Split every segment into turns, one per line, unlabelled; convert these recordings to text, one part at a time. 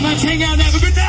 Let's hang out and have a good night.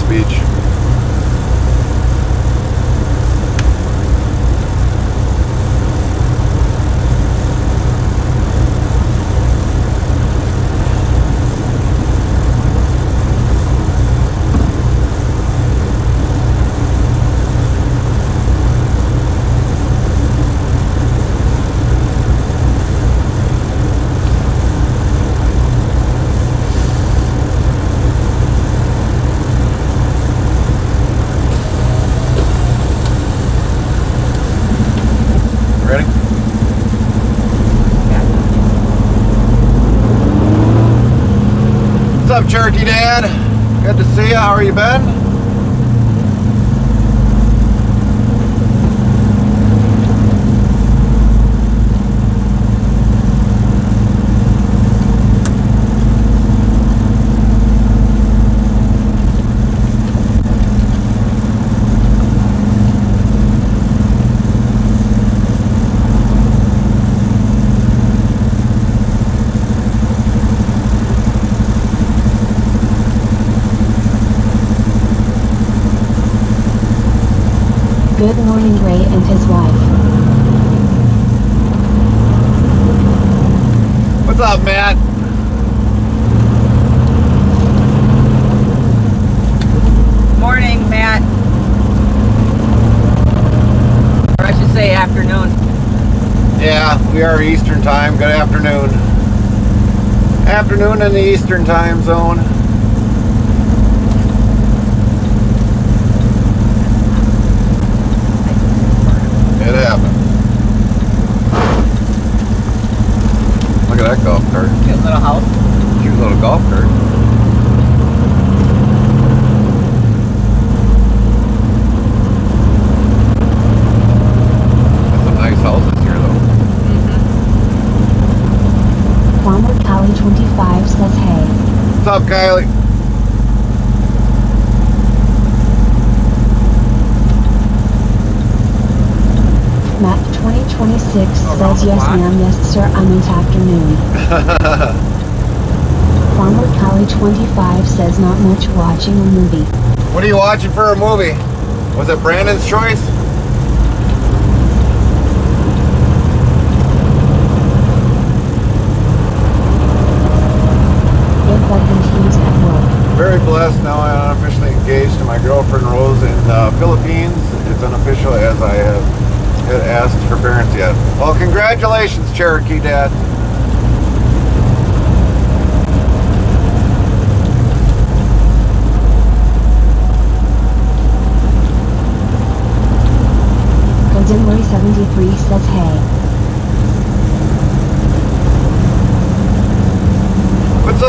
Beach. Ready? What's up, Cherokee Dad? Good to see you. How are you been?
Good morning, Ray and his wife.
What's up, Matt?
Morning, Matt. Or I should say afternoon.
Yeah, we are Eastern time. Good afternoon. Afternoon in the Eastern time zone. It happened. Look at that golf cart.
Cute little house.
Cute little golf cart. That's some nice houses here, though.
Farmer Callie 25 says hey.
What's up, Kylie?
Matt 2026 says yes ma'am, yes sir, I'm into afternoon. Farmer Callie 25 says not much, watching a movie.
What are you watching for a movie? Was it Brandon's choice?
Good he's at work.
Very blessed. Now I'm unofficially engaged to my girlfriend Rose in the Philippines. It's unofficial as I have asked her parents yet. Well, congratulations, Cherokee Dad.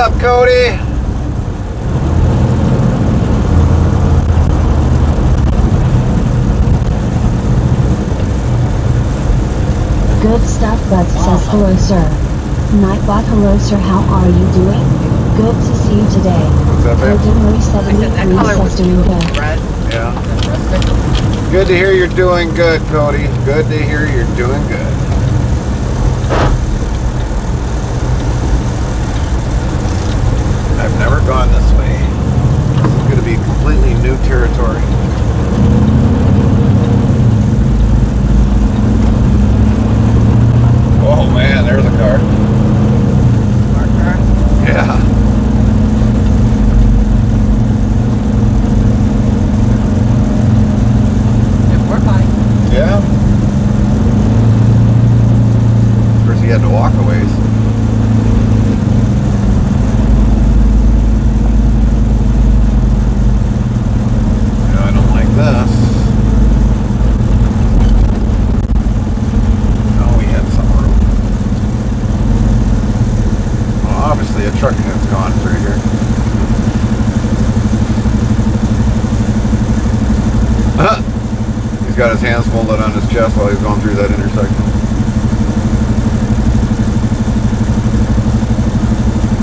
up, Cody?
Good stuff, Bud says hello, sir. Nightbot, hello, sir. How are you doing? Good to see you today.
What's up, man?
Ordinary
I said that
73
color was
says doing good.
red.
Yeah.
That's red.
Good to hear you're doing good, Cody. Good to hear you're doing good. I've never gone this way. This is going to be completely new territory. Oh man, there's a car. Yeah. Yeah. Of course, he had to walk a ways. Yeah, I don't like this. Oh, we had some room. Well, obviously a truck has gone through here. He's got his hands folded on his chest while he's going through that intersection.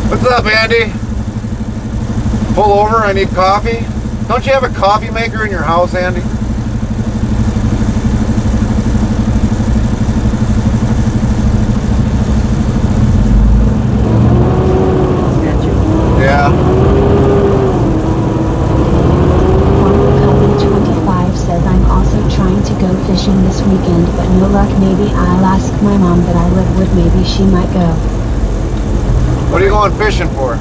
What's up, Andy? Pull over, I need coffee. Don't you have a coffee maker in your house, Andy? Yeah.
Farmer Cubby 25 says I'm also trying to go fishing this weekend, but no luck. Maybe I'll ask my mom that I live with. Maybe she might go.
What are you going fishing for?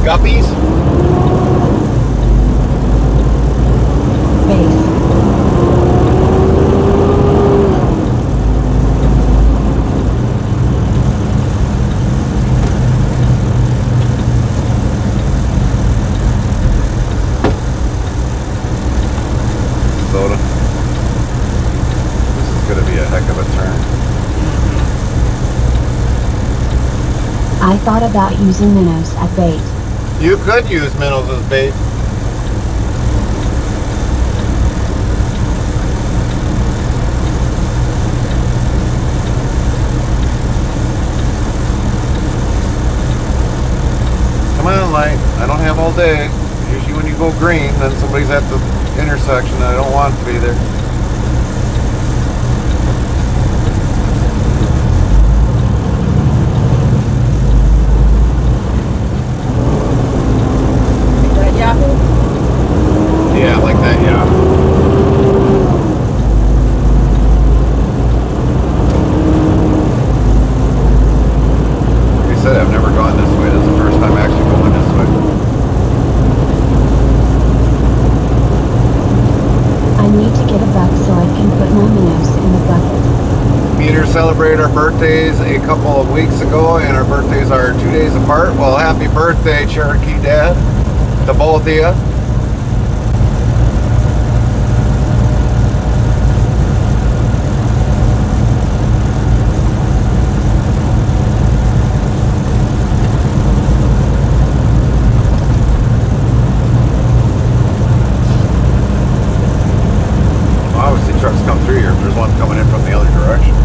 Guppies?
Base.
Soda. This is going to be a heck of a turn.
I thought about using minnows at bait.
You could use minnows as bait. Come on, light. I don't have all day. Usually when you go green, then somebody's at the intersection and I don't want to be there. Yeah, like that, yeah. Like I said, I've never gone this way. This is the first time actually going this way.
I need to get a buck so I can put my minnows in the bucket.
Me and her celebrated our birthdays a couple of weeks ago, and our birthdays are 2 days apart. Well, happy birthday, Cherokee Dad, to both of you. Obviously, trucks come through here, but there's one coming in from the other direction.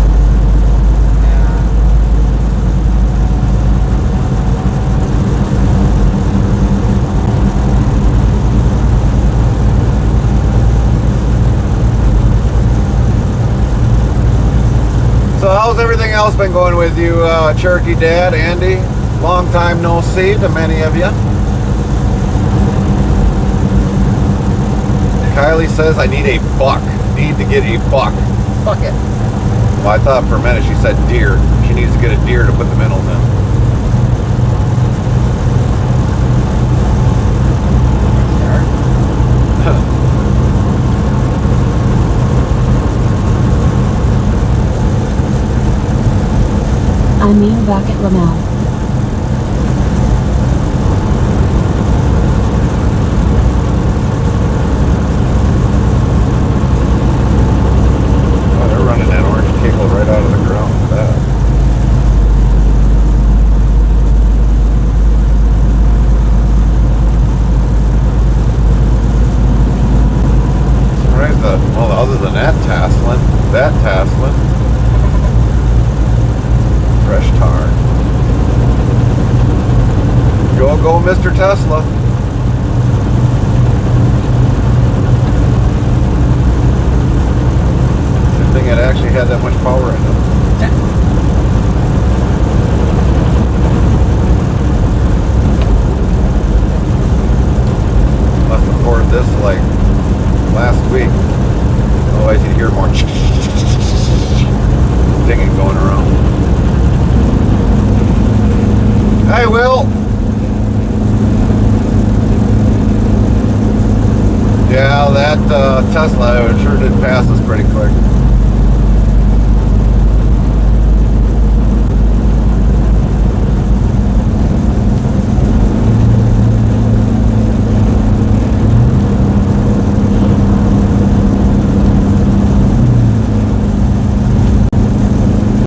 So how's everything else been going with you, Cherokee Dad, Andy? Long time no see to many of you. Kylie says I need a buck. Need to get a buck.
Bucket.
Well, I thought for a minute she said deer. She needs to get a deer to put the minnows in.
I mean bucket, Lamel.
Oh, they're running that orange tickle right out of the ground for that. Tasslin. That Tasslin. Fresh tar. Go, Mr. Tesla. Good thing it actually had that much power in it. Must have poured this like last week. Otherwise you'd hear more dinging going around. Hi, Will. Yeah, that Tesla sure did pass us pretty quick.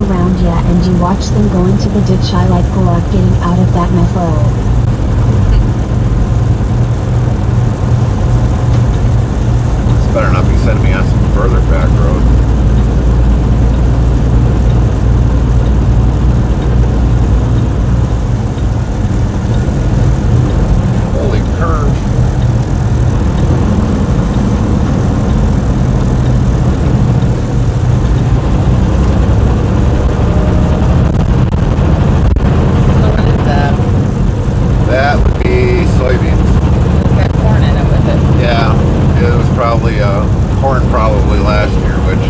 Around, yeah, and you watch them go into the ditch. I like Gulag getting out of that meth road.
Better not be sending me on some further back road. Holy curve.
So what is that?
That would be soybeans.
Got corn in it with it.
Yeah, it was probably corn probably last year, which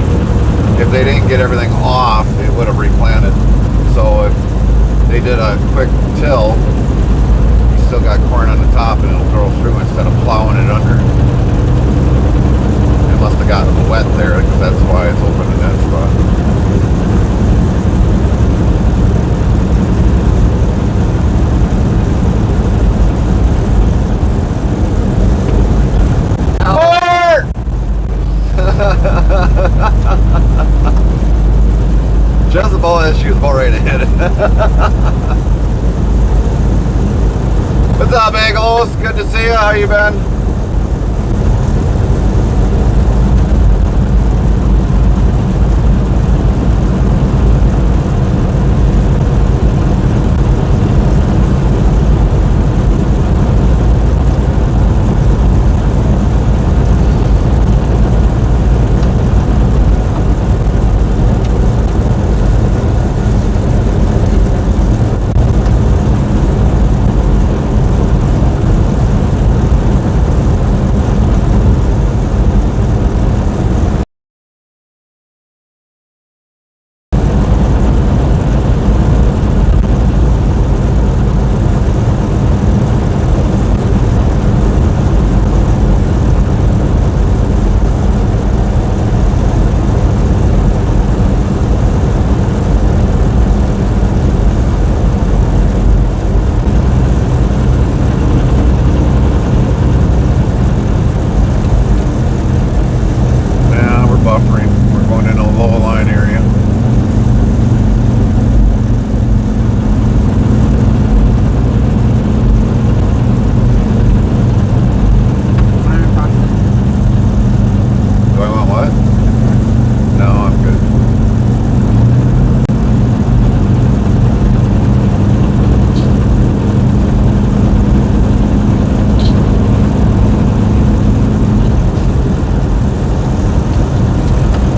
if they didn't get everything off, it would have replanted. So if they did a quick till, you still got corn on the top and it'll grow through instead of plowing it under. It must have gotten wet there because that's why it's open in that spot. Jezebel as she was about ready to hit it. What's up, Bagels? Good to see you. How you been?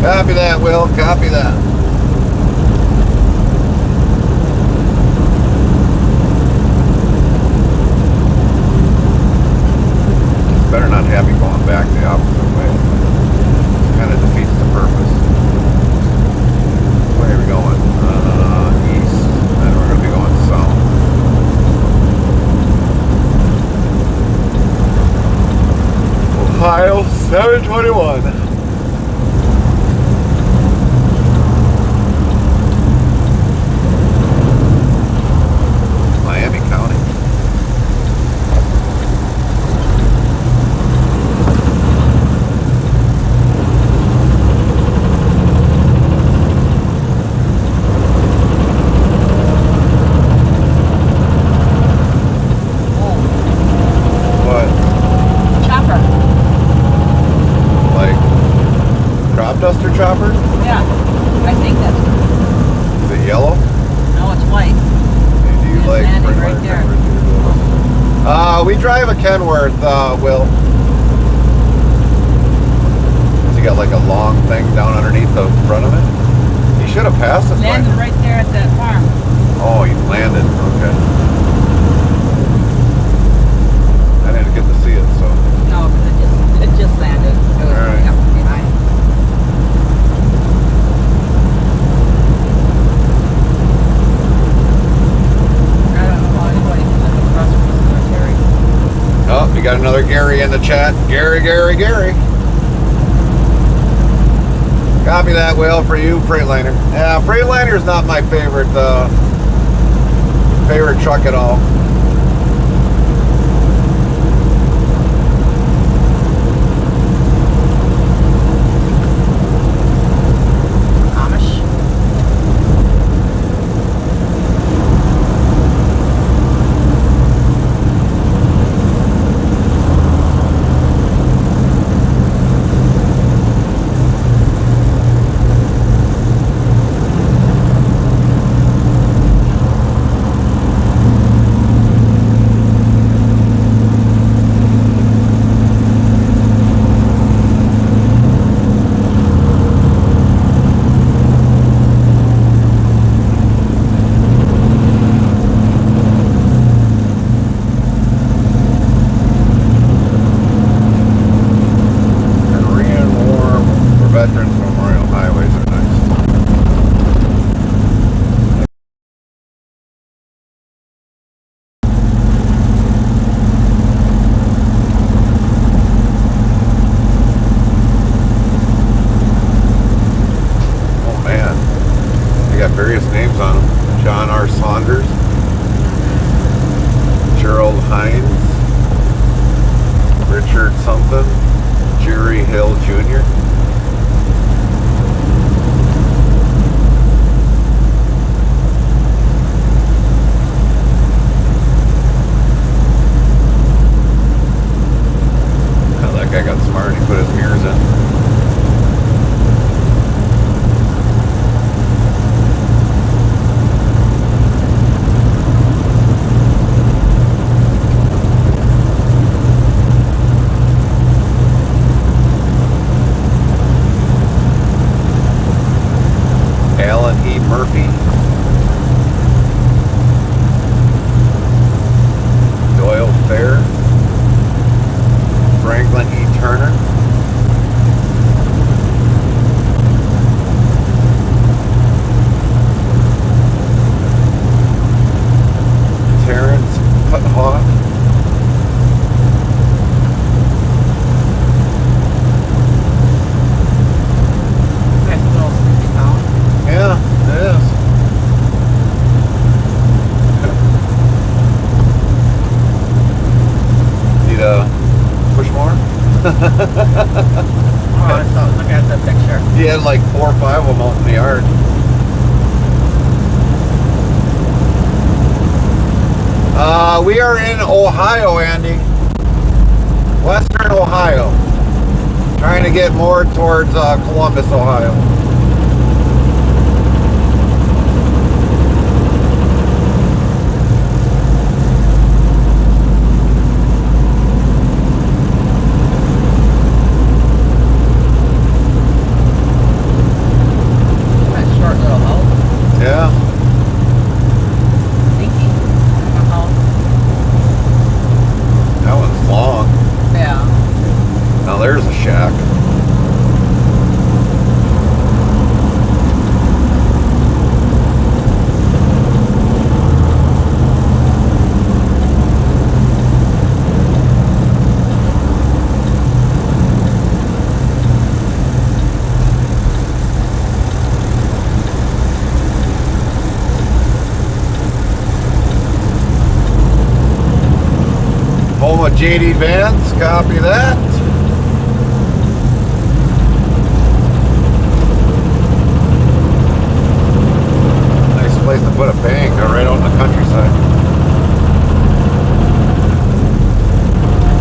Copy that, Will. Copy that. Better not have you going back the opposite way. Kind of defeats the purpose. Where are we going? East. Then we're going to be going south. Ohio 721. Like grasshopper?
Yeah. I think that's.
Is it yellow?
No, it's white.
Do you
It's
like
landing
Freightliner
right there.
Kenworth? We drive a Kenworth, Will. Has he got like a long thing down underneath the front of it? He should have passed us.
Landed right there at that farm.
Oh, he landed. Okay. I didn't get to see it, so.
No, because it just landed. It was
All right.
up from behind. I don't know how anybody can live across from the cemetery.
Oh, we got another Gary in the chat. Gary. Copy that, Will, for you, Freightliner. Yeah, Freightliner is not my favorite favorite truck at all.
Amish.
Korean War for Veterans Memorial Highways are nice. Oh man, they got various names on them. John R. Saunders, Gerald Hines, Richard something, Jerry Hill Jr. Oh, that guy got smart. He put his mirrors in. Alan E. Murphy, Doyle Fair, Franklin E. Turner, Terrence Puthoff,
Nice little sleepy town.
yeah, it is. Need a push more?
Oh, I saw. Look at the picture.
He had like 4 or 5 of them out in the yard. We are in Ohio, Andy. Western Ohio. Trying to get more towards Columbus, Ohio.
Nice short little house.
Yeah.
Dinky. House.
That one's long.
Yeah.
Now there's a shack. Home of JD Vance, copy that. Nice place to put a bank, right out in the countryside.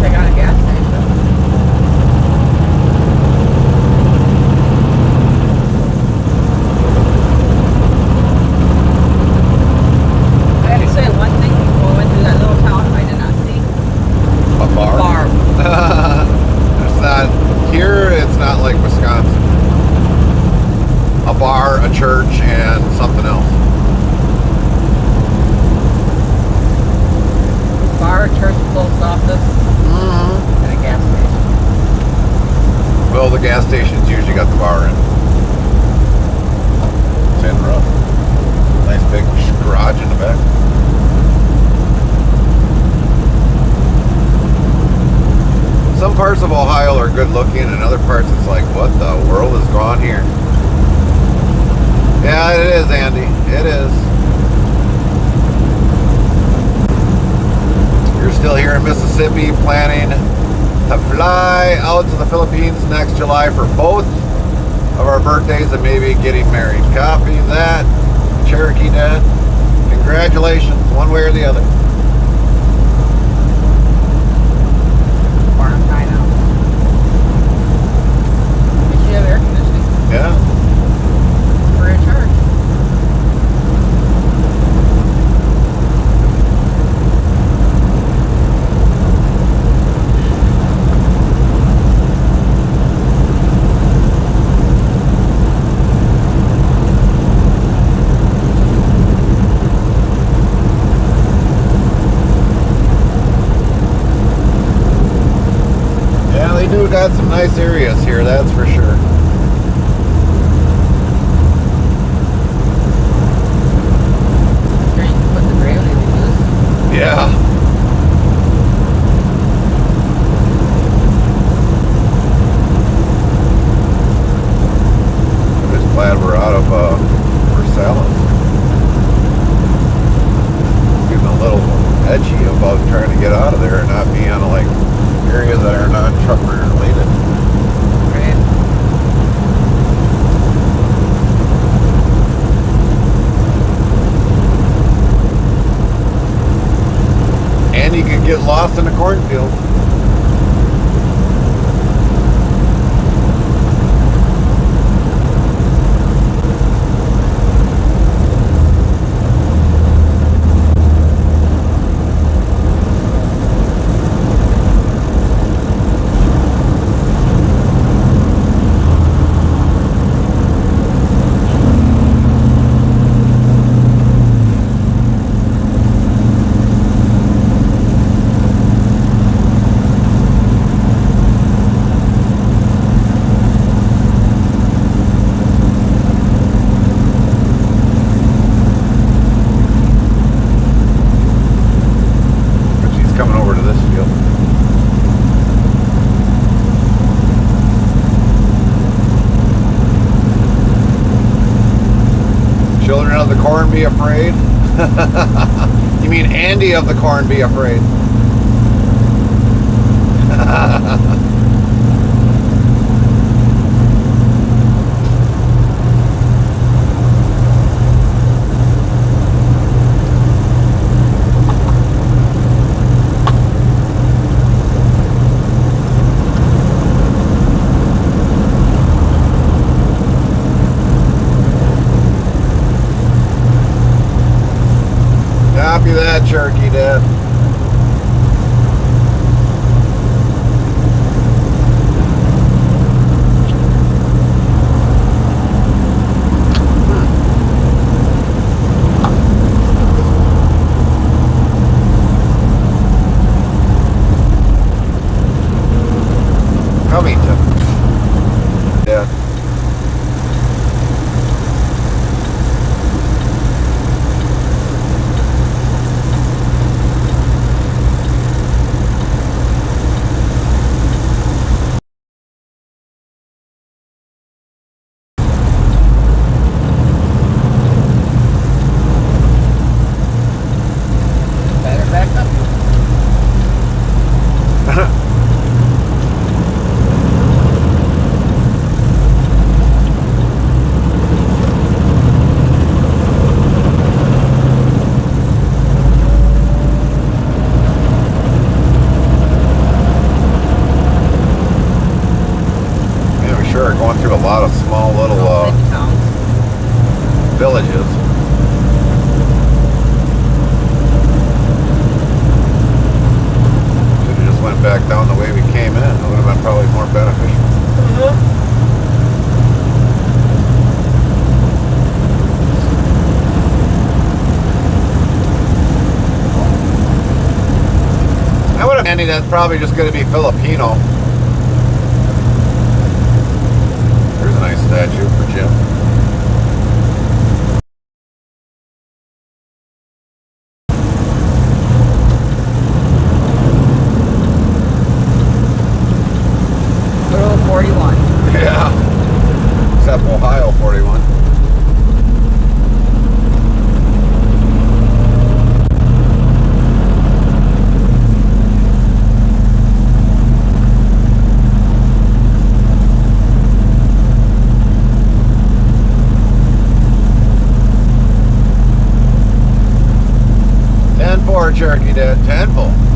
They got a gas station.
a bar, a church, and something else.
Bar, church, post office, and a gas station.
Well, the gas station's usually got the bar in. Tin roof. Nice big garage in the back. Some parts of Ohio are good looking, and other parts it's like, what the world has gone here? Yeah, it is, Andy. It is. You're still here in Mississippi planning to fly out to the Philippines next July for both of our birthdays and maybe getting married. Copy that, Cherokee Dad. Congratulations, one way or the other.
Farm kind out. Did you have air conditioning?
Yeah.
For a charge.
They do got some nice areas here, that's for sure.
Here you can put the gravy they use.
Yeah. I'm just glad we're out of Versailles. Getting a little edgy about trying to get out of there and not be on like areas that are not truck related.
Right.
And you can get lost in the cornfield. Coming over to this field. Children of the corn be afraid. You mean Andy of the corn be afraid? Copy that, Cherokee Dad. Covington. Yeah.
Better back up.
Yeah, we sure are going through a lot of small little
City towns.
villages. Should have just went back down the way we came in. It would have been probably more beneficial. me that's probably just going to be Filipino. There's a nice statue for Jim.
Good old 41.
Yeah. Except Ohio 41. Cherokee Dad, 10-4.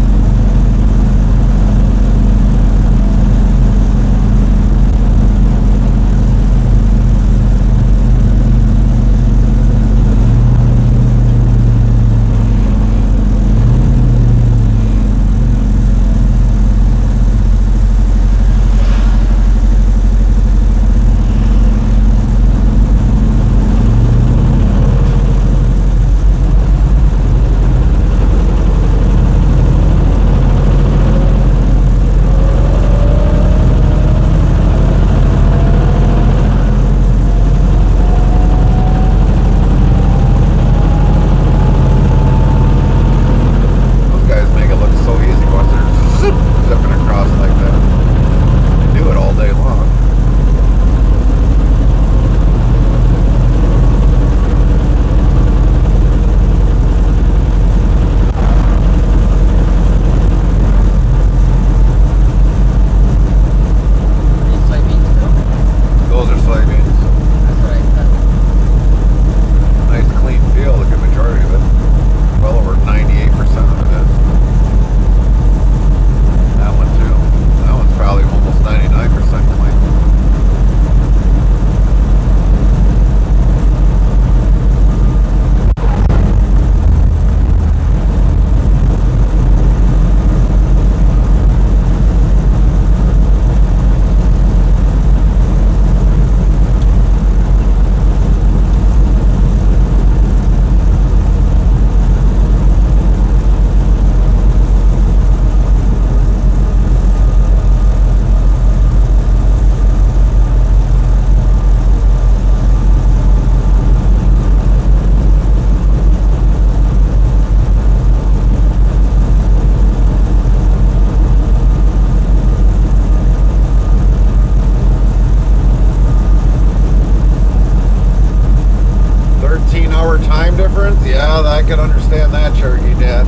Yeah, I can understand that, Cherokee Dad.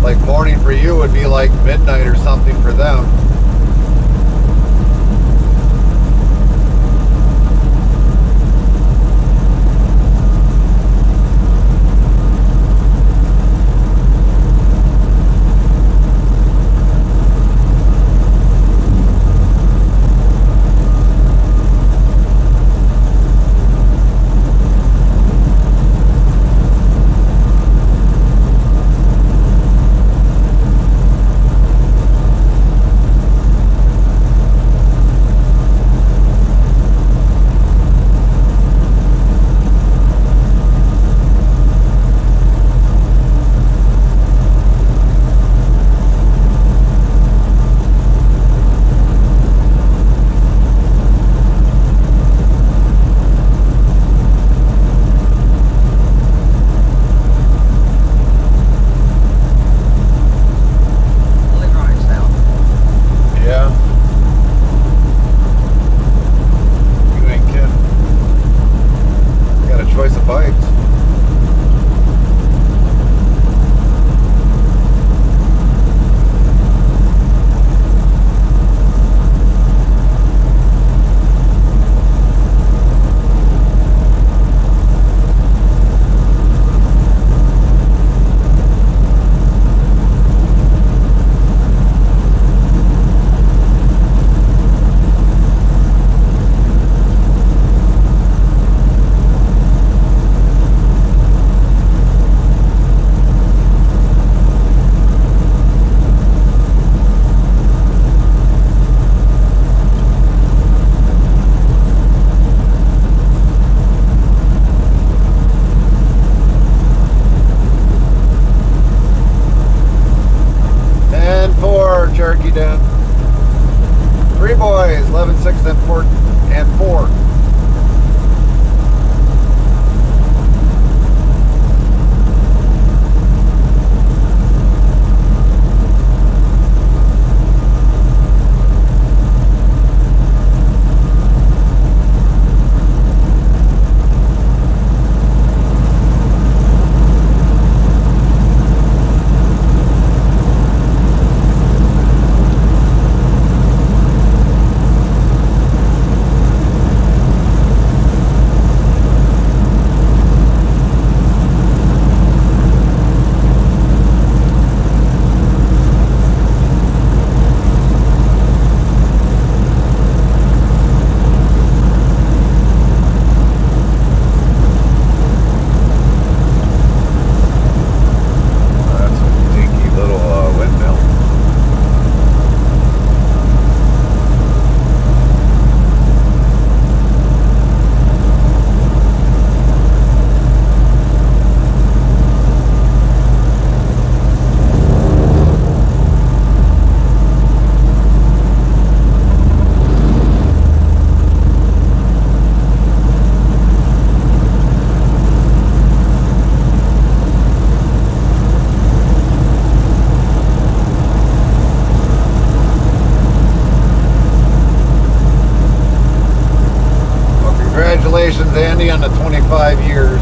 Like morning for you would be like midnight or something for them. Congratulations, Andy, on the 25 years.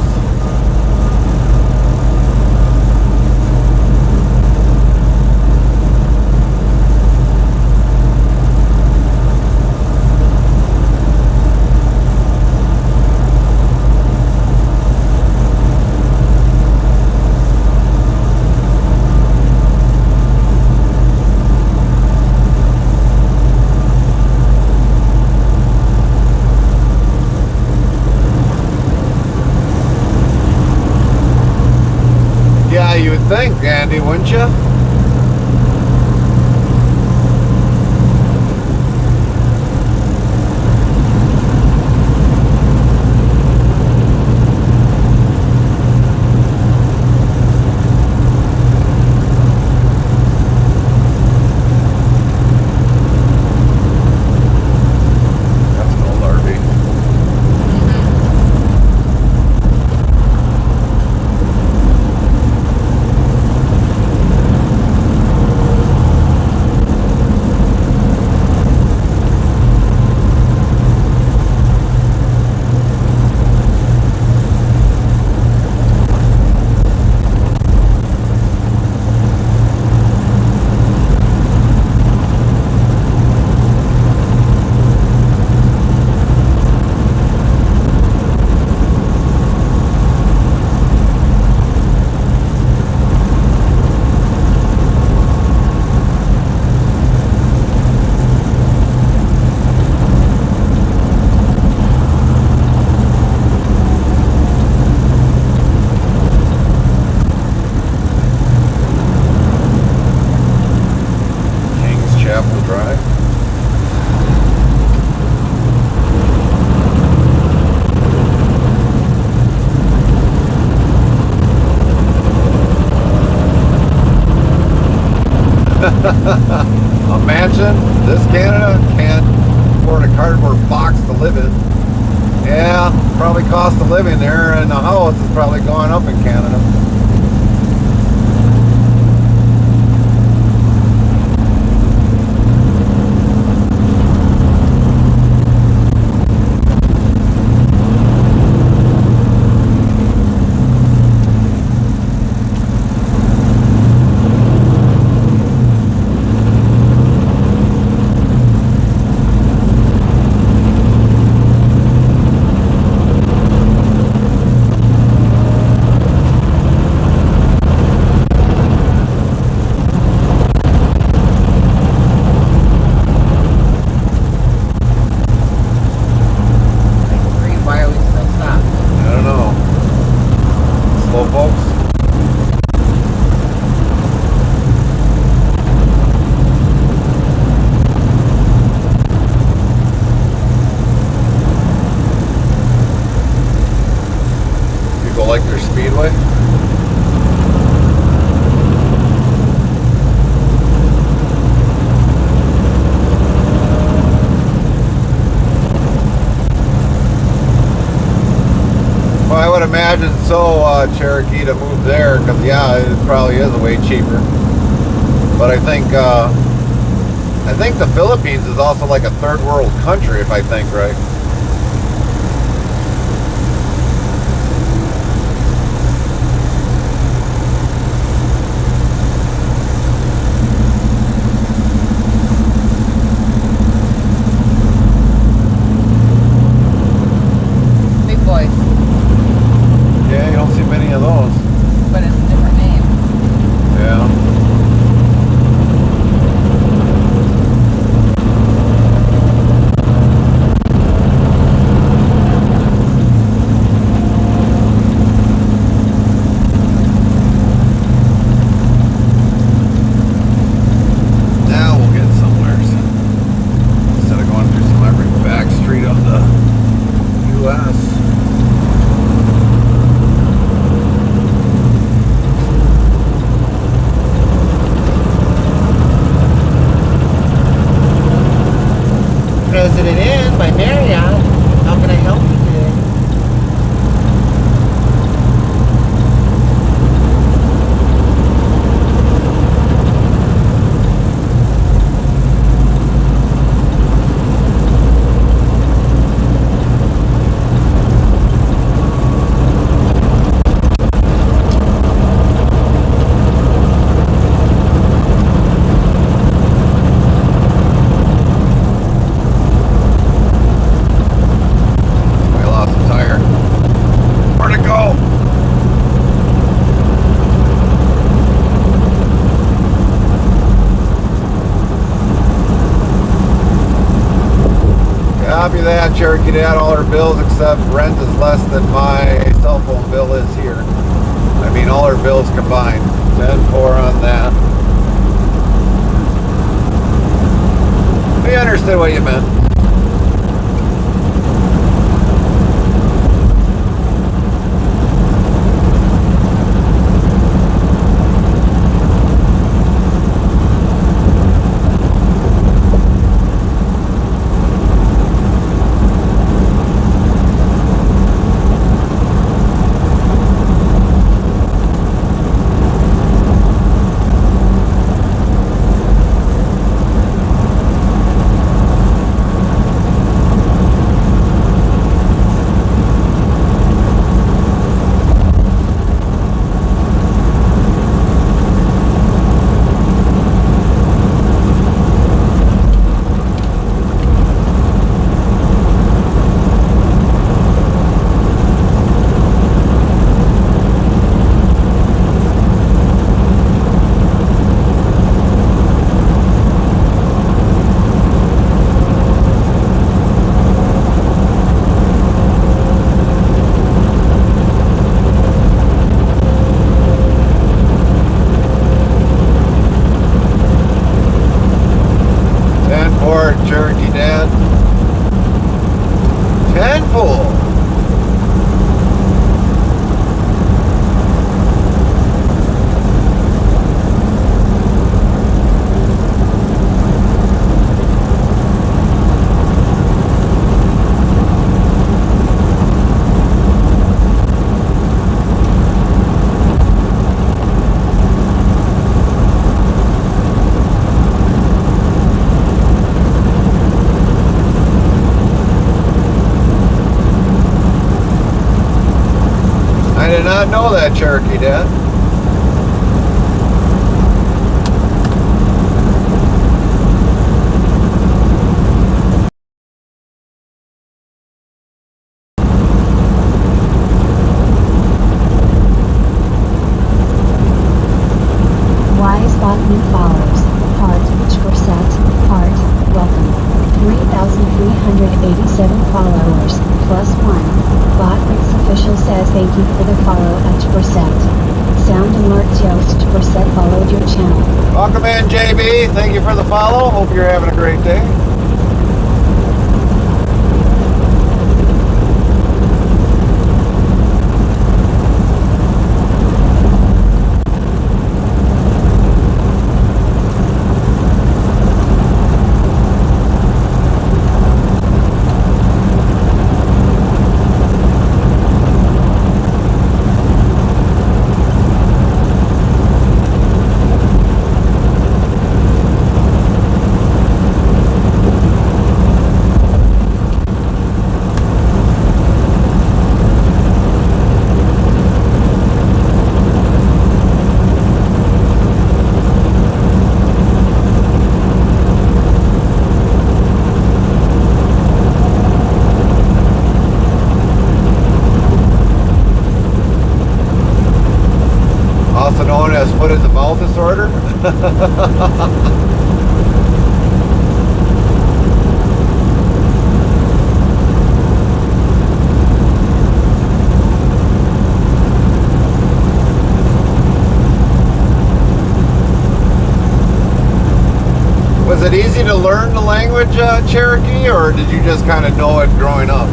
Yeah, you would think, Andy, wouldn't you? That's an old RV. Drive. A mansion? This Canada can't afford a cardboard box to live in. Yeah, probably cost of living there, and the house is probably going up in Canada. Like their speedway. Well, I would imagine so, Cherokee, to move there, because yeah, it probably is way cheaper. But I think the Philippines is also like a third world country, if I think right. Yeah, you don't see many of those.
But it's a different name.
Yeah. Now we'll get somewhere. Instead of going through some every back street of the U.S.
President Inn by Marriott. How can I help you today?
Dad, all our bills except rent is less than my cell phone bill is here. I mean, all our bills combined. 10-4 on that. We understood what you meant. Cherokee Dad. 10-4. I did not know that, Cherokee Dad.
Wise bought new followers. Heart, Scorsette, Heart, welcome. 3,387 followers, plus 1. Botfreaks official says thank you for the follow at Scorsette. Sound alert Jost Scorsette followed your channel.
Welcome in, JB. Thank you for the follow. Hope you're having a great day. Also known as foot in the mouth disorder. Was it easy to learn the language, Cherokee, or did you just kind of know it growing up?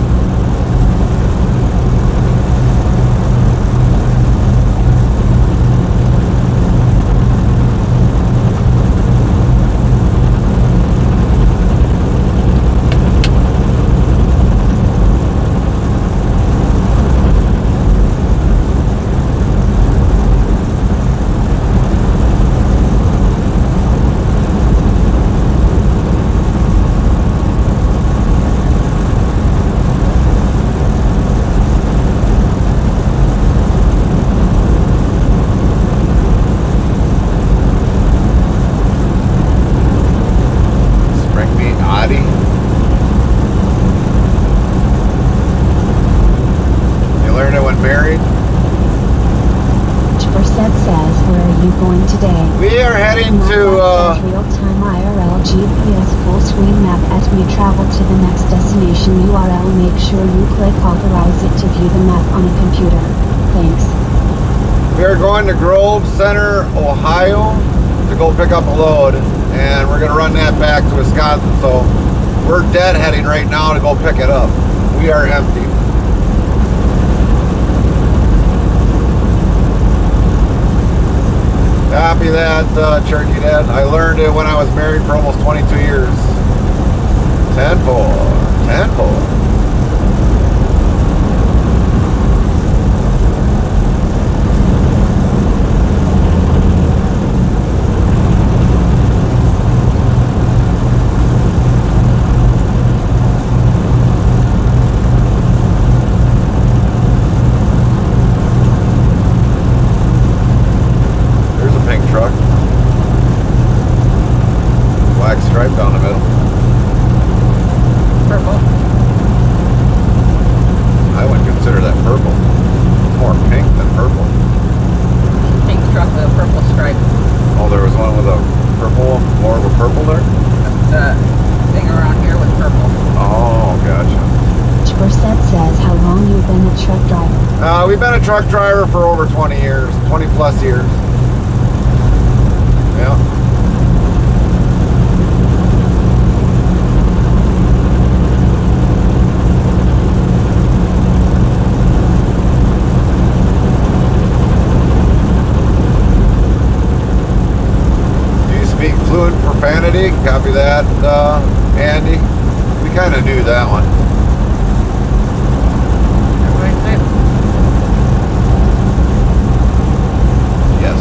to the next destination URL, make sure you click authorize it to view the map on a computer. Thanks.
We are going to Grove Center, Ohio to go pick up a load, and we're going to run that back to Wisconsin. So we're deadheading right now to go pick it up. We are empty. Copy that, Turkey Dad. I learned it when I was married for almost 22 years. 10-4. 10-4. Truck. Black stripe down the middle.
Purple.
I wouldn't consider that purple. It's more pink than purple.
Pink truck with a purple stripe.
Oh, there was one with a purple, more of a purple there?
The thing around here with purple.
Oh, gotcha.
Spursett says how long you've been a truck driver.
We've been a truck driver for over 20 years, 20 plus years. Yeah. Do you speak fluent profanity? Copy that, Andy. We kind of knew that one.
Everybody say it.
Yes.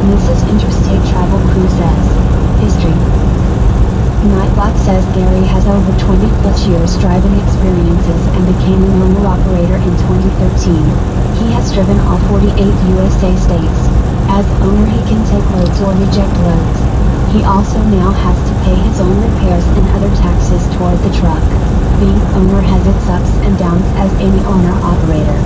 Mrs. Interstate Travel Crew says, history. Nightbot says Gary has over 20 plus years driving experiences and became an owner-operator in 2013. He has driven all 48 USA states. As owner he can take loads or reject loads. He also now has to pay his own repairs and other taxes toward the truck. Being owner has its ups and downs as any owner-operator.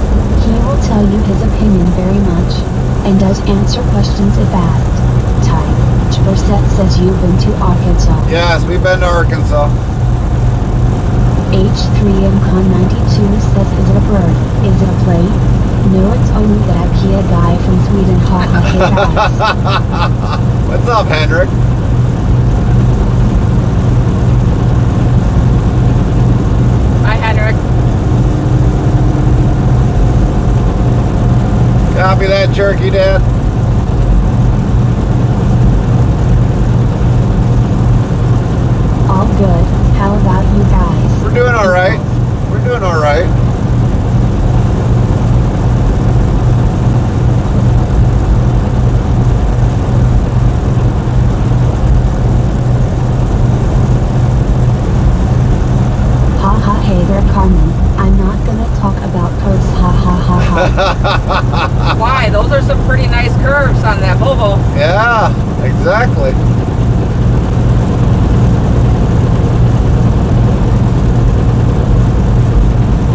He will tell you his opinion very much, and does answer questions if asked. Ty Spursett says you've been to Arkansas.
Yes, we've been to Arkansas.
H3MCon92 says, is it a bird? Is it a plane? No, it's only that IKEA guy from Sweden. Ha ha, hey guys.
What's up, Hendrik?
Hi, Henrik.
Copy that, Turkey Dad.
All good. How about you guys?
We're doing all right. We're doing all right.
Ha ha, hey there, Carmen. I'm not gonna talk about codes. Ha ha ha ha.
Why? Those are some pretty nice curves on that Volvo.
Yeah, exactly.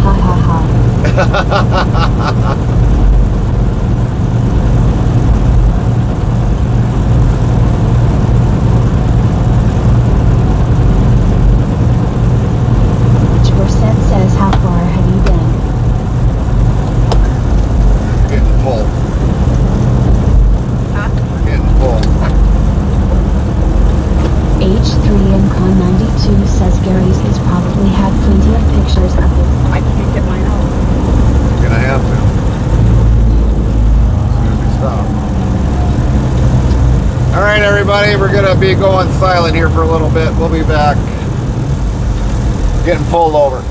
Ha ha ha. Spursett says, how far have you been?
Getting full.
Huh?
Getting full.
H3MCon92 says Gary's has probably had plenty of pictures of it.
I can't get mine out.
You're gonna have to. As soon as we stop. All right, everybody, we're gonna be going silent here for a little bit. We'll be back. Getting pulled over.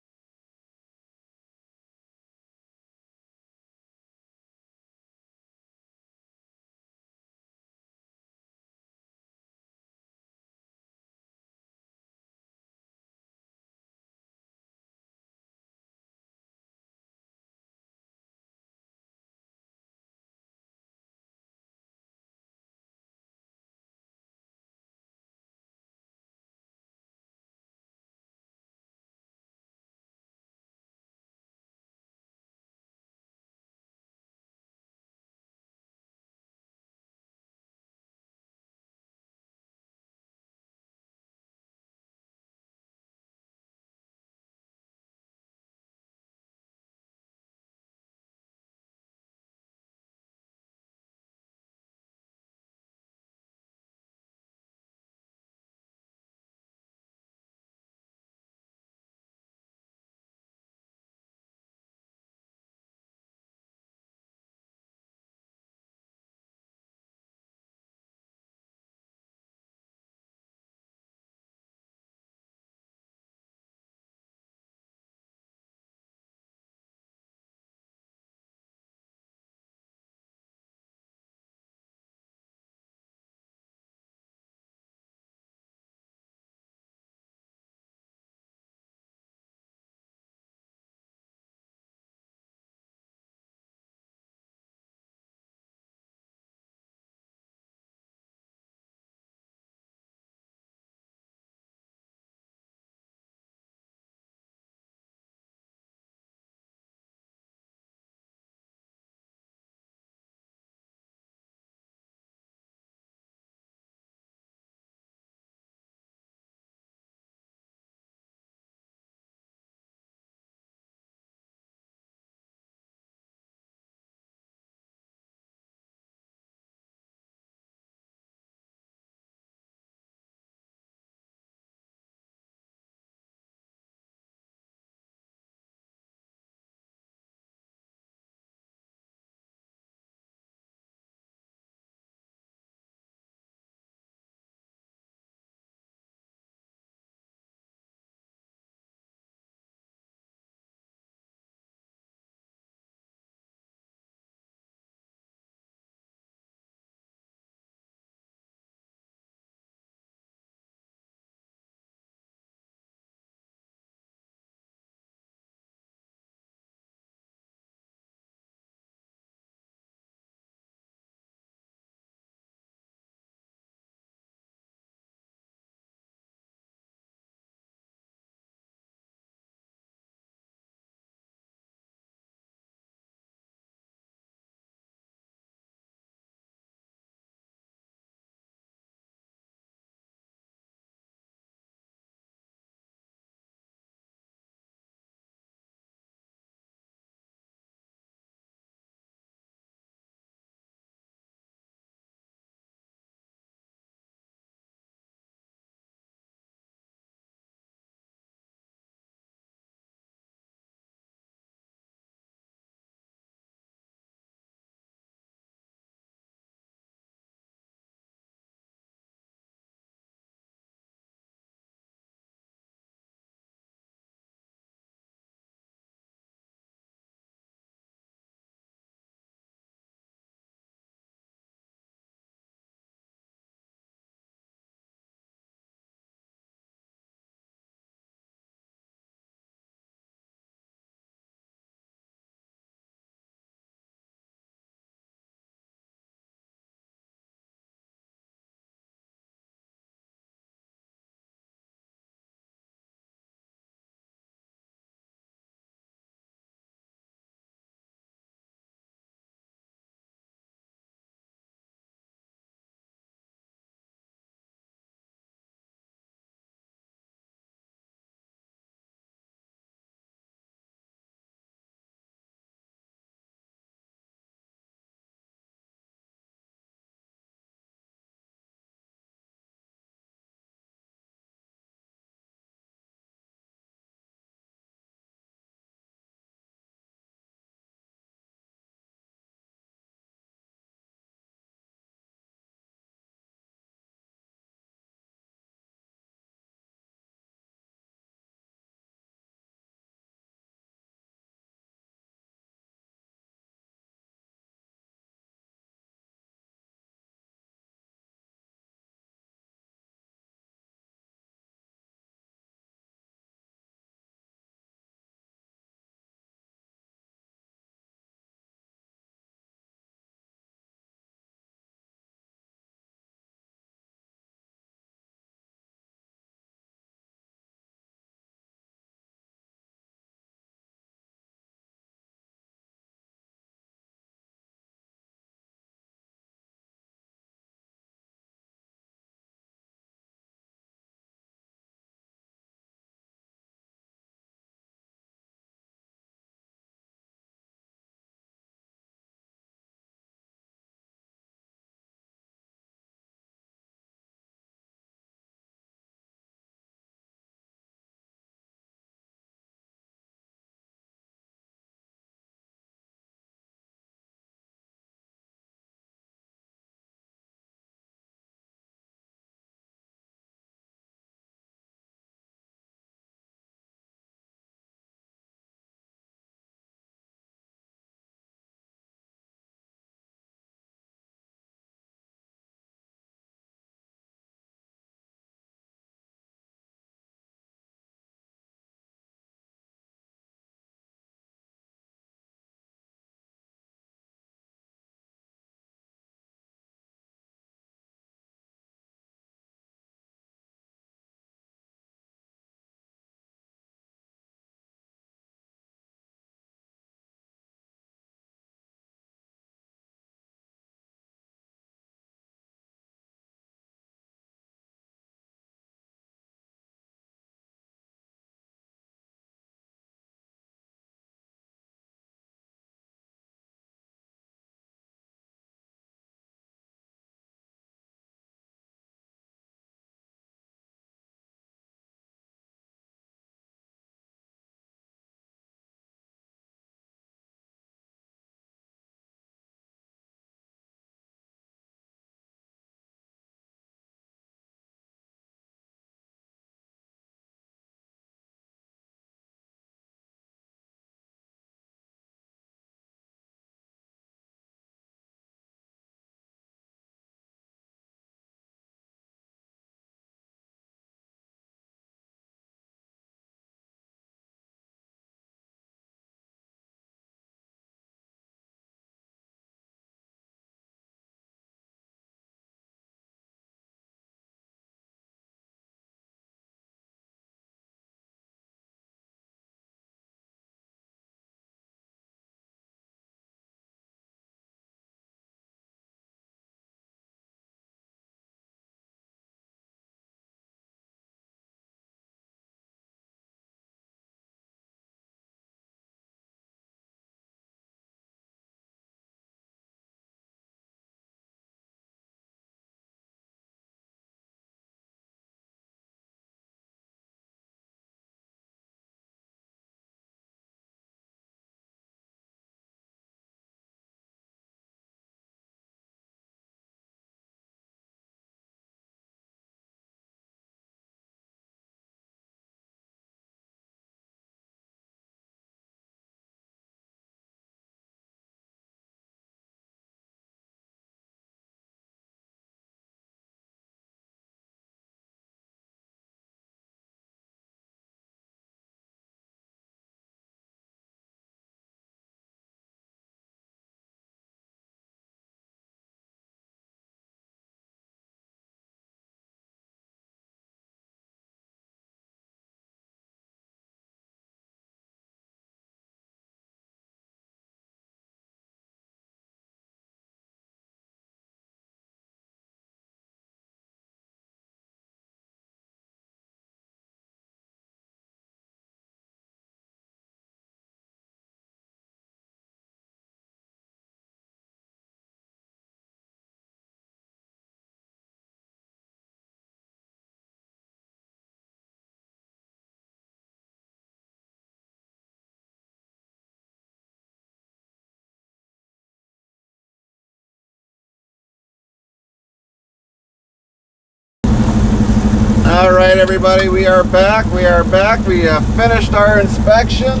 All right, everybody, we are back. We are back. We have finished our inspection.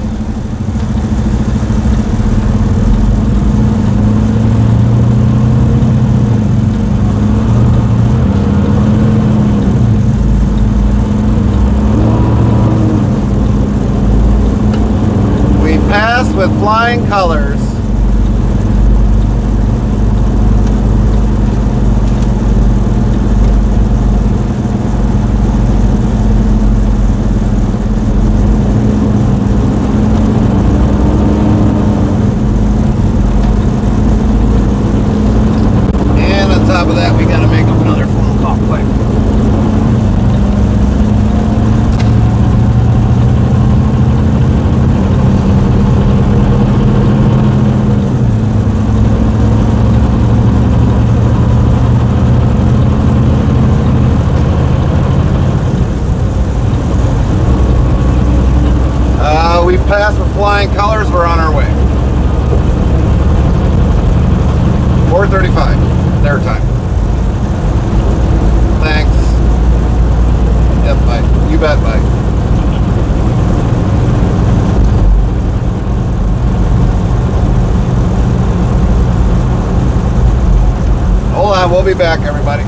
We passed with flying colors. Top of that, we got to make up another phone call quick. We passed with flying colors. We're on our way. 4:35 their time. Thanks. Yep, bye. You bet, bye. Hold on, we'll be back, everybody.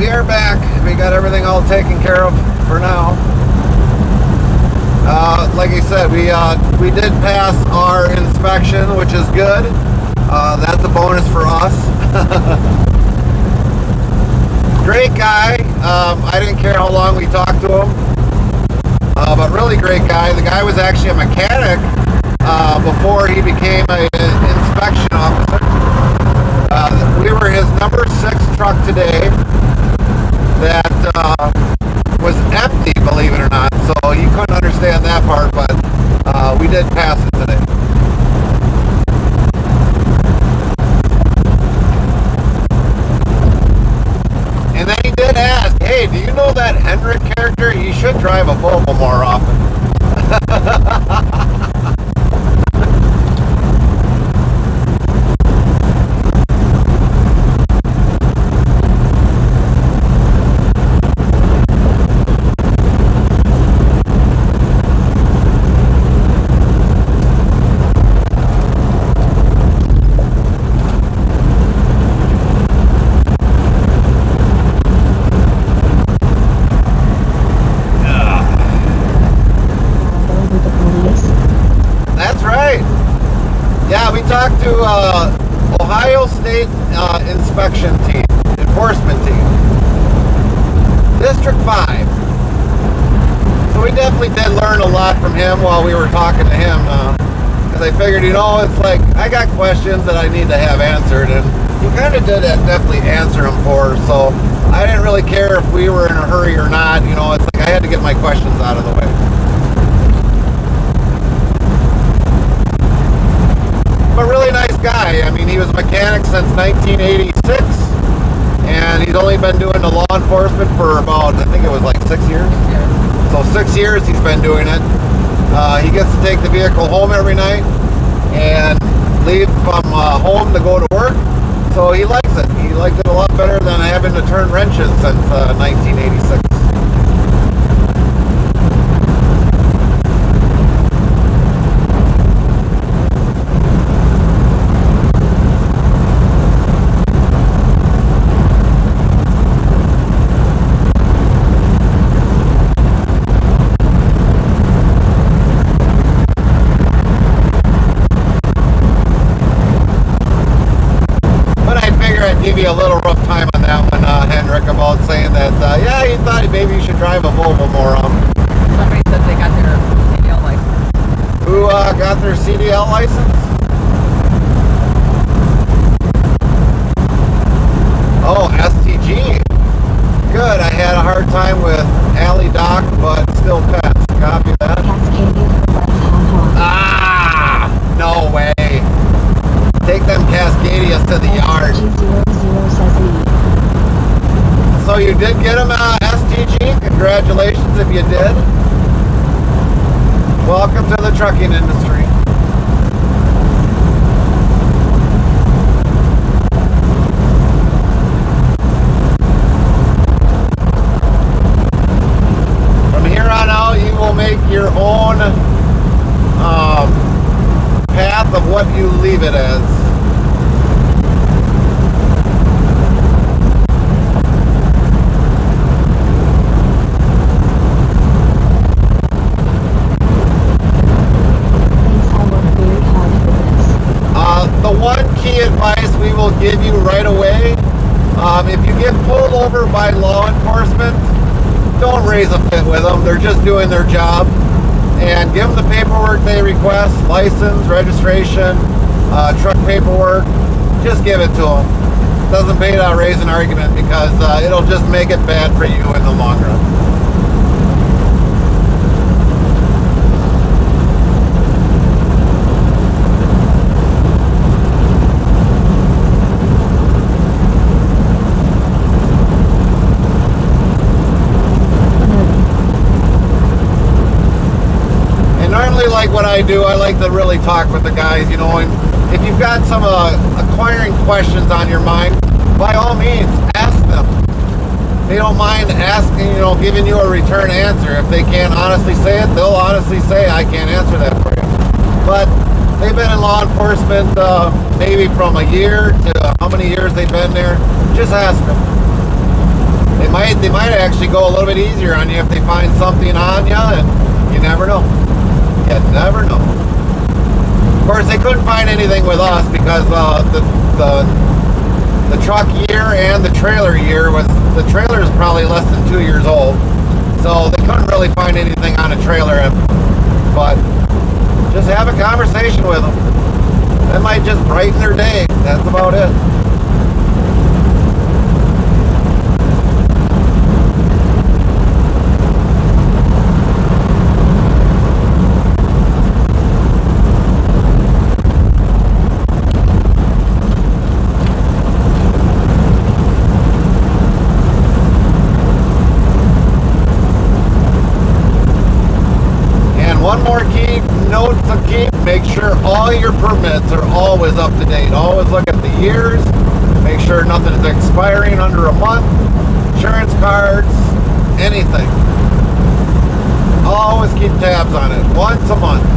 we are back. We got everything all taken care of for now. Like I said, we did pass our inspection, which is good. That's a bonus for us. Great guy. I didn't care how long we talked to him, but really great guy. The guy was actually a mechanic before he became an inspection officer. We were his number 6 truck today that was empty, believe it or not, so he couldn't understand that part, but we did pass it today. And then he did ask, hey, do you know that Hendrick character? He should drive a Volvo more often. Talked to Ohio State inspection team, enforcement team, District 5. So we definitely did learn a lot from him while we were talking to him, because I figured, you know, it's like I got questions that I need to have answered, and he kind of did definitely answer them for us. So I didn't really care if we were in a hurry or not. You know, it's like I had to get my questions out of the way. But really nice guy. I mean, he was a mechanic since 1986, and he's only been doing the law enforcement for about, I think it was like 6 years. So 6 years he's been doing it. He gets to take the vehicle home every night and leave from home to go to work. So he likes it. He liked it a lot better than having to turn wrenches since 1986. Give you a little rough time on that one, Hendrick, about saying that, yeah, he thought maybe you should drive a Volvo more often.
Somebody said they got their CDL license.
Who got their CDL license? Oh, STG. Good. I had a hard time with Alley Doc, but still passed. Copy that. Ah, no way. Take them Cascadias to the yard. So you did get them STG. Congratulations if you did. Welcome to the trucking industry. From here on out, you will make your own path of what you leave it as. The one key advice we will give you right away, if you get pulled over by law enforcement, don't raise a fit with them. They're just doing their job. And give them the paperwork they request, license, registration, truck paperwork. Just give it to them. Doesn't pay to raise an argument, because it'll just make it bad for you in the long run. Like what I do, I like to really talk with the guys, you know, and if you've got some acquiring questions on your mind, by all means, ask them. They don't mind asking, you know, giving you a return answer. If they can't honestly say it, they'll honestly say, I can't answer that for you. But they've been in law enforcement maybe from a year to how many years they've been there. Just ask them. they might actually go a little bit easier on you if they find something on you, and you never know. You never know. Of course, they couldn't find anything with us because the truck year and the trailer year the trailer is probably less than 2 years old, so they couldn't really find anything on a trailer. But just have a conversation with them. That might just brighten their day. That's about it. One more key note to keep: make sure all your permits are always up to date. Always look at the years. Make sure nothing is expiring under a month. Insurance cards, anything. Always keep tabs on it once a month.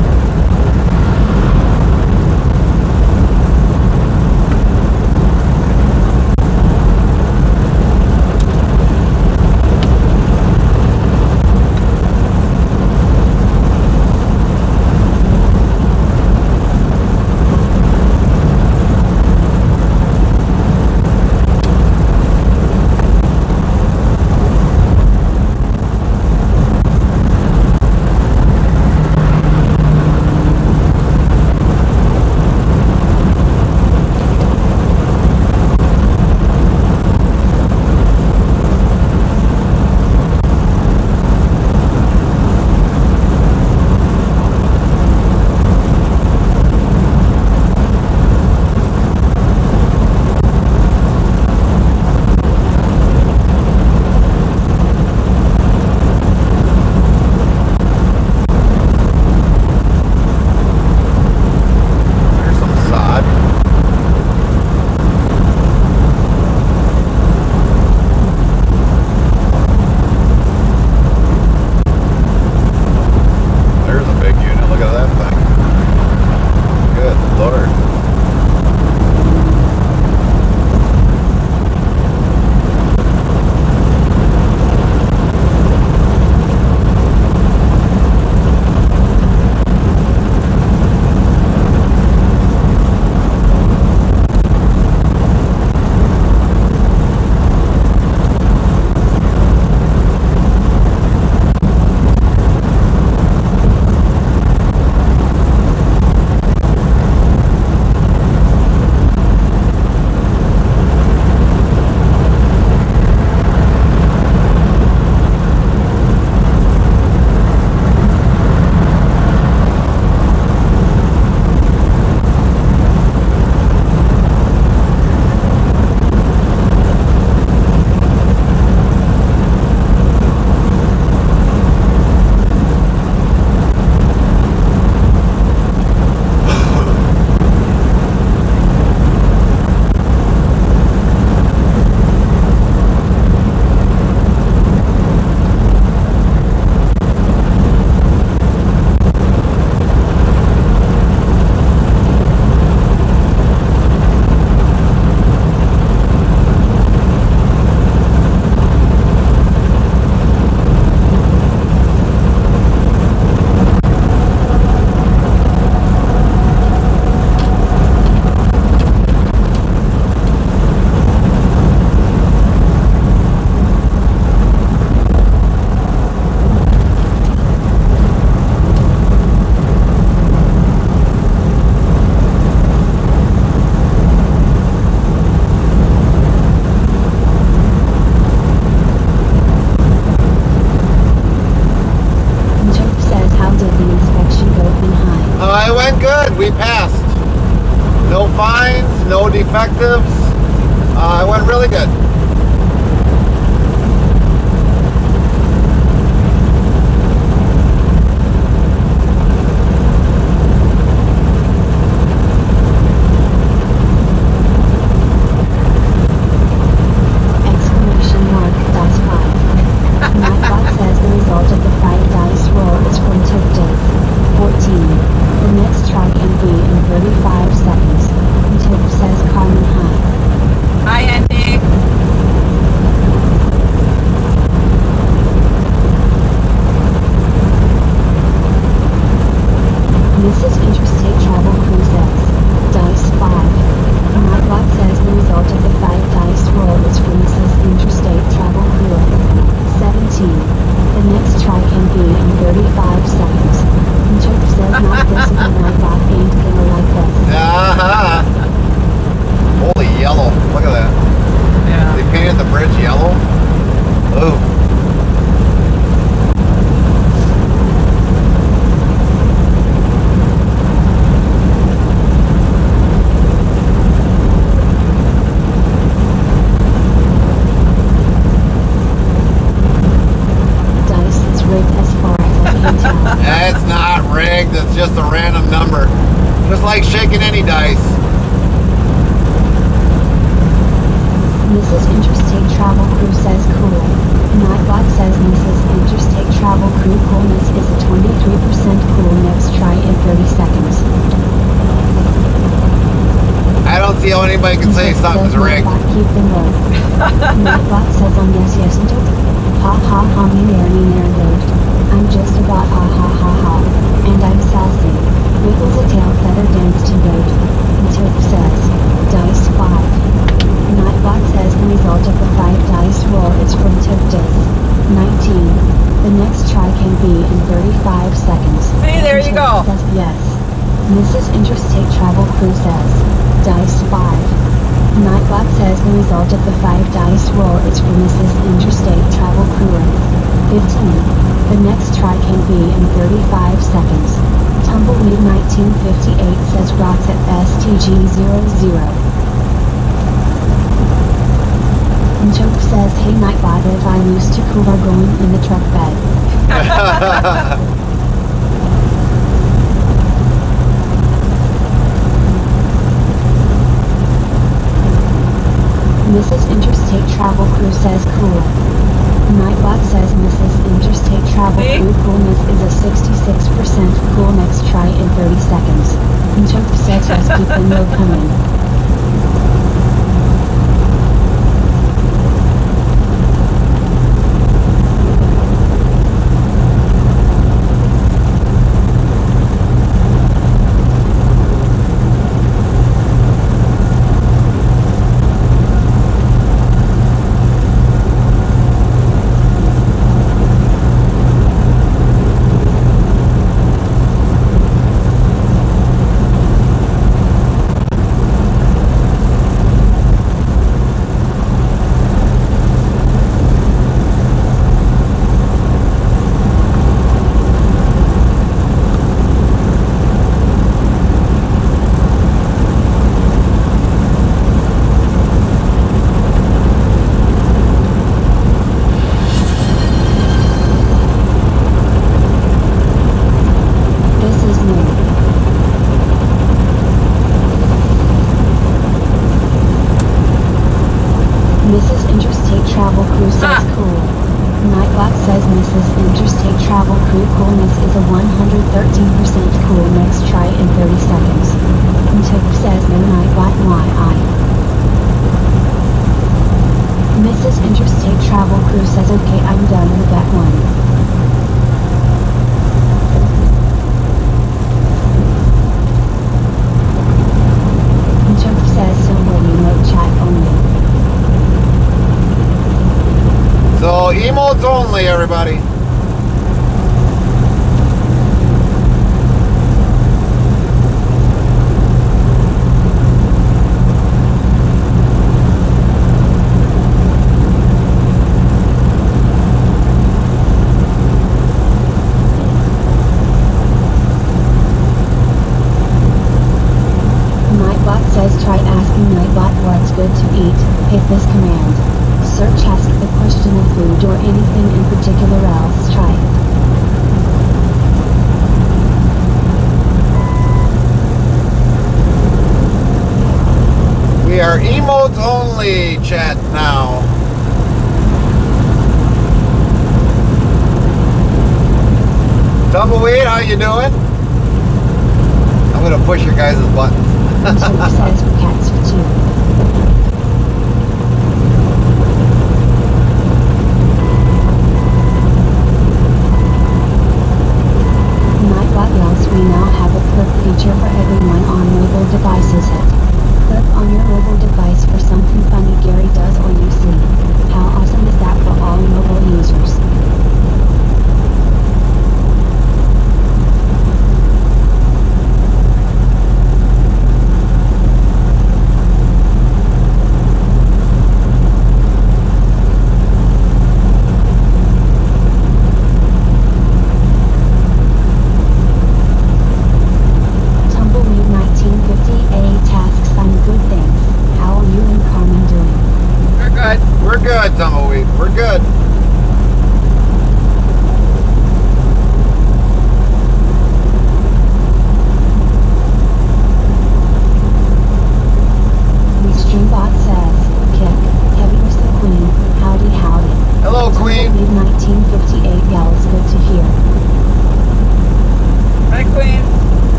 We passed. No fines, no defectives. It went really good.
Hi, Andy.
dice.
Mrs. Interstate Travel Crew says cool. Nightbot says Mrs. Interstate Travel Crew coolness is a 23% cool. Next try in 30 seconds.
I don't see how anybody can say something's rigged.
Nightbot keep them low. Nightbot says yes and ha ha ha me there load. I'm just about ha ha ha ha. And I'm sassy. Wiggles a tail feather dance to load. Until says dice 5. Nightbot says the result of the 5 dice roll is from Took 19. The next try can be in 35 seconds.
See, there you go.
Says yes. Mrs. Interstate Travel Crew says dice 5. Nightbot says the result of the 5 dice roll is for Mrs. Interstate Travel Crew. 15. The next try can be in 35 seconds. Tumbleweed 1958 says rocks at STG00. Joke says, hey Nightbot, if I used to cool are going in the truck bed. Mrs. Interstate Travel Crew says cool. Nightbot says Mrs. Interstate Travel Crew coolness is a 66% cool. Next try in 30 seconds. Joke says yes, keep the no coming. Mrs. Interstate Travel Crew says cool. Nightbot says Mrs. Interstate Travel Crew coolness is a 113% cool. Next try in 30 seconds. Took says no Nightbot YI. Mrs. Interstate Travel Crew says okay, I'm done with that one. Took says so no chat only.
So emotes only, everybody.
Nightbot says try asking Nightbot what's good to eat. Hit this command. Search ask the question of food or anything in particular else try it.
We are emotes only chat now. Tumbleweed, how you doing? I'm gonna push your guys' buttons.
Took says cats for 2. We now have a clip feature for everyone on mobile devices. Click on your mobile device for something funny Gary does or you see. How awesome is that for all mobile users?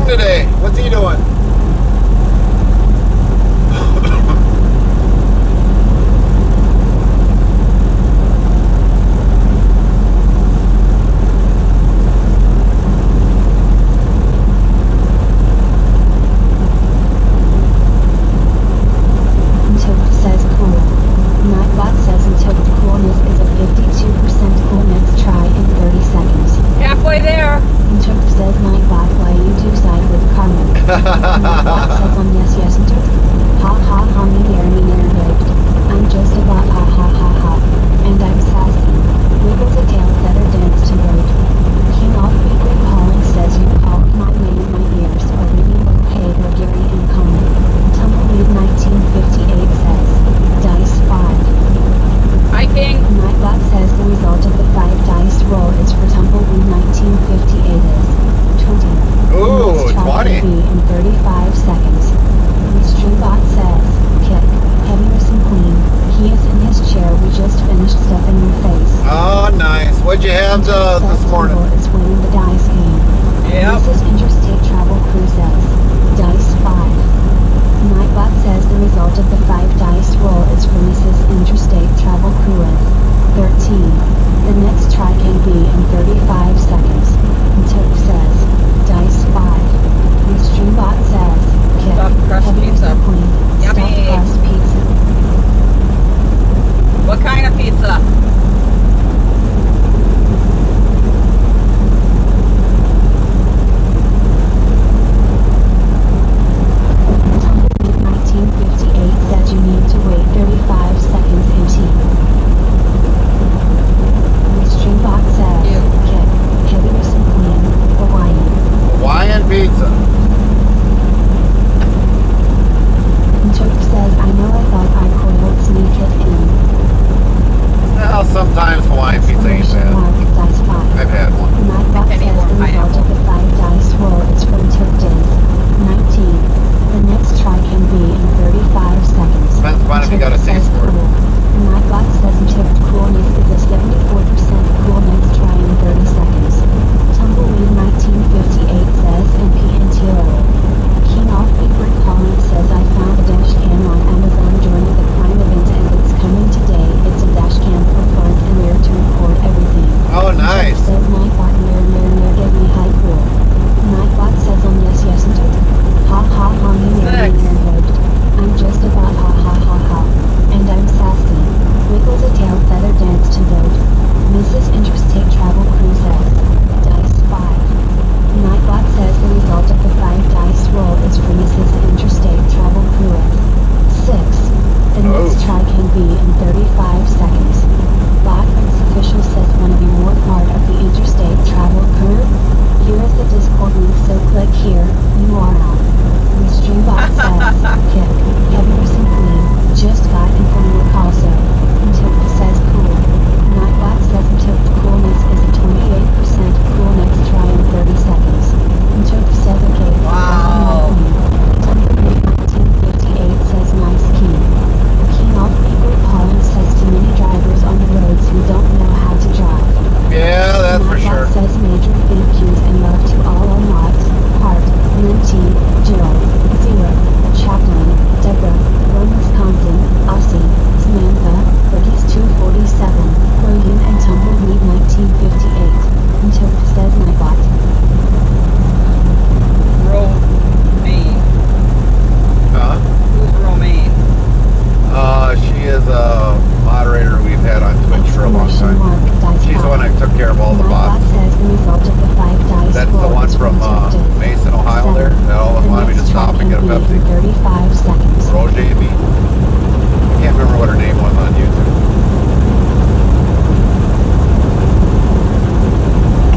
King today. What's he doing?
Until says cool. Nightbot says until coolness is a 52% cool. Next try in 30 seconds.
Halfway there.
Until says Nightbot, why you do side with Carmen. Nightbot says yes until. Ha ha ha me nerved. I'm just about ha ha ha ha. And I'm sassy. Wiggles a tail feather dance to road. King off Big Holland says you called my name in my ears or ringing okay or Gary and Coleman. Tumbleweed 1958 says dice 5.
Hi, King.
Nightbot says the result of the 5 dice roll is for Tumbleweed 1958 is 20.
Ooh,
Next try
20.
will be in 35 seconds. Streambot says, kick, heaviness and clean. He is in his chair. We just finished stuff in your face.
Oh, nice. What'd you have this morning?
Tumble is winning the dice game.
Yep.
Mrs. Interstate Travel Crew says, dice 5. Nightbot says the result of the 5 dice roll is for Mrs. Interstate Travel Crew is 13. The next try can be in 35 seconds. Tope says, dice 5. The Streambot says, kick,
Stuffed crust
heaviness
pizza.
and clean.
Yummy.
Stuffed crust pizza.
What kind of pizza?
Tumbleweed 1958 says you need to wait 35 seconds in tea. Streambot says,
Ew.
kick, heaviness and clean, Hawaiian.
Hawaiian pizza.
Tope says, I know I thought I could sneak it in.
Well, sometimes Hawaiian pizza ain't
Exclamation
bad.
mark, dice 5.
I've had one.
Nightbot
Any
says
more
the result
pineapple?
of the 5 dice roll is from Tope Days. 19. The next try can be in 35 seconds.
Depends upon if you got a
Tope
taste
says
for it.
cool. Nightbot says Tope coolness is a 74% cool. Next try in 30 seconds. Tumbleweed 1958 says NPNTO. King off Big Brick Holland says I found a dash cam on Amazon during the Prime event and it's coming today. It's a dash cam for front and rear to record everything.
Oh, nice.
Says Nightbot near give me high cool. Nightbot says yes and took. Ha ha ha me
Six.
near. I'm just about ha ha ha ha. And I'm sassy. Wiggles a tail feather dance to vote. Mrs. Interstate Travel Crew says dice 5. Nightbot says the result of the 5 dice roll is for Mrs. Interstate Travel Crew is 6. The next try can be in 35 seconds. Bot Rick's official says want to be more part of the Interstate Travel Crew? Here is the Discord link, so click here. You are on. The Streambot says, kick, heaviness and clean. Just got informative also. Tope says cool. Nightbot says Tope coolness is a 28% cool. Next try in 30 seconds. Tope says okay.
Wow.
Tumbleweed 1958 says nice key. King off Big Holland says too many drivers on the roads who don't know how to drive.
Yeah, that's for
Nightbot
sure.
says major thank yous and love to all on lots. Hart, Linty, Gerald, Zero, Chaplin, Deborah, Rome, Wisconsin, Aussie, Samantha, Burgess 247, William and Tumbleweed 1958. Tope says Nightbot.
Romaine.
Huh?
Who's Romaine?
She is a moderator we've had on Twitch for a long
Exclamation
time.
mark, dice
She's the one that took care of all the
Nightbot
bots.
says the result of the 5 dice
That's the
roll
one
is
from
Tope Days.
Mason, Ohio there, that always
The
wanted me to
next try
stop and get a
can be
Pepsi.
in 35 seconds.
Roger Amy. I can't remember what her name was on YouTube.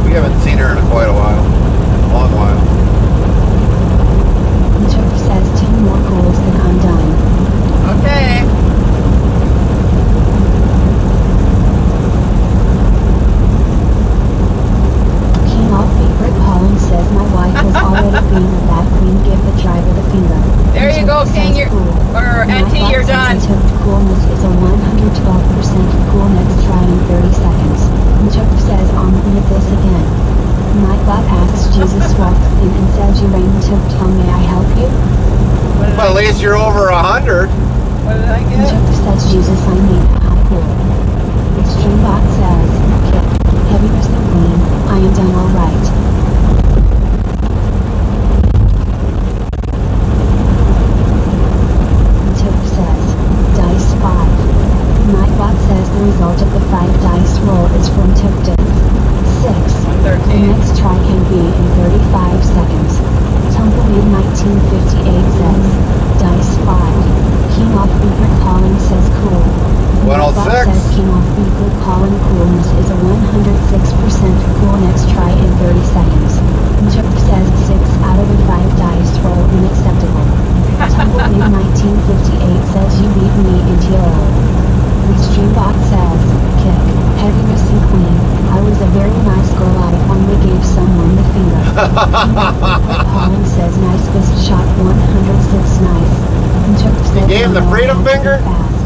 We haven't seen her in quite a while. A long while.
Tope says 10 more goals and I'm done.
Okay.
King off Big Brick Holland says my wife has already been a bad queen. Give the driver the finger.
There you go,
Tope
King.
says
You're,
cool.
or NT,
Nightbot
you're
says
done.
Tope coolness is a 112% cool. Next try in 30 seconds. Tope says on with this again. Nightbot asks Jesus walk in and says you rang to tell me I help you?
What did
But at
I,
least you're over 100.
what did I get?
Instructor says Jesus I need how cool. Extreme bot says, kick, heavy wrestling queen, I am done alright. Tip says, dice 5. Nightbot says the result of the 5 dice roll is from tip dice. 6. The
13.
next try can be in 35 seconds. Tumbleweed 1958 says, dice 5. King off Beaker Colin says cool.
106.
Nightbot says King off Beaker Colin coolness is a 106% cool next try in 30 seconds. Chip says 6 out of the 5 dice roll unacceptable. Tumbleweed 1958 says you beat me into your Extremebot says, kick, heavy missing queen, I was a very nice girl I only gave someone the finger. Colin says nice fist shot 106 nice. And Chuck says
gave him the
no,
freedom
that's
finger?
Fast.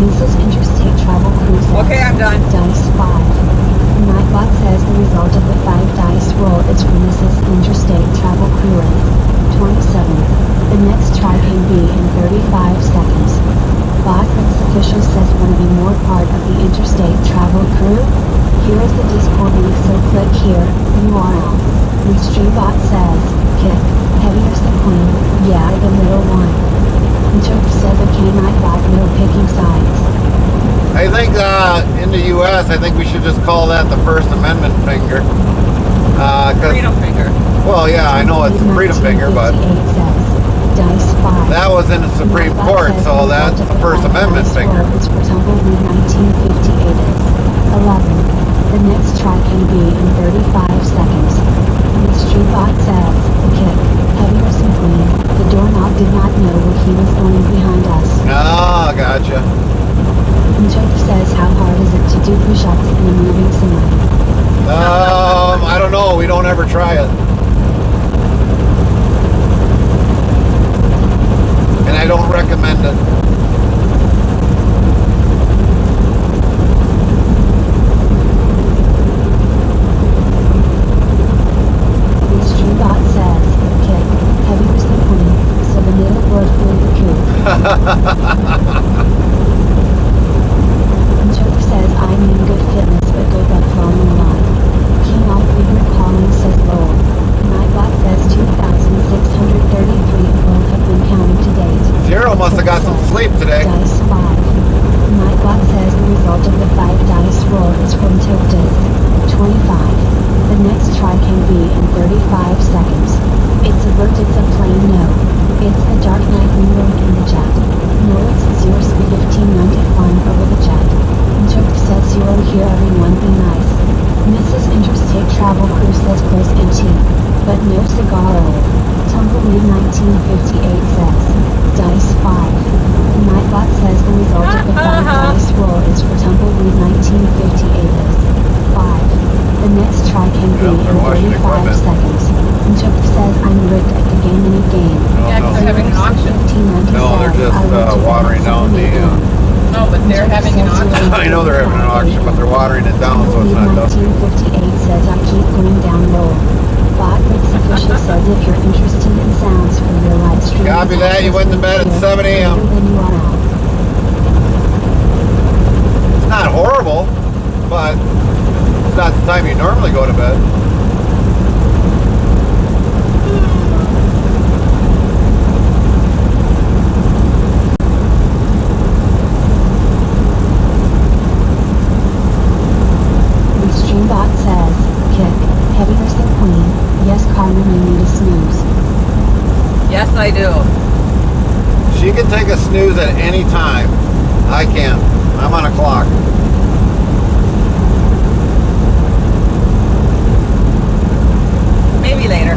Mrs. Interstate Travel Cruise says,
Okay, I'm done.
dice 5. Nightbot says the result of the 5 dice roll is for Mrs. Interstate Travel Cruise. 27. The next try can be in 35 seconds. Botfix official says want to be more part of the interstate travel crew? Here is the Discord link, so click here, URL. Restreambot says, kick, heavy is the queen, yeah the little one. Interp says okay Nightbot no picking sides.
I think in the U.S., I think we should just call that the First Amendment finger. 'Cause-
Freedom finger.
well, yeah, I know it's the freedom finger, but
1958 says, dice 5.
that was in the Supreme Court, so that's the First Amendment finger.
It's for Tumbleweed 1958 is 11. The next try can be in 35 seconds. Streetbot says, kick, heavy wrestling queen, the doorknob did not know where he was going behind us.
Ah, gotcha.
And Chuck says how hard is it to do push-ups in a moving semi?
I don't know. We don't ever try it. And I don't recommend it.
Streetbot says, kick, heavy wrestling queen, so the middle word flew the coop. Chuck says I mean good fitness but go back falling alive. King off Beaver Colin says lol. Nightbot says 2,633 both have been counted to date.
Zero must have got some sleep today.
Dice 5. Nightbot says the result of the 5 dice roll is from tip disc. 25. The next try can be in 35 seconds. It's a bird, it's a plain no. It's the Dark Knight lingering in the chat. No, it's 0 speed 1595 over the chat. Chuck says 0 here, everyone be nice. Mrs. Interstate Travel Crew says close NT, but no cigar oil. Tumbleweed 1958 says, dice 5. Nightbot says the result of the 5 dice roll is for Tumbleweed 1958 is 5. The next try can be
Yep, they're washing
in 35
equipment.
seconds. And Chuck says I'm rigged at the game in a game.
Yeah, 'cause they're having an auction.
No, they're just watering down the.
No, but they're having an auction.
I know they're having an auction, but they're watering it down so it's not dusty.
1958 says I keep going down low. Botfix official says if you're interested in sounds from your live stream.
Copy that, you went to bed at 7 a.m.
Then you are out.
It's not horrible, but it's not the time you normally go to bed.
Streambot says, kick, heavy wrestling queen, yes Carmen you need a snooze.
Yes, I do.
She can take a snooze at any time. I can't. I'm on a clock.
Maybe later.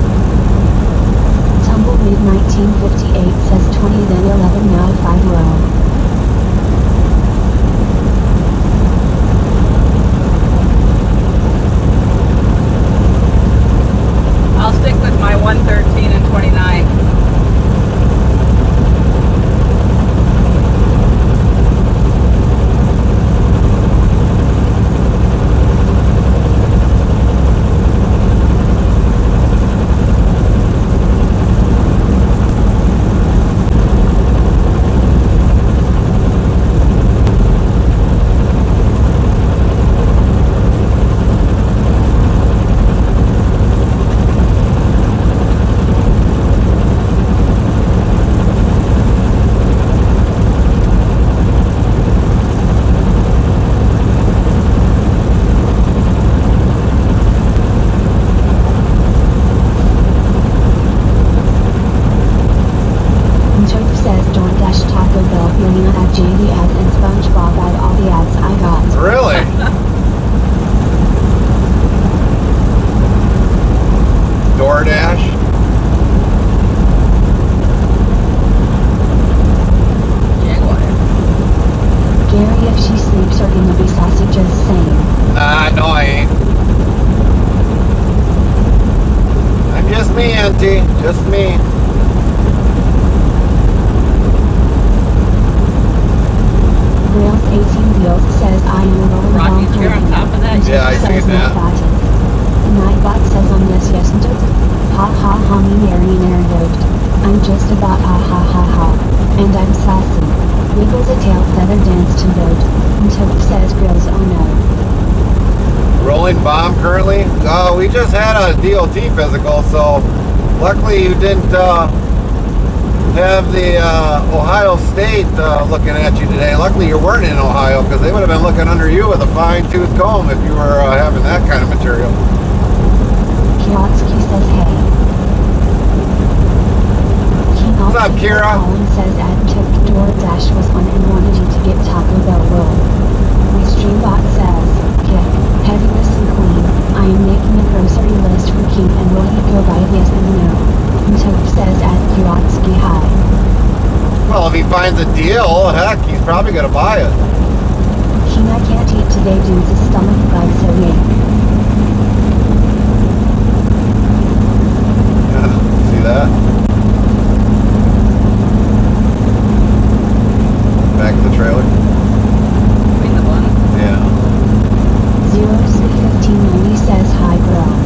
Tumbleweed 1958 says 20 then 11 now 5 row.
I'll stick with my 113 and 29.
me, Auntie. Just me.
Rails 18 Wheels says I am a rolling
Rocky
bomb
chair on
company.
top of that.
Yeah, I
Says
see that.
Nightbot. Nightbot says I'm yes and ha ha ha me nerd. I'm just about ha ha ha ha. And I'm sassy. Wiggles a tail feather dance to load. And Toad says grills oh no.
Rolling bomb currently? We just had a DOT physical, so luckily you didn't have the Ohio State looking at you today. Luckily you weren't in Ohio, because they would have been looking under you with a fine-tooth comb if you were having that kind of material.
Kiotsky says hey.
What's up, Kira?
Colin says at took DoorDash was on and wanted you to get Taco Bell roll. Streambot says, Kick, heaviness and clean. I am making a grocery list for King and will he go buy it yes and no? And Toad says at Kiotsky hi.
Well, if he finds a deal, heck, he's probably going to buy it.
King I can't eat today due to stomach bug so yay.
Yeah, see that? Back to the trailer?
Between the ones.
Yeah.
0C1590 says hi girls.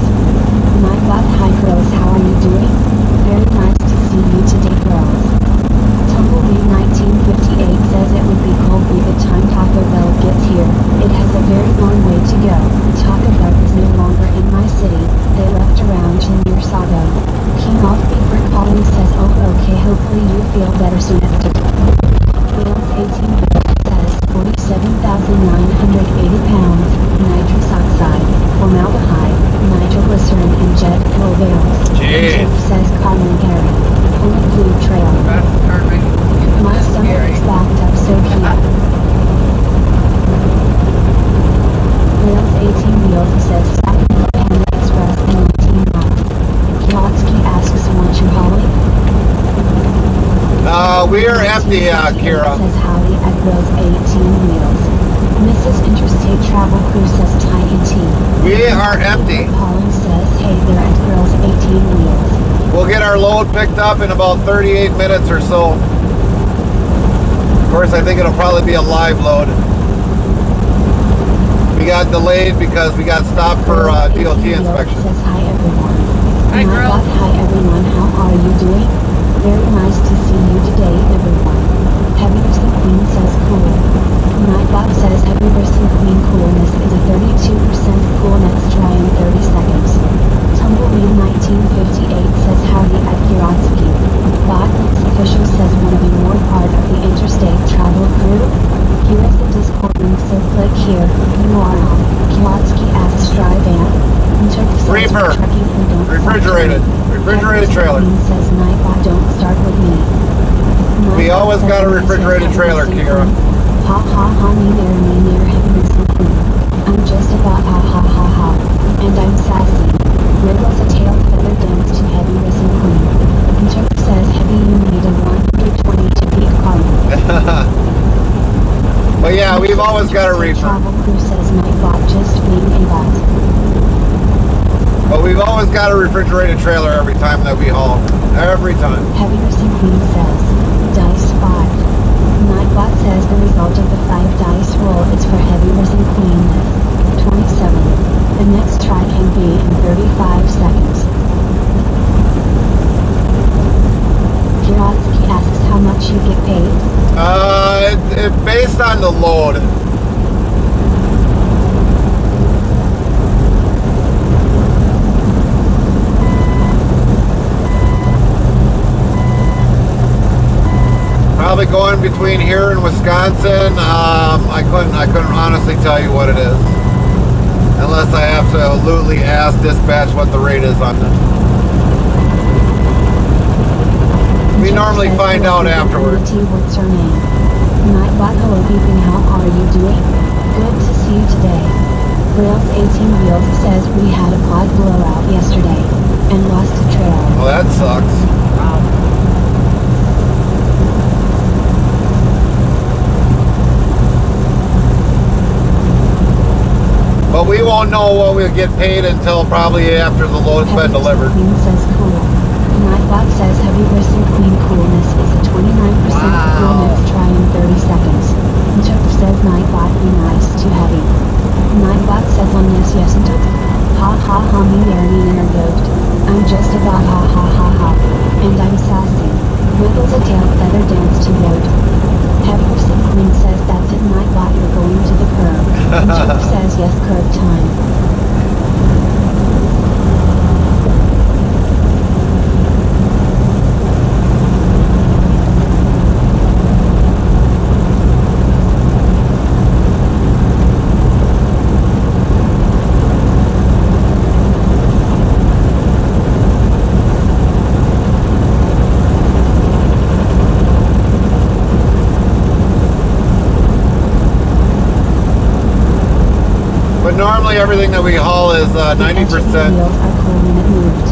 Nightbot hi girls how are you doing? Very nice to see you today girls. Tumbleweed 1958 says it would be cold by the time Taco Bell gets here. It has a very long way to go. Taco Bell is no longer in my city. They left around near Sago. King off Beaver calling says oh okay hopefully you feel better soon. Wales 18 says 47,980 pounds, nitrous oxide, formaldehyde, nitroglycerin and jet fuel barrels.
Jeez.
Says Carmen Gary. Only blue trail.
Fast car making.
My stomach is backed up so cute. Wales 18 Wheels says stopping at Panda Express in 19 miles. Kiotsky asks want you Holly?
We are empty, Kira.
Says howdy at Wales 18 Wheels. Mrs. Interstate Travel Crew says tie and tea.
We are empty.
Pauline says hey there at Girls 18 Wheels.
We'll get our load picked up in about 38 minutes or so. Of course, I think it'll probably be a live load. We got delayed because we got stopped for DOT inspection.
Says hi everyone.
Hi, girls.
Hi everyone, how are you doing? Very nice to see you today everyone. Heavy Wrestling Queen says cool. Nightbot says Heavy Wrestling Queen coolness is a 32% coolness try in 30 seconds. Tumbleweed 1958 says howdy at Kiotsky. Bot official says want to be more part of the interstate travel crew? Here is the Discord link so click here. You are on. Kiotsky asks drive and
Reefer. Refrigerated trailer.
Says Nightbot don't start with me.
We
Nightbot
always
says
got a
he
refrigerated
says
trailer,
heavy
Kira.
wrestling. Ha ha ha me near heavy wrestling queen. I'm just about ha ha ha ha. And I'm sassy. Wiggles a tail feather dance to heavy wrestling queen. And Chuck says heavy you need a 120 to beat Carmen.
But yeah, we've always got a reefer.
Travel crew says Nightbot just being a bot.
But we've always got a refrigerated trailer every time that we haul. Every time.
Heavy Wrestling Queen says, Dice 5. Nightbot says the result of the 5 dice roll is for Heavy Wrestling Queen 27. The next try can be in 35 seconds. Kiotsky asks how much you get paid.
Based on the load. Probably going between here and Wisconsin. I couldn't honestly tell you what it is, unless I absolutely ask dispatch what the rate is on this. We normally find out afterwards.
What's her name? Nightbot hello beeping how are you doing? Good to see you today. Rails 18 Wheels says we had a quad blowout yesterday and lost a trailer.
Well, that sucks. But we won't know what we'll get paid until probably after the load's been delivered.
Queen says cool.
normally everything that we haul is
The engine
90%.
wheels are cool when it moved.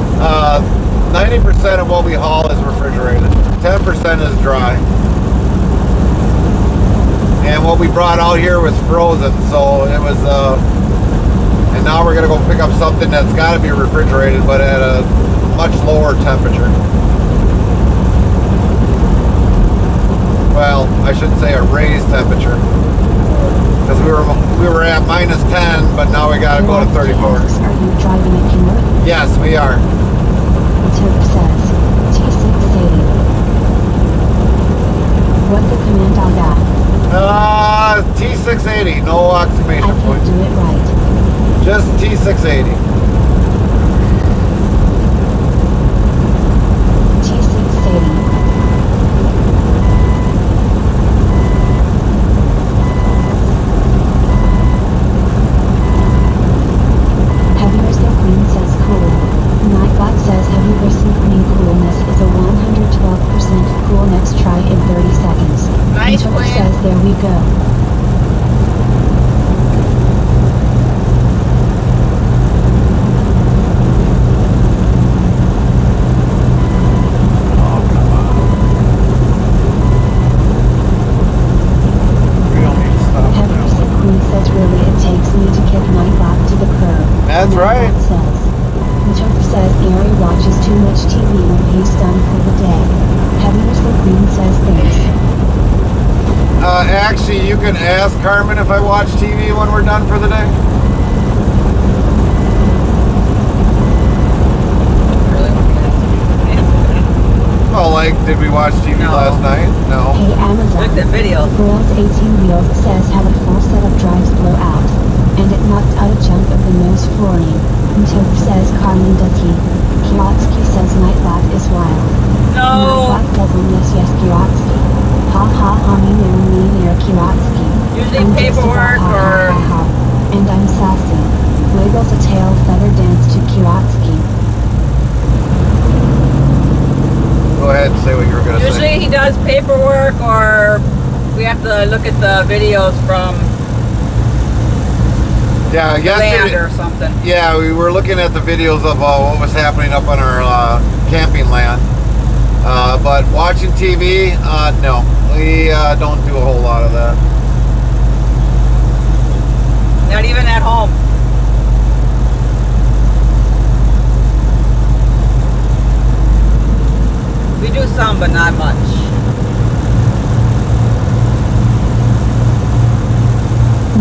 90% of what we haul is refrigerated. 10% is dry. And what we brought out here was frozen, so it was, and now we're gonna go pick up something that's gotta be refrigerated, but at a much lower temperature. Well, I shouldn't say a raised temperature, because we were at -10, but now we gotta go to 34.
Asks, are you driving a Kenworth?
Yes, we are.
Took says, T680. What's the command on that?
T680, no
I
exclamation
can't
point.
do it right.
Just T680.
T680. Heavier Still Queen says cool. Nightbot says Heavy Bristol Queen coolness is a 112% cool next try in 30 seconds.
Nice,
Until it
Queen.
says there we go.
Oh, come on. We don't need to stop
Heavy
now.
Still Queen says really it takes me to kick Nightbot to the curb.
That's right.
Nightbot says. Until says Gary watches too much TV when he's done for the day. Heavy Still Queen says thanks.
Actually, you can ask Carmen if I watch TV when we're done for the day.
Really?
Well, like, did we watch TV
No.
last night? No.
Hey Amazon.
Looked at videos.
Girls 18 Wheels says have a full set of drives blow out. And it knocked out a chunk of the nose flooring. Until says Carmen Ducky. Kiotsky says Nightbot is wild.
No.
Nightbot says yes Kiotsky. Ha ha ha me near Kiotsky.
Usually
I'm just
paperwork
about ha,
or-
ha, ha, ha. And I'm sassy. Wiggles a tail feather dance to Kiotsky.
Go ahead and say what you were going to say.
Usually he does paperwork, or we have to look at the videos from
Yeah,
land
yesterday.
or something.
Yeah, we were looking at the videos of what was happening up on our camping land. But watching TV, no. We don't do a whole lot of that.
Not even at home. We do some, but not much.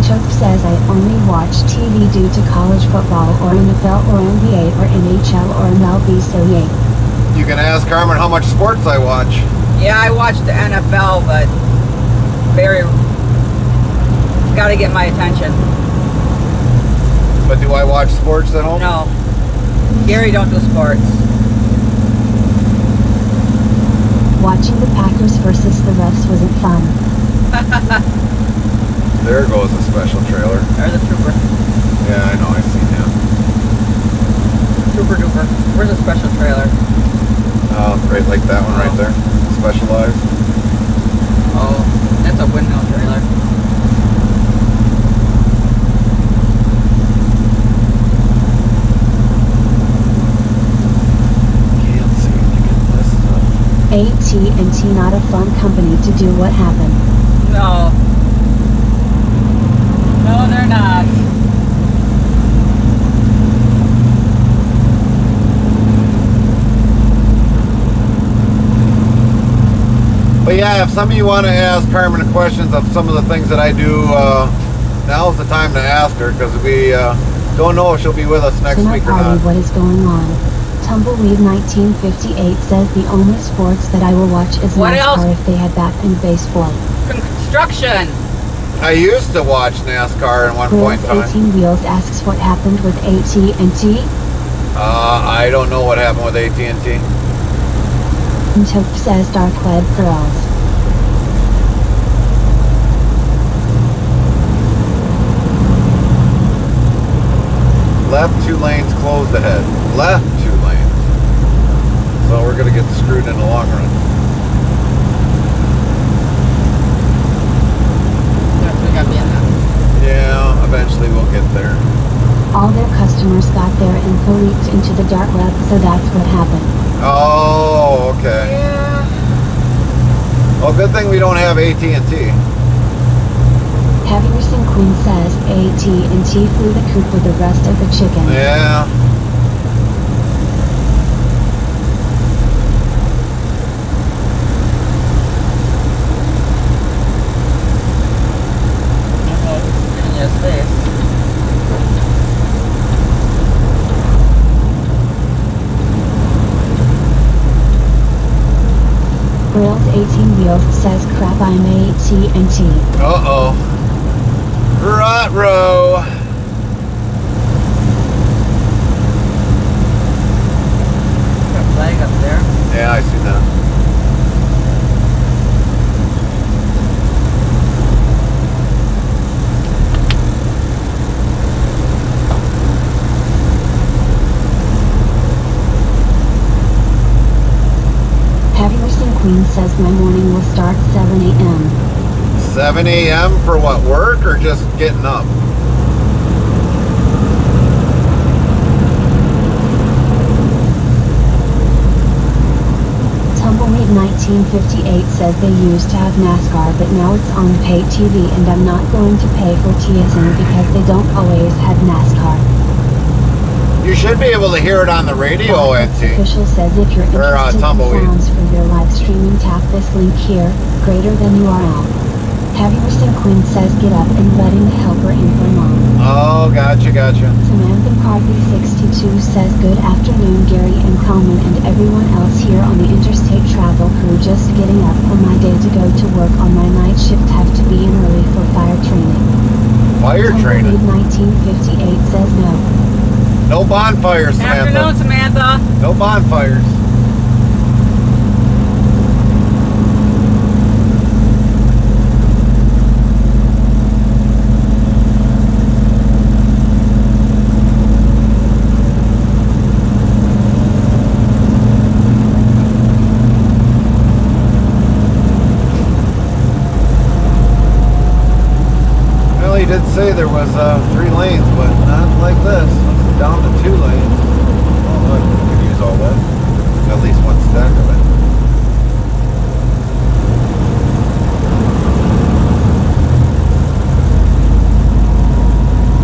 Chuck says I only watch TV due to college football or NFL or NBA or NHL or MLB, so yay.
You can ask Carmen how much sports I watch.
Yeah, I watch the NFL, but very. It's got to get my attention.
But do I watch sports at home?
No. Gary don't do sports.
Watching the Packers versus the refs wasn't fun.
There goes a special trailer.
There's a trooper.
Yeah, I know, I seen him.
Trooper duper. Where's the special trailer?
Right like that one right there. Specialized.
Oh, that's a windmill trailer.
Can't seem to get this stuff.
AT&T not a fun company to do what happened.
No. No, they're not.
But yeah, if some of you want to ask Carmen questions of some of the things that I do, now's the time to ask her, because we don't know if she'll be with us next
Tonight
week or
party,
not.
what is going on? Tumbleweed 1958 says the only sports that I will watch is
What
NASCAR
else?
if they had that and baseball.
Construction.
I used to watch NASCAR at one point
Girls
in time.
18 Wheels asks what happened with AT&T.
I don't know what happened with AT&T.
And Toph says dark web girls.
Left 2 lanes closed ahead. Left 2 lanes. So we're going to get screwed in the long run.
That's what we got to be in that.
Yeah, eventually we'll get there.
All their customers got their info leaked into the dark web, so that's what happened.
Oh, okay.
Yeah.
Well, good thing we don't have AT&T.
Heavy Recent Queen says AT&T flew the coop with the rest of the chickens.
Yeah.
Yes, this.
Grills 18 Wheels says crap, I'm AT&T.
Uh-oh. Ruh-roh.
Got a flag up there.
Yeah, I see that.
Heavy Recent Queen says my morning will start 7 a.m.
7 a.m. for what, work or just getting up?
Tumbleweed 1958 says they used to have NASCAR, but now it's on pay TV and I'm not going to pay for TSN because they don't always have NASCAR.
You should be able to hear it on the radio, NT.
Official says if you're interested in
Tumbleweed.
sounds for their live streaming, tap this link here, greater than URL. Heavy Recent Queen says get up and letting the helper in for mom.
Oh, gotcha.
Samantha McCarthy 62 says good afternoon Gary and Coleman and everyone else here on the interstate travel crew, just getting up for my day to go to work on my night shift, have to be in early for fire training.
Fire training.
Tumbleweed 1958 says no.
No bonfires, Samantha.
Afternoon, Samantha.
No bonfires. Well, he did say there was 3 lanes, but not like this. Down to 2 lanes. Oh, look, we could use all that. At least one stack of it.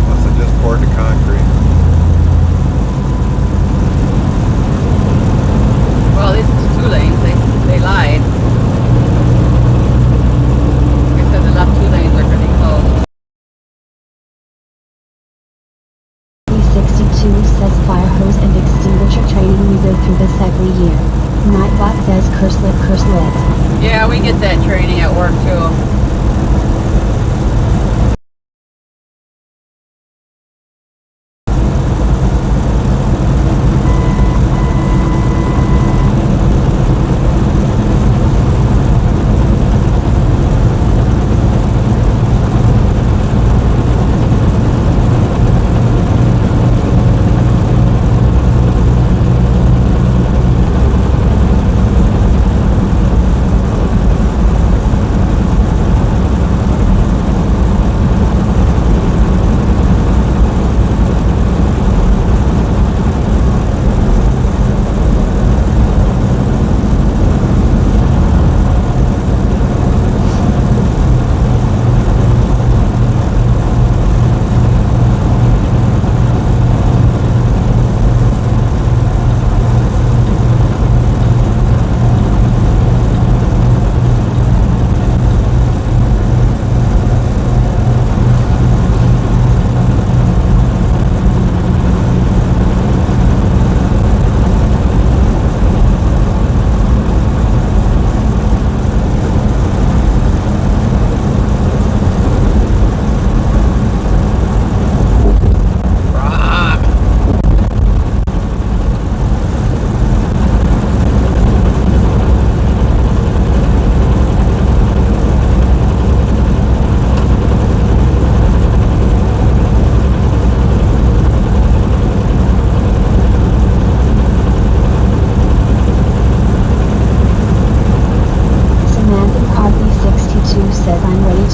Must have just poured the concrete.
Well, this is 2 lanes. They lied. They said the left 2 lanes are pretty close.
62 says fire hose and extinguisher training, we go through this every year. Nightbot says curse lit.
Yeah, we get that training at work too.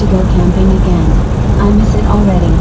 to go camping again. I miss it already.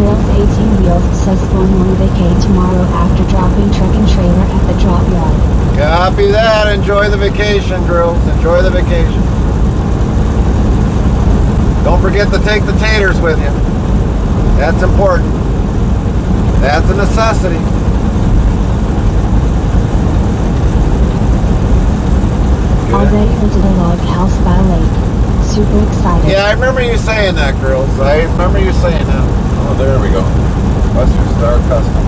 Grills 18 Wheels says going on vacay tomorrow after dropping truck and trailer at the drop yard.
Copy that. Enjoy the vacation, girls. Enjoy the vacation. Don't forget to take the taters with you. That's important. That's a necessity.
Already rented a log house by a lake. Super excited.
Yeah, I remember you saying that, girls. I remember you saying that. Oh, there we go. Western Star Custom.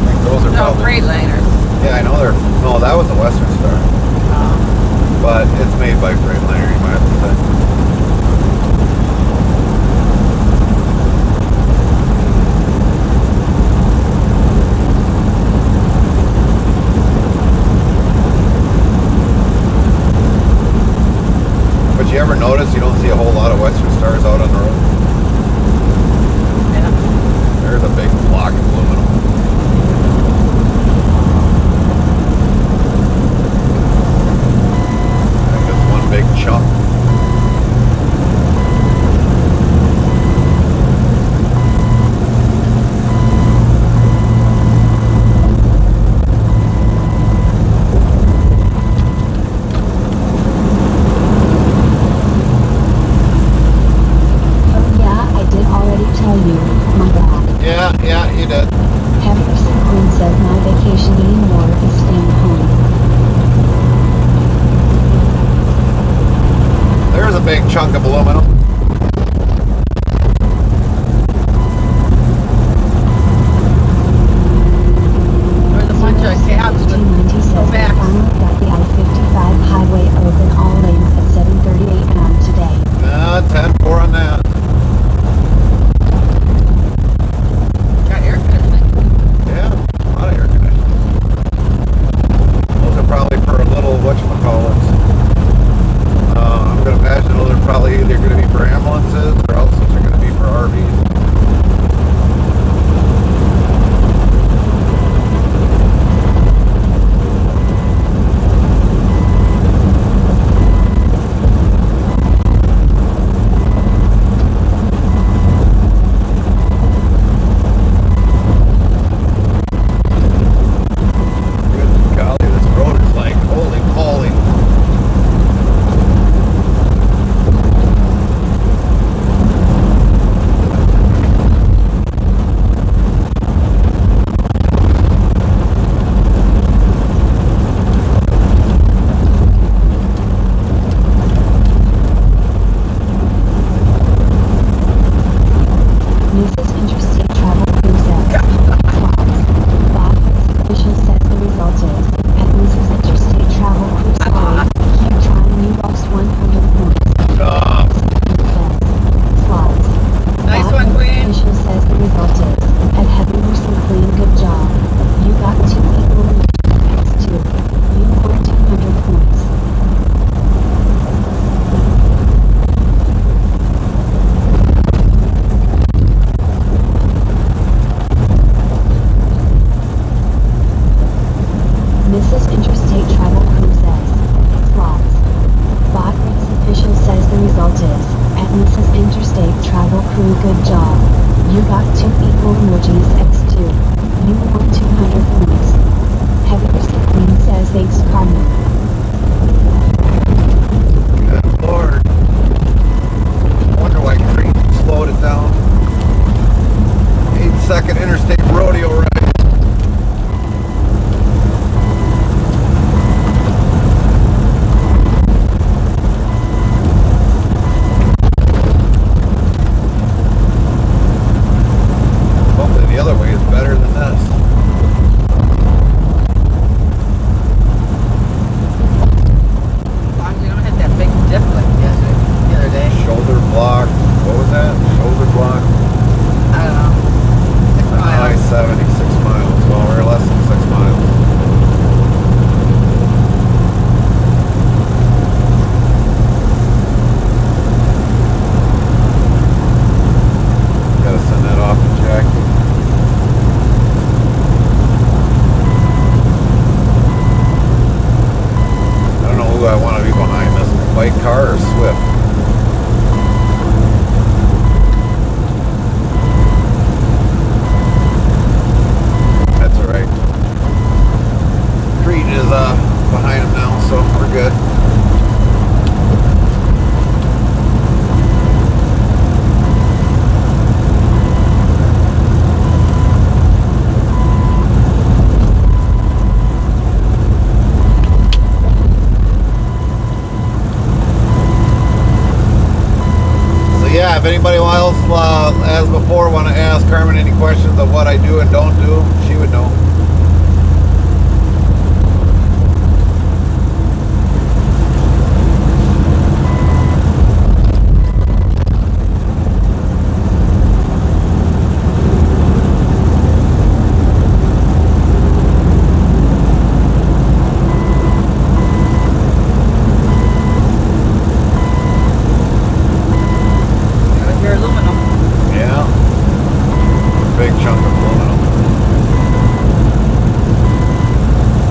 I think those are
No,
probably...
Freightliners.
Yeah, I know they're... No, that was the Western Star. But it's made by Freightliner, you might have to say. But you ever notice you don't see a whole lot of Western Stars out on the road?
Yeah.
There's a big block of aluminum. I think it's one big chunk.
Oh yeah, I did already tell you. My bad.
Yeah, you did.
Henderson Quinn says my vacation anymore is staying home.
There's a big chunk of aluminum.
There's a bunch of cabs with
290 says
no
they
backs.
finally got the I-55 highway open all lanes at 7:30 a.m. today.
10-4 on that.
Got air conditioning.
Yeah, a lot of air conditioning. Those are probably for a little, whatchamacallits. I'm going to imagine those are probably either going to be for ambulances or else those are going to be for RVs. Good golly, this road is like, holy moly.
Mrs. Interstate Travel Crew says. Swaps. Bob, official says the result is, at Mrs. Interstate Travel Crew sorry, keep trying you lost 100 points.
Ah,
Says. Slots.
Nice
Bob,
one, Queen.
official says the result is, at Heavy Mercy Clean good job. You got 2 equal X2. You won 200 points. Mrs. Interstate Travel Crew says. Slots. Bot Race official says the result is, at Mrs. Interstate Travel Crew good job. You got 2 equal emojis X2. You won 200 points. Heavy Mercy Queen says thanks Carmen.
good lord. Wonder why Creed slowed it down. 8-second interstate rodeo ride. Hopefully the other way is better than this.
As long as you don't hit that big dip like this.
if anybody else, as before, want to ask Carmen any questions of what I do and don't do, she would know.
Your aluminum.
Yeah. Big chunk of aluminum.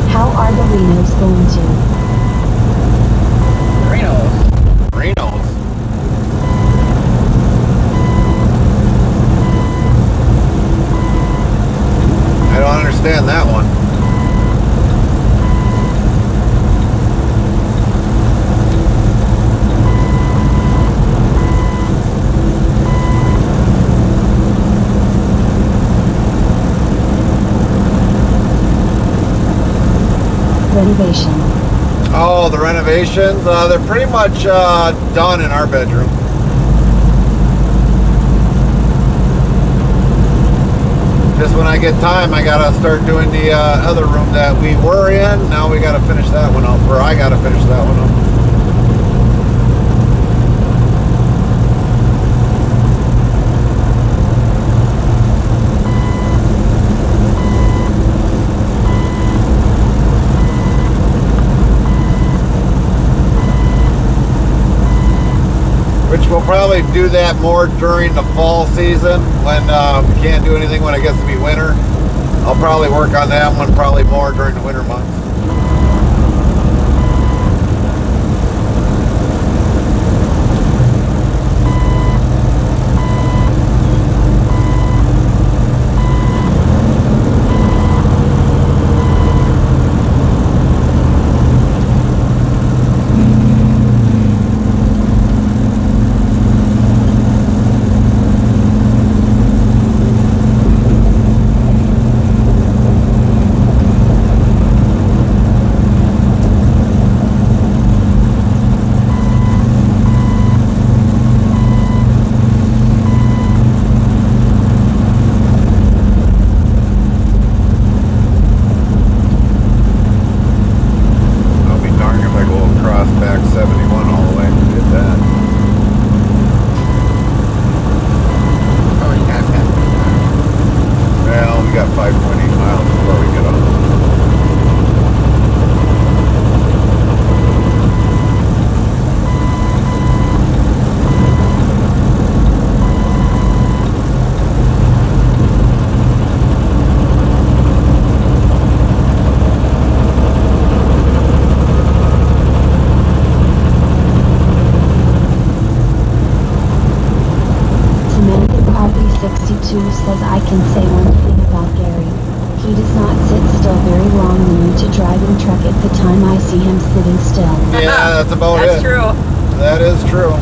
How are the Renos going to?
Merinos.
Reno's. I don't understand that one.
Renovation.
Oh, the renovations, they're pretty much done in our bedroom. Just when I get time, I gotta start doing the other room that we were in. Now we gotta finish that one up, or I gotta finish that one up. Which we'll probably do that more during the fall season when we can't do anything when it gets to be winter. I'll probably work on that one probably more during the winter months.
Says I can say one thing about Gary. He does not sit still very long when you to driving truck at the time I see him sitting still.
Yeah, that's about
That's
it.
true.
That is true.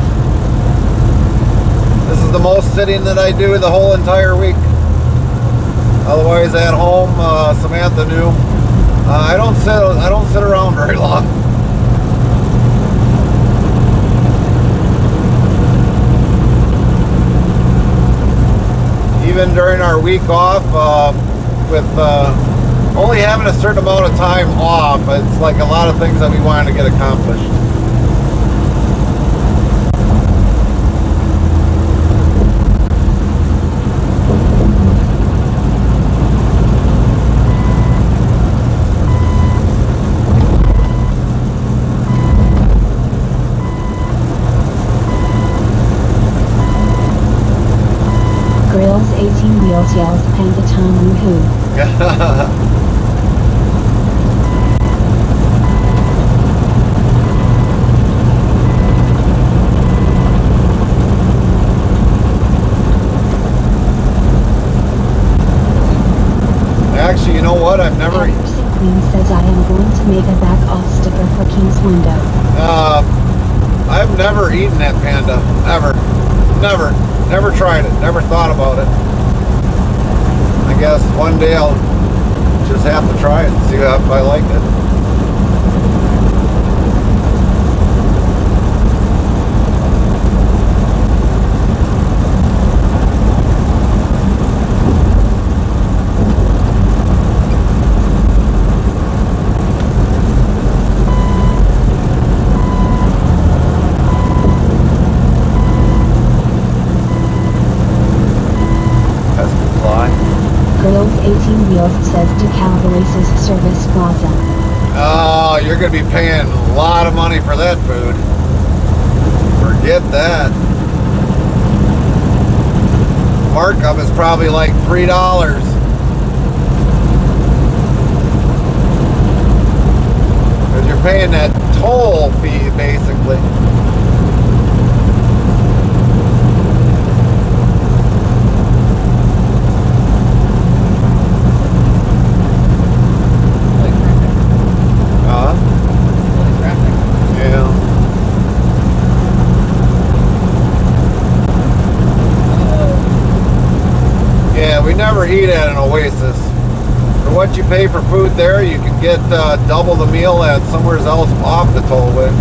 This is the most sitting that I do the whole entire week. Otherwise, at home, Samantha knew. I don't sit around very long. Even during our week off, with only having a certain amount of time off, it's like a lot of things that we wanted to get accomplished.
Grills 18 wheels yells Panda Tom woohoo.
Actually, you know what? I've never.
Queen says I am going to make a back off sticker for King's window.
I've never eaten that panda. Ever. Never tried it. Never thought about it. I guess one day I'll just have to try it and see if I like it.
Grills 18 Wheels says DeKalb Oasis Service Plaza.
Oh, you're going to be paying a lot of money for that food. Forget that. Markup is probably like $3. Because you're paying that toll fee, basically. We never eat at an Oasis. For what you pay for food there, you can get double the meal at somewhere else off the tollway.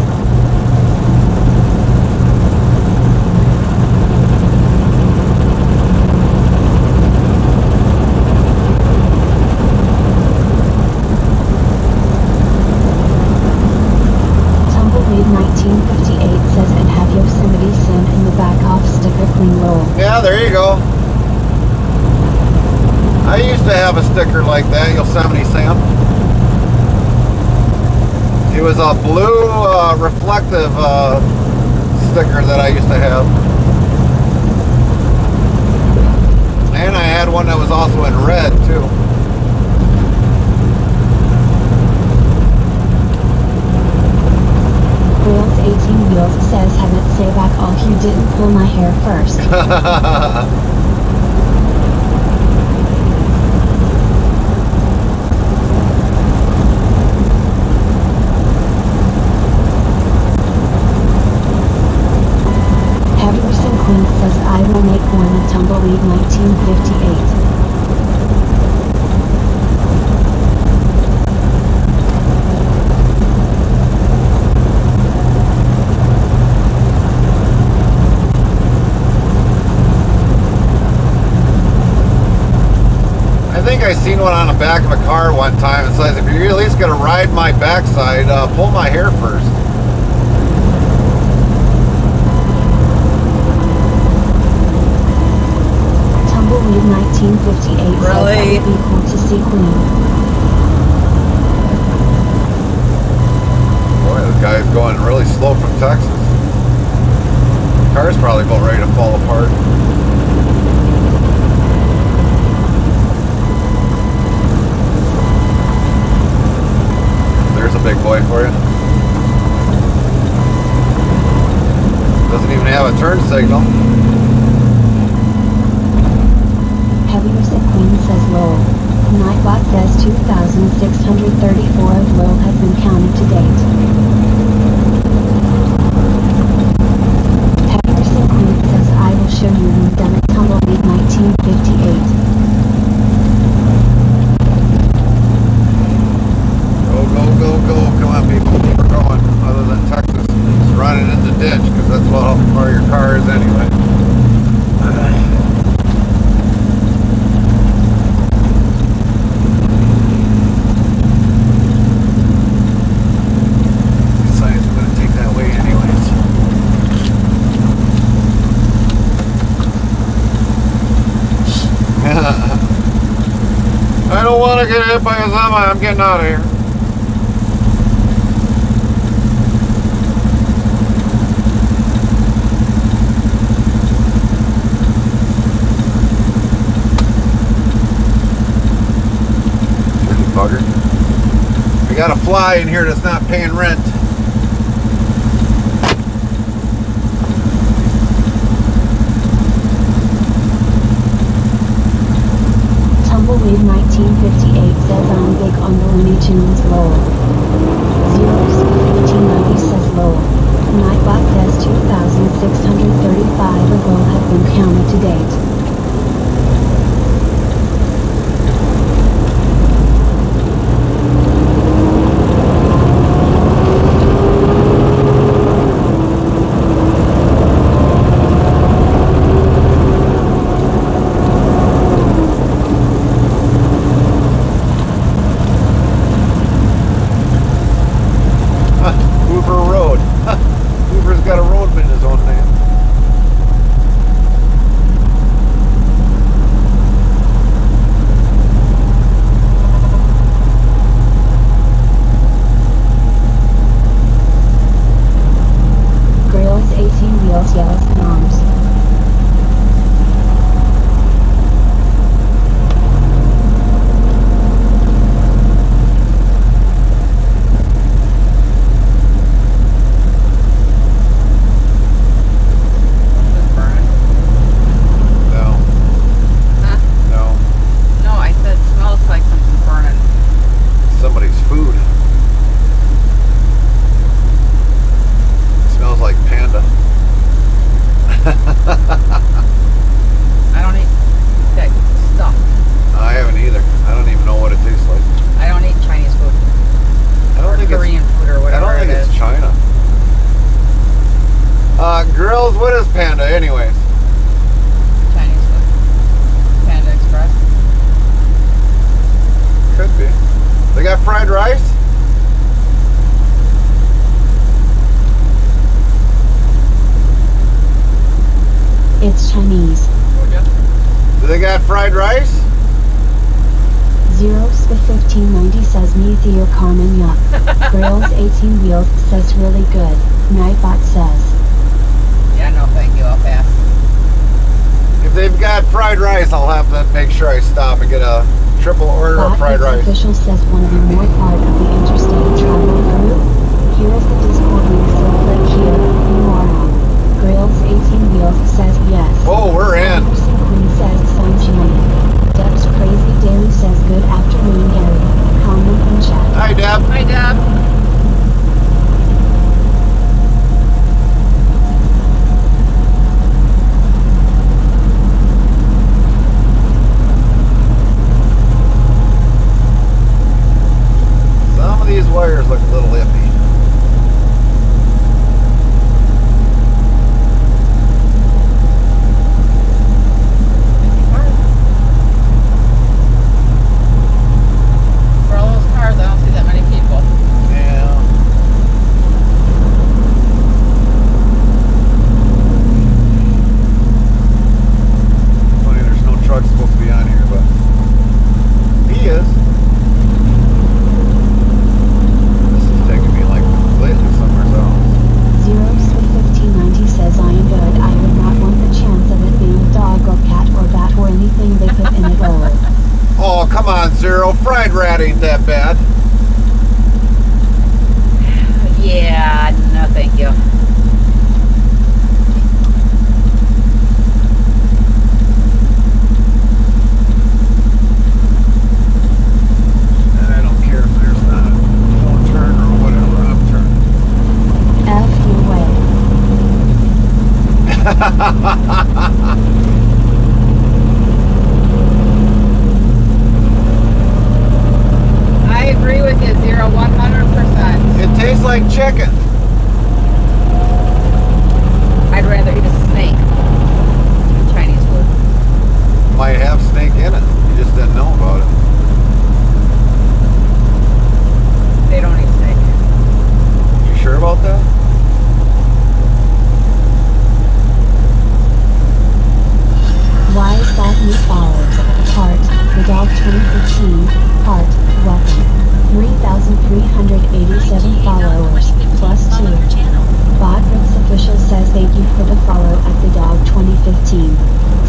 Tumbleweed 1958 says it have Yosemite Sam in the back off sticker clean roll.
Yeah, there you go. I used to have a sticker like that, Yosemite Sam. It was a blue reflective sticker that I used to have. And I had one that was also in red too.
Grills 18 Wheels says have it say back off you didn't pull my hair first. Says I will make one of Tumbleweed 1958.
I think I seen one on the back of a car one time. It says, if you're at least going to ride my backside, pull my hair first.
Tumbleweed 1958
Really?
says that would be cool to see Queen.
Boy, this guy's going really slow from Texas. The car's probably about ready to fall apart. There's a big boy for you. Doesn't even have a turn signal.
Heaviest Queen says Lowell. Nightbot says 2,634 of Lowell has been counted to date. Heaviest Queen says I will show you when done at Tumbleweed 1958.
Go. Come on, people. Keep her going. Other than Texas, just running in the ditch because that's how far your car is anyway. Besides, we're going to take that way anyways. I don't want to get hit by a semi. I'm getting out of here. Bugger. We got a fly in here that's not paying rent.
Tumbleweed 1958 says I'm big on the Looney Tunes Lowell. Zeros 1590 says Lowell. Nightbot says 2,635 of Lowell have been counted to date. It's Chinese.
Do they got fried rice?
0-1590 says me Theo Carmen yuck. Grails 18 wheels says really good. Nightbot says.
Yeah, no, thank you. I'll pass.
If they've got fried rice, I'll have to make sure I stop and get a triple order of fried rice.
Official says one of you more part of the interstate travel group. Here is the Discord link, so click here. You are on. Grails 18 wheels says yes.
Oh, we're in.
Anderson Queen says sign Jimmy. Deb's Crazy Daily says good afternoon, Gary. Comment in chat.
Hi, Deb.
Hi, Deb.
Some of these wires look a little iffy.
For all those cars, I don't see that many people.
Yeah. Funny, there's no truck supposed to be on here, but he is. This is taking me like completely somewhere else.
0-1590 says I am good. I would not want the chance of it being a dog or cat or bat or anything they put in it all.
Oh, come on, Zero. Fried rat ain't that bad.
Yeah, no, thank you.
And I don't care if there's not a no turn or whatever. I'm turning.
F you way.
I agree with you, Zero, 100%.
It tastes like chicken.
I'd rather eat a snake than Chinese food.
Might have snake in it. You just didn't know about it.
They don't eat snake.
You sure about that?
Why is that new followers? Heart, the dog 2015, heart, welcome. 3,387 followers, plus 2. Botbricks official says thank you for the follow at the dog 2015.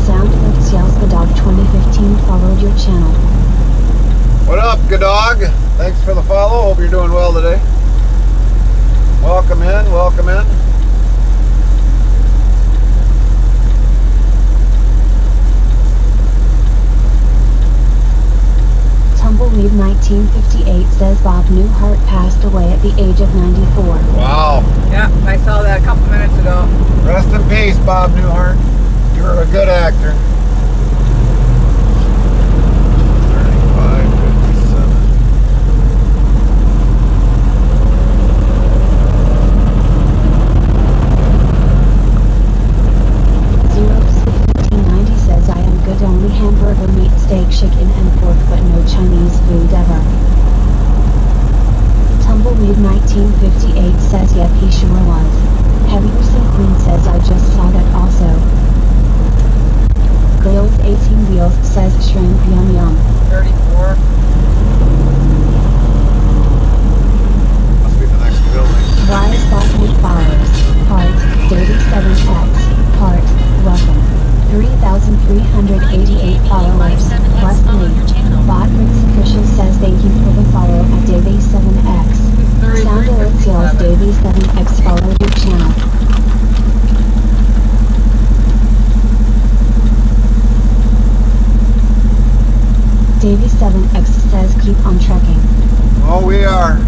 Soundflicks yells the dog 2015 followed your channel.
What up, good dog? Thanks for the follow. Hope you're doing well today. Welcome in, welcome in.
Tumbleweed 1958 says Bob Newhart passed away at the age of 94.
Wow.
Yeah, I saw that a couple minutes ago.
Rest in peace, Bob Newhart. You were a good actor. 35, 57.
Says I am good, only hamburger, meat, steak, chicken and pork, but no Chinese food ever. Tumbleweed 1958 says yep, he sure was. Heavyerson Queen says I just saw that also. Grails 18 wheels says shrimp yum yum.
34.
Must be the next building.
Why is that new followers? Heart, Davey 7X, heart, welcome. 3,388 followers, plus 3. Botbricks official says thank you for the follow at Davey 7X. Sound alert yells Davey 7X followed your channel. Davey 7X says keep on trekking.
Oh, we are.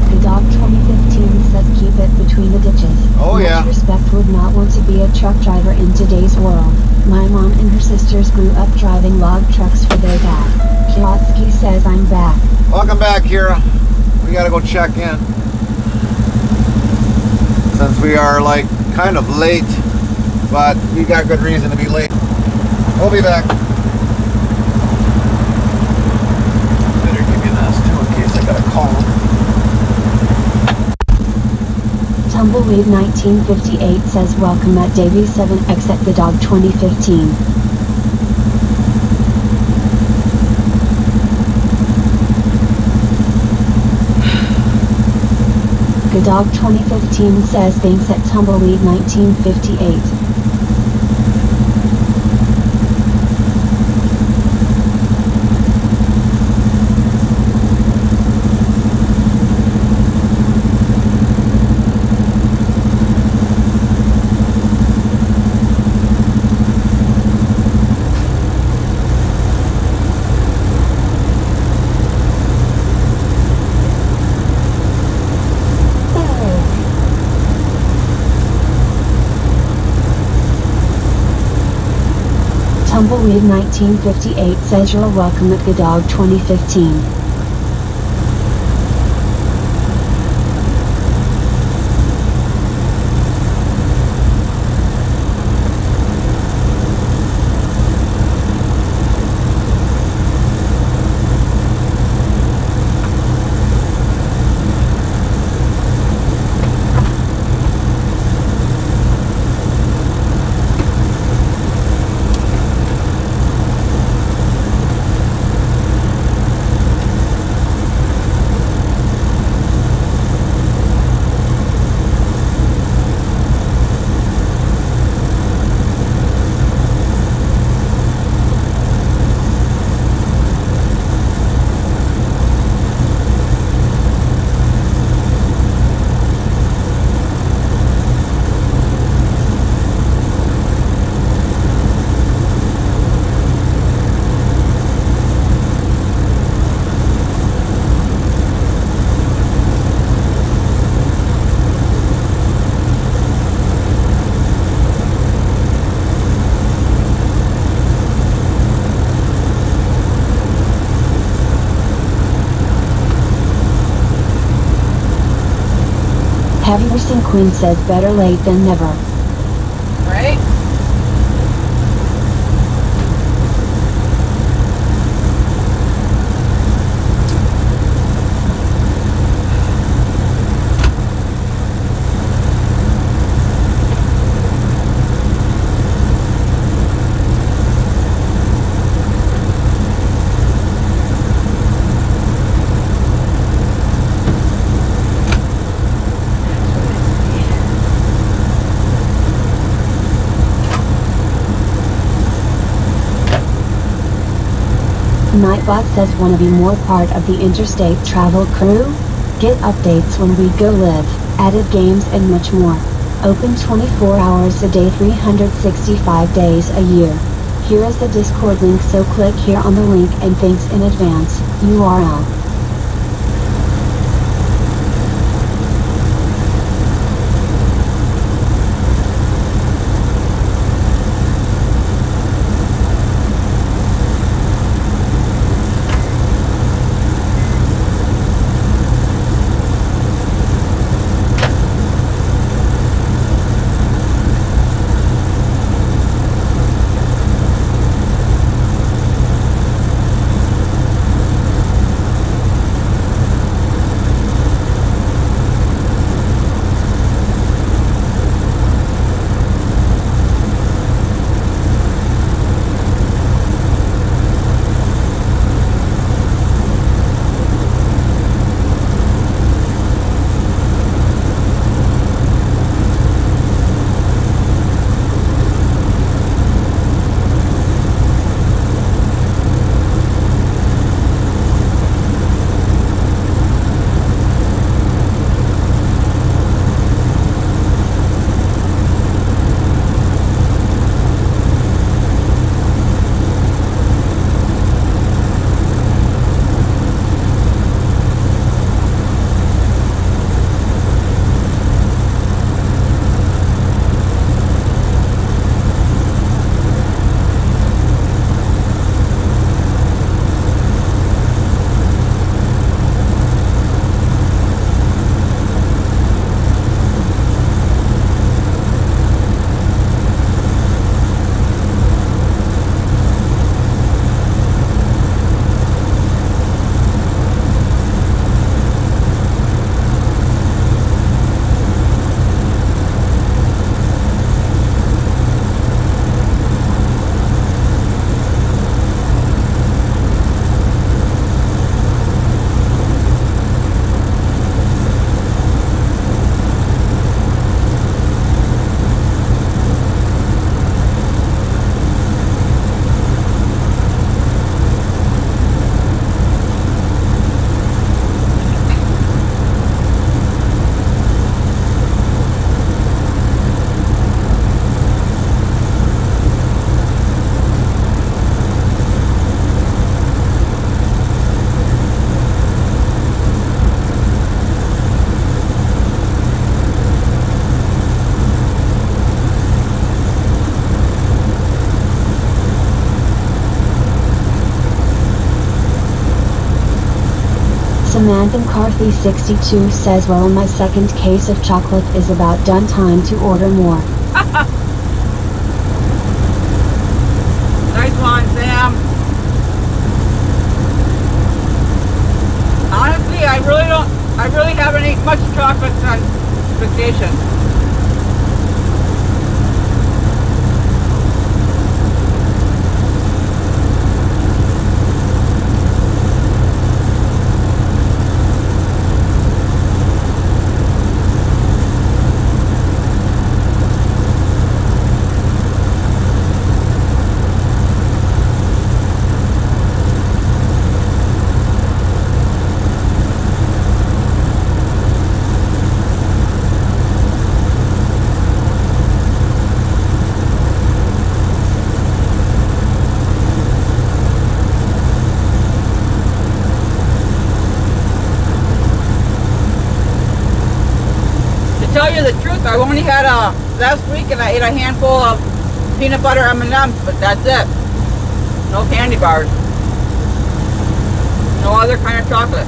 The dog 2015 says keep it between the ditches.
Oh, yeah.
Much respect, would not want to be a truck driver in today's world. My mom and her sisters grew up driving log trucks for their dad. Kiotsky says I'm back.
Welcome back, Kira. We gotta go check in. Since we are like kind of late, but we got good reason to be late. We'll be back. Better give you this too in case I gotta call them.
Tumbleweed 1958 says welcome at Davy 7X at the Dog 2015. Dog 2015 says thanks at Tumbleweed 1958. Tumbleweed 1958 says you're welcome at Godog 2015. Heavyerson Quinn says better late than never.
Right?
Nightbot says wanna be more part of the interstate travel crew? Get updates when we go live, added games and much more. Open 24 hours a day 365 days a year. Here is the Discord link, so click here on the link and thanks in advance, URL. Samantha McCarthy 62 says, well, my second case of chocolate is about done, time to order more.
Nice one, Sam. Honestly, I really haven't eaten much chocolate since vacation. Tell you the truth, I only had last week, and I ate a handful of peanut butter M&Ms, but that's it. No candy bars. No other kind of chocolate.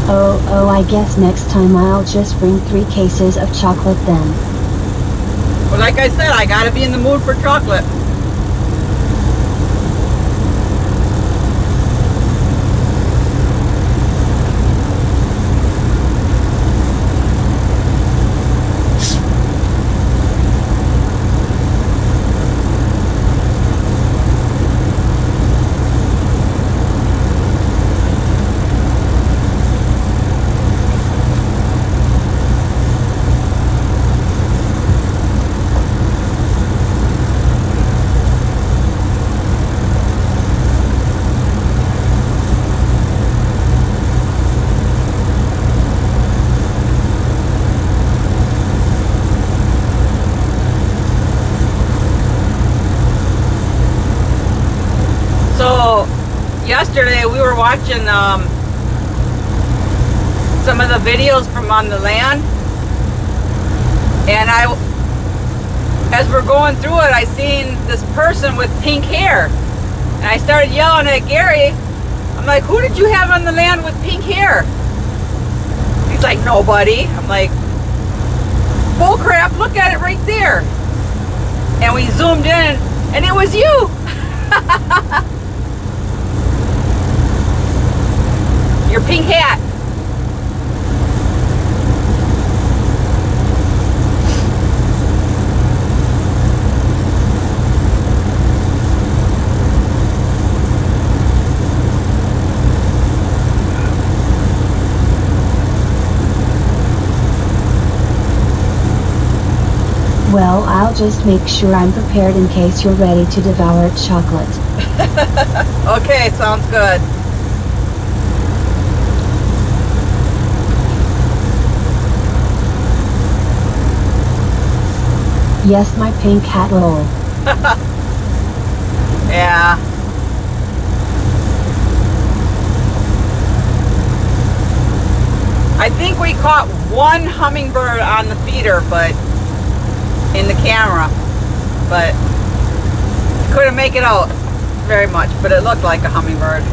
Oh, I guess next time I'll just bring 3 cases of chocolate then.
But like I said, I gotta be in the mood for chocolate. Yesterday we were watching some of the videos from on the land, and as we're going through it, I seen this person with pink hair, and I started yelling at Gary. I'm like, who did you have on the land with pink hair? He's like, nobody. I'm like, bull crap, look at it right there. And we zoomed in, and it was you. Your pink hat.
Well, I'll just make sure I'm prepared in case you're ready to devour chocolate.
Okay, sounds good.
Yes, my pink hat roll.
Yeah. I think we caught one hummingbird on the feeder, but in the camera, but couldn't make it out very much, but it looked like a hummingbird.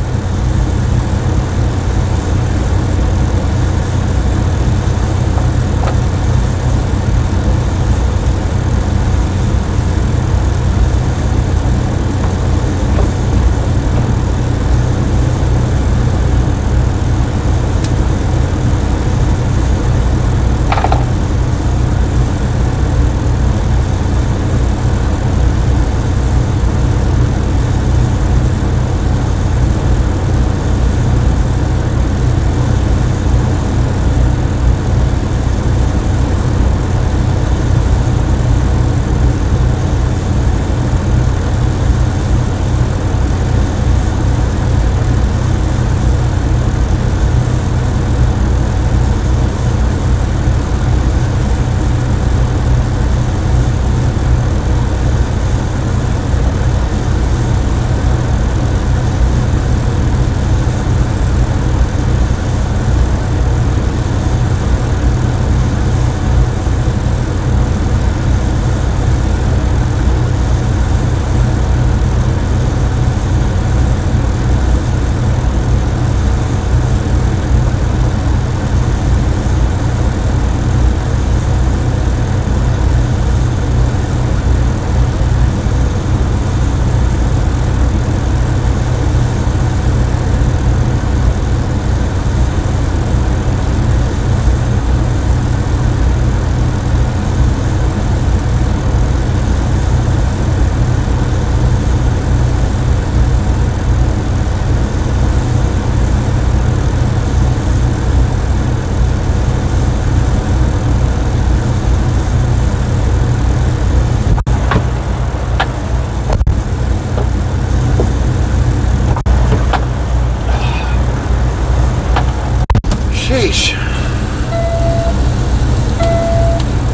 Sheesh.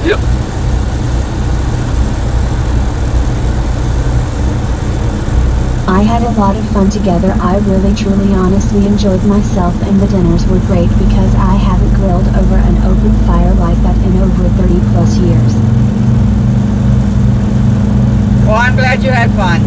Yep.
I had a lot of fun together. I really truly honestly enjoyed myself, and the dinners were great because I haven't grilled over an open fire like that in over 30 plus years.
Well, I'm glad you had fun.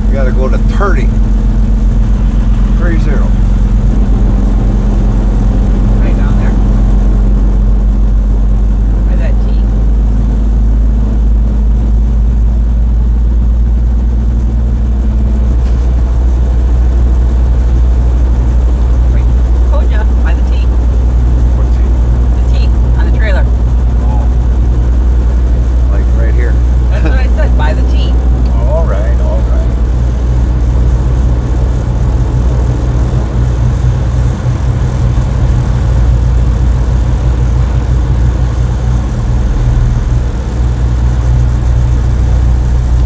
You gotta go to 30. 30.
Right down there. By that T. Wait, told ya, by the T.
What team?
The T on the trailer.
Oh. Like right here.
That's what I said, by the T.
All right, all right.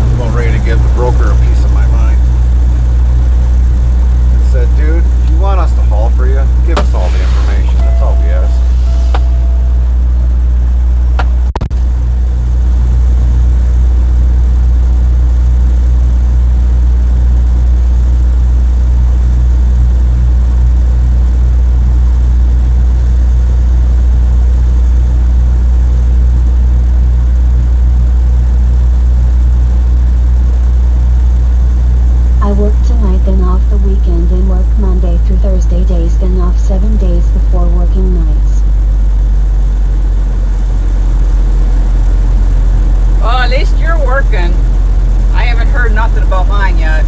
I'm about ready to give the broker a piece of my mind. I said, dude, if you want us to haul for you, give us all the information. That's all we ask.
I work tonight, then off the weekend, and work Monday through Thursday days, then off 7 days before working nights.
Well, at least you're working. I haven't heard nothing about mine yet.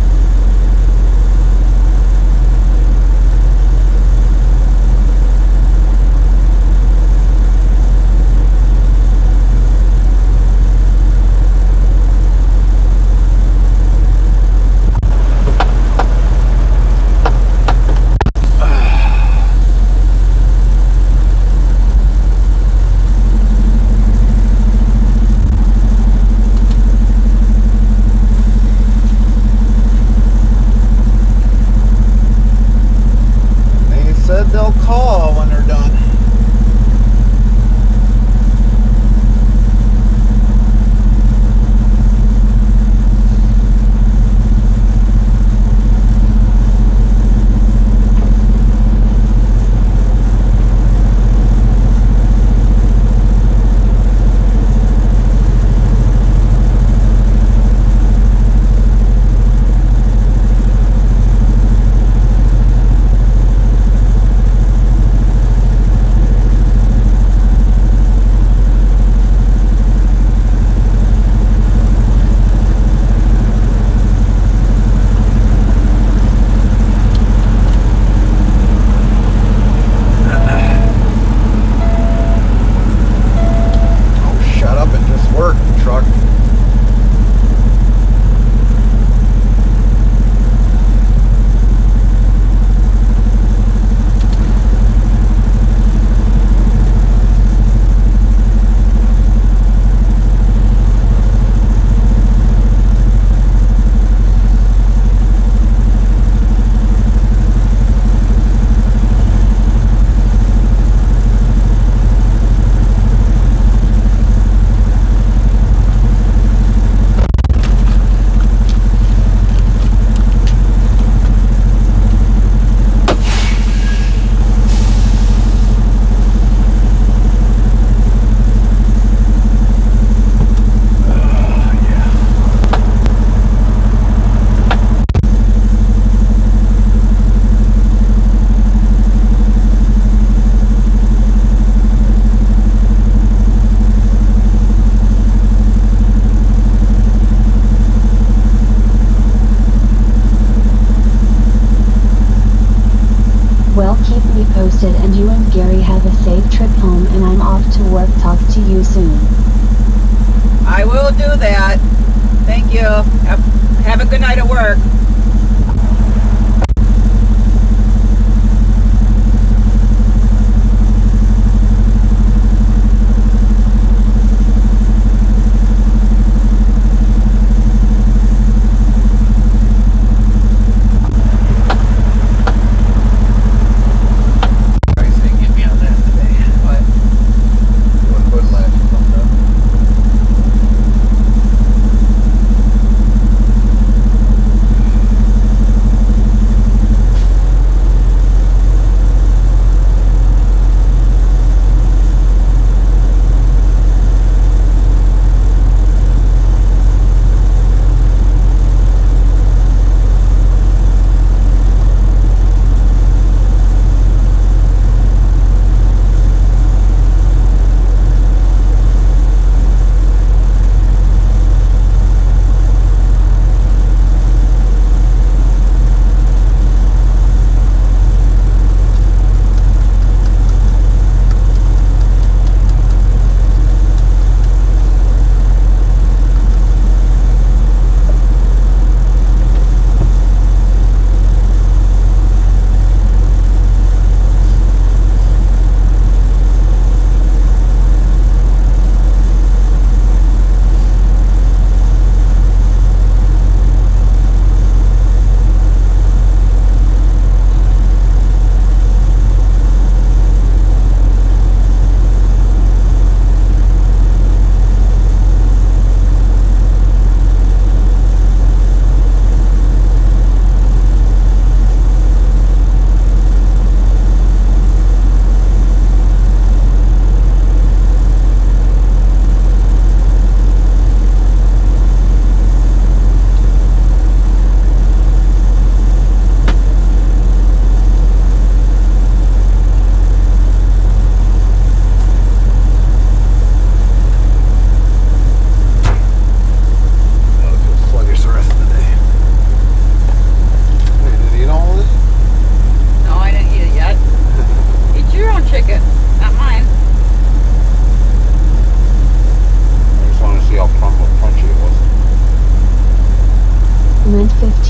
They said they'll call when they're done. Oh, shut up and just work, truck.
Well, keep me posted, and you and Gary have a safe trip home, and I'm off to work. Talk to you soon.
I will do that. Thank you. Have a good night at work.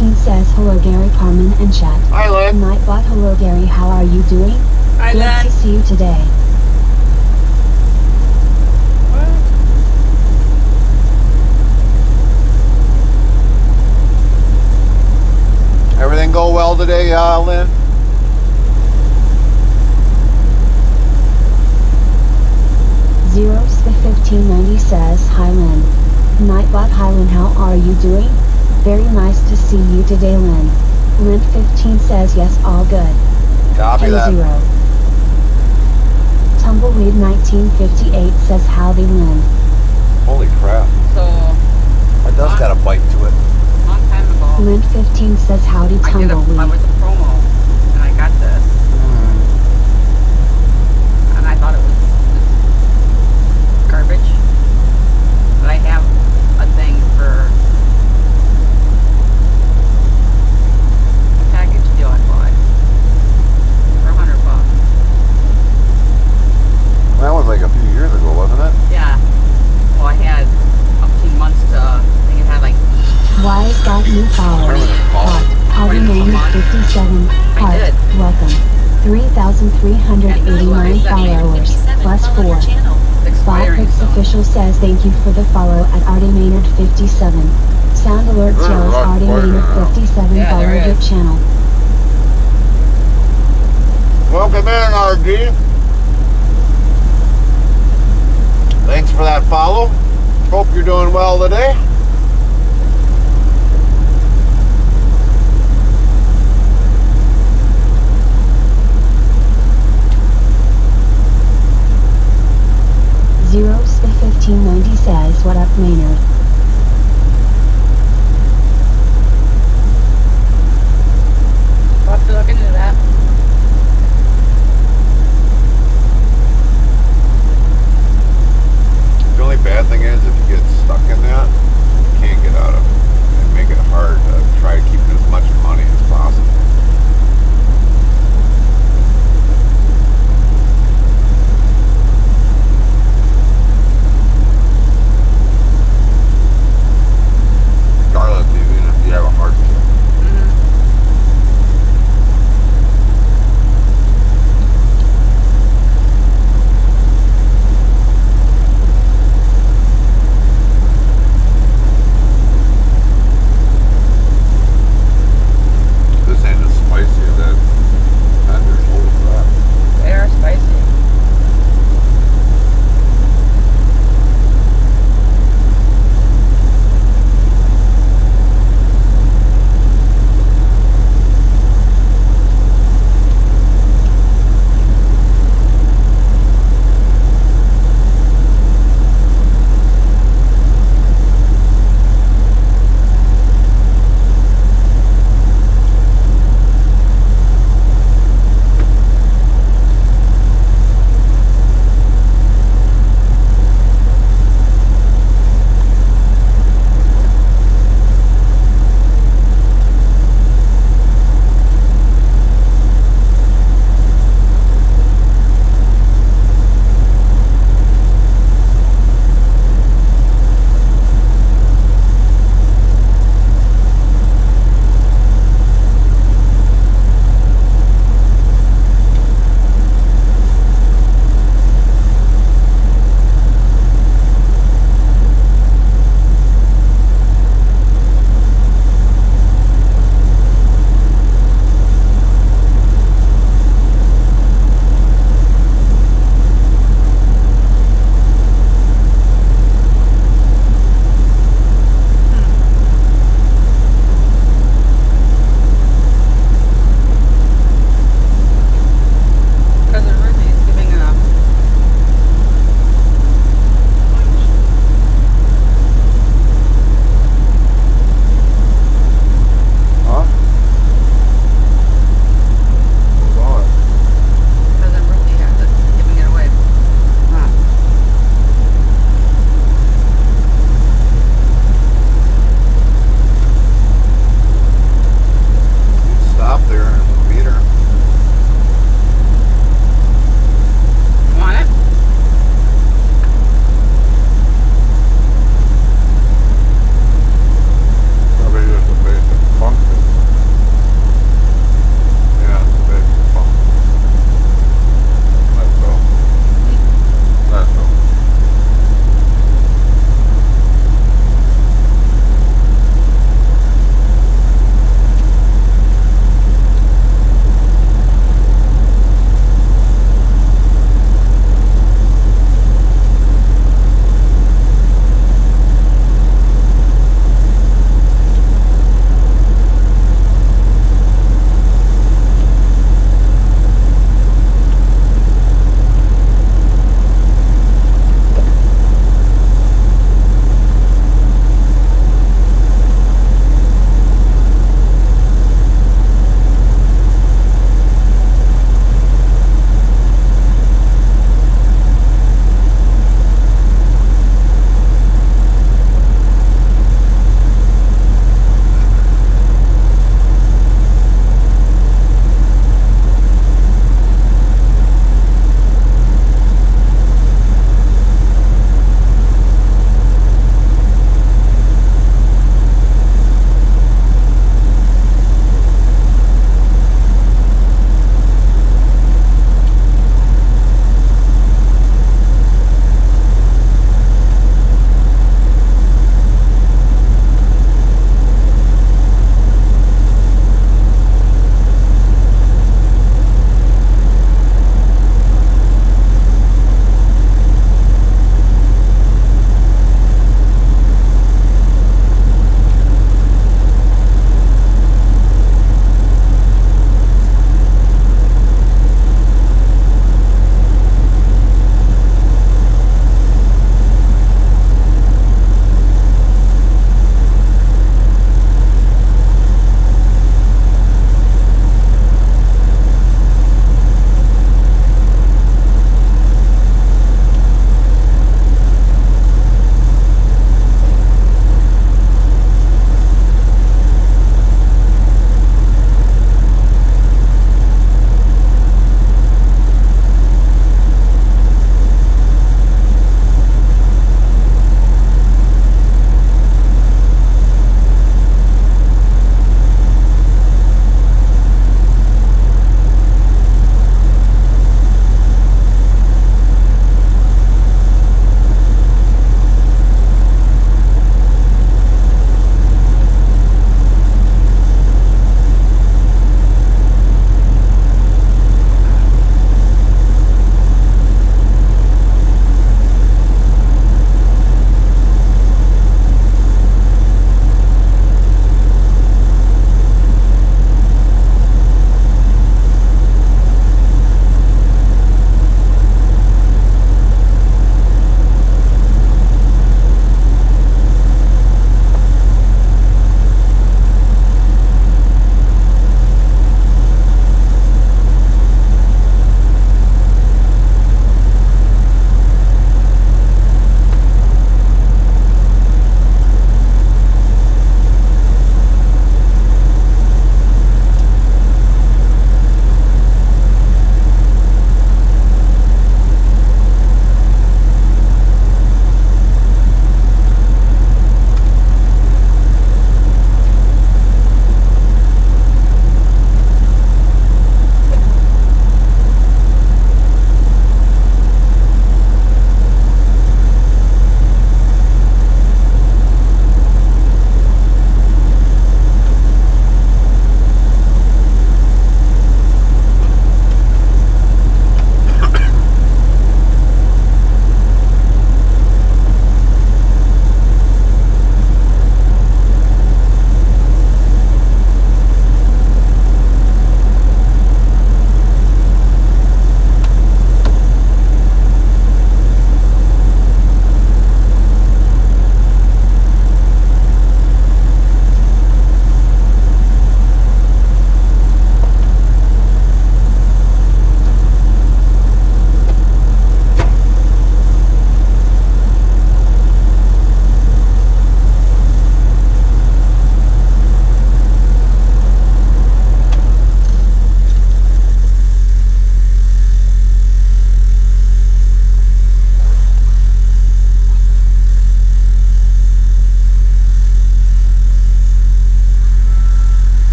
15 says hello Gary, Carmen, and chat.
Hi, Lynn.
Nightbot, hello Gary, how are you doing?
Hi,
Good
Len.
to see you today.
Everything go well today, Lynn?
Zero 1590 says hi Lynn. Nightbot, hi Lynn, how are you doing? Very nice to see you today Lynn. Lynn 15 says yes, all good.
Copy that.
K0. Tumbleweed 1958 says howdy Lynn.
Holy crap.
So,
It does got a bite to it.
long time ago,
Lynn 15 says howdy
I was
Tumbleweed.
a promo, and I got this, and I thought it was garbage. But I have a thing for a package deal I bought for $100.
That was like a few years ago, wasn't it?
Yeah. Well, I had 18 months to, I think it had like,
Why is that new follower?
Remember this call?
Heart. Hardy Name 57. Heart.
did.
Welcome. 3,389 followers. Plus 4.
it's expiring.
Botfix
So.
official says thank you for the follow at Artie Maynard 57. Sound alert
There's a
tells
lot
Artie
quieter
Maynard
now.
57
Yeah,
follow
there
your
is.
channel.
Welcome in, RG. Thanks for that follow. Hope you're doing well today.
Zero 1590 says what up Maynard.
I'll have to look into that.
The only bad thing is if you get stuck in that, you can't get out of it. And make it hard to try to keep as much money as possible. Regardless, even if you have a hardship.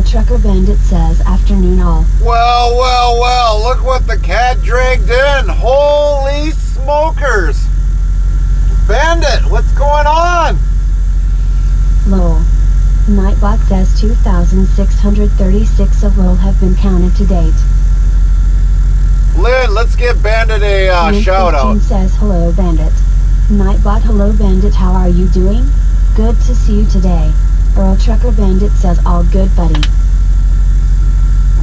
Trucker Bandit says afternoon all.
Well, well, well, look what the cat dragged in. Holy smokers. Bandit, what's going on?
Lol. Nightbot says 2,636 of lol have been counted to date.
Lynn, let's give Bandit a
Lynn
shout
15
out.
says hello Bandit. Nightbot hello Bandit, how are you doing? Good to see you today. Earl Trucker Bandit says all good buddy.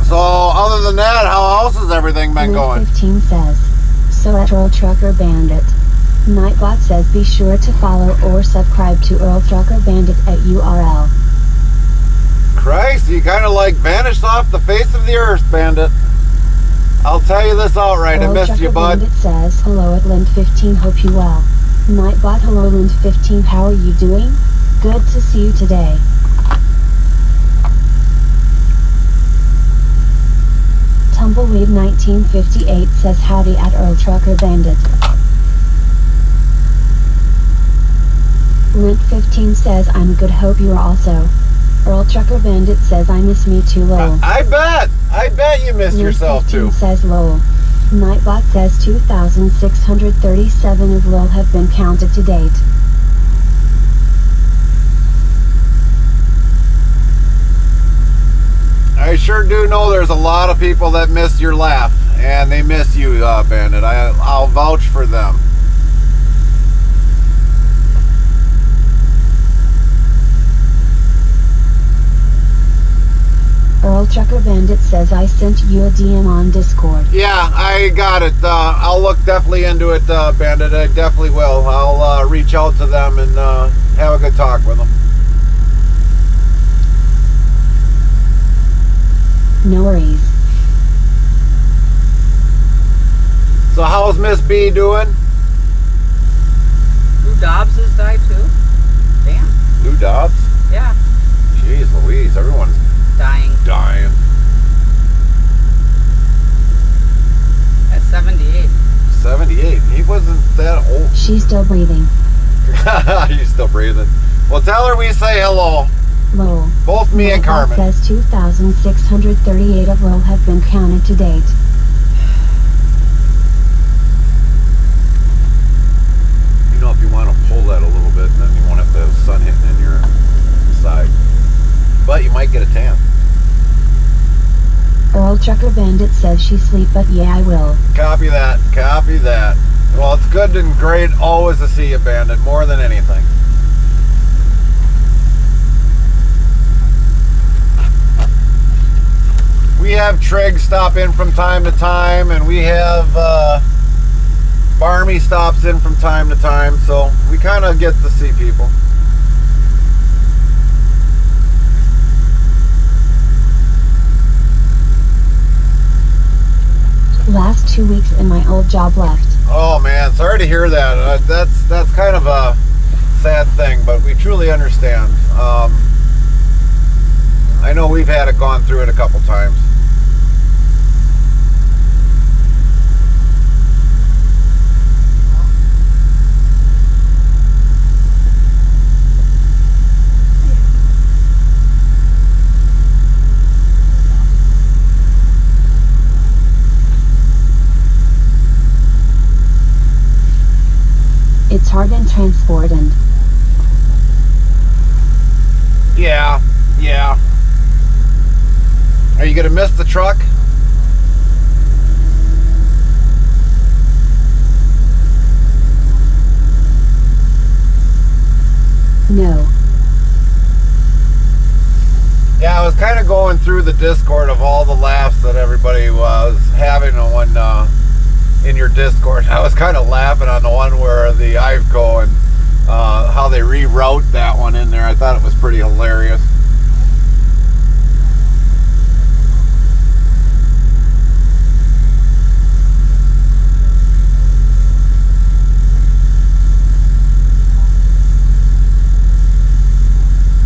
So, other than that, how else has everything been
Lynn
going?
15 says, so at Earl Trucker Bandit. Nightbot says be sure to follow or subscribe to Earl Trucker Bandit at URL.
Christ, you kind of like vanished off the face of the earth, Bandit. I'll tell you this outright, I
Earl
missed
Trucker
you, bud.
Bandit says hello at Lind 15, hope you well. Nightbot hello Lind 15, how are you doing? Good to see you today. Tumbleweed 1958 says howdy at Earl Trucker Bandit. Lint 15 says I'm good, hope you are also. Earl Trucker Bandit says I miss me too lol.
I bet you missed
Lint
yourself
15
too.
says lol. Nightbot says 2,637 of lol have been counted to date.
I sure do know there's a lot of people that miss your laugh, and they miss you, Bandit. I'll vouch for them.
Earl Trucker Bandit says I sent you a DM on Discord.
Yeah, I got it. I'll look definitely into it, Bandit. I definitely will. I'll reach out to them and have a good talk with them.
No worries.
So how's Miss B doing?
Lou Dobbs has died too. Damn.
Lou Dobbs?
Yeah.
Jeez Louise, everyone's
Dying
dying.
at 78.
78. He wasn't that old.
She's still breathing.
He's still breathing. Well, tell her we say hello.
Lol.
Both me and
Nightbot
Carmen.
says 2,638 of lol have been counted to date.
You know, if you want to pull that a little bit, then you won't have to have the sun hitting in your side. But you might get a tan.
Earl Trucker Bandit says she sleep, but yeah I will.
Copy that. Copy that. Well, it's good and great always to see you, Bandit, more than anything. We have Trigg stop in from time to time, and we have Barmy stops in from time to time, so we kind of get to see people.
Last 2 weeks in my old job left.
Oh man, sorry to hear that. That's kind of a sad thing, but we truly understand. I know we've had it gone through it a couple times.
It's hard in transport and
Yeah. Are you gonna miss the truck?
no.
Yeah, I was kind of going through the Discord of all the laughs that everybody was having on in your Discord. I was kind of laughing on the one where the Iveco and how they reroute that one in there. I thought it was pretty hilarious.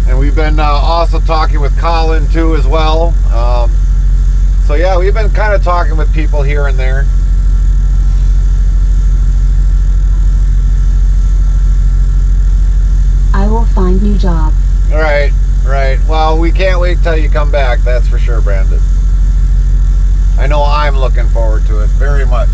And we've been also talking with Colin too as well. So yeah, we've been kind of talking with people here and there.
I will find new job.
Right. Well, we can't wait wait till you come back, that's for sure, Brandon. I know I'm looking forward to it very much.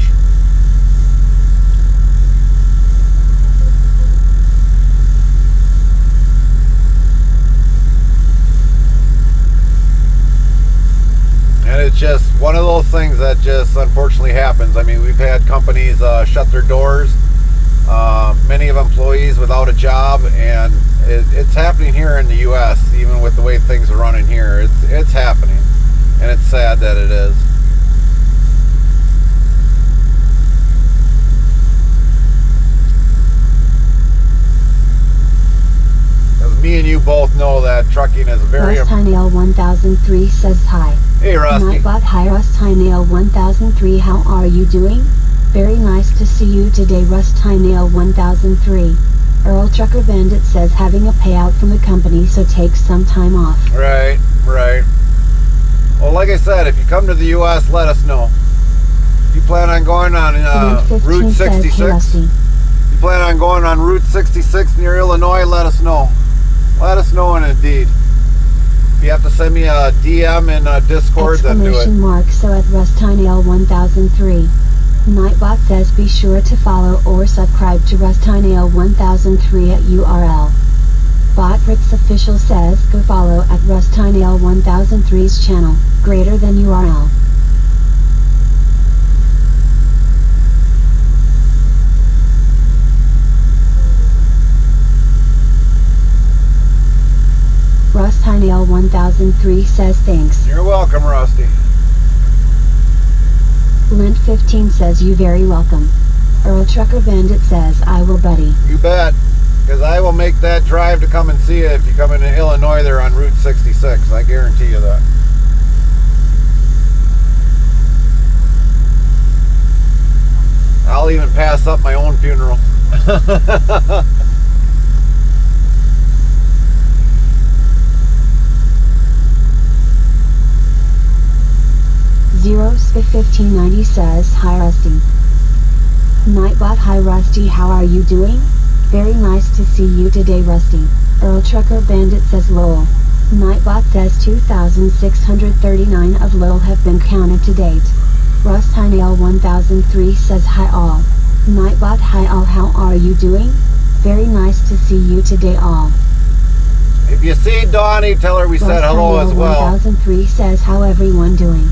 And it's just one of those things that just unfortunately happens. I mean, we've had companies shut their doors, many of employees without a job, and it's happening here in the U.S. Even with the way things are running here, it's happening, and it's sad that it is. Because me and you both know that trucking is very.
Rustynail 1003 says hi.
Hey, Rusty.
Nightbot, hi Rustynail 1003, how are you doing? Very nice to see you today, Rustynail 1003. Earl Trucker Bandit says having a payout from the company, so take some time off.
Right. Well, like I said, if you come to the U.S., let us know. If you plan on going on Route 66,
says,
you plan on going on Route 66 near Illinois, let us know. Let us know, and indeed. If you have to send me a DM in Discord, then do it.
So at Rustynail 1003. Nightbot says be sure to follow or subscribe to Rustynail 1003 at URL. Botrix Official says go follow at Rustynail 1003's channel, greater than URL. Rustynail 1003 says thanks.
You're welcome, Rusty.
Lint 15 says you very welcome. Earl Trucker Bandit says I will, buddy.
You bet. Because I will make that drive to come and see you if you come into Illinois there on Route 66. I guarantee you that. I'll even pass up my own funeral.
1590 says hi Rusty. Nightbot, hi Rusty, how are you doing? Very nice to see you today, Rusty. Earl Trucker Bandit says lol. Nightbot says 2,639 of lol have been counted to date. Rustynail 1003 says hi all. Nightbot, hi all, how are you doing? Very nice to see you today all.
If you see Donnie, tell her we said hello as well.
1003 says how everyone doing?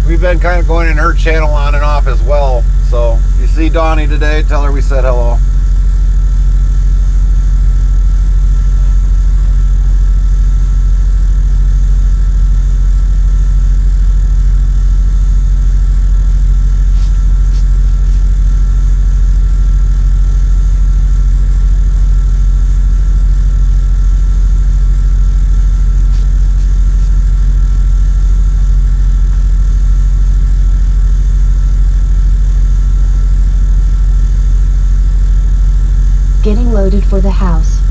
We've been kind of going in her channel on and off as well. So, if you see Donnie today, tell her we said hello.
Getting loaded for the house.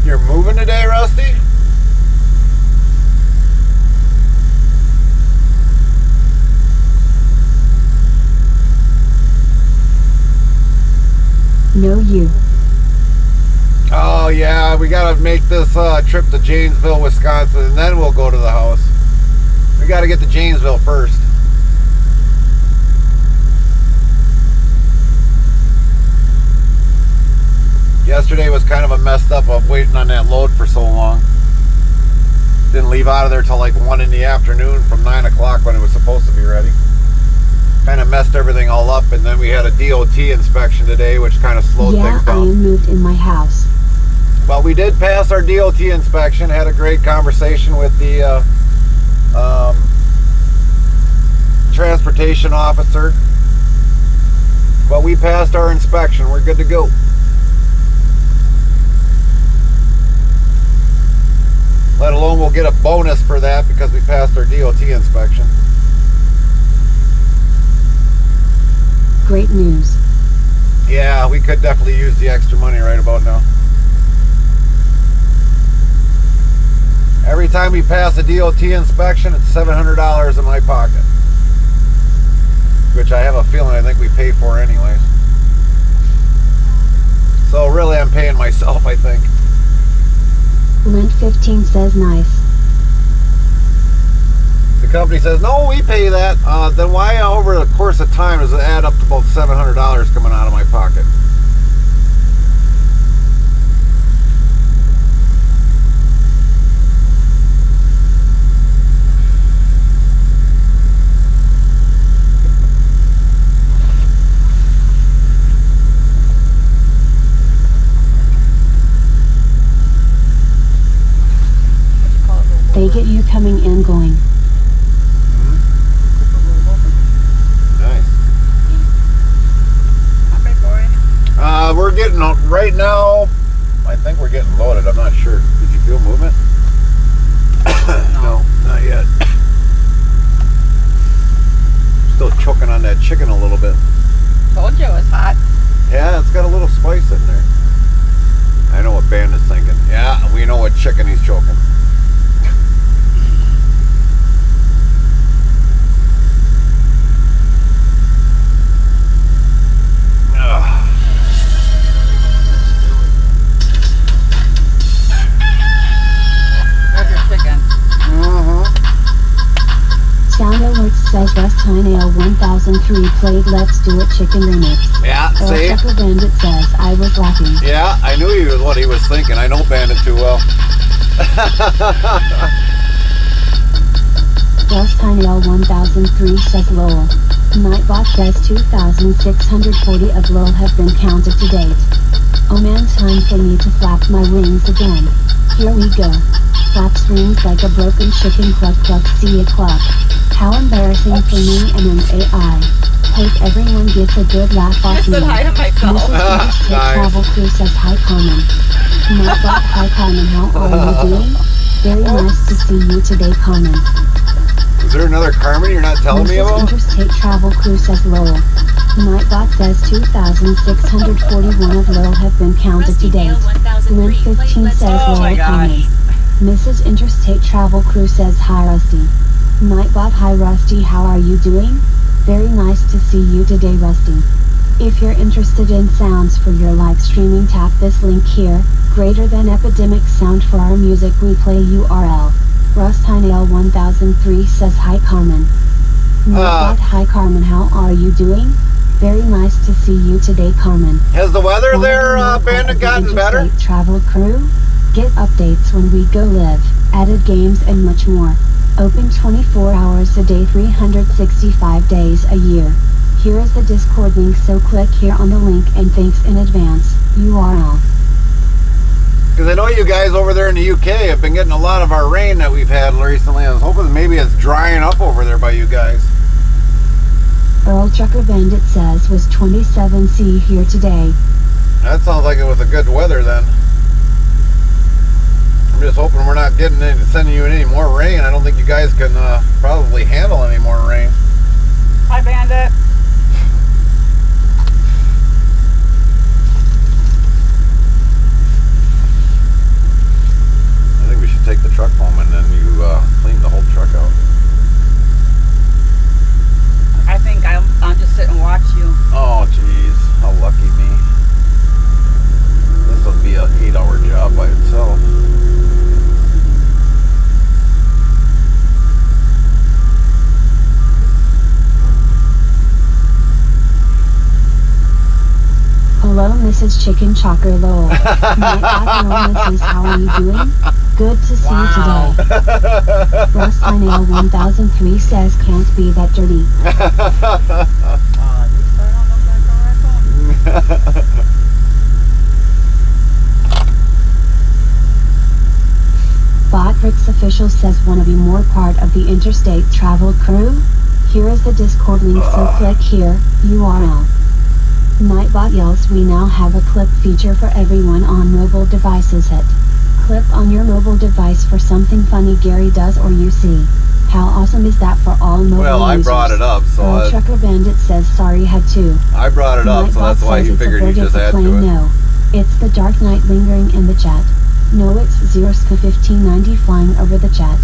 You're moving today, Rusty?
No, you.
Oh yeah, we gotta make this trip to Janesville, Wisconsin, and then we'll go to the house. We gotta get to Janesville first. Yesterday was kind of a messed up of waiting on that load for so long. Didn't leave out of there till like 1 in the afternoon from 9 o'clock when it was supposed to be ready. Kind of messed everything all up, and then we had a DOT inspection today, which kind of slowed things down.
Yeah, I moved in my house.
Well, we did pass our DOT inspection, had a great conversation with the transportation officer. But we passed our inspection, we're good to go. Let alone we'll get a bonus for that because we passed our DOT inspection.
Great news.
Yeah, we could definitely use the extra money right about now. Every time we pass a DOT inspection, it's $700 in my pocket. Which I have a feeling I think we pay for anyways. So really I'm paying myself, I think.
Lint15 says nice.
The company says, no, we pay that. Then why over the course of time does it add up to about $700 coming out of my pocket?
They get you coming and going.
Nice. We're getting, right now, I think we're getting loaded. I'm not sure. Did you feel movement? No, not yet. Still choking on that chicken a little bit.
Told you it was hot.
Yeah, it's got a little spice in there. I know what Bandit's thinking. Yeah, we know what chicken he's choking.
Sound Alerts says Rustinail 1003 played Let's Do It Chicken Remix.
Yeah, see?
Trucker Bandit says I was laughing.
Yeah, I knew he was what he was thinking. I know Bandit too well.
Rustinail 1003 says LOL. Nightbot says 2,640 of LOL have been counted to date. Oh man, time for me to flap my wings again. Here we go. Flaps wings like a broken chicken, cluck cluck, see ya cluck. How embarrassing for me and an AI. Hope everyone gets a good laugh off me.
I said hi to myself.
Mrs. Interstate
Nice.
Travel Crew says hi Carmen. Nightbot, hi Carmen, how are you doing? Very nice to see you today Carmen.
Is there another Carmen you're not telling me
Mrs.
about?
Interstate Travel Crew says lol. Nightbot says 2,641 of lol have been counted to date. Lint15 says
Oh
lol
my gosh.
comments. Mrs. Interstate Travel Crew says hi Rusty. Nightbot, hi Rusty, how are you doing? Very nice to see you today Rusty. If you're interested in sounds for your live streaming, tap this link here. Greater than epidemic sound for our music we play URL. Rustinail 1003 says hi Carmen. Nightbot, hi Carmen, how are you doing? Very nice to see you today Carmen.
Has the weather
Wanna
there,
be more part
Bandit,
of the
gotten better?
Interstate Travel Crew? Get updates when we go live, added games and much more. Open 24 hours a day, 365 days a year. Here is the Discord link, so click here on the link and thanks in advance. URL.
Because I know you guys over there in the UK have been getting a lot of our rain that we've had recently. I was hoping maybe it's drying up over there by you guys.
Earl Trucker Bandit says was 27C here today.
That sounds like it was a good weather then. I'm just hoping we're not sending you any more rain. I don't think you guys can probably handle any more rain.
Hi, Bandit.
I think we should take the truck home and then you clean the whole truck out.
I think I'll just sit and watch you.
Oh, jeez. How lucky me. This will be an 8-hour job by itself.
Hello Mrs. Chicken Chocker lol. Hello Mrs. How are you doing? Good to see you today. Rustinail 1003 says can't be that dirty.
You sure don't look like a raccoon.
Botrix Official says wanna be more part of the Interstate Travel Crew? Here is the Discord link, so click here, URL. Nightbot yells we now have a clip feature for everyone on mobile devices. Hit clip on your mobile device for something funny Gary does or you see. How awesome is that for all mobile
Well, I
users?
brought it up, so
Earl Trucker Bandit says sorry had to.
I brought it up, so that's why he figured you just add to it.
No, it's the Dark Knight lingering in the chat. No, it's Zeroska 1590 flying over the chat.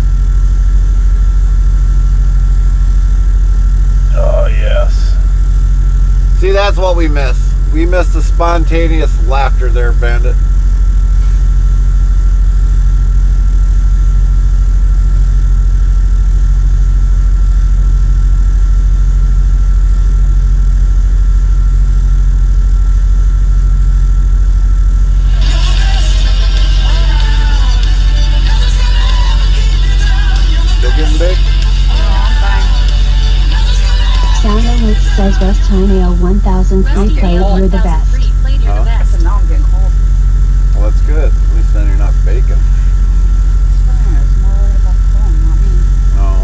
Oh, yes. See, that's what we miss. We missed the spontaneous laughter there, Bandit. Still getting big?
Sound Elite says West Tiny 1003 played You're the Best.
Huh?
I said, now I'm getting cold.
Well, that's good. At least then you're not baking.
It's fine. It's more worried about the phone, not me.
No.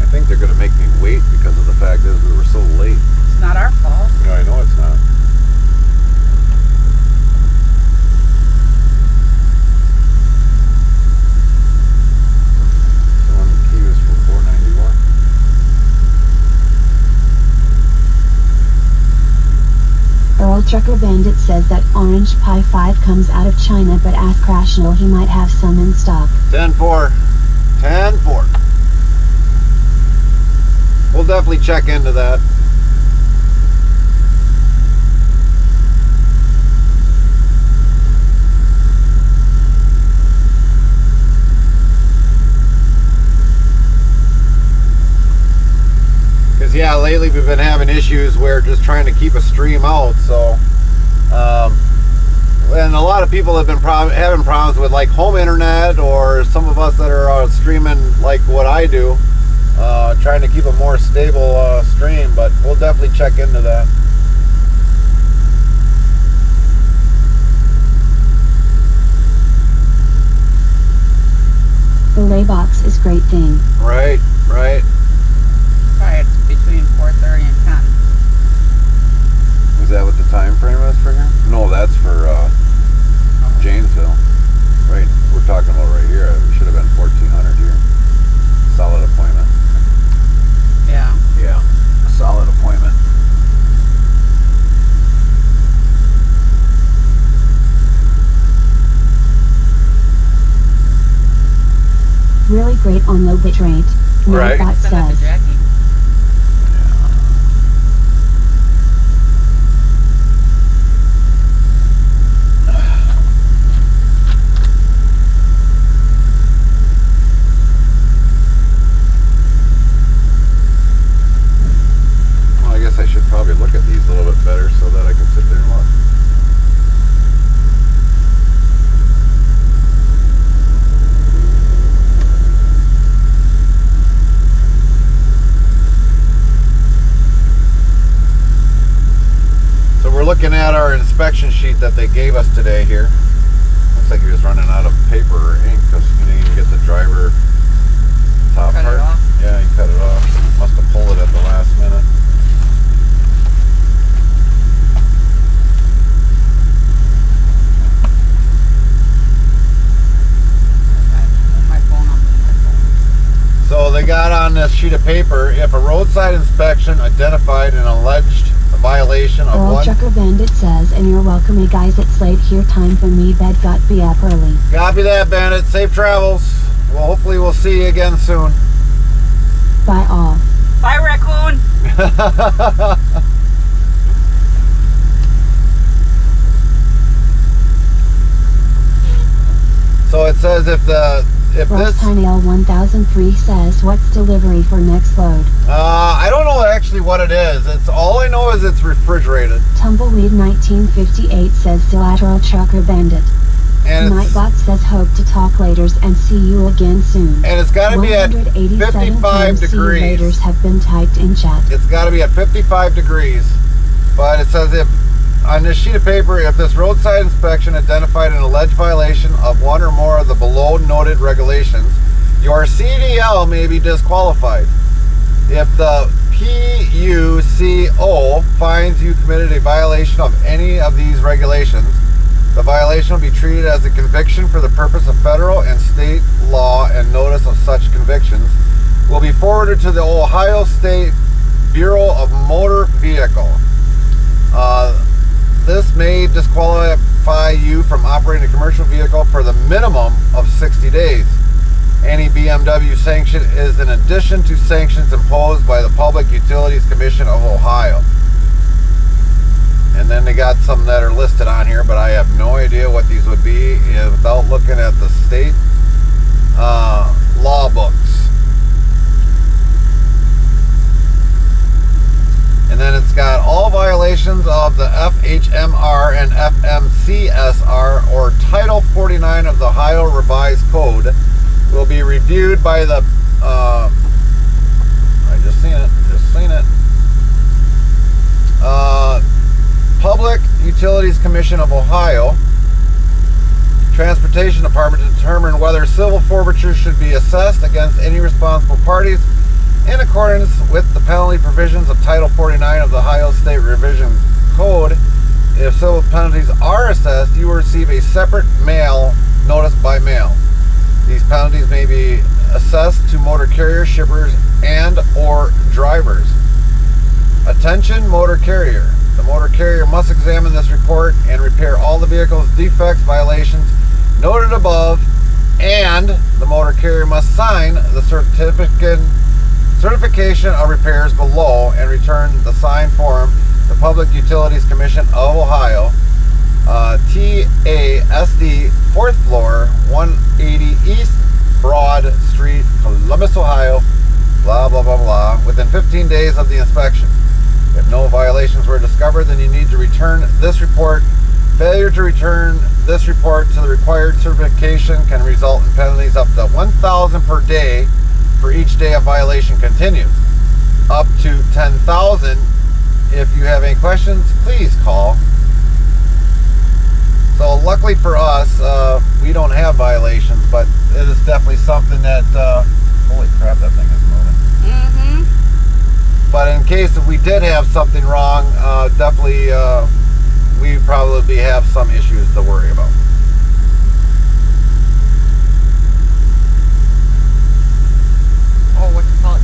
I think they're going to make me wait because of the fact is we were so late.
It's not our fault.
No, I know it's not. The one key was for $4.91.
Earl Trucker Bandit says that Orange Pie 5 comes out of China, but ask Rational he might have some in stock.
10-4. 10-4. We'll definitely check into that. Because yeah, lately we've been having issues where just trying to keep a stream out, so and a lot of people have been having problems with like home internet, or some of us that are streaming like what I do, trying to keep a more stable stream, but we'll definitely check into that.
The laybox is great thing.
Right, right.
Probably it's between 4:30 and 10.
Is that what the time frame is for here? No, that's for Janesville. Right, we're talking about right here. It should have been 1400 here. Solid appointment.
Yeah.
Yeah, solid appointment.
Really great on low bit rate.
Right.
Nightbot
Send it to
says.
Jackie.
Well, I guess I should probably look at these a little bit better so that I can sit there and look. So we're looking at our inspection sheet that they gave us today here. Looks like he was running out of paper or ink because he didn't even get the driver top
Cut it
part.
off?
Yeah, he cut it off. Must have pulled it at the last minute.
My phone on my phone.
So they got on this sheet of paper, if a roadside inspection identified an alleged violation of
Earl
one...
Trucker Bandit says, and you're welcome. Hey guys, it's late here. Time for me. Bed got be up early.
Copy that, Bandit. Safe travels. Well, hopefully we'll see you again soon.
Bye all.
Bye, raccoon.
So it says if
Ross
this...
Tiny L 1003 says, what's delivery for next load?
I don't know actually what it is. It's all I know is it's refrigerated.
Tumbleweed 1958 says, still Earl Trucker Bandit.
And it's,
Nightbot says, hope to talk laters and see you again soon.
and it's got to be at
187
55
times see you
degrees.
laters have been typed in chat.
It's got to be at 55 degrees. But it says if, on this sheet of paper, if this roadside inspection identified an alleged violation of one or more of the below noted regulations, your CDL may be disqualified. If the PUCO finds you committed a violation of any of these regulations, the violation will be treated as a conviction for the purpose of federal and state law, and notice of such convictions will be forwarded to the Ohio State Bureau of Motor Vehicle. This may disqualify disqualify you from operating a commercial vehicle for the minimum of 60 days. Any BMW sanction is in addition to sanctions imposed by the Public Utilities Commission of Ohio. And then they got some that are listed on here, but I have no idea what these would be without looking at the state law books. And then it's got all violations of the FHMR and FMCSR or Title 49 of the Ohio Revised Code will be reviewed by the I just seen it. Public Utilities Commission of Ohio Transportation Department to determine whether civil forfeiture should be assessed against any responsible parties in accordance with the penalty provisions of Title 49 of the Ohio State Revision Code. If civil penalties are assessed, you will receive a separate mail notice by mail. These penalties may be assessed to motor carrier shippers and or drivers. Attention motor carrier. The motor carrier must examine this report and repair all the vehicle's defects, violations noted above, and the motor carrier must sign the certification of repairs below and return the signed form to Public Utilities Commission of Ohio, TASD, 4th floor, 180 East Broad Street, Columbus, Ohio, blah, blah, blah, blah, within 15 days of the inspection. If no violations were discovered, then you need to return this report. Failure to return this report to the required certification can result in penalties up to $1,000 per day for each day a violation continues. Up to $10,000. If you have any questions, please call. So luckily for us, we don't have violations, but it is definitely something that, holy crap, that thing is moving.
Mm-hmm.
But in case if we did have something wrong, definitely we probably have some issues to worry about.
Oh, what you call it?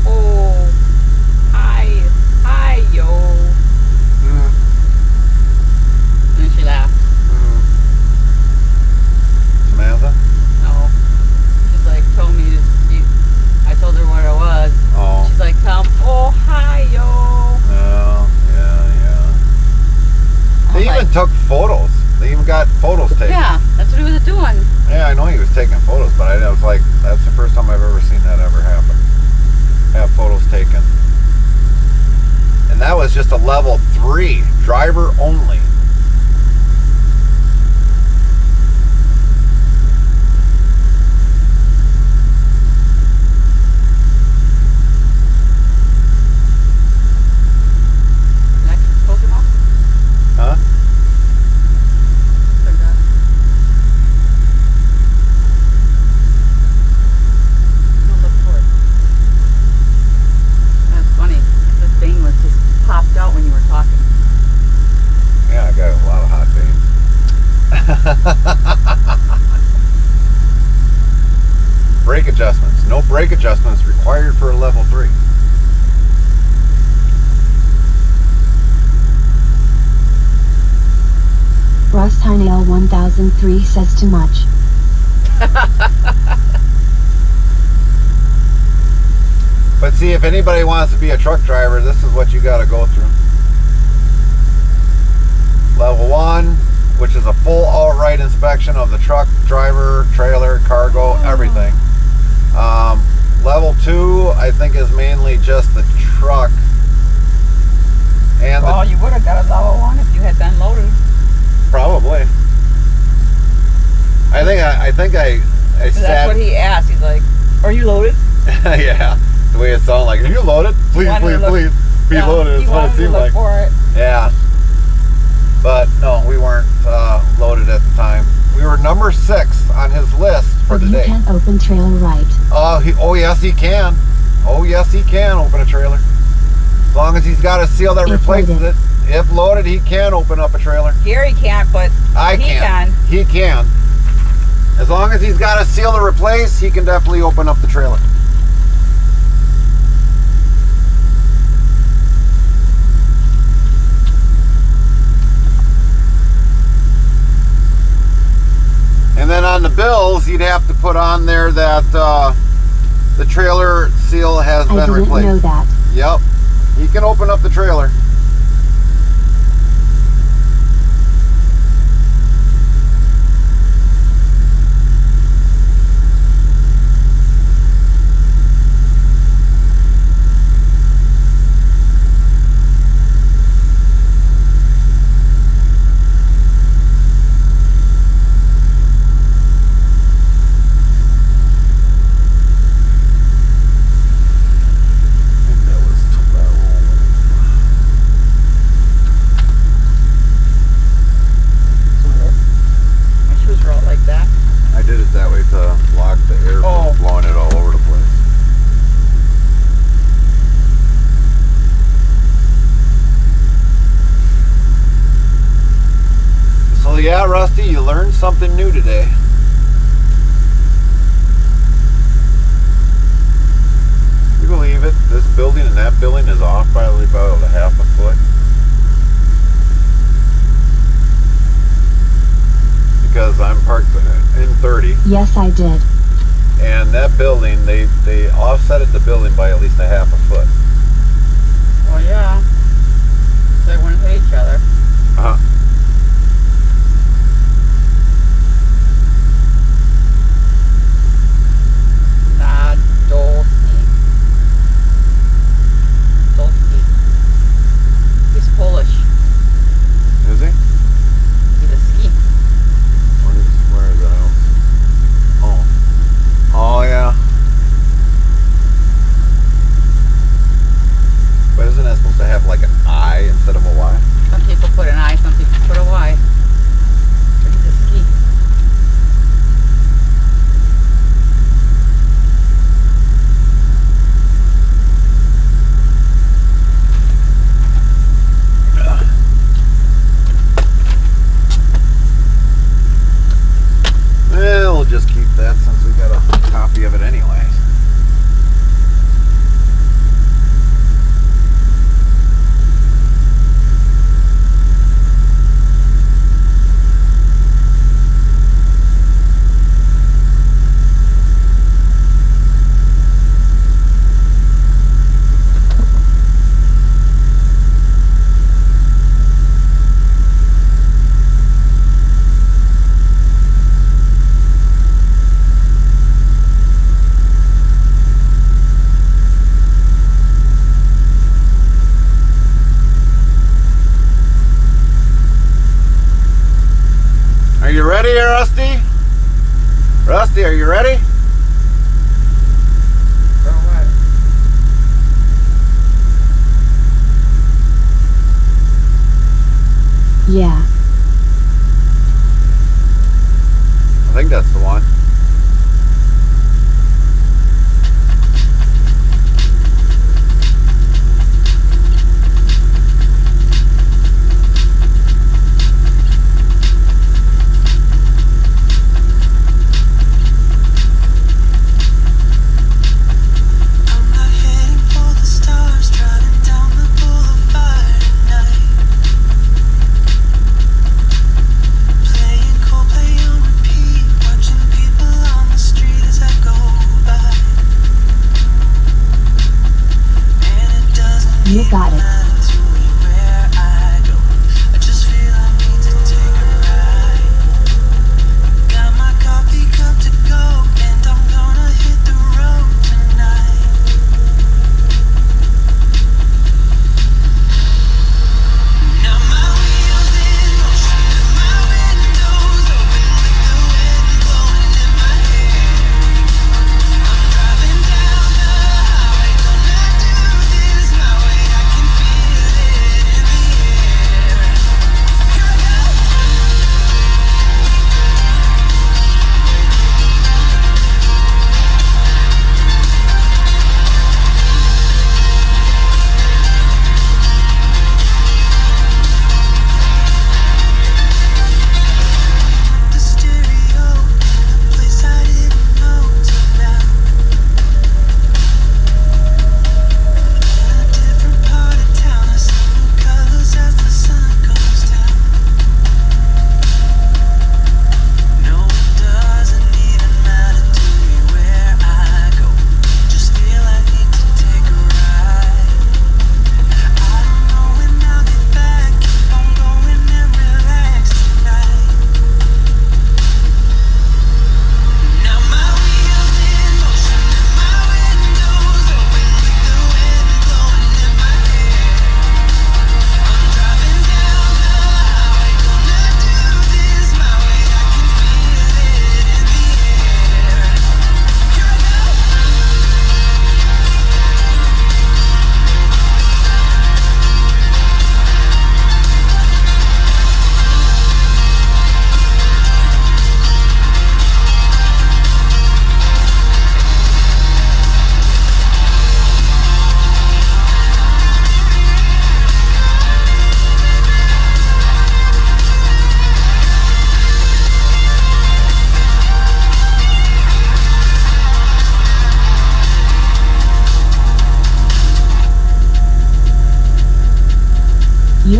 Oh, hi, yo.
Mm.
And then she laughed.
Mm. Samantha?
No. She's like, told me to speak. I told her what it was.
Oh.
She's like, oh, hi, yo.
No. Yeah. They
I'm
even
like,
took photos. They even got photos taken.
yeah, that's what he was doing.
Yeah, I know he was taking photos, but I was like, that's the first time I've ever seen that ever happen. Have photos taken. And that was just a level 3, driver only.
Next, close your mouth.
Huh?
Like that. No, look for it. That's funny. This vein was just popped out when you were talking.
Yeah, I got a lot of hot veins. Brake adjustments. No brake adjustments required for a level 3.
Russ Heinel 1003 says too much.
But see, if anybody wants to be a truck driver, this is what you got to go through. Level 1, which is a full outright inspection of the truck, driver, trailer, cargo, everything. Level 2, I think, is mainly just the truck. And
Well, you would have got a level 1 if you had been loaded.
probably. I think I
That's
sat.
what he asked. He's like, "Are you loaded?"
Yeah, the way it sounded like, "Are you loaded? Please,
wanted
please,
to look-
please, be
Yeah,
loaded."
he
That's what it
wanted to
seemed
look
like.
for it.
Yeah. But no, we weren't loaded at the time. We were number 6 on his list for
But
the
you
day.
can't open trailer right.
Oh yes, he can. Oh yes, he can open a trailer. As long as he's got a seal that
If
replaces
loaded.
it. If loaded, he can open up a trailer.
Gary can't, but
I
he
can.
can.
He can. As long as he's got a seal to replace, he can definitely open up the trailer. And then on the bills, you'd have to put on there that the trailer seal has
I
been
didn't
replaced.
know that.
Yep. You can open up the trailer.
My shoes are out like that.
I did it that way to block the air
Oh.
from blowing it all over the place. So yeah, Rusty, you learned something new today. You believe it? This building and that building is off by about a half a foot. Because I'm parked in 30.
Yes, I did.
And that building, they offsetted the building by at least a half a foot.
Well, yeah. So they wouldn't hit each other.
Uh-huh.
Dolski. He's Polish.
Is he?
He's a ski.
Where is that? Oh. Oh, yeah. But isn't that supposed to have like an I instead of a Y?
Some people put an I, some people put a Y. But he's a ski.
Well, we'll just keep that since we got a copy of it anyway. Are you ready, Rusty? Rusty, are you ready?
For what?
Yeah.
I think that's the one.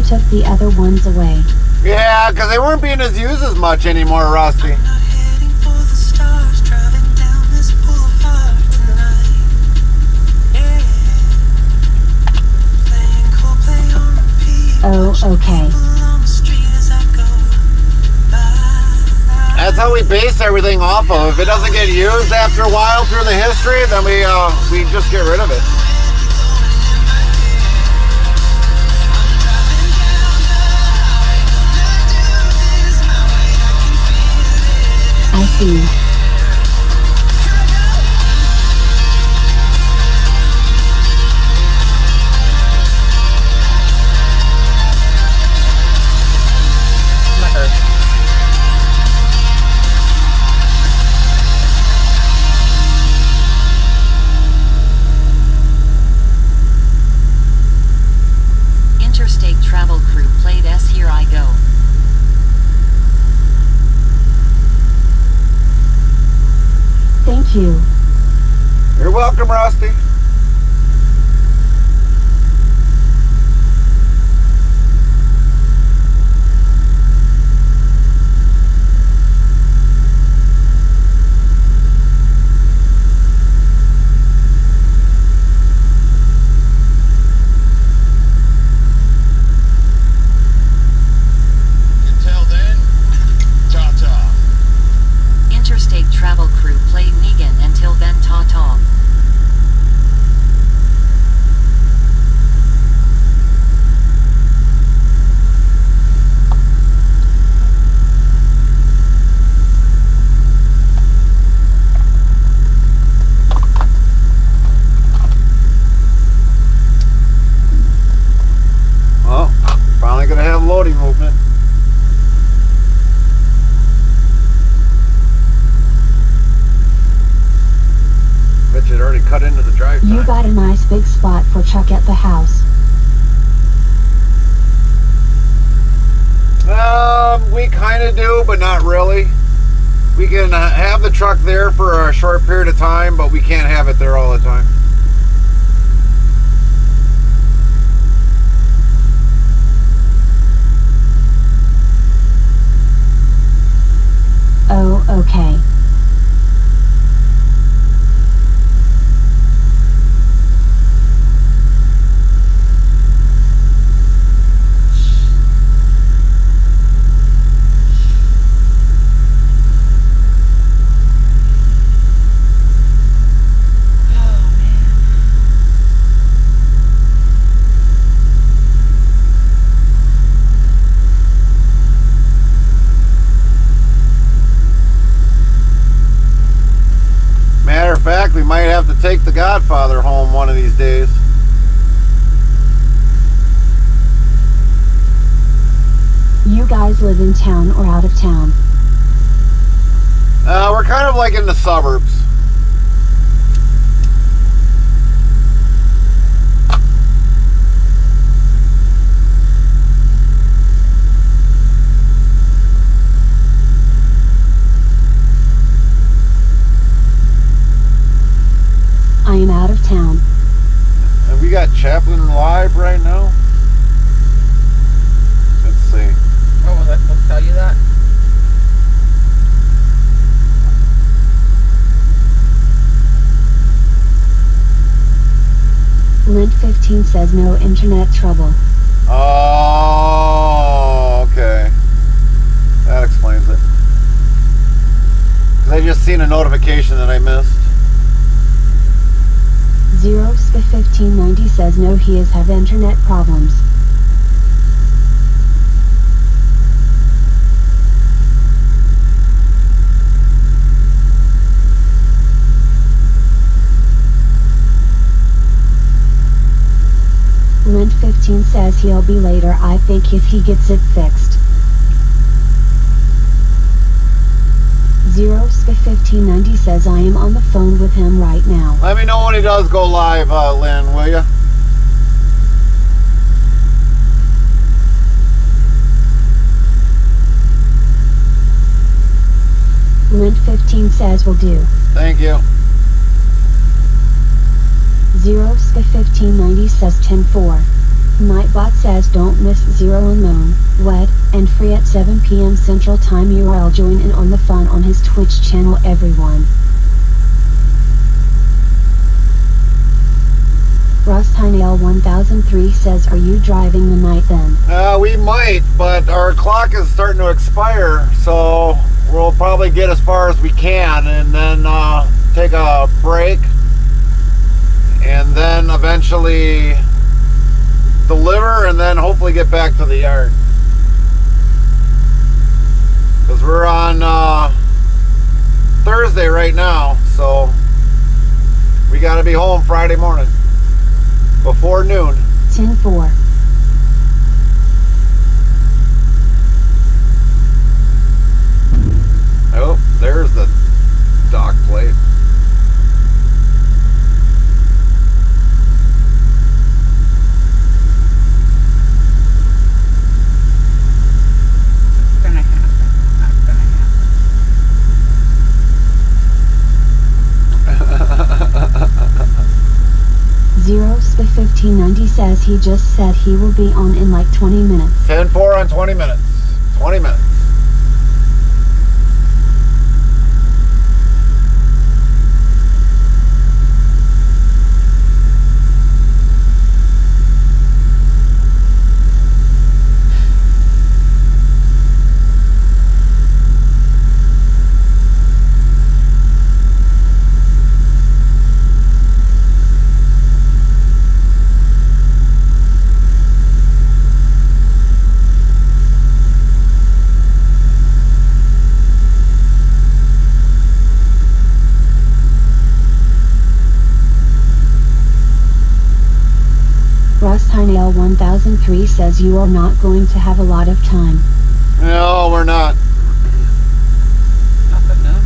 took the other ones away.
Yeah, because they weren't being used as much anymore, Rusty.
I'm not heading for the stars, driving down this boulevard tonight. Yeah. Playing Coldplay on repeat.
Oh, okay.
People on the street as I go by.
That's how we base everything off of. If it doesn't get used after a while through the history, then we just get rid of it.
I see.
My earth.
Interstate travel crew played S Here I Go.
Thank you.
You're welcome, Rusty.
Until then, ta-ta.
Interstate travel crew played Negan. Until then, ta-ta.
Well, finally gonna have loading movement. Bet you'd already cut into the drive
You
time.
got a nice big spot for truck at the house.
We kind of do, but not really. We can have the truck there for a short period of time, but we can't have it there all the time.
Oh, okay.
Oh man.
Matter of fact, we might have to take the Godfather home one of these days.
You guys live in town or out of town?
We're kind of like in the suburbs.
I am out of town.
And we got Chaplin live right now. Let's see.
Oh, was I supposed to tell you that?
Lint15 says no internet trouble.
Oh, okay. That explains it. 'Cause I just seen a notification that I missed.
0SK1590 says no, he is have internet problems. Lint15 says he'll be later. I think if he gets it fixed. 0SK1590 says I am on the phone with him right now.
Let me know when he does go live, Lynn, will ya?
Lint15 says will do.
Thank you.
0SK1590 says 10-4. Nightbot says don't miss Zero Unknown, wed, and free at 7 p.m. Central Time URL. Join in on the fun on his Twitch channel, everyone. Rustinail 1003 says, are you driving tonight then?
We might, but our clock is starting to expire, so we'll probably get as far as we can and then take a break and then eventually deliver and then hopefully get back to the yard. Because we're on Thursday right now, so we got to be home Friday morning before noon.
10-4.
Oh, there's the dock plate.
It's gonna happen. Not gonna happen.
0Sp1590 says he just said he will be on in like 20 minutes.
10-4 on 20 minutes. 20 minutes.
Rustinail 1003 says you are not going to have a lot of time.
No, we're not.
Nothing new.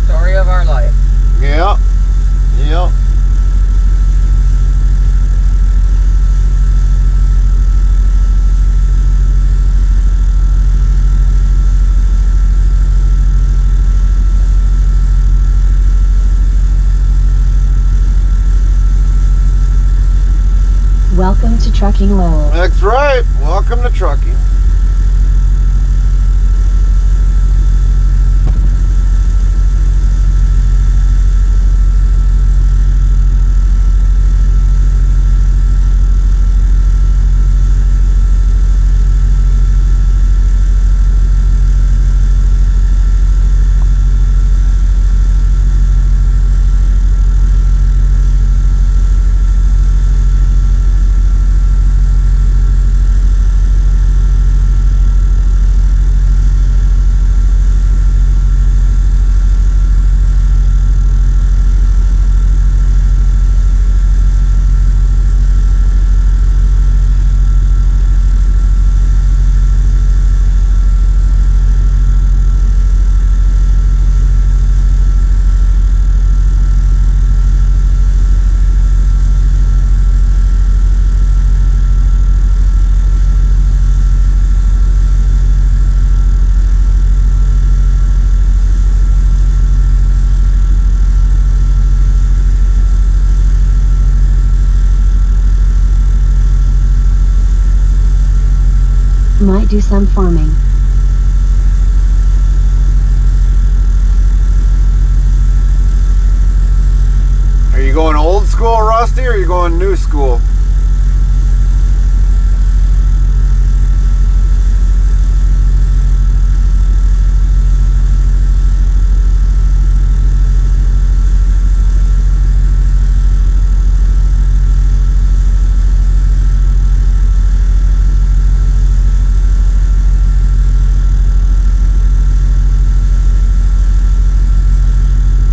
Story of our life.
Yeah. Yeah.
Welcome to Trucking Lowell.
That's right. Welcome to trucking.
Might do some farming.
Are you going old school, Rusty, or are you going new school?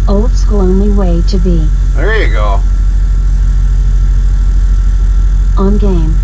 Old school only way to be.
There you go.
On game.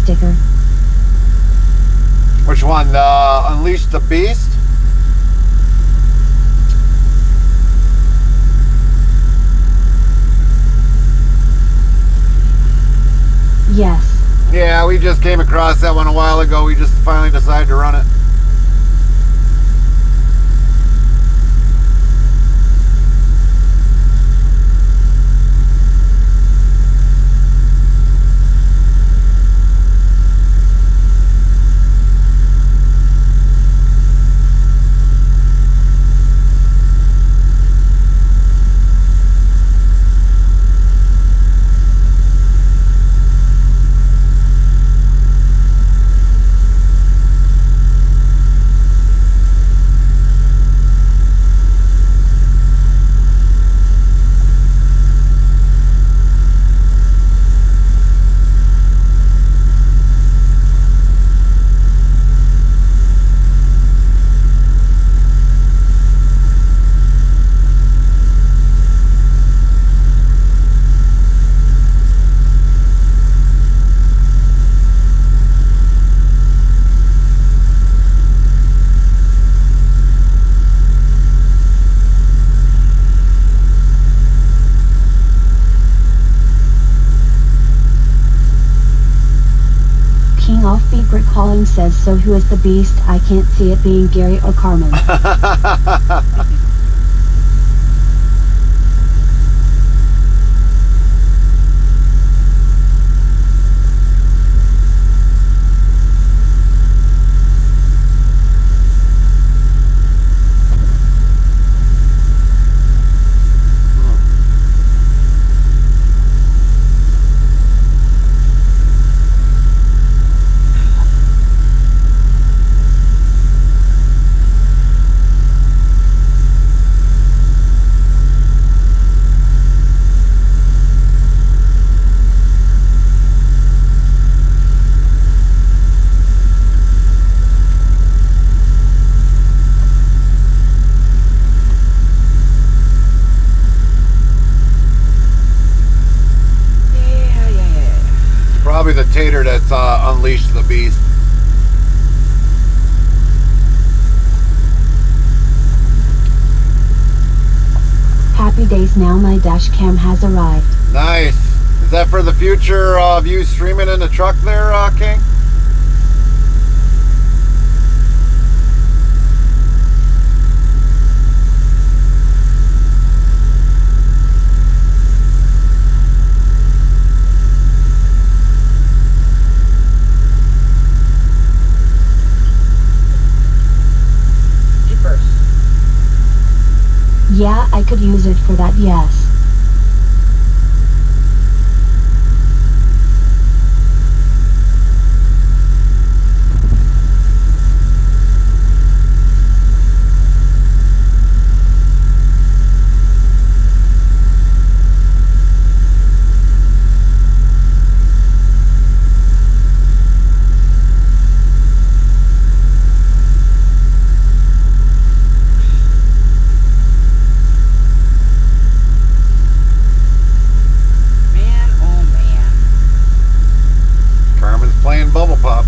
sticker.
Which one? Unleash the Beast?
Yes.
Yeah, we just came across that one a while ago. We just finally decided to run it.
King Offbeat Brick Calling says, so who is the beast? I can't see it being Gary or Carmen.
Probably the tater that's unleashed the beast.
Happy days, now my dash cam has arrived.
Nice. Is that for the future of you streaming in the truck there, King?
Yeah, I could use it for that, yes.
Playing Bubble Pop.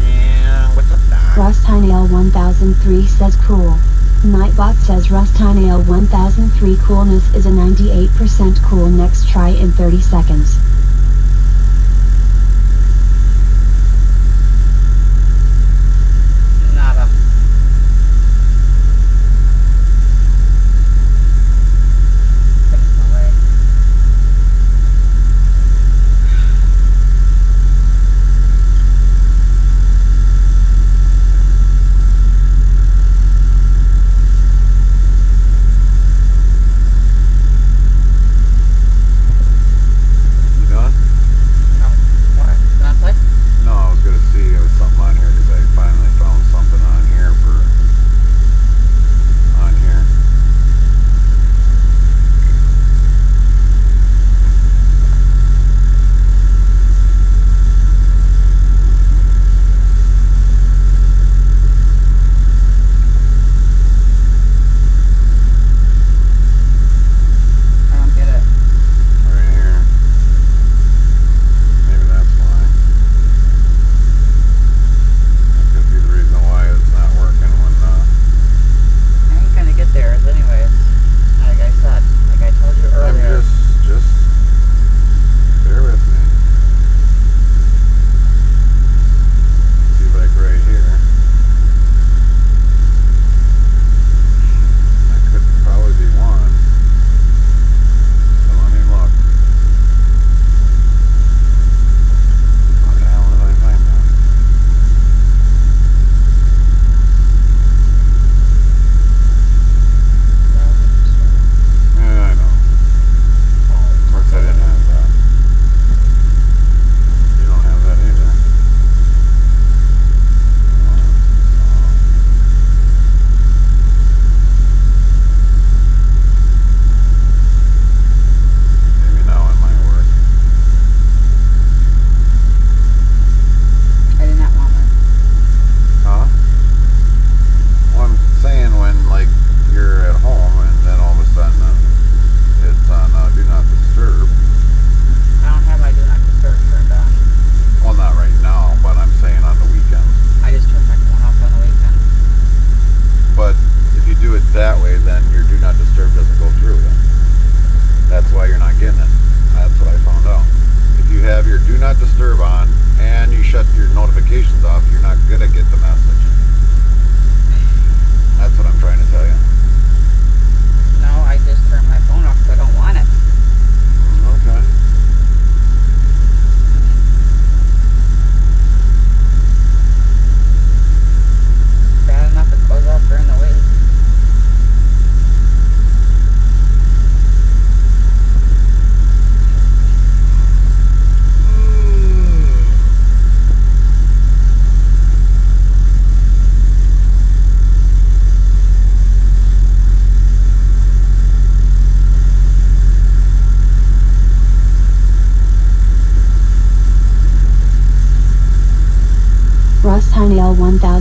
Yeah, what's up, Doc?
Rustinail 1003 says cool. Nightbot says Rustinail 1003 coolness is a 98% cool, next try in 30 seconds.
Nada. There's no way.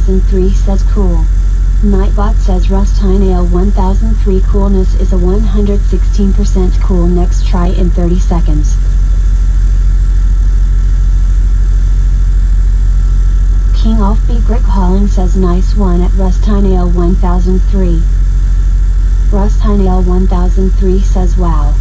1003 says cool. Nightbot says Rustine Ale 1003 coolness is a 116% cool. Next try in 30 seconds. King Offbeat Brick Hauling says nice one at Rustine Ale 1003. Rustine Ale 1003 says wow.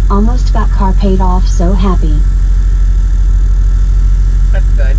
Almost got car paid off, so happy.
That's good.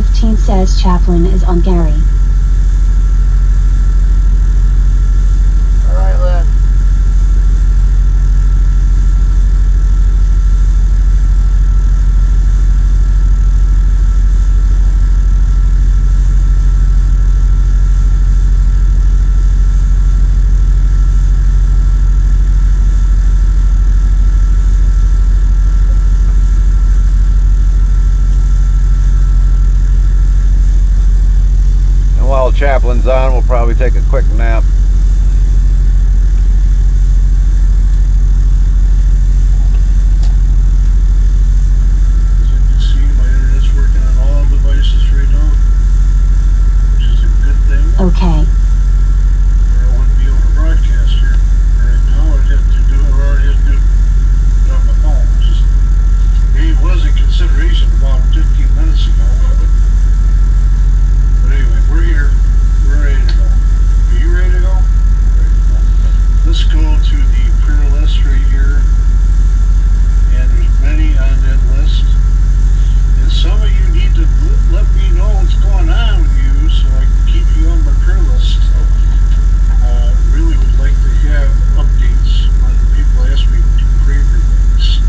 15 says Chaplin is on Gary.
Alright, lad.
And while Chaplin's on, we'll probably take a quick nap.
As you can see, my internet's working on all devices right now, which is a good thing.
Okay.
Or I wouldn't be able to broadcast here right now. I'd have to do it, or I'd have to do it on my phone, which is, it was in consideration about 15 minutes ago. But anyway, we're here. We're ready to go. Are you ready to go? We're ready to go. Let's go to the prayer list right here. And there's many on that list. And some of you need to let me know what's going on with you so I can keep you on my prayer list. Really would like to have updates when people ask me to pray for things.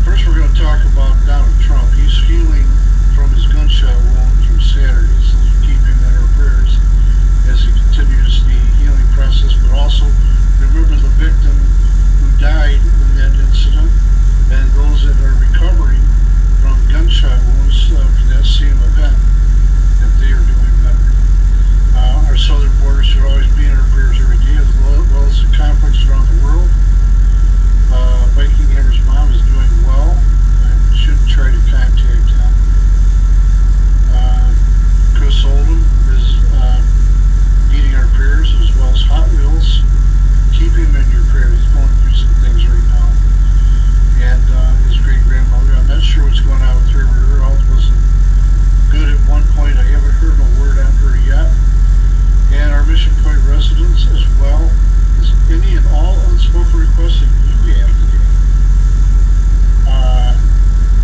First, we're going to talk about Donald Trump. He's healing from his gunshot wound from Saturday, so keep him in our prayers as he continues the healing process. But also, remember the victim who died in that incident and those that are recovering from gunshot wounds from that same event, that they are doing better. Our southern border should always be in our prayers every day, as well as the conflicts around the world. Viking Hammer's mom is doing well. I should try to contact him. Chris Oldham is needing our prayers, as well as Hot Wheels. Keep him in your prayers. He's going through some things right now. And his great-grandmother, I'm not sure what's going on with her. Her health wasn't good at one point. I haven't heard a word on her yet. And our Mission Point residents, as well as any and all unspoken requests that you have today.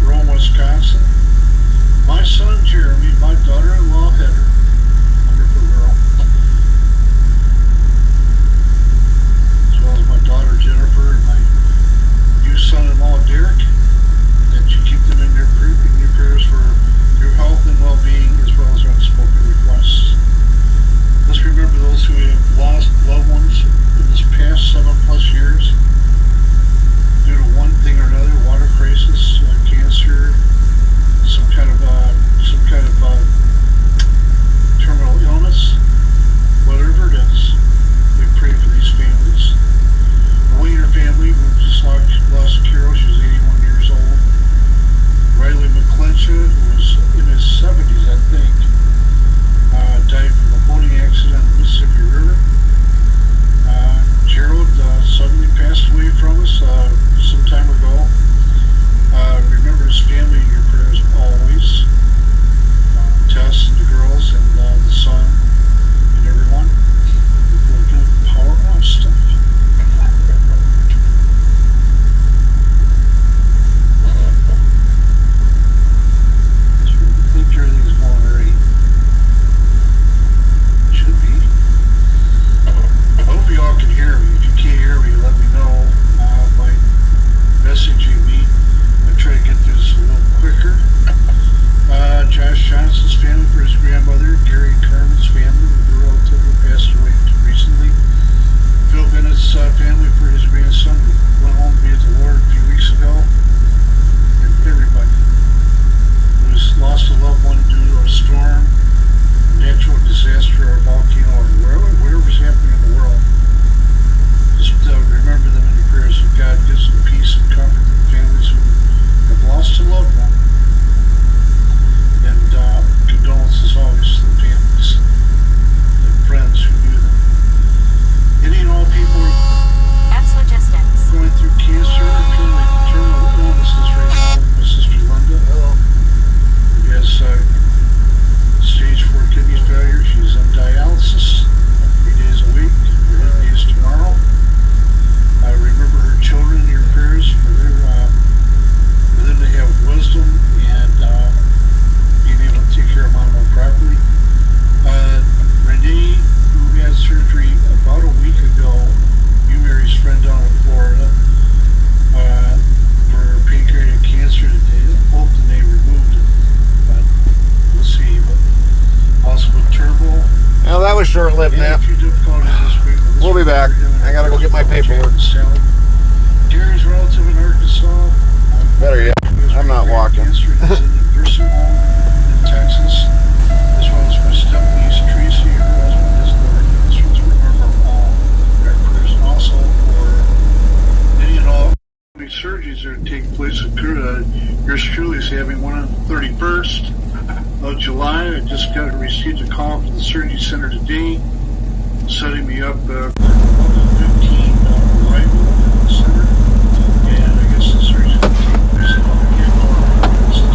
Rome, Wisconsin. My son Jeremy, my daughter-in-law Heather, wonderful girl, as well as my daughter Jennifer and my new son-in-law Derek, that you keep them in your prayers for your health and well-being, as well as unspoken requests. Let's remember those who have lost loved ones in this past 7+ years due to one thing or another: water crisis, cancer, some kind of terminal illness, whatever it is. We pray for these families. The Wayner family, who just lost Carol, she was 81 years old. Riley McClencha, who was in his 70s, I think, died from a boating accident on the Mississippi River. Gerald suddenly passed away from us some time ago. Remember his family in your prayers always.
short-lived
Had a
nap.
few difficulties this week. But this
We'll be
week
back.
we're in
I gotta go get my paperwork.
Sally. Gary's relative in Arkansas.
Better yet, I'm not walking.
Cancer is in the nursing home in Texas, as well as my step-niece Tracy. Her husband has liver cancer. Let's remember all our prayers. And also for any and all surgeries that are taking place at yours truly is having one on the 31st of July. I just received a call from the surgery center today, setting me up for 11:15 arrival at the center. And I guess the surgery is going to take place at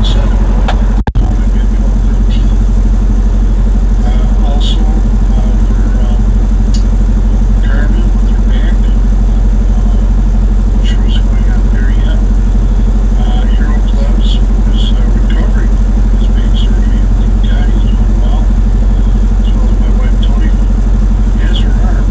7. Home maybe at 12:15. Also for Carmen with her back. Not sure what's going on there yet. Hero Clubs is recovering from his back surgery. Thank God he's doing well. As well as my wife Tony, who has her arm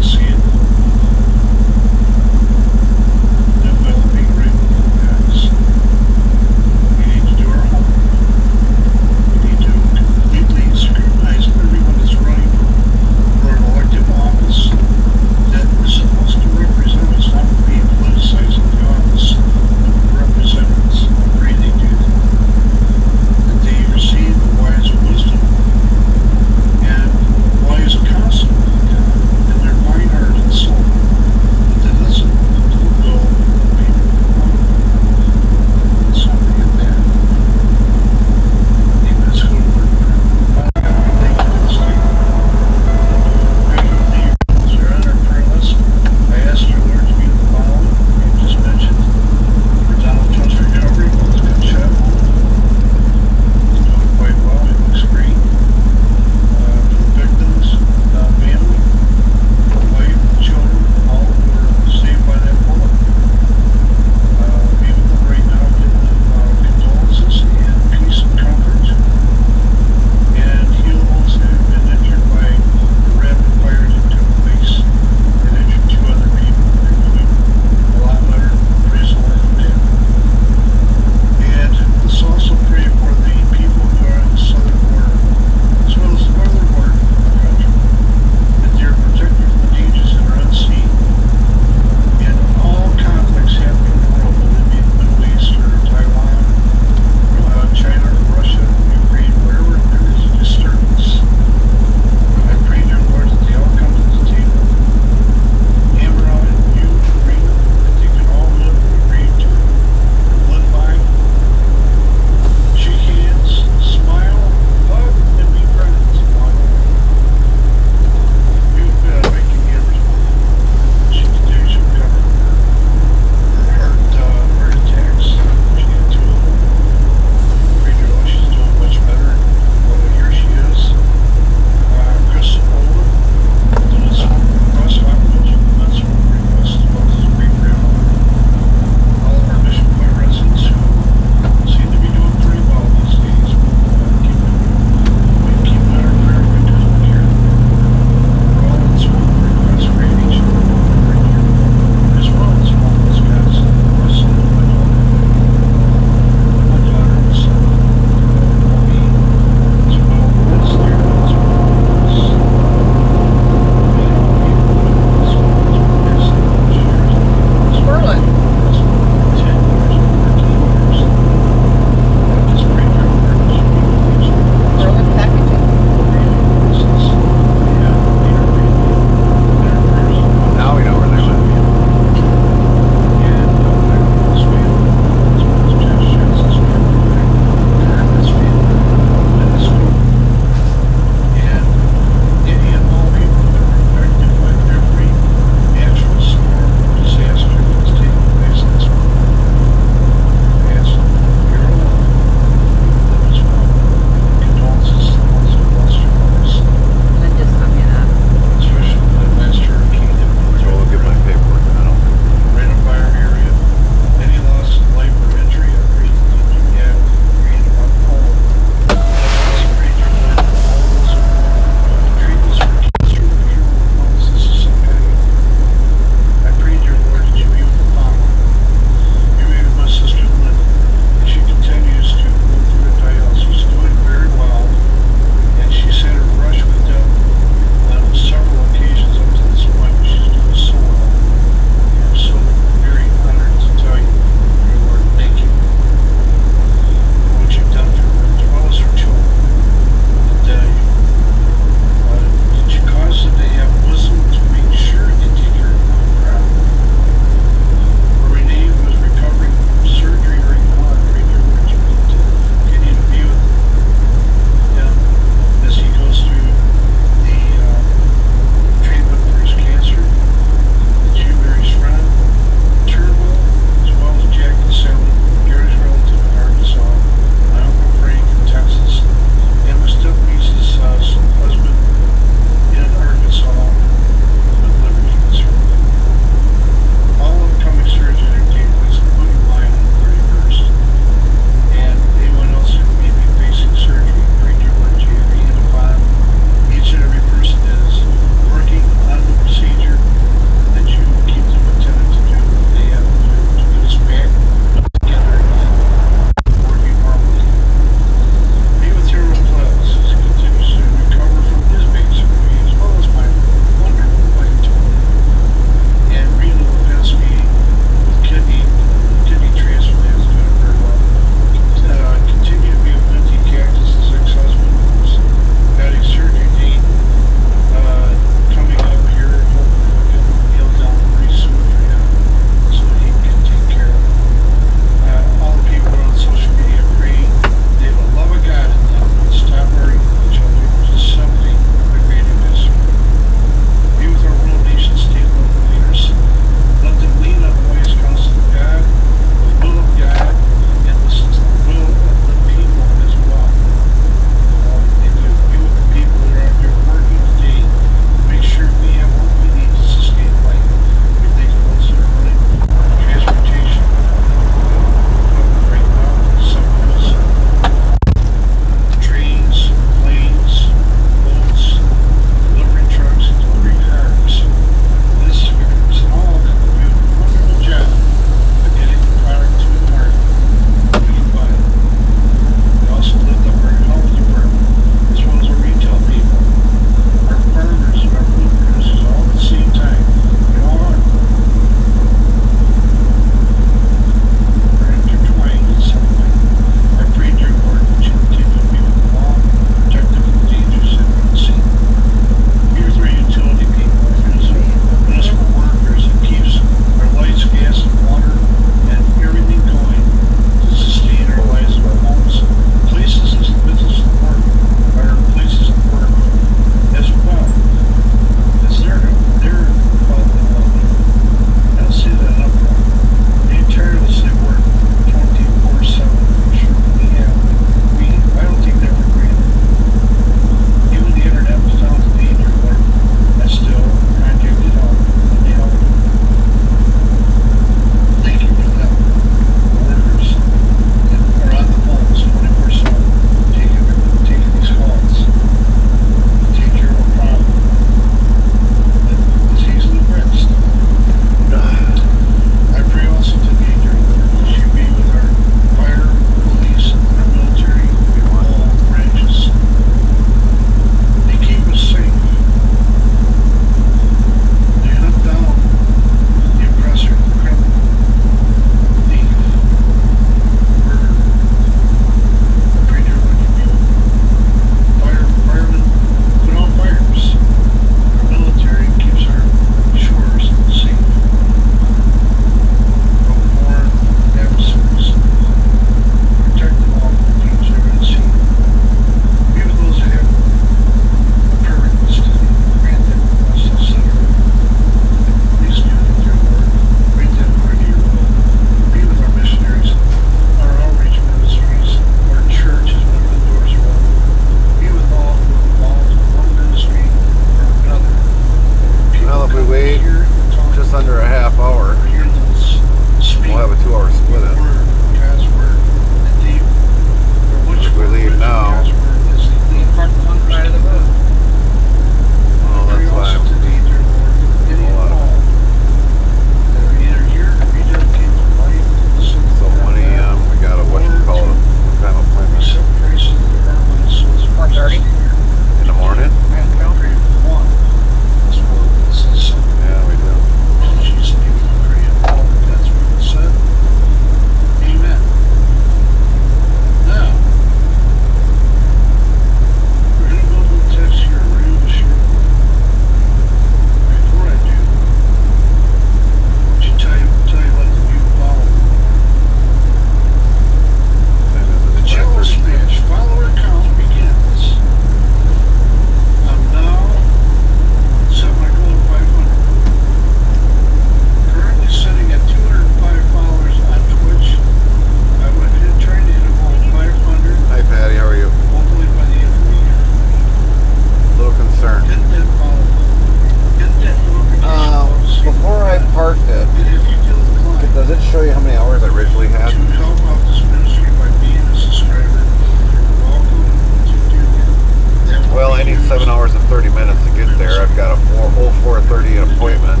4:30 an appointment.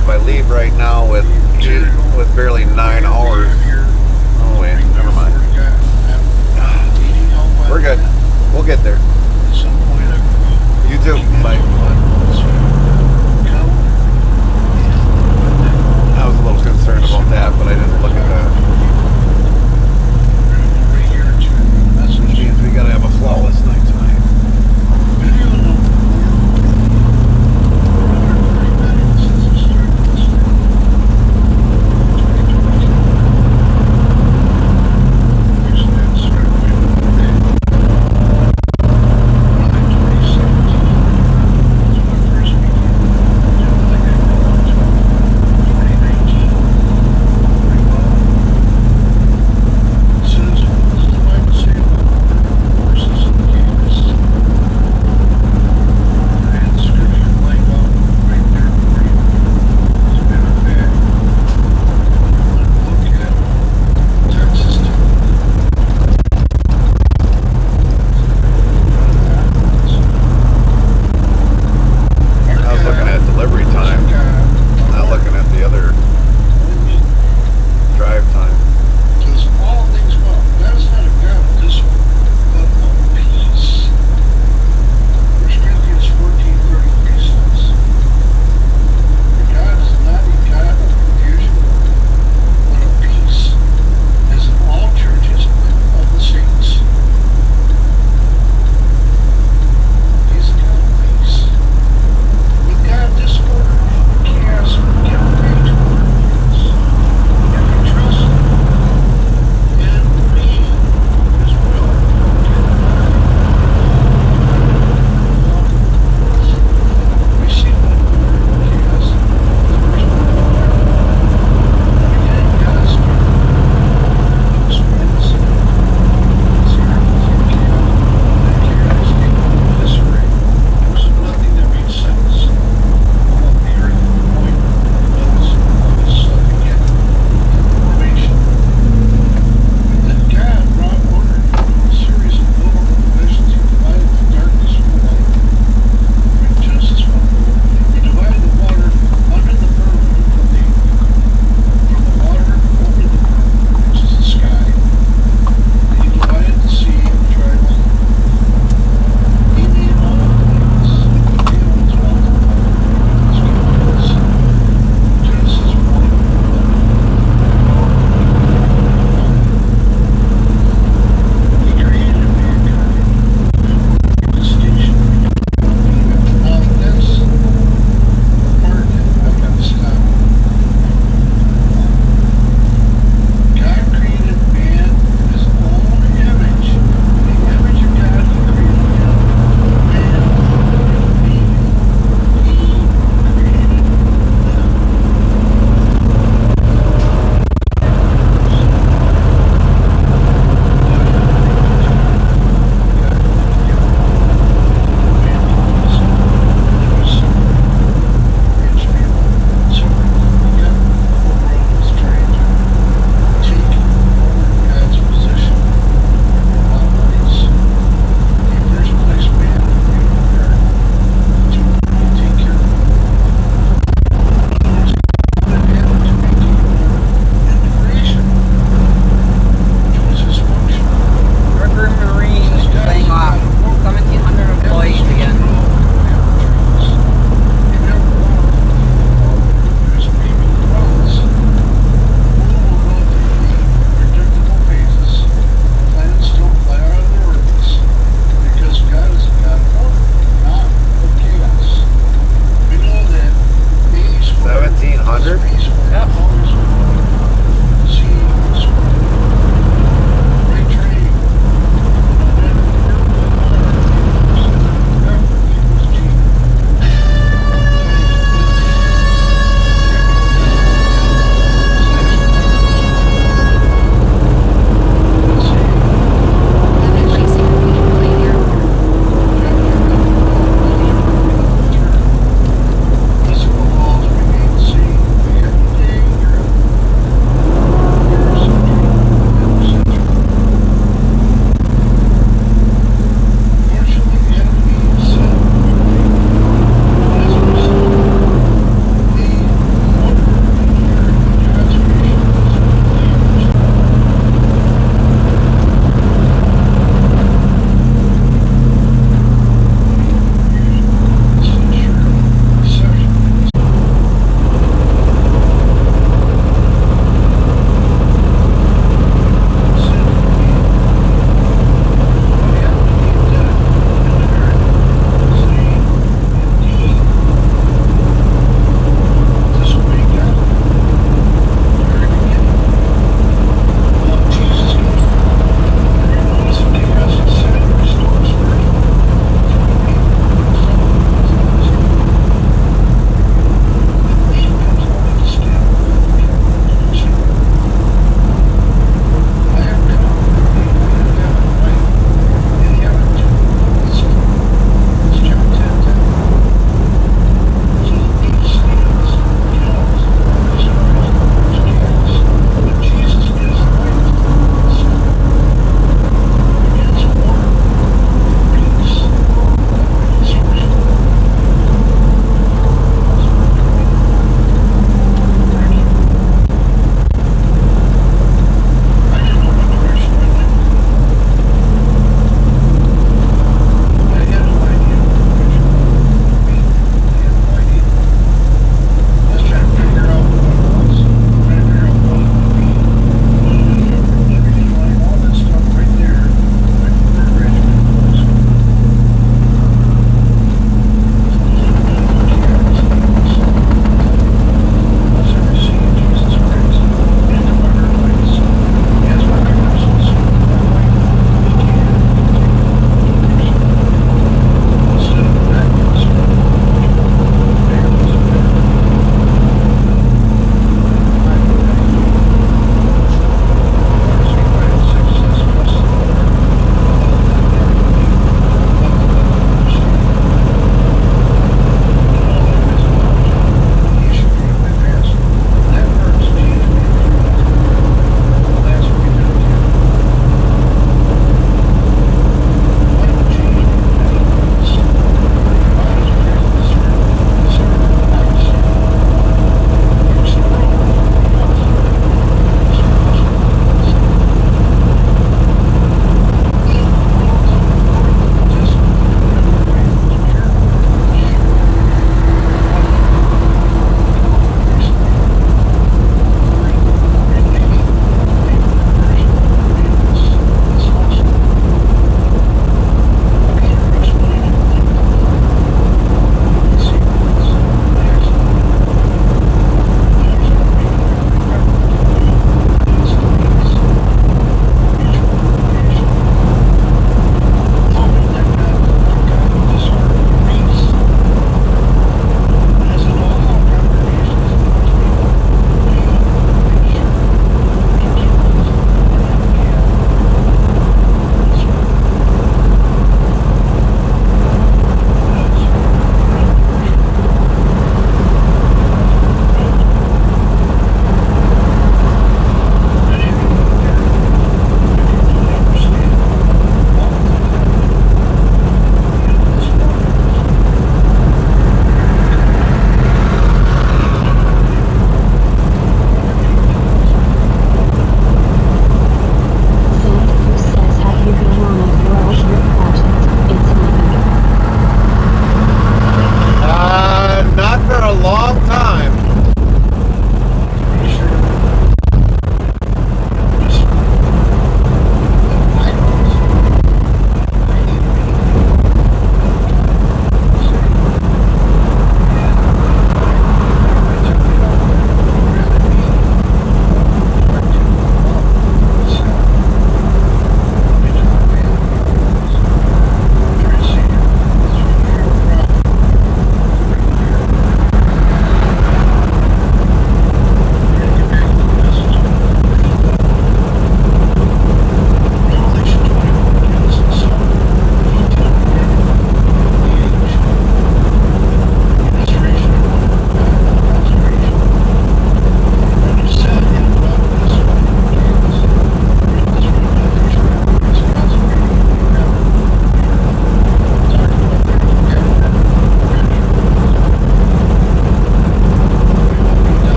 If I leave right now with barely 9 hours. Oh wait, never mind. We're good. We'll get there.
At some point,
You too. Bye. I was a little concerned about that, but I didn't look at that. Which means we gotta have a flawless night tonight.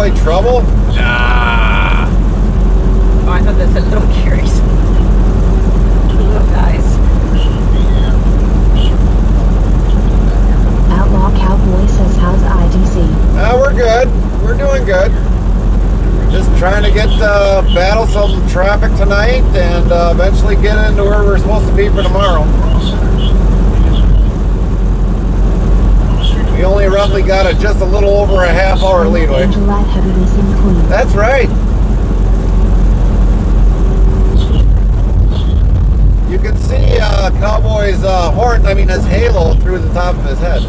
really trouble? Nah.
Oh, I thought that said little Gary's. Little guys.
Outlaw Cowboy says, how's IDC?
We're good. We're doing good. Just trying to get battle some traffic tonight and eventually get into where we're supposed to be for tomorrow. We only roughly got just a little over a half hour leadway.
Angela Heaviness in Queens.
That's right. You can see Cowboy's horn, his halo through the top of his head.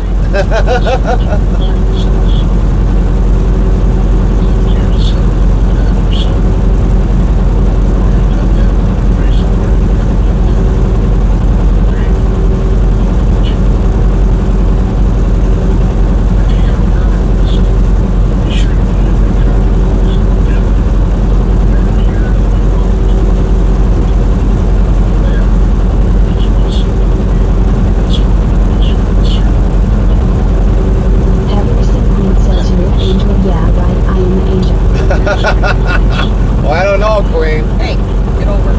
Well, I don't know, Queen.
Hey, get over it.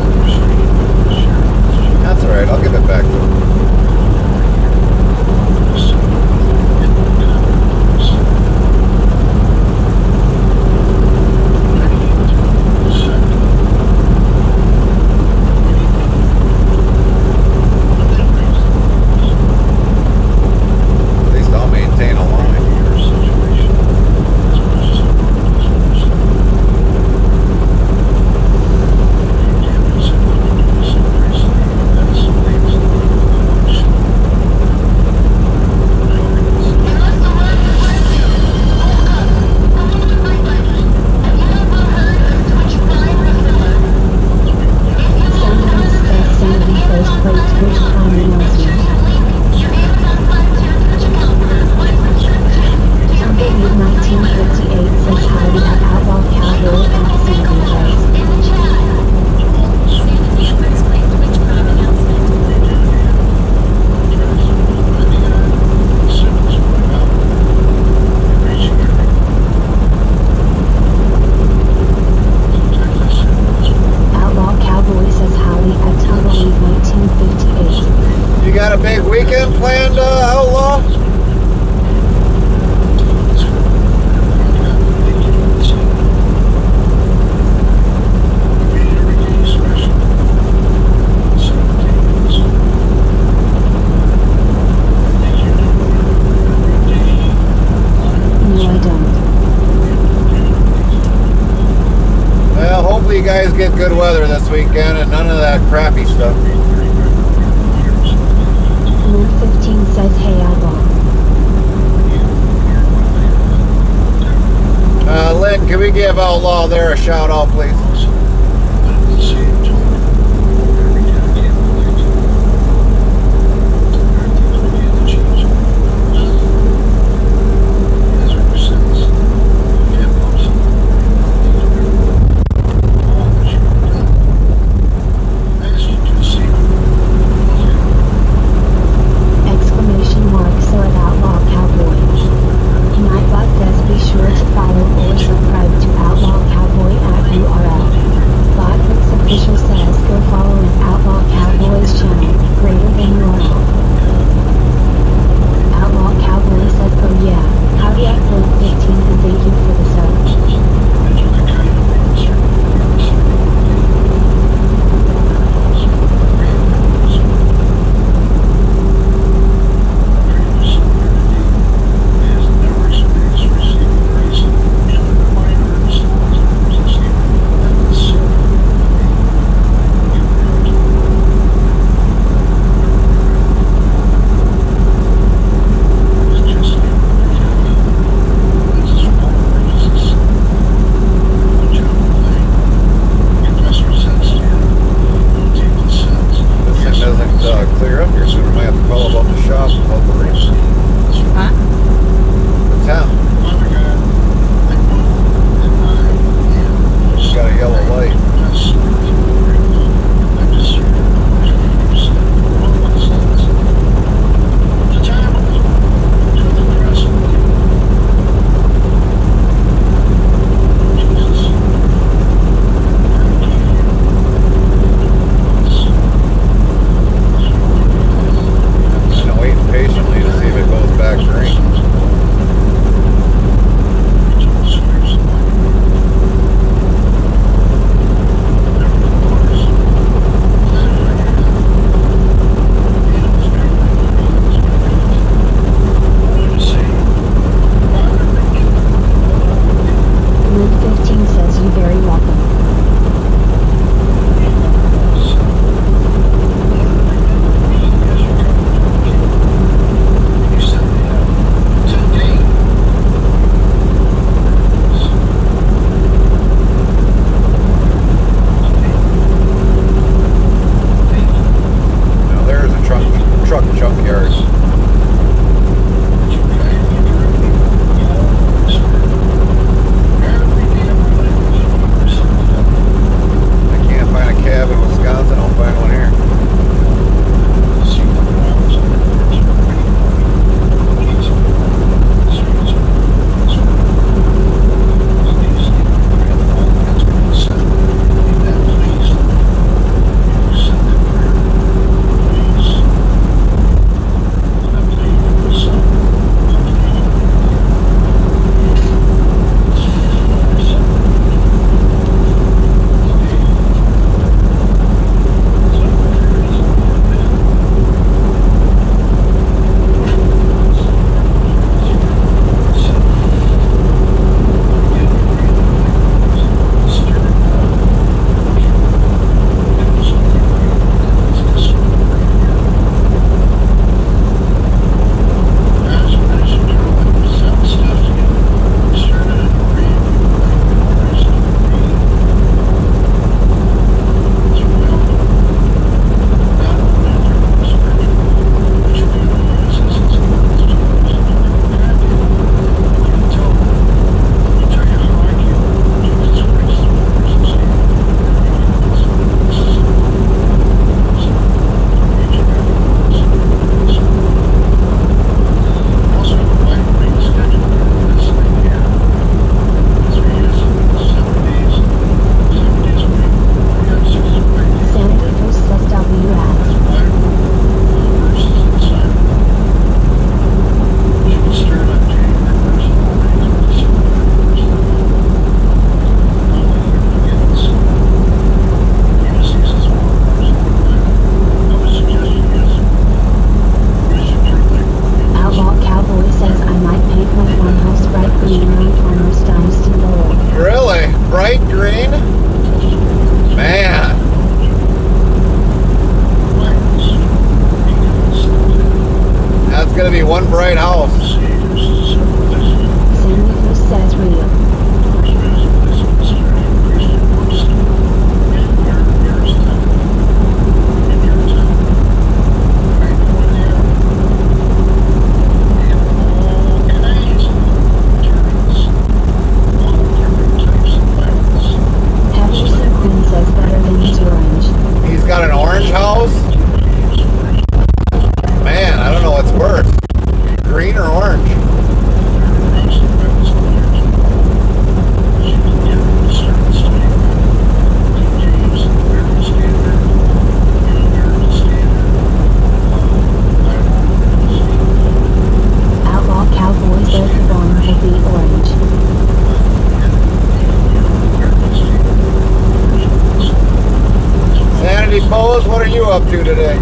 That's alright, I'll give it back to him. At least I'll maintain a line. You got a big weekend planned, Outlaw?
No, I don't.
Well, hopefully you guys get good weather this weekend and none of that crappy stuff.
Moon 15 says, hey, Outlaw.
Lynn, can we give Outlaw there a shout out, please?
Exclamation mark, so at Outlaw Cowboy. Nightbot says, be sure to follow or subscribe to Outlaw Cowboy at URL. green around Farmers Dynasty Lowell.
Really? Bright green? Man. That's gonna be one bright house.
Sandy Who says real. Henderson Quinn says better than his orange.
He's got an orange house? Man, I don't know what's worse. Green or orange?
Outlaw Cowboy says the barn will be orange.
Sanity Pose, what are you up to today?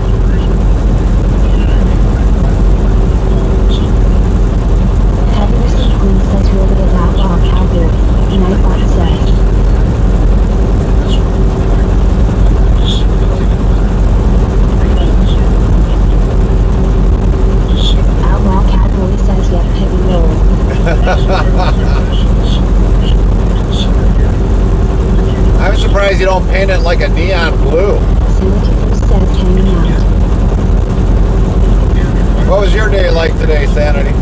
Henderson Quinn says really is Outlaw Cowboy. Nightbot says. Outlaw Cowboy says yep, heavy roll.
I'm surprised you don't paint it like a neon blue.
Sanity Who says hanging out.
What was your day like today, Sanity?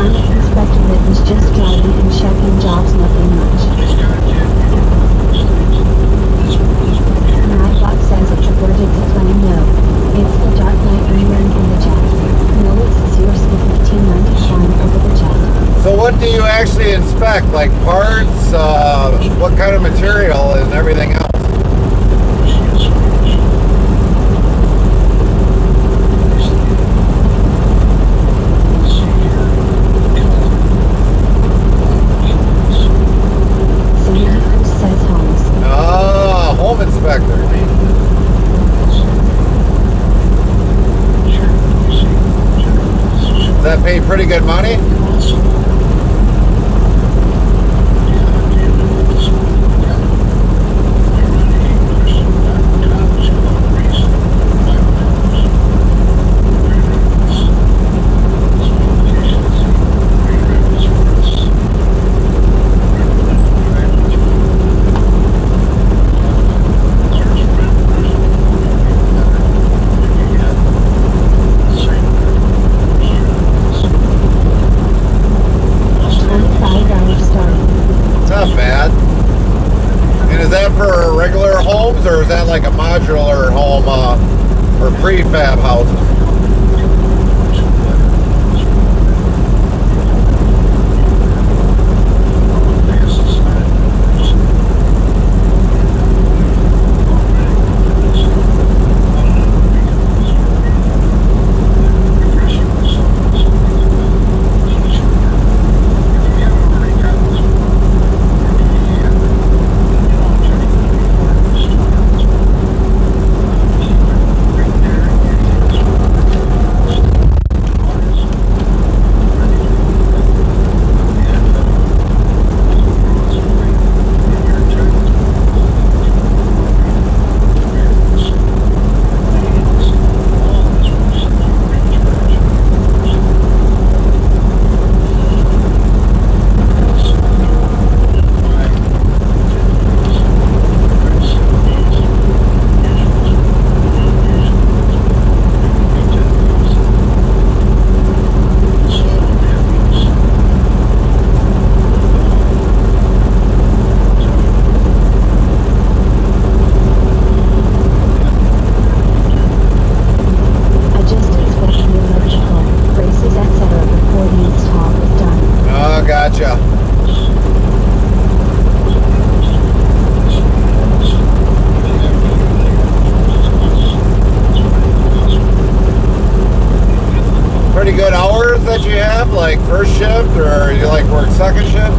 Unexpected it was just driving and checking jobs, nothing much. Nightbot says it's averted to flame no. It's the Dark Knight Boomerang in the chat. No, it's seriously 1595 over the chat.
So what do you actually inspect? Like parts, what kind of material and everything else?
Sandy Who says homes.
Ah, home inspector. Does that pay pretty good money?
$25 starting.
It's not bad. And is that for regular homes or is that like a modular home or prefab houses? pretty good hours that you have, like first shift, or you like work second shift?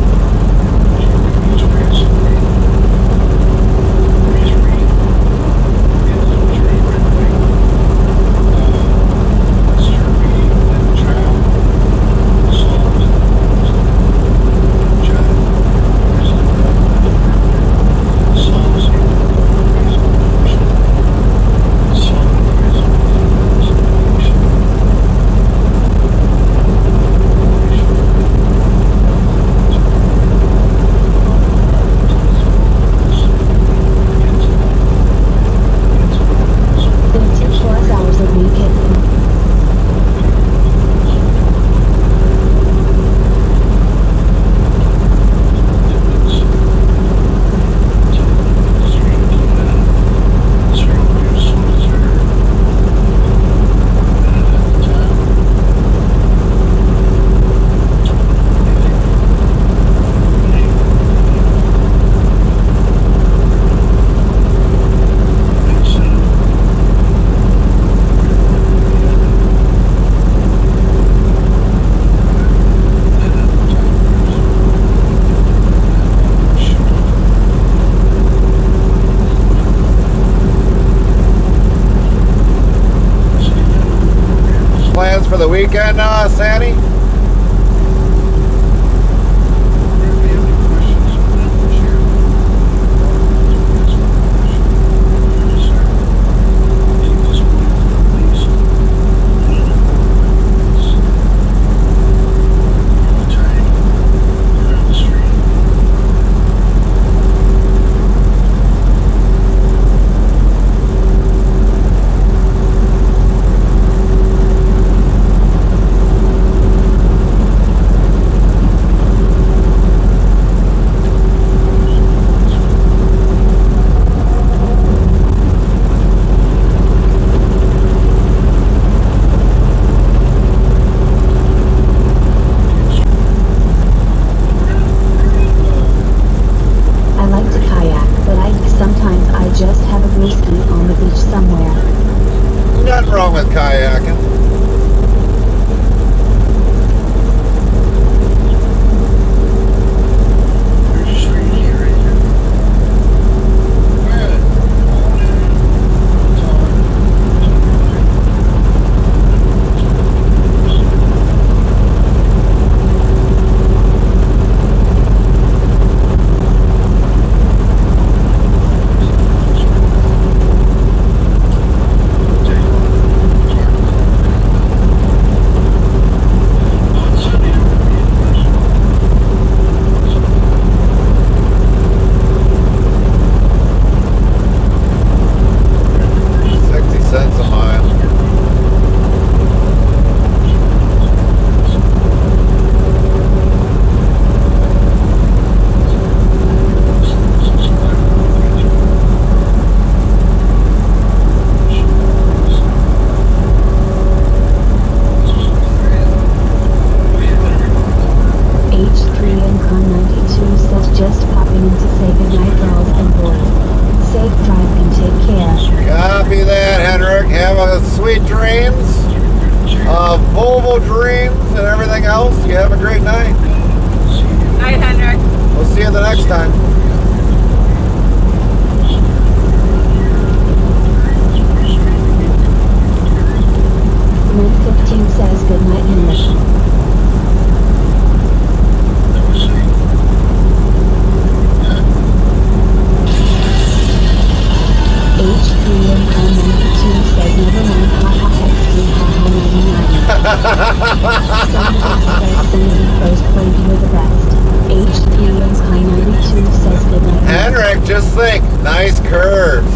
Plans for the weekend, Sandy? Nothing wrong with kayaking. Sweet dreams, Volvo dreams, and everything else. You have a great night.
Night, Henrik.
We'll see you the next time.
Route 15 says good night, Henrik.
Henrik, just think, nice curves.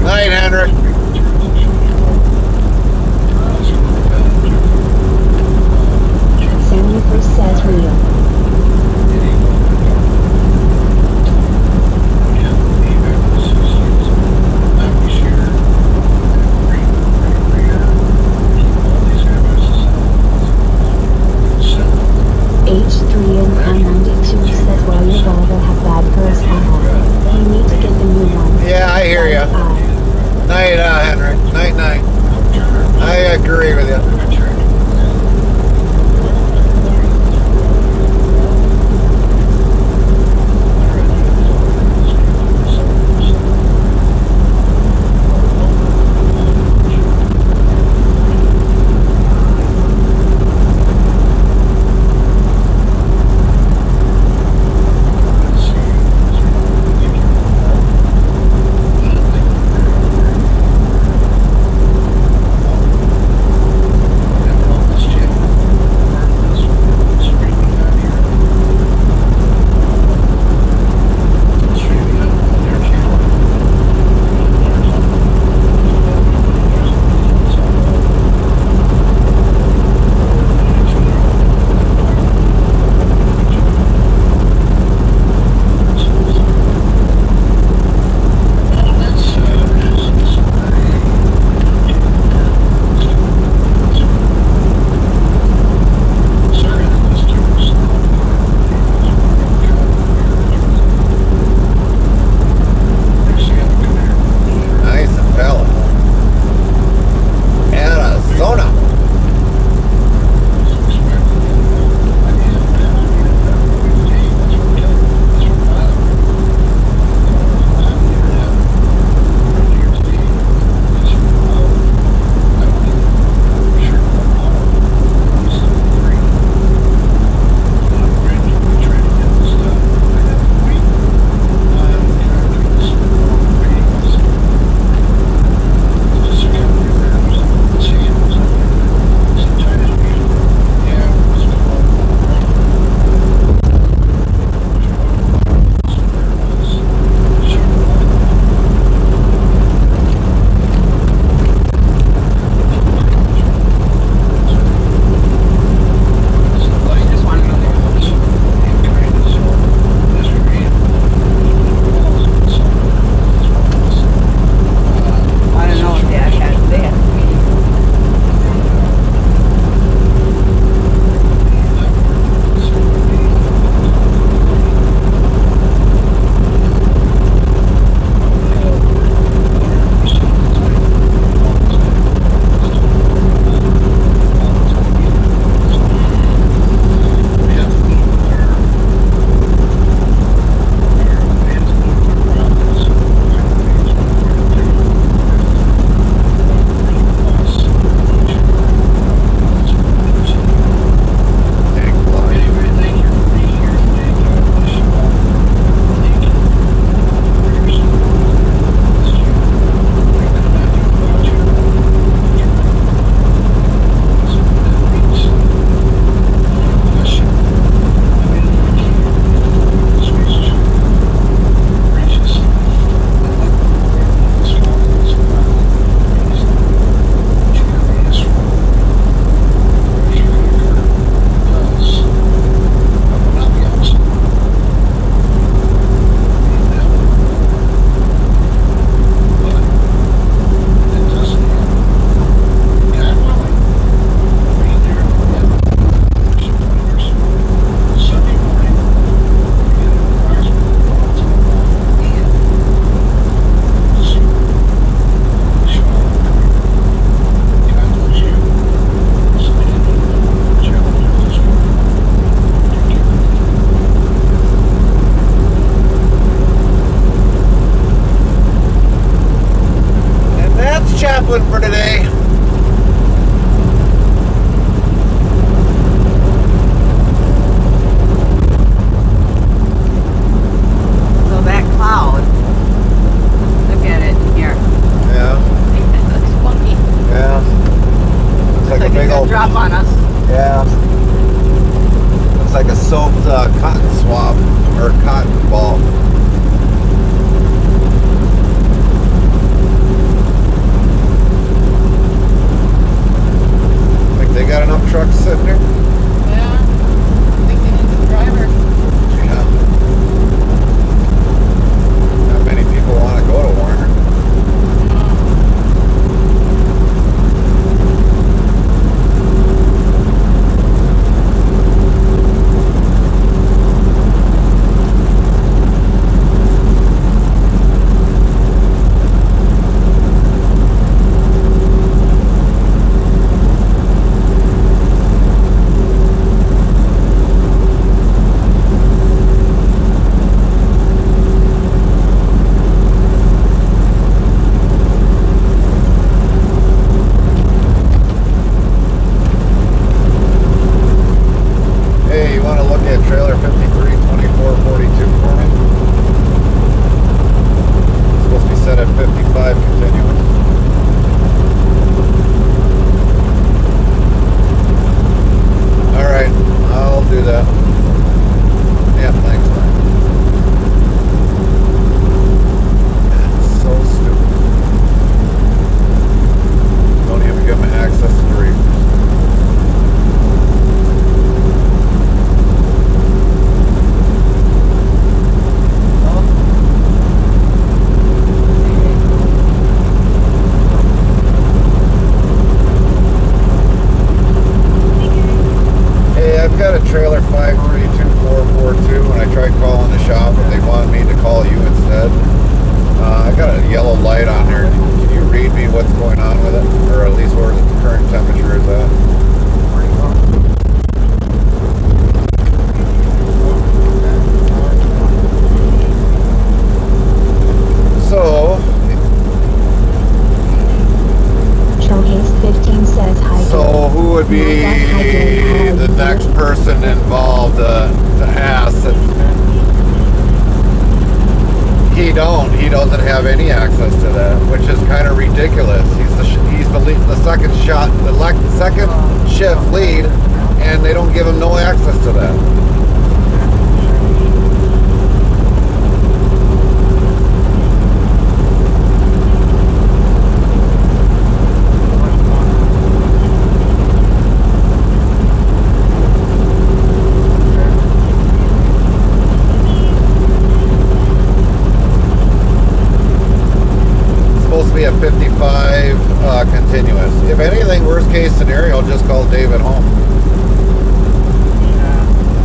Night, Henrik.
Says real.
drop on us.
Yeah. Looks like a soaked cotton swab or cotton ball. Think they got enough trucks sitting there?
Yeah. I think they need some drivers.
Yeah. Not many people want to go to Warner. Hey, you want to look at trailer 532442 for me? It's supposed to be set at 55 continuous. Alright, I'll do that. Yeah, thanks, man. That's so stupid. Don't even give them access to the reefers. Hey, I've got a trailer 532442 and I tried calling the shop but they wanted me to call you instead. I got a yellow light on there. Can you read me what's going on with it? Or at least where the current temperature is at? So,
Trailhaze 15 says hi.
So who would be the next person involved to ask? He doesn't have any access to that, which is kind of ridiculous. He's the second shift lead, and they don't give him no access to that. Be a 55 continuous. If anything, worst case scenario, just call Dave at home.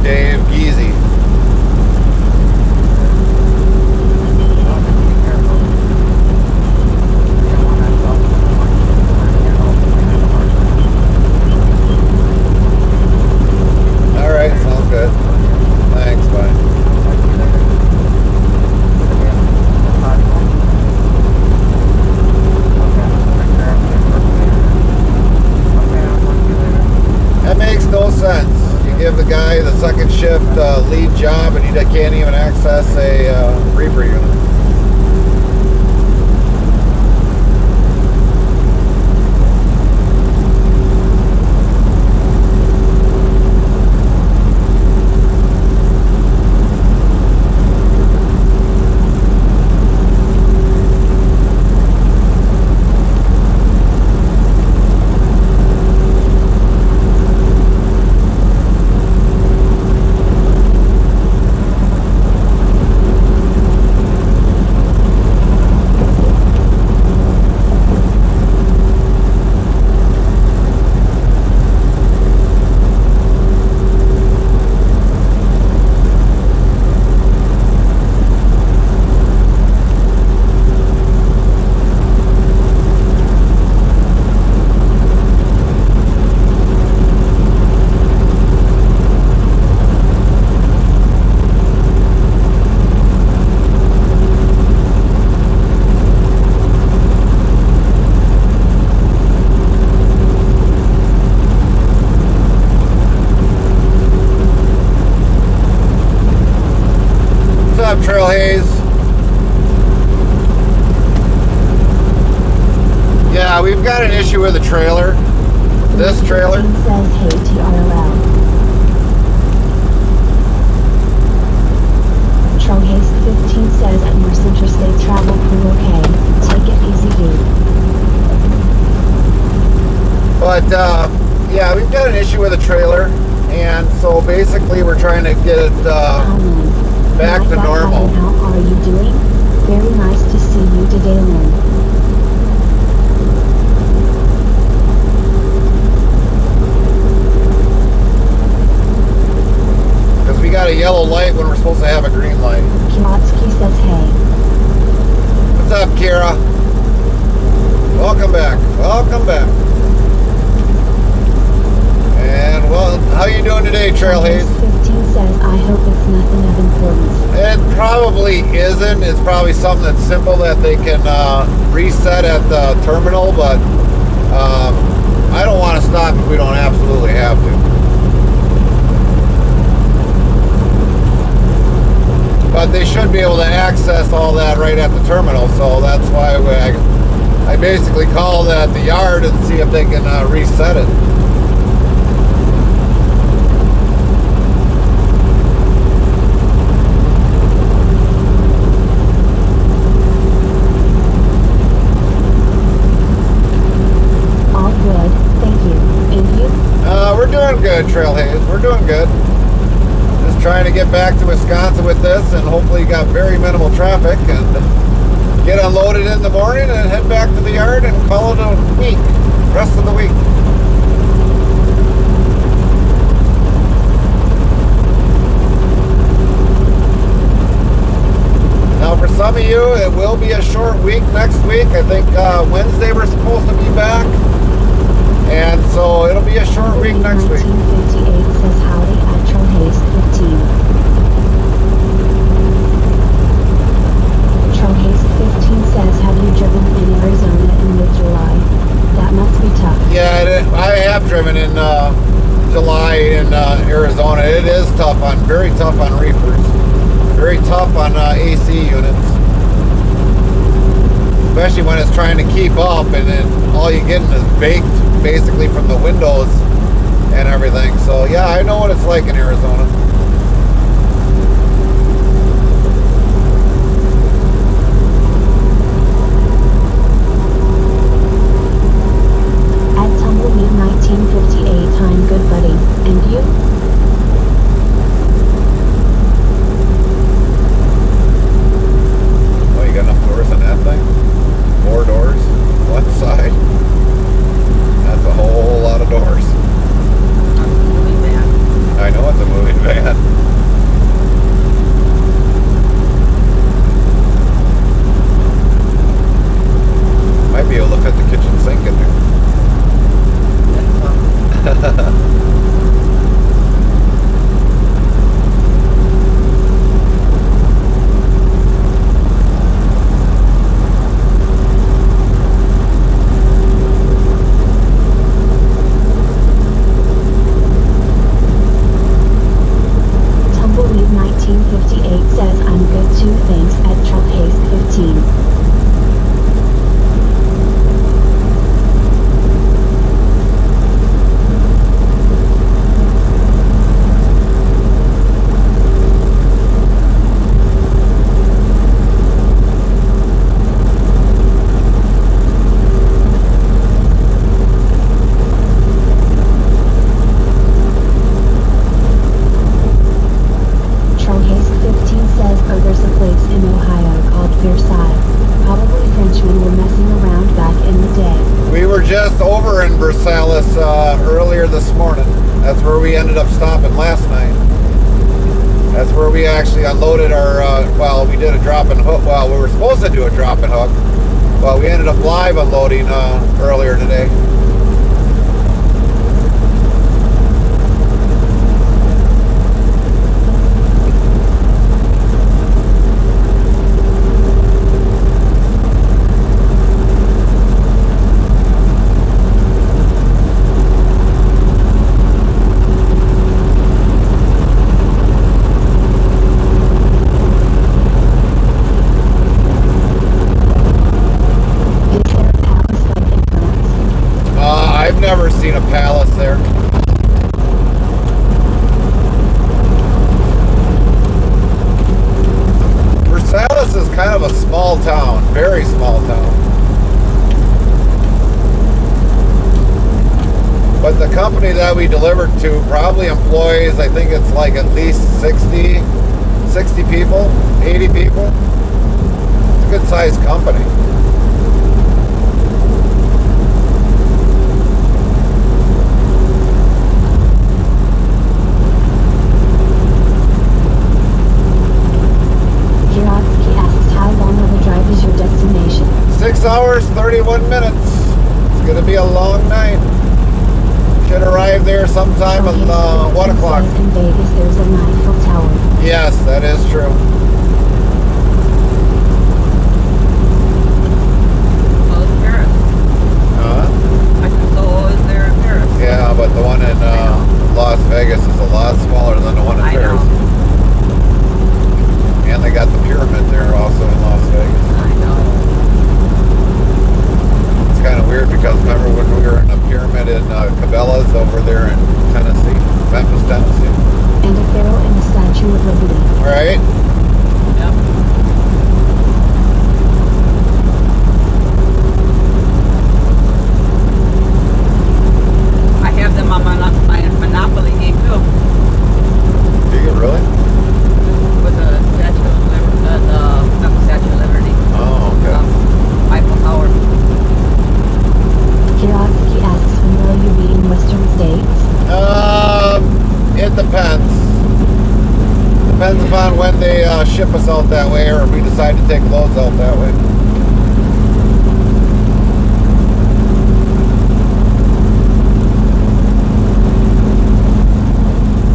Dave Geezy. All right, sounds good. Thanks, bye. That makes no sense. You give the guy the second shift lead job and he can't even access a reefer unit. up, Trailhaze? Yeah, we've got an issue with the trailer. This trailer?
15 says, hey TRL. Troll Haste 15 says, at North Interstate Travel Crew okay. Take it easy, dude.
But, yeah, we've got an issue with the trailer. And so basically we're trying to get it back to normal.
How are you doing? Very nice to see you today, Lynn.
Because we got a yellow light when we're supposed to have a green light.
Kiotsky says, hey.
What's up, Kira? Welcome back. Welcome back. And, well, how you doing today, Trailhaze?
15 says, I hope it's nothing of importance.
It probably isn't. It's probably something that's simple that they can reset at the terminal, but I don't want to stop if we don't absolutely have to. But they should be able to access all that right at the terminal, so that's why I basically called at the yard and see if they can reset it.
All good, thank you. And you?
We're doing good, Trailhaze. We're doing good. Just trying to get back to Wisconsin with this, and hopefully got very minimal traffic, and get unloaded in the morning and head back to the yard and call it a week. Rest of the week. Now, for some of you, it will be a short week next week. I think Wednesday we're supposed to be back. And so it'll be a short week next week.
1958 says, howdy at Troll Haste 15. Troll Haste 15 says, have you driven in Arizona in mid-July? That must be tough.
Yeah, I have driven in July in Arizona. It is tough very tough on reefers. Very tough on AC units. Especially when it's trying to keep up and then all you're getting is baked basically from the windows and everything. So yeah, I know what it's like in Arizona.
At Tumbleweed 1958, I'm good buddy. And you?
Oh, you got enough doors on that thing? 4 doors, one side. That's a whole lot of doors.
Moving van.
I know it's a moving van. Might be able to fit the kitchen sink in there.
Tumbleweed 1958 says, I'm good too, thanks at Troll Haste 15. Troll Haste 15 says, oh, there's a place in Ohio called Versailles. Probably Frenchmen were messing around back in the day.
We were just over in Versailles earlier this morning. That's where we ended up stopping last night. That's where we actually unloaded our, well, we did a drop and hook. Well, we were supposed to do a drop and hook, but we ended up live unloading earlier today.
Is there a palace like in France?
never seen a palace there. Versailles is kind of a small town, very small town. But the company that we delivered to probably employs, I think it's like at least 60 people, 80 people. It's a good sized company.
Kiratsky asks how long of a drive is your destination?
6 hours, 31 minutes. It's going to be a long night. Should arrive there sometime at 1 o'clock.
In Vegas, there's an Eiffel Tower.
Yes, that is true.
Well, it's Paris. I said, so is there in Paris?
Yeah, but the one in Las Vegas is a lot smaller than the one in
I
Paris.
know.
And they got the pyramid there also in Las Vegas.
I know.
It's kind of weird because remember when we were in a pyramid in Cabela's over there in Tennessee, Memphis, Tennessee.
And a pharaoh and the Statue of Liberty.
Right?
Yep. I have them on my Monopoly game too.
Do you really?
With the Statue of Liberty, not the Statue of Liberty.
Oh, okay.
Eiffel Tower.
Kiratsky asks when will you be in Western States?
It depends. Depends upon when they ship us out that way or if we decide to take loads out that way.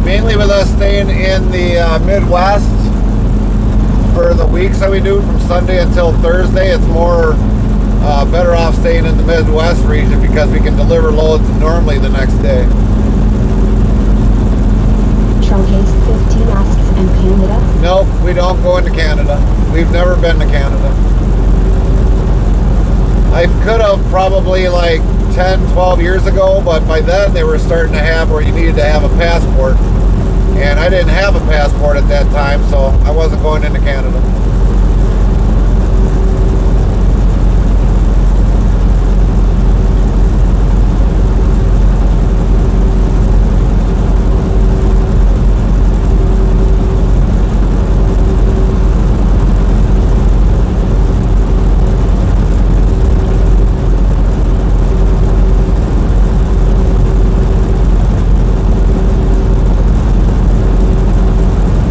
Mainly with us staying in the Midwest for the weeks that we do from Sunday until Thursday, it's more better off staying in the Midwest region because we can deliver loads normally the next day.
Truncase 15 asks and Canada?
Nope, we don't go into Canada. We've never been to Canada. I could have probably like 10, 12 years ago, but by then they were starting to have where you needed to have a passport. And I didn't have a passport at that time, so I wasn't going into Canada.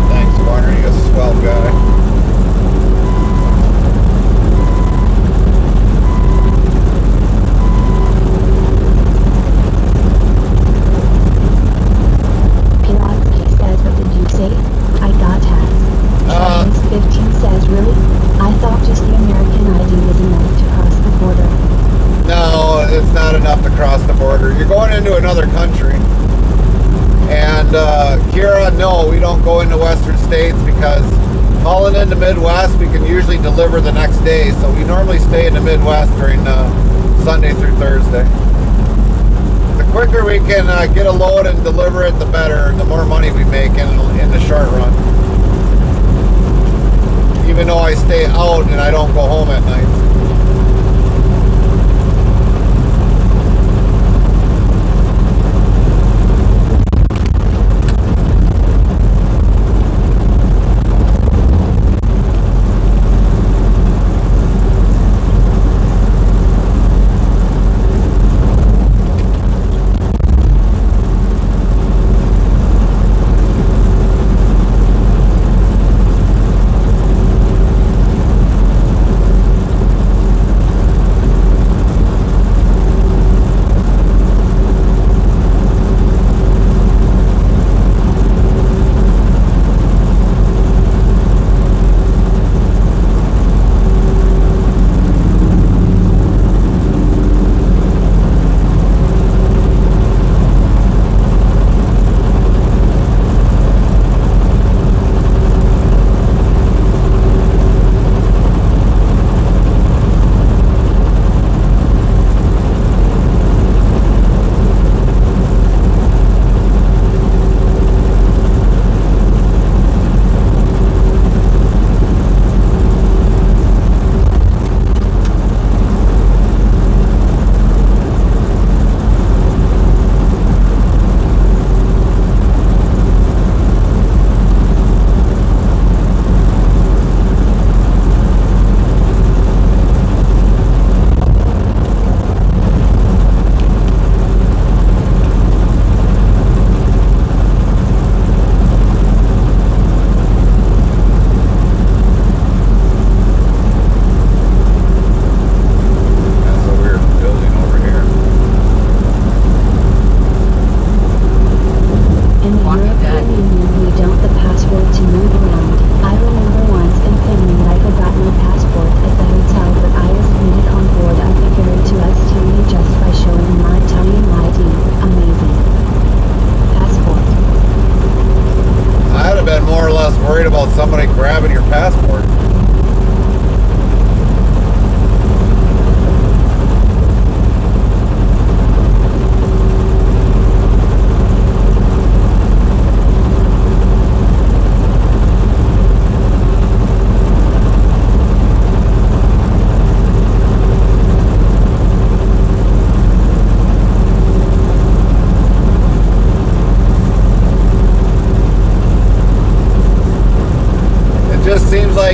Thanks, Warner. You're a swell guy.
Kiratsky says what did you say? I got taxed. Truncase 15 says really? I thought just the American ID was enough to cross the border.
No, it's not enough to cross the border. You're going into another country. And Kira, no, we don't go into Western states because hauling into Midwest, we can usually deliver the next day. So we normally stay in the Midwest during Sunday through Thursday. The quicker we can get a load and deliver it, the better. The more money we make in the short run. Even though I stay out and I don't go home at night.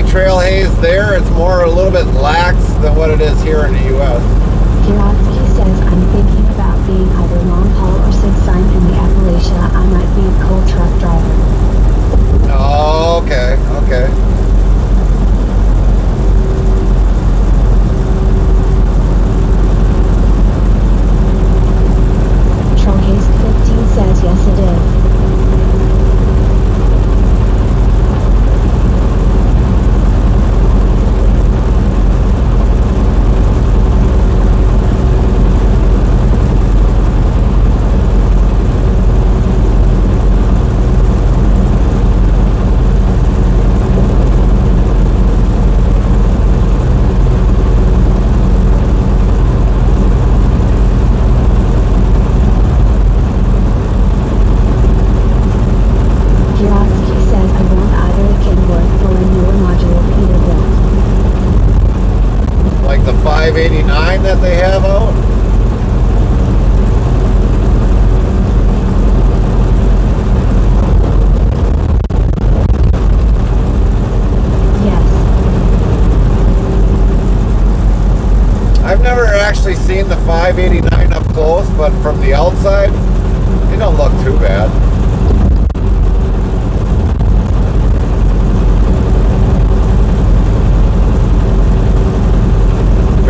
trail haze there, it's more a little bit lax than what it is here in the U.S.
Kirotsky says, I'm thinking about being either long haul or since I'm in the Appalachia, I might be a coal truck driver.
Oh, okay, okay.
Trollhaze 15 says, yes it is.
That they have out?
Yes.
I've never actually seen the 589 up close, but from the outside, they don't look too bad.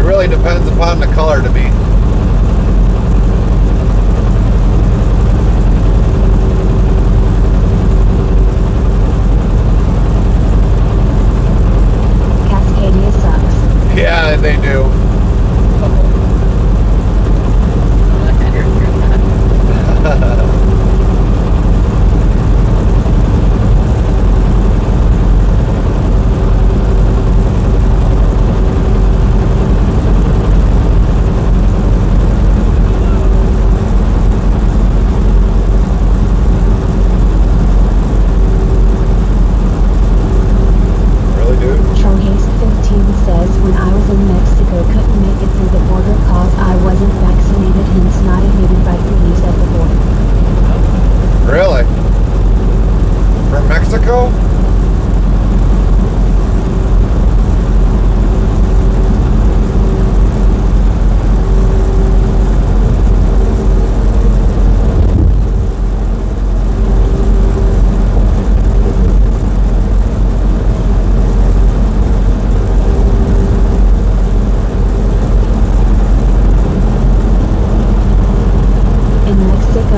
Really depends upon the color to me.
Cascadia sucks.
Yeah, they do. Really? From Mexico?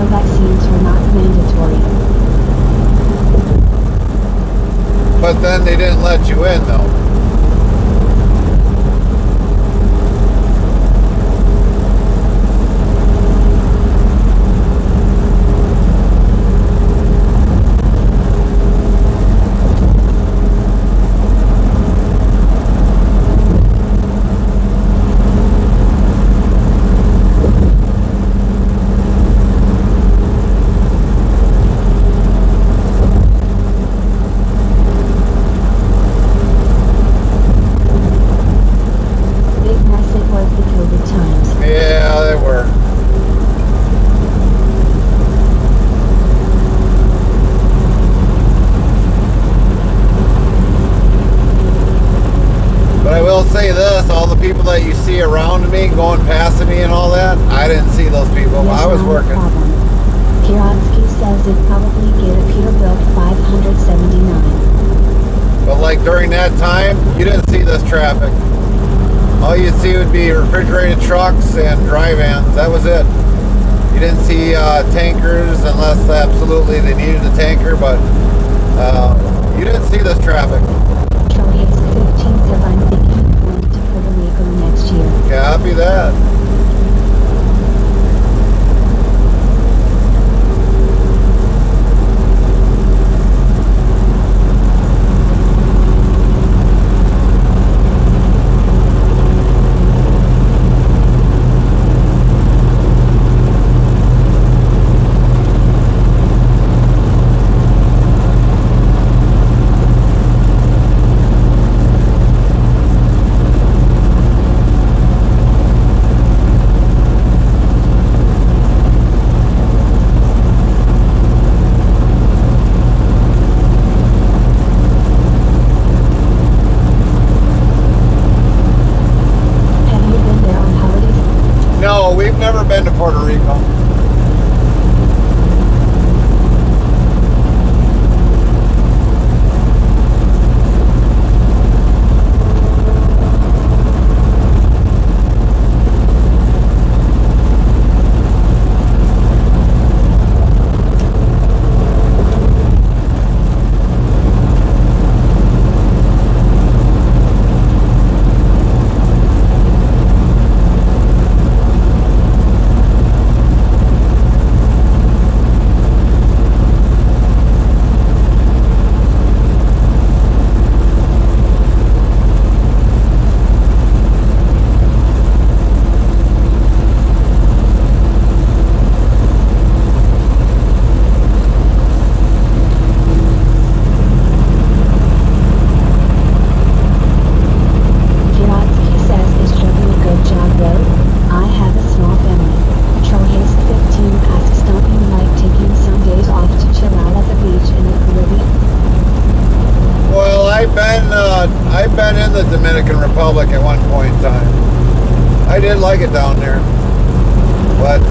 Vaccines were not mandatory.
But then they didn't let you in, though. Say this, all the people that you see around me, going past me and all that, I didn't see those people while I was working.
Kirotsky says it probably get a Peterbilt 579.
But like during that time, you didn't see this traffic. All you'd see would be refrigerated trucks and dry vans. That was it. You didn't see tankers unless absolutely they needed a tanker, but you didn't see this traffic.
Trollhaze 15 says I'm thinking of going to Puerto Rico next year.
Copy that. I've been in the Dominican Republic at one point in time. I did like it down there. But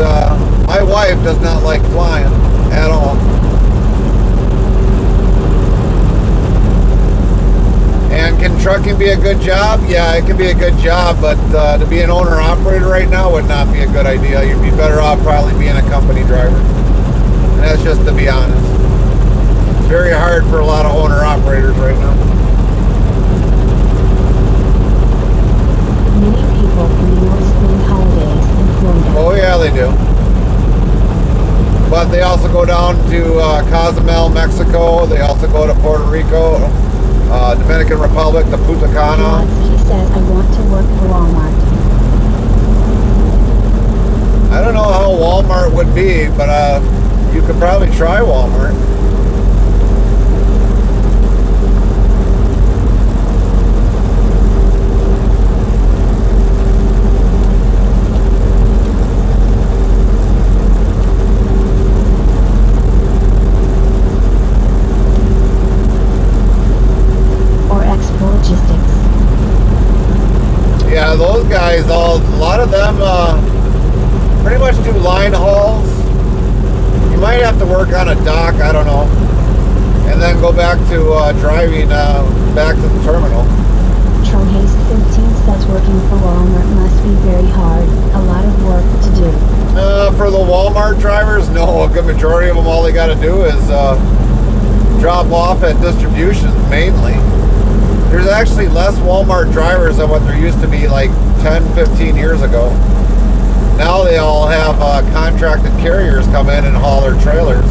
my wife does not like flying at all. And can trucking be a good job? Yeah, it can be a good job, but to be an owner-operator right now would not be a good idea. You'd be better off probably being a company driver. And that's just to be honest. It's very hard for a lot of owner-operators right now.
Many people from the North spend holidays in Florida.
Oh yeah, they do. But they also go down to Cozumel, Mexico. They also go to Puerto Rico, Dominican Republic, the Punta Cana.
He says, I want to work for Walmart.
I don't know how Walmart would be, but you could probably try Walmart. Yeah, those guys, a lot of them pretty much do line hauls. You might have to work on a dock, I don't know, and then go back to driving back to the terminal.
Trollhaze 15 says working for Walmart must be very hard, a lot of work to do.
For the Walmart drivers, no, a good majority of them, all they got to do is drop off at distributions mainly. There's actually less Walmart drivers than what there used to be like 10, 15 years ago. Now they all have contracted carriers come in and haul their trailers.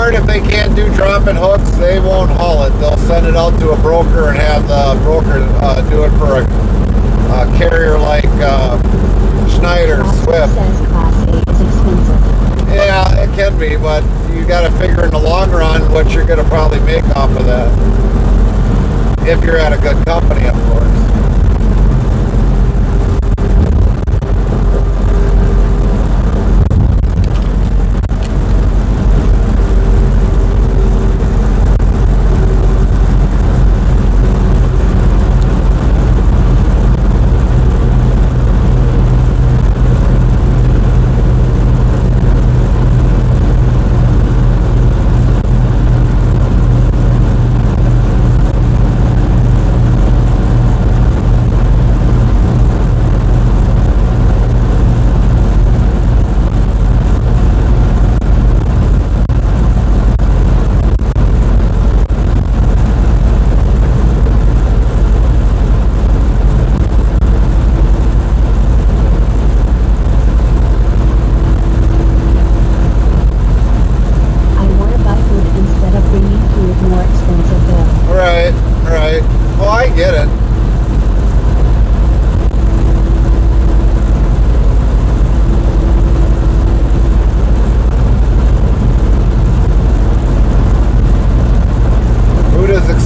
If they can't do dropping hooks, they won't haul it. They'll send it out to a broker and have the broker do it for a carrier like Schneider, Swift.
Says Class 8 is expensive.
Yeah, it can be, but you got to figure in the long run what you're going to probably make off of that. If you're at a good company, of course.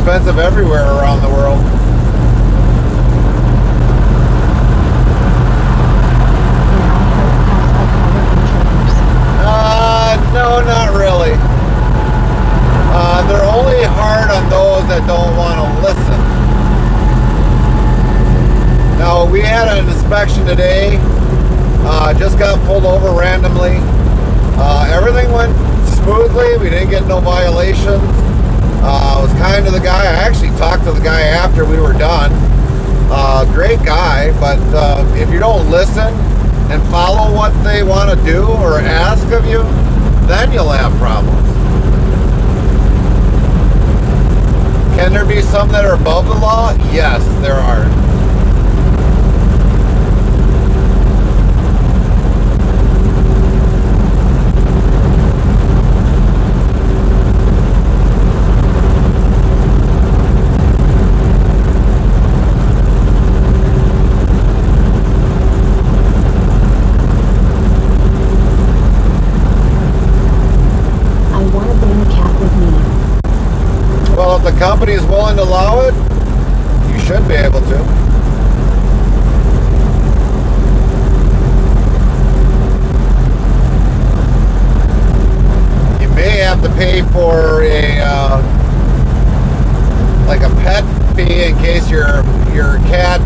expensive everywhere around the world. No, not really. They're only hard on those that don't want to listen. Now, we had an inspection today. Just got pulled over randomly. Everything went smoothly. We didn't get no violations. I was kind to the guy. I actually talked to the guy after we were done. Great guy, but if you don't listen and follow what they want to do or ask of you, then you'll have problems. Can there be some that are above the law? Yes, there are. If the company is willing to allow it, you should be able to. You may have to pay for a like a pet fee in case your cat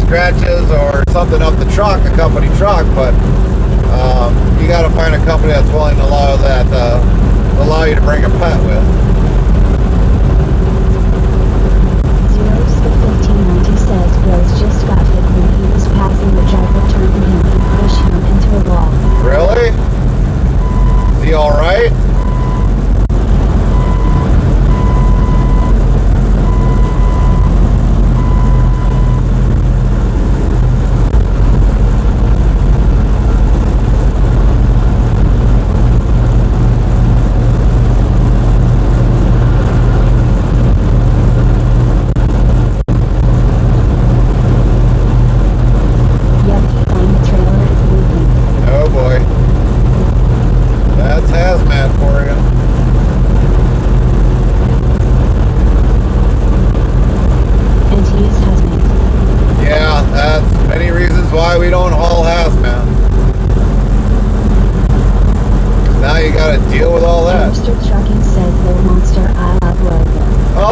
scratches or something up the truck, a company truck, but you got to find a company that's willing to allow that allow you to bring a pet with.
1590 says Rose just got hit when he was passing. The driver turned him and pushed him into a wall.
Really? Is he alright?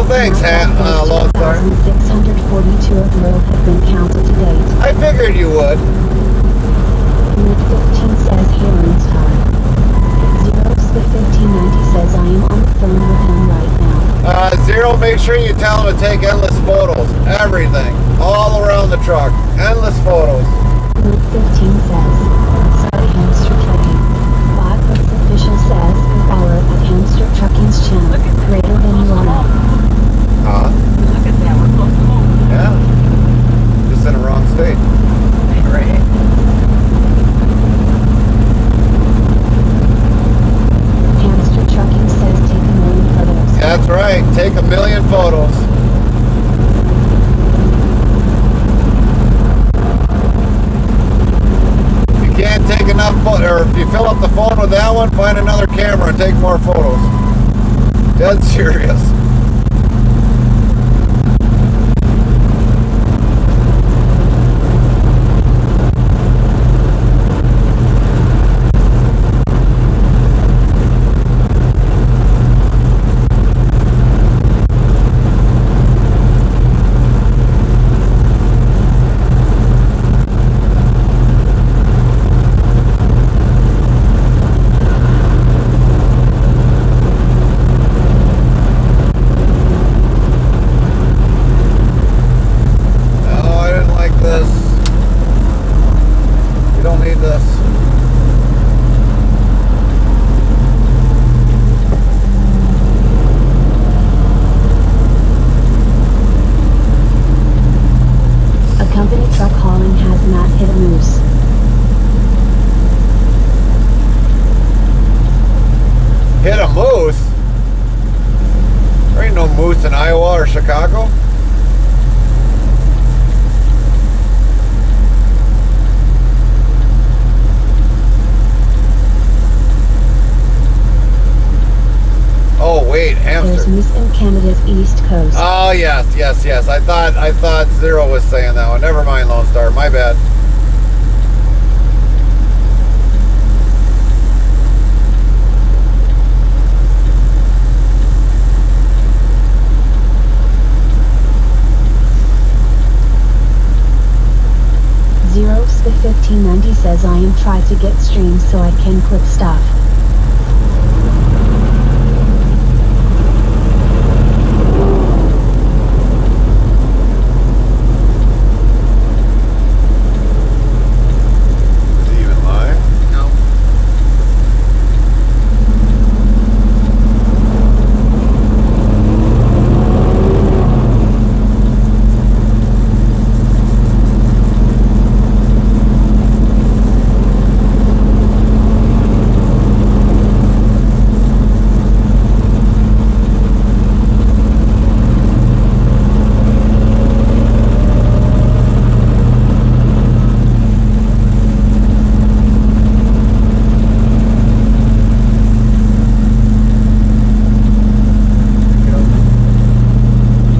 Thanks, Lone Star.
642 of road have been counted to date.
I figured you would.
Mid 15 says hearing's time. Zero's the 1590 says I am on the phone with him right now.
Zero, make sure you tell him to take endless photos. Everything. All around the truck. Endless photos.
Mid 15 says, sorry hamster trucking. 5 Books official says, follow at hamster trucking's channel. Greater than you are.
Huh?
Look at that, we're close to home.
Yeah. Just in the wrong state.
Right.
Hamster trucking says take 1 million photos.
That's right. Take 1 million photos. If you can't take enough or if you fill up the phone with that one, find another camera and take more photos. Dead serious. Hit a moose? There ain't no moose in Iowa or Chicago. Oh, wait. wait, hamster.
There's moose in Canada's east coast.
Oh yes. I thought Zero was saying that one. Never mind, Lone Star. My bad.
Zero Spit 1590 says I am trying to get streams so I can clip stuff.
Is he even live?
No.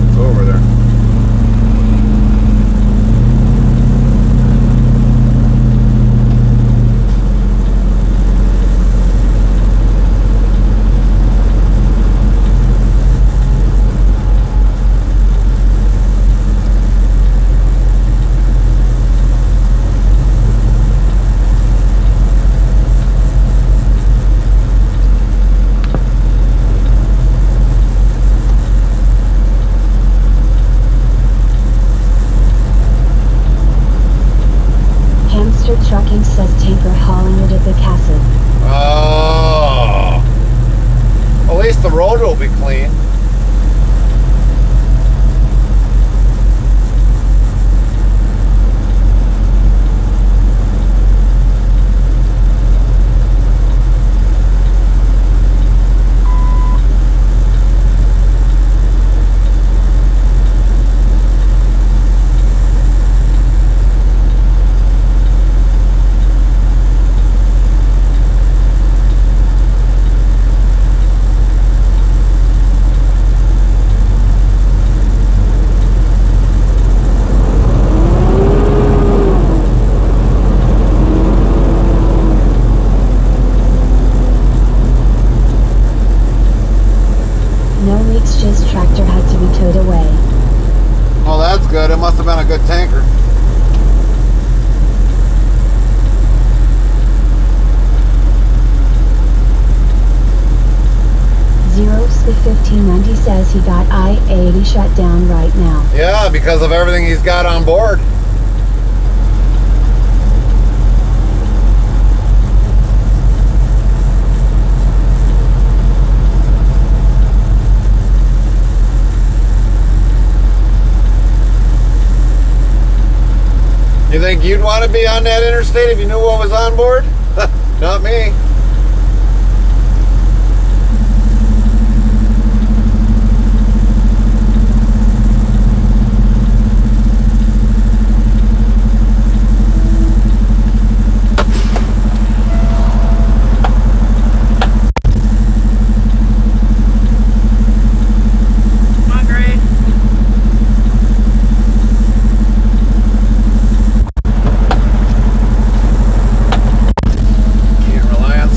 It's over there.
Hamster Trucking says tanker hauling it at the castle.
Oh. At least the road will be clean.
No leaks, just tractor had to be towed away.
Well, that's good. It must have been a good tanker.
Zero Spit 1590 says he got I-80 shut down right now.
Yeah, because of everything he's got on board. You think you'd want to be on that interstate if you knew what was on board? Not me.
Come on, Gray.
Can't rely on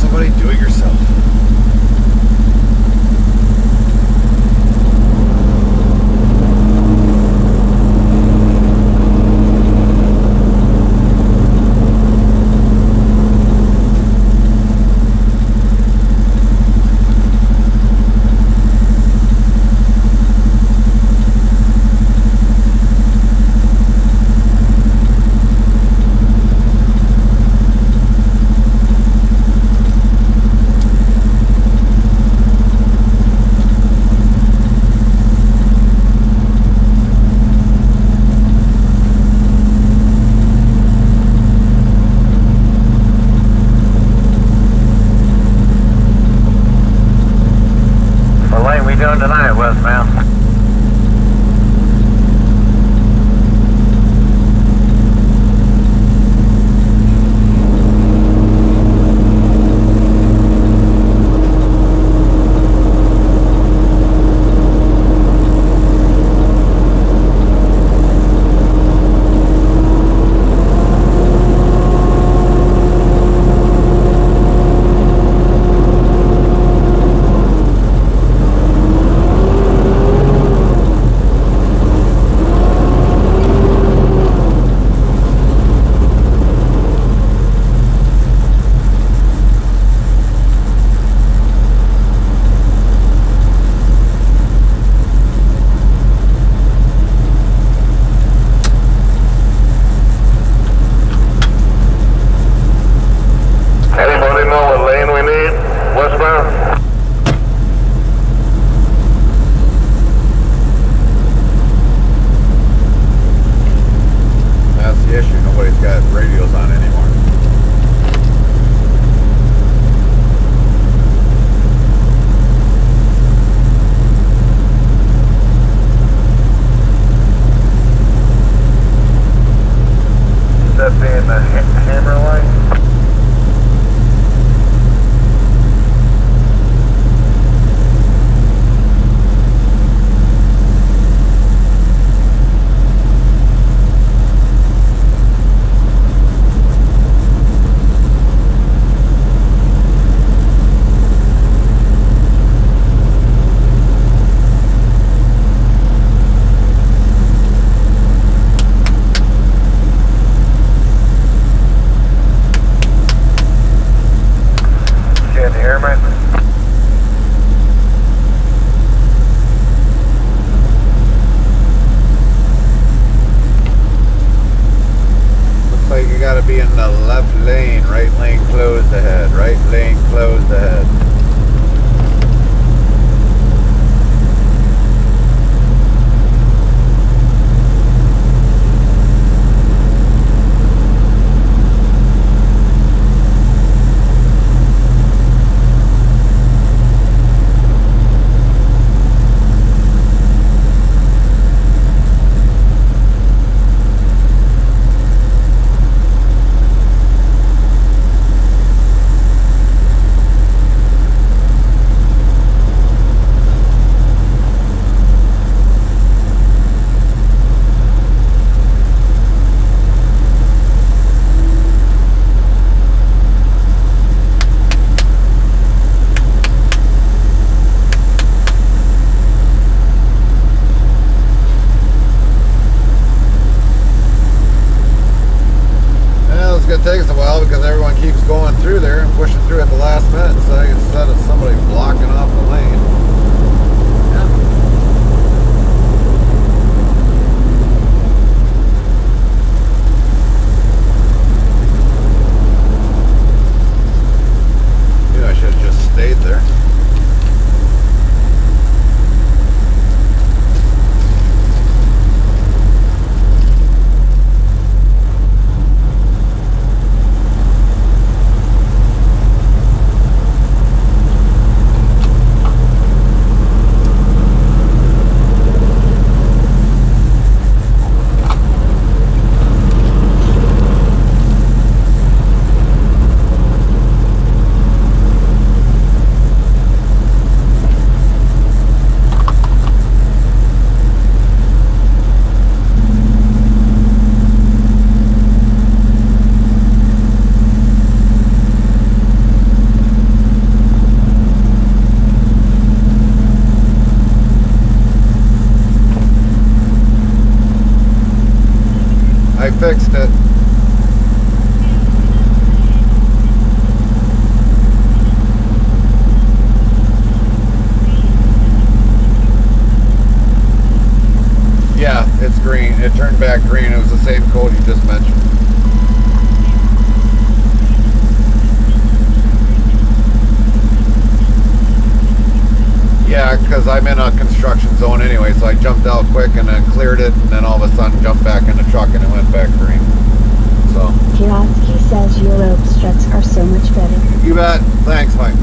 fixed it. Yeah, it's green. It turned back green. It was the same code you just mentioned. Yeah, because I'm in a construction zone anyway, so I jumped out quick and then cleared it, and then all of a sudden jumped back in the truck and it went back green. So.
Kirotsky says your rope struts are so much better.
You bet. Thanks, Mike.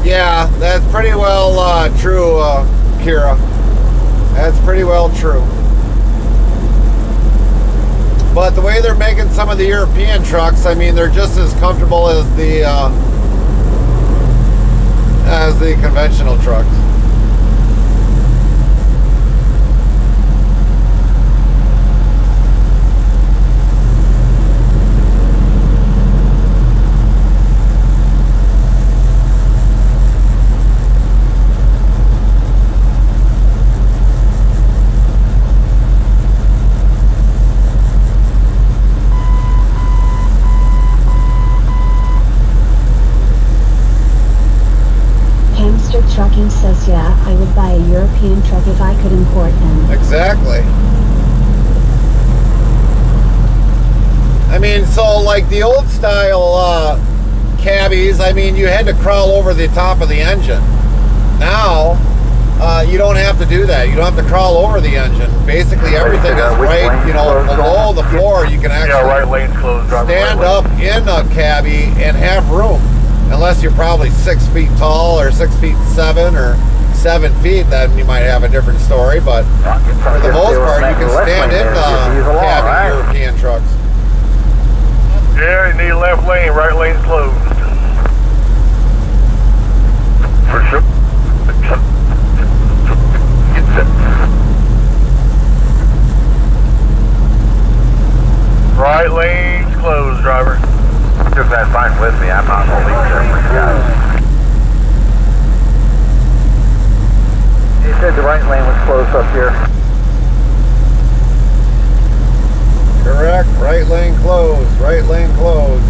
Yeah, that's pretty well true, Kira. That's pretty well true. But the way they're making some of the European trucks, I mean, they're just as comfortable as the conventional trucks.
Trucking says yeah, I would buy a European truck if I could import them.
Exactly. I mean, so like the old style cabbies, I mean, you had to crawl over the top of the engine. Now, you don't have to do that. You don't have to crawl over the engine. Basically, everything is right, you know, below the floor. You can actually stand up in a cabbie and have room. Unless you're probably 6 feet tall or 6 feet 7 or 7 feet, then you might have a different story. But for the most part, you can stand in cabby European trucks.
Yeah, you need left lane, right lane's closed. For sure. Right lane's closed, driver. If that's fine with me, I'm not holding He said the right lane was closed up here.
Correct. Right lane closed. Right lane closed.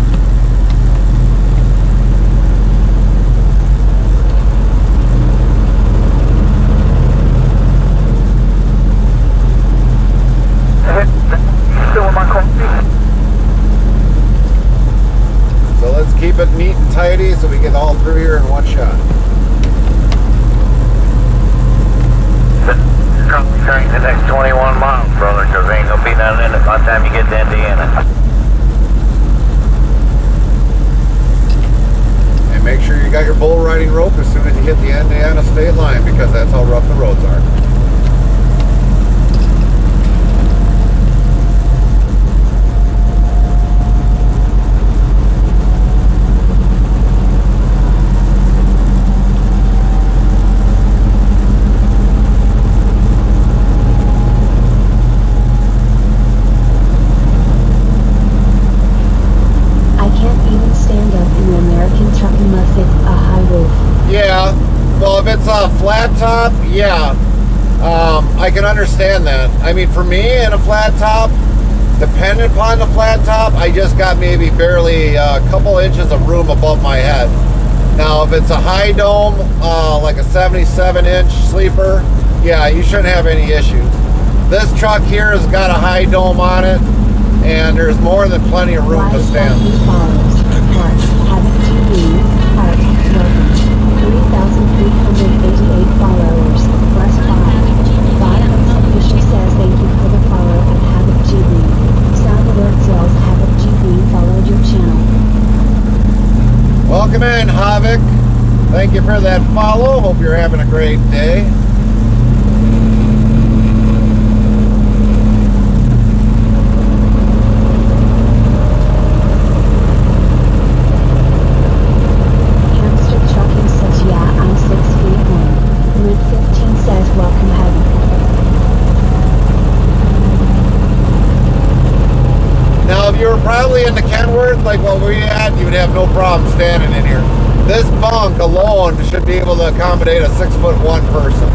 Still in my coffee?
So let's keep it neat and tidy so we get all through here in one shot.
Crank the next 21 miles, brother, because there ain't gonna be nothing in it by the time you get to Indiana.
And make sure you got your bull riding rope as soon as you hit the Indiana state line, because that's how rough the roads are. Yeah, well, if it's a flat top, yeah, I can understand that. I mean, for me, in a flat top, depending upon the flat top, I just got maybe barely a couple inches of room above my head. Now, if it's a high dome, like a 77-inch sleeper, yeah, you shouldn't have any issues. This truck here has got a high dome on it, and there's more than plenty of room to stand.
3,388 followers, plus 5. Official says thank you for the follow at Havoc GB. Sound alert tells Havoc GB followed your channel.
Welcome in, Havoc. Thank you for that follow. Hope you're having a great day. Probably in the Kenworth, like what we had, you would have no problem standing in here. This bunk alone should be able to accommodate a 6'1" person.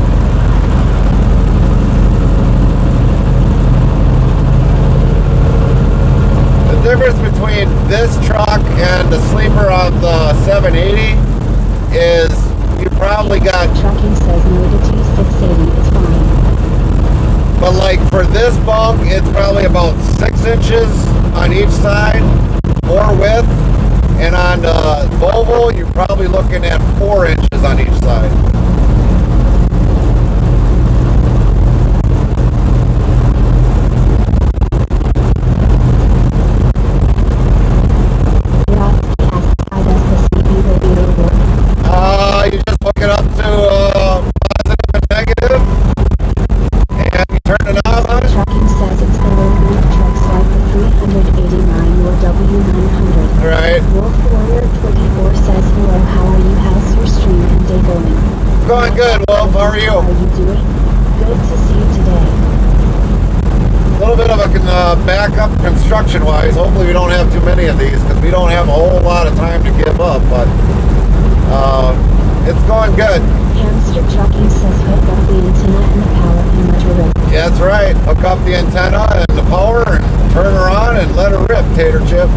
The difference between this truck and the sleeper on the 780 is you probably got,
Trucking says no to T680 is fine.
but like for this bunk, it's probably about 6 inches on each side, more width. And on the Volvo, you're probably looking at 4 inches on each side.
Yatsky asks, how does the CB radiator work?
You just hook it up to positive and negative, and you turn the knob on it.
Trucking says it's the low roof trucks like the 389 or W900.
Right.
Wolf Warrior 24 says, hello, how are you? How's your stream and day going?
It's going good, Wolf. How are you?
How are you doing? Good to see you today.
A little bit of a backup construction-wise. Hopefully we don't have too many of these because we don't have a whole lot of time to give up, but it's going good.
Hamster Trucking says, hook up the antenna and the power and let her rip.
Yeah, that's right. Hook up the antenna and the power and turn her on and let her rip, Tater Chip.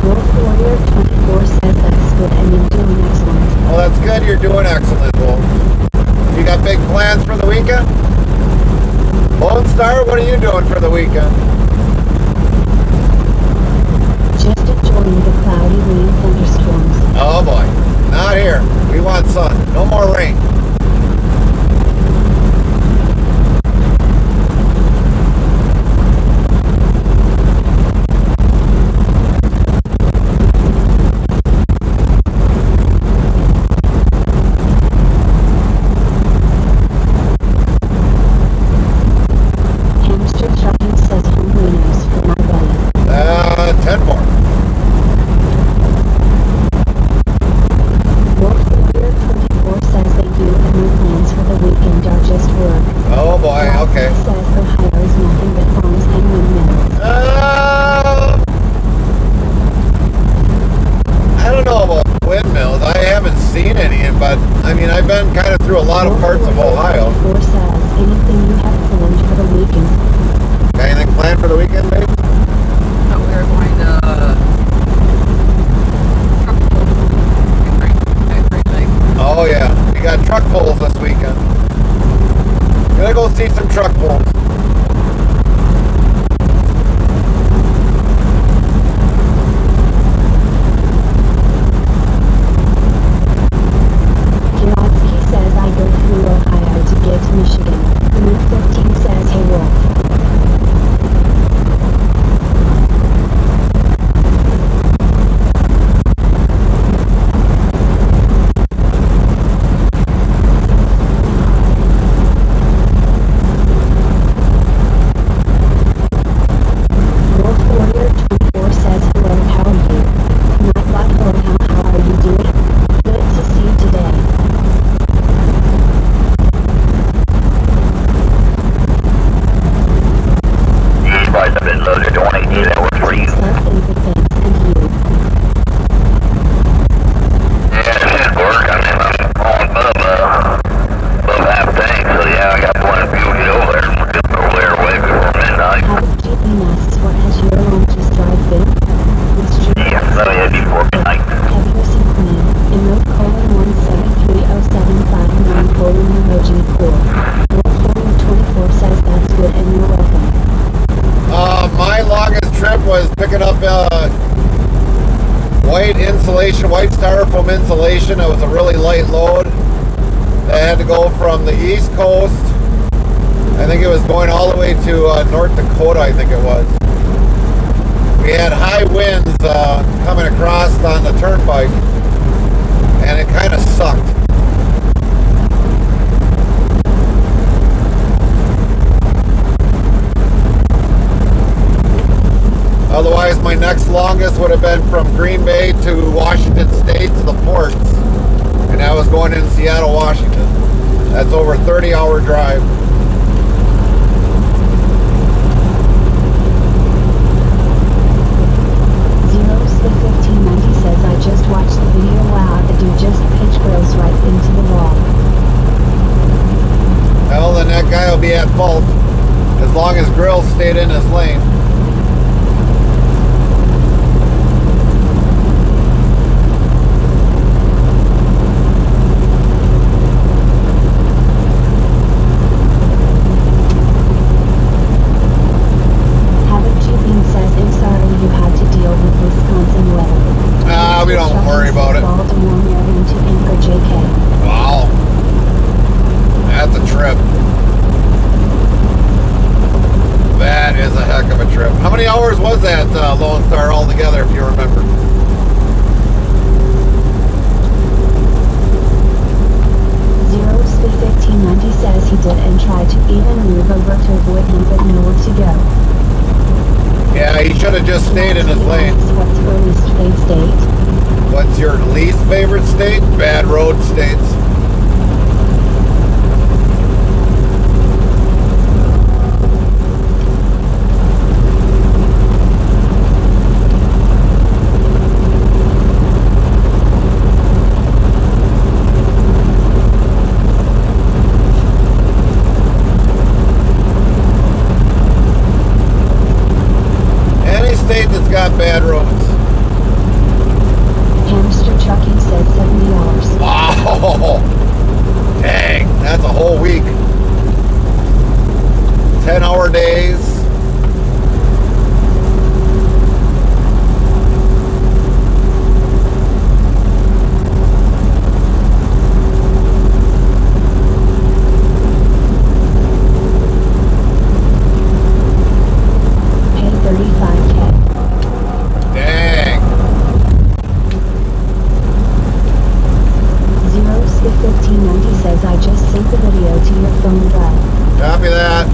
Wolf Warrior 24 says that's good and you're doing excellent.
Well, that's good. You're doing excellent, Wolf. You got big plans for the weekend? Lone Star, what are you doing for the weekend?
Just enjoying the cloudy rain thunderstorms.
Oh boy, not here. We want sun. No more rain.
Hamster Trucking says hungriness for my belly.
10-4.
Wolf Warrior 24 says they do have no plans for the weekend are just work.
Oh boy, okay.
Yatsky says Ohio is nothing but farms and windmills.
I don't know about windmills. I haven't seen any, but I mean, I've been kind of through a lot of parts of Ohio.
Wolf Warrior 24 says anything you have planned for the weekend.
Got anything planned for the weekend, babe?
Oh, we were going to truck pull at Great Lake.
Oh yeah, we got truck pulls this weekend. Gonna go see some truck pulls.
Yatsky says I go through Ohio to get to Michigan. Luke 15 says hey Wolf. Wolf Warrior 24 says hello, how are you? Nightbot, hello, how are you doing? Good to see you today.
These boys have been loaded 28 hours for you.
Stuff and good things, and you.
Yeah, it should work. I mean, I'm on above half tank, so yeah, I got plenty of fuel to get over there. We're just over there way before midnight.
How did GP masks, what has your longest drive been? It's true.
Yeah, so yeah, before midnight.
Heavier Synchronia, emote colon 1730759 colon emoji core. Wolf Warrior 24 says that's good and you're welcome.
My longest trip was picking up white insulation, white styrofoam insulation. It was a really light load. I had to go from the East Coast. I think it was going all the way to North Dakota, I think it was. We had high winds coming across on the turnpike, and it kind of sucked. Otherwise, my next longest would have been from Green Bay to Washington State to the ports, and I was going in Seattle, Washington. That's over a 30-hour drive.
Zeros the 1590 says I just watched the video. Wow, the dude just pitch grills right into the wall.
Well, then that guy will be at fault as long as Grill stayed in his lane.
Havoc Jeeping says I'm sorry you had to deal with Wisconsin weather.
We don't worry about it.
Baltimore, Maryland to Anchor, JK.
Wow. That's a trip. That is a heck of a trip. How many hours was that, Lone Star, altogether, if you remember?
Zeros the 1590 says he did and tried to even move over to avoid him but nowhere to go.
Yeah, he should have just stayed in his lane.
What's your least favorite state?
What's your least favorite state? Bad road states. Any state that's got bad roads.
Hamster Trucking says $70.
Wow! Dang, that's a whole week. 10-hour days.
Pay $35K.
Dang.
Zeros the 1590 says I just sent the video to your phone, bro.
Copy that.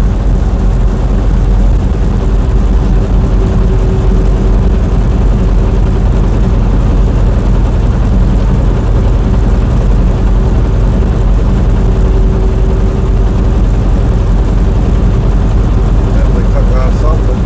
Definitely took off something.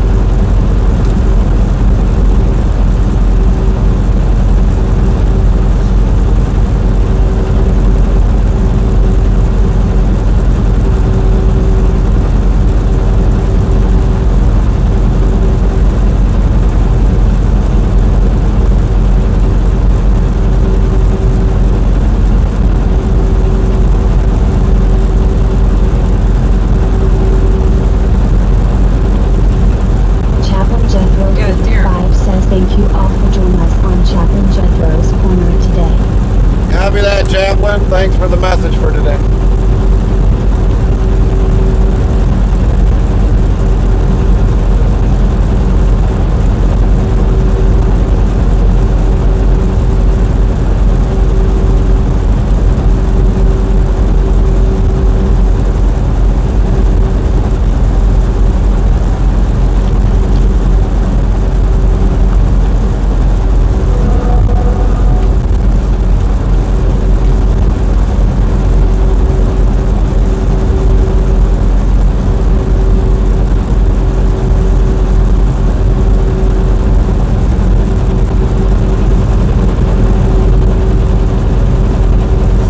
Chaplain Jethro
Yeah, dear.
55 says thank you all for joining us on Chaplain Jethro's Corner today.
Copy that, Chaplain. Thanks for the message for today.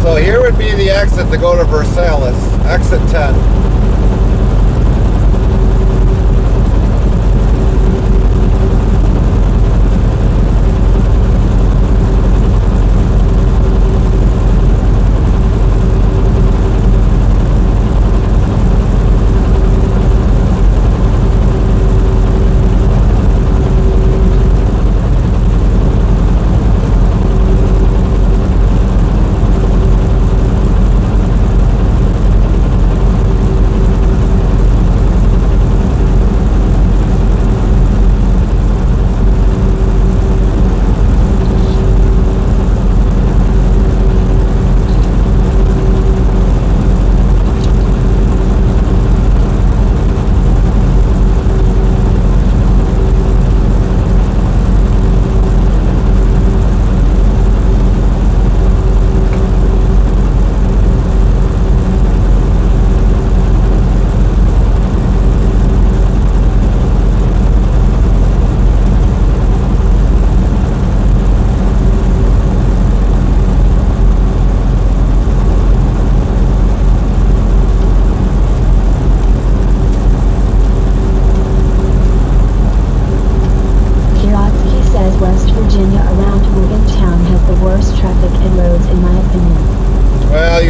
So here would be the exit to go to Versailles, exit 10.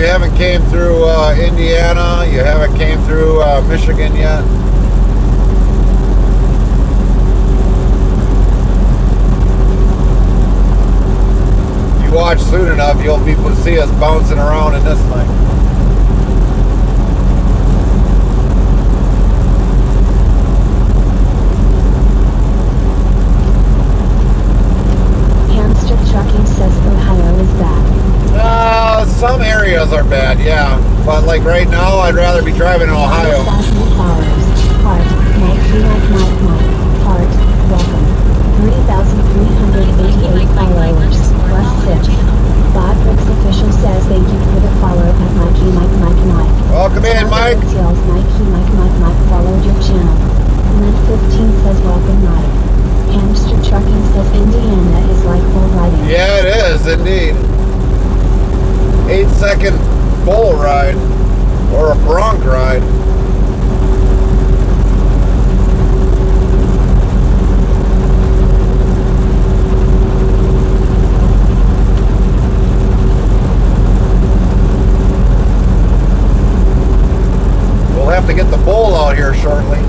haven't came through Indiana, you haven't came through Michigan yet. If you watch soon enough, you'll be able to see us bouncing around in this thing.
Hamster Trucking says Ohio is bad.
Some areas are bad, yeah. But like right now, I'd rather be driving in Ohio.
3,000 followers. Heart. Mike. Heart. Welcome. 3,388 followers. Plus 6. Bob Brooks official says thank you for the follow at Mikey Mike.
Welcome in, Mike.
Tells Mike followed your channel. Lent 15 says welcome Mike. Hamster Trucking says Indiana is like bull riding.
Yeah, it is indeed. 8-second bull ride or a bronc ride. We'll have to get the bull out here shortly.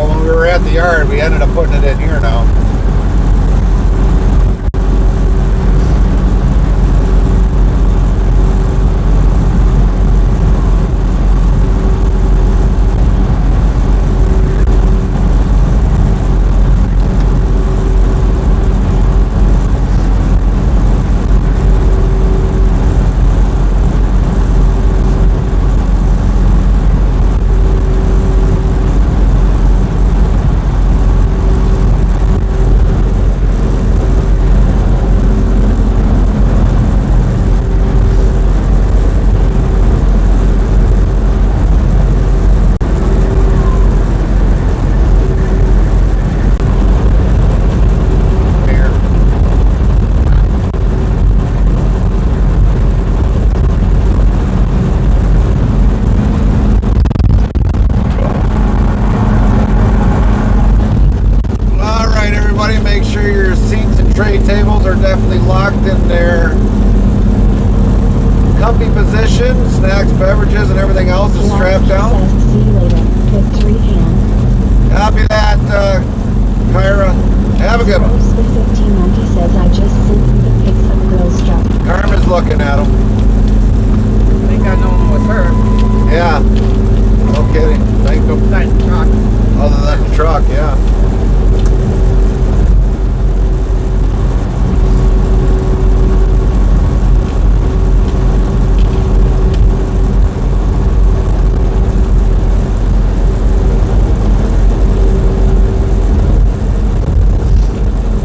Well, when we were at the yard, we ended up putting it in here now. Tables are definitely locked in their comfy position. Snacks, beverages, and everything else is strapped down.
Says, see you later, with 3 hands.
Copy that, Kyra. Have a good one.
Rose with 1590 says, I just sent you the pics of Grill's truck.
Carmen's looking at them.
I think I know one was her.
Yeah. No kidding. Thank them.
Besides the truck.
Other than the truck, yeah.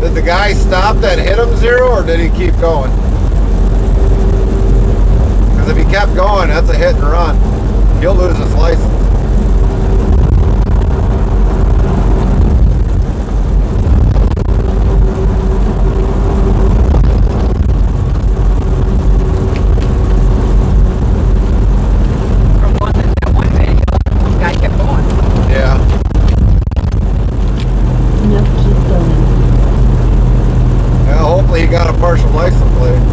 Did the guy stop that hit him 0, or did he keep going? Because if he kept going, that's a hit and run. He'll lose his license.
From one video, the guy kept going.
Yeah.
No, keep going.
Yeah, hopefully he got a partial license plate.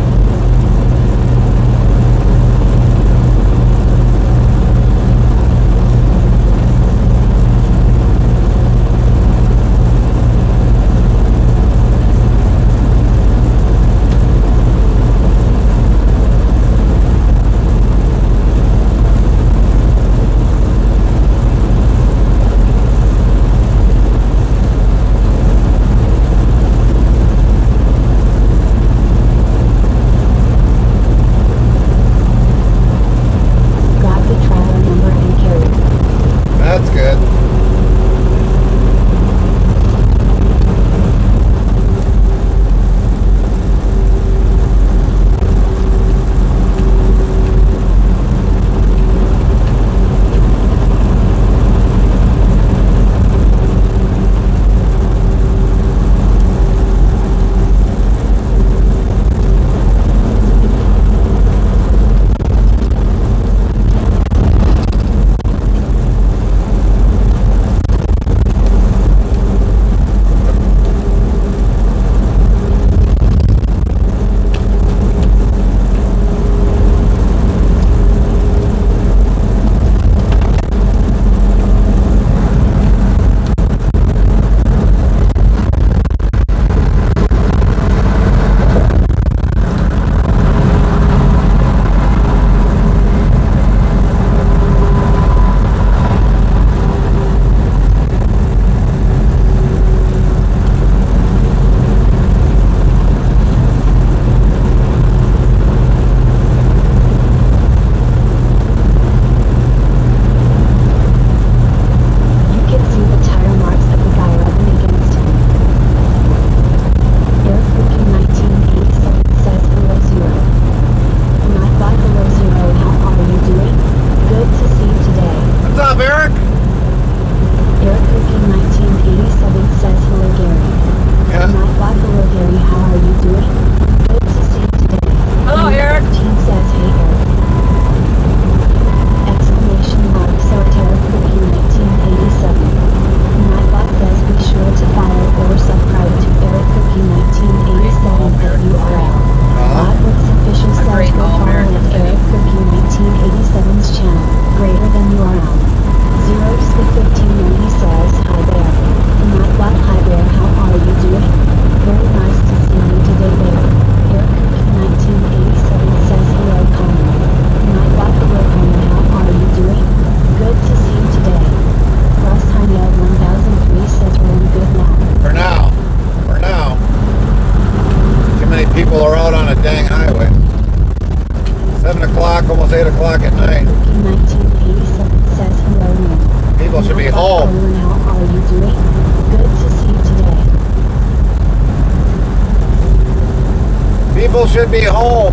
People should be home.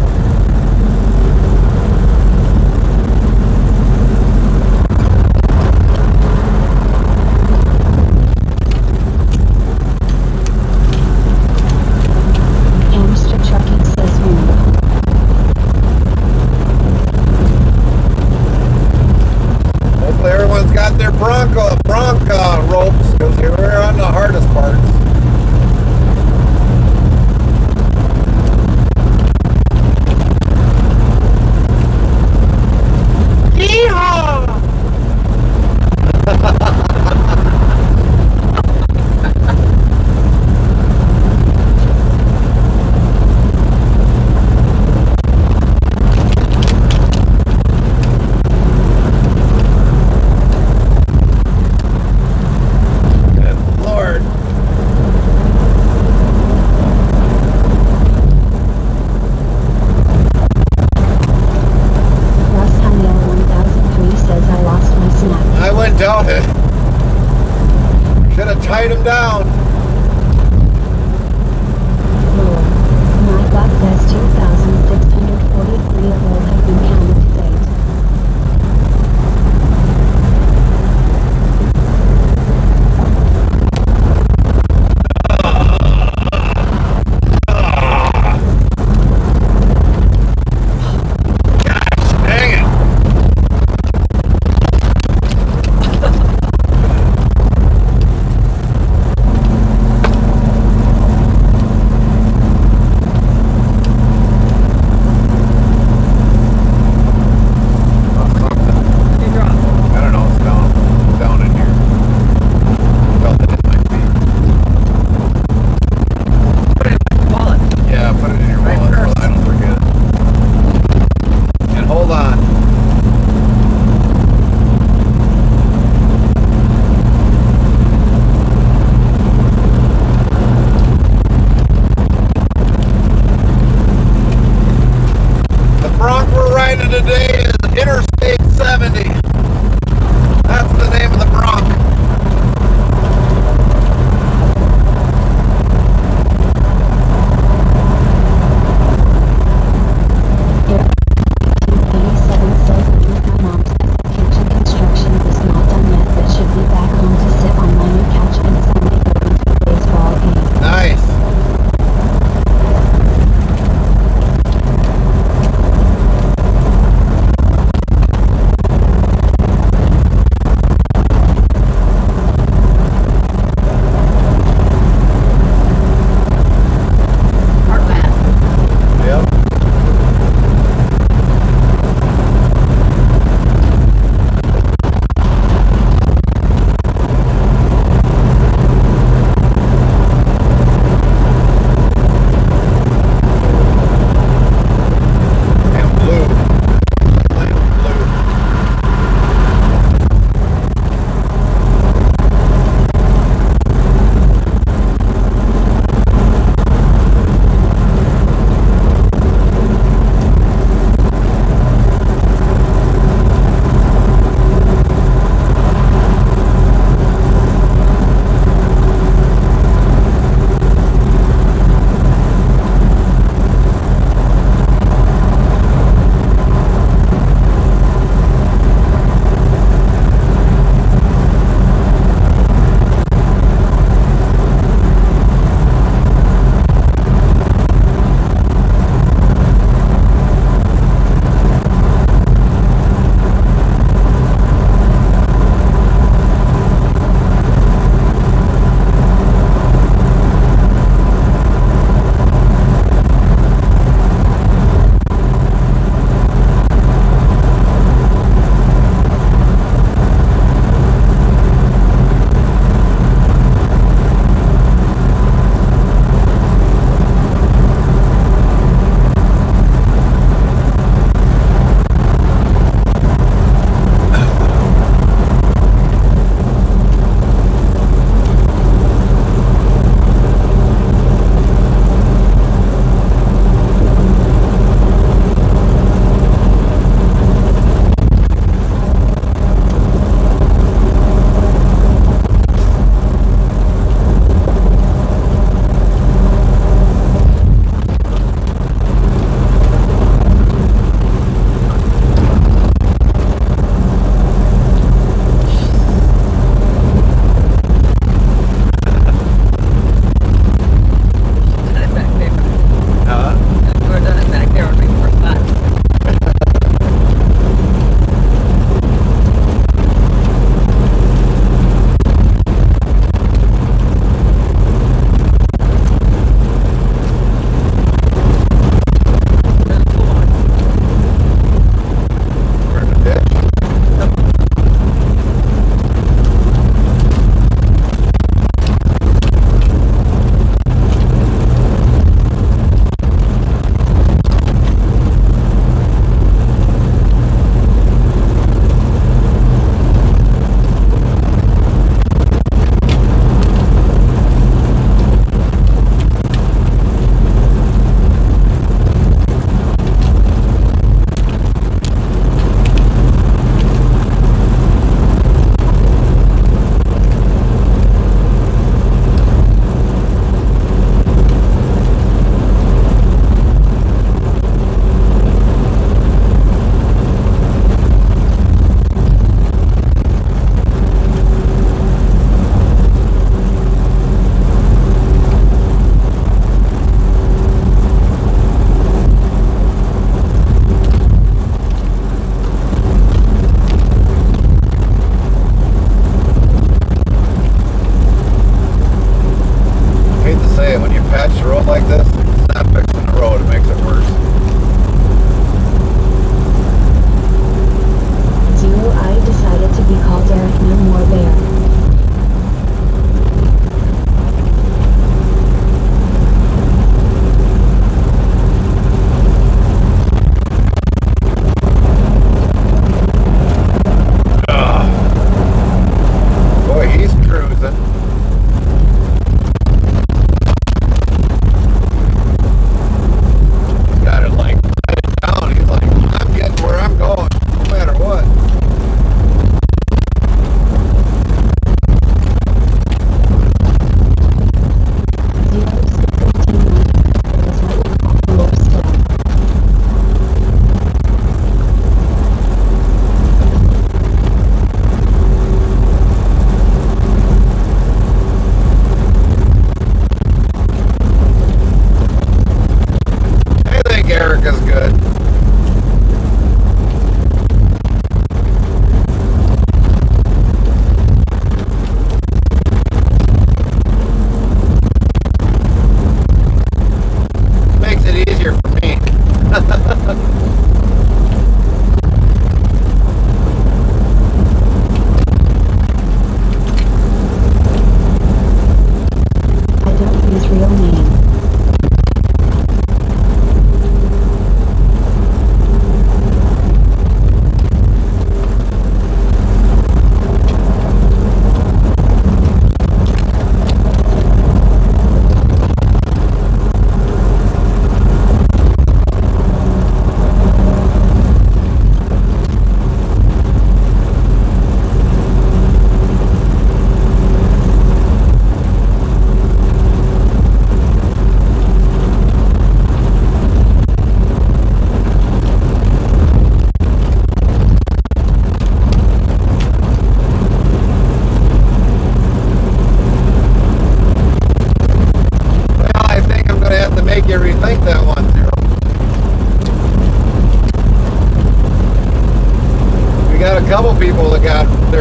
Hamster trucking says winner.
Hopefully everyone's got their bronc ropes because they were on the hardest parts. Doubt it. Should have tied him down.
Lord. Nightbot says 2,643 of all have been counted to date.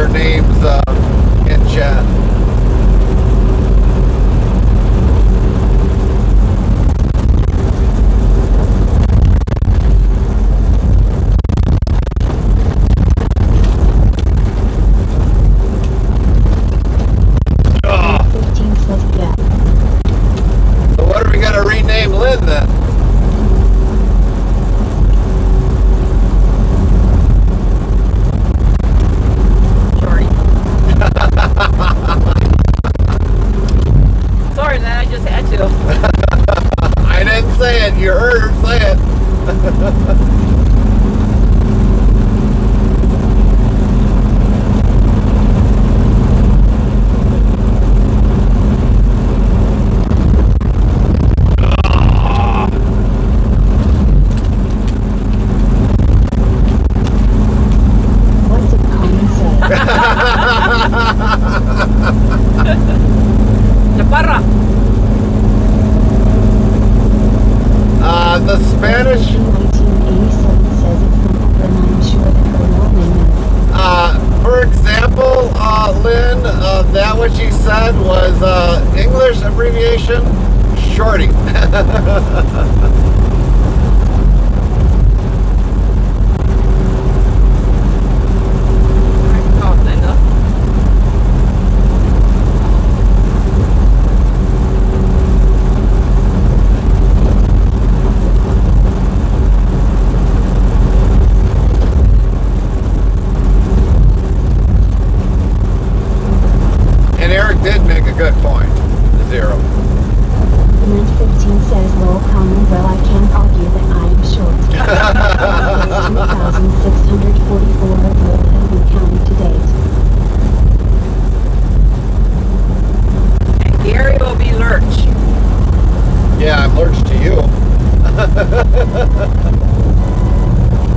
their names in chat. So what are we gonna rename Lynn then?
Sorry. Sorry, man. I just had to.
I didn't say it. You heard her say it.
What did Colin say?
Chaparra.
The Spanish.
1987 says it's simple, and I'm sure that her real name is.
For example, Lynn, that what she said was English abbreviation, shorty.
Oh, Linda.
And Eric did make a good point. 0.
Mint 15 says, lol, common, well, I can't argue that I am short. 2,644 of lol have been counted to date.
And Gary will be Lurch.
Yeah, I'm allergic to you.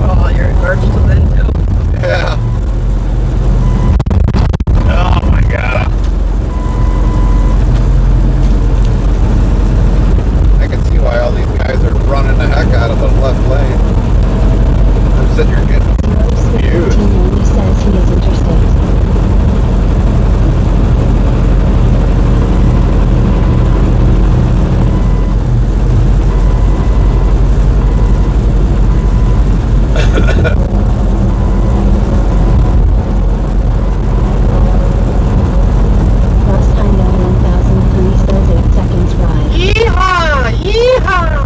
Oh, you're Lurch to Lynn too.
Yeah. Oh my God. I can see why all these guys are running the heck out of the left lane. I'm sitting here getting confused.
1590 says he is interstate. Plus Heindel 1003 says 8 seconds ride.
Yeehaw! Yeehaw!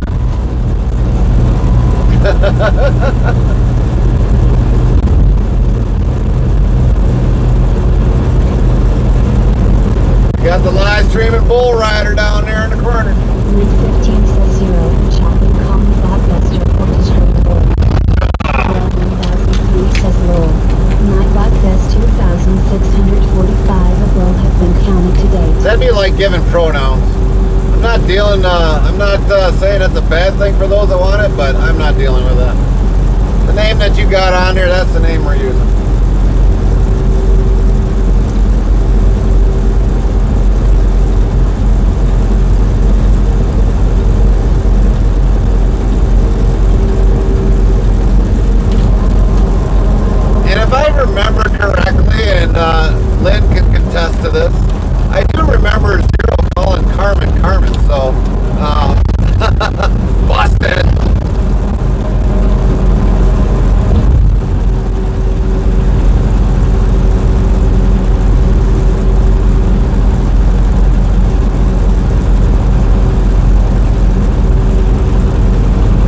We got the live streaming bull rider down there in the corner.
Mint 15 says 0 and shopping common blockbuster Portage Road. 1003 says lol. Nightbot says 2,645 of lol have been counted to date.
That'd be like giving pronouns. I'm not dealing, I'm not saying it's a bad thing for those that want it, but I'm not dealing with that. The name that you got on there, that's the name we're using. And if I remember correctly, and Lynn can contest to this, I do remember Zero calling Carmen, so busted.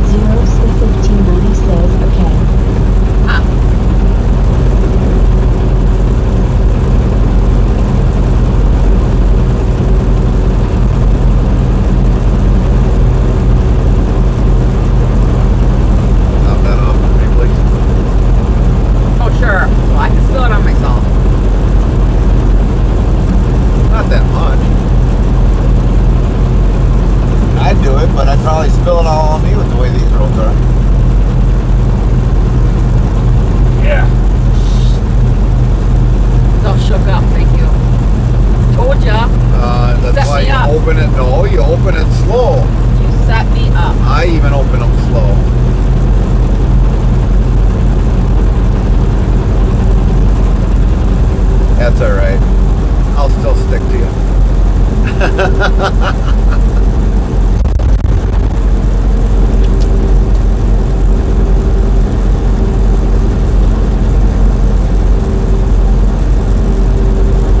Zero Swift 1590 says okay.
Top that off for me, please.
Oh, sure. Well, I can spill it on myself.
Not that much. I'd do it, but I'd probably spill it all on me with the way these roads are. Yeah.
So shook up. Thank you. Told ya.
That's
Set
why
me
you
up.
open it. No, you open it slow.
You set me up.
I even open them slow. That's all right. I'll still stick to you.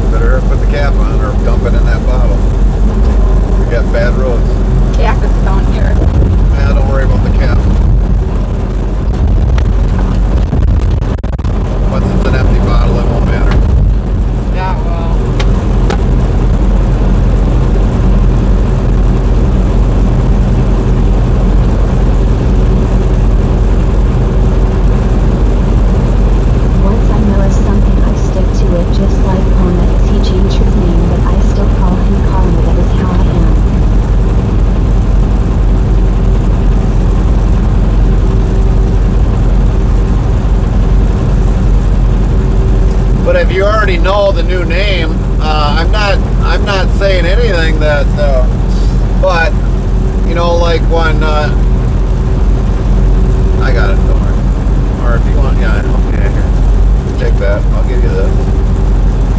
Better put the cap on or dump it in that bottle. We got bad roads.
Cap is down here.
Yeah, don't worry about the cap. Once it's an empty bottle, it won't matter.
Yeah, well.
Once I notice something, I stick to it, just like Pona. He changed his name, but I still call him Karma. That is how I am.
But if you already know the new name, I'm not saying anything that. But you know, like when I got it, don't worry. Or if you want, yeah, okay, here, take that. I'll give you this.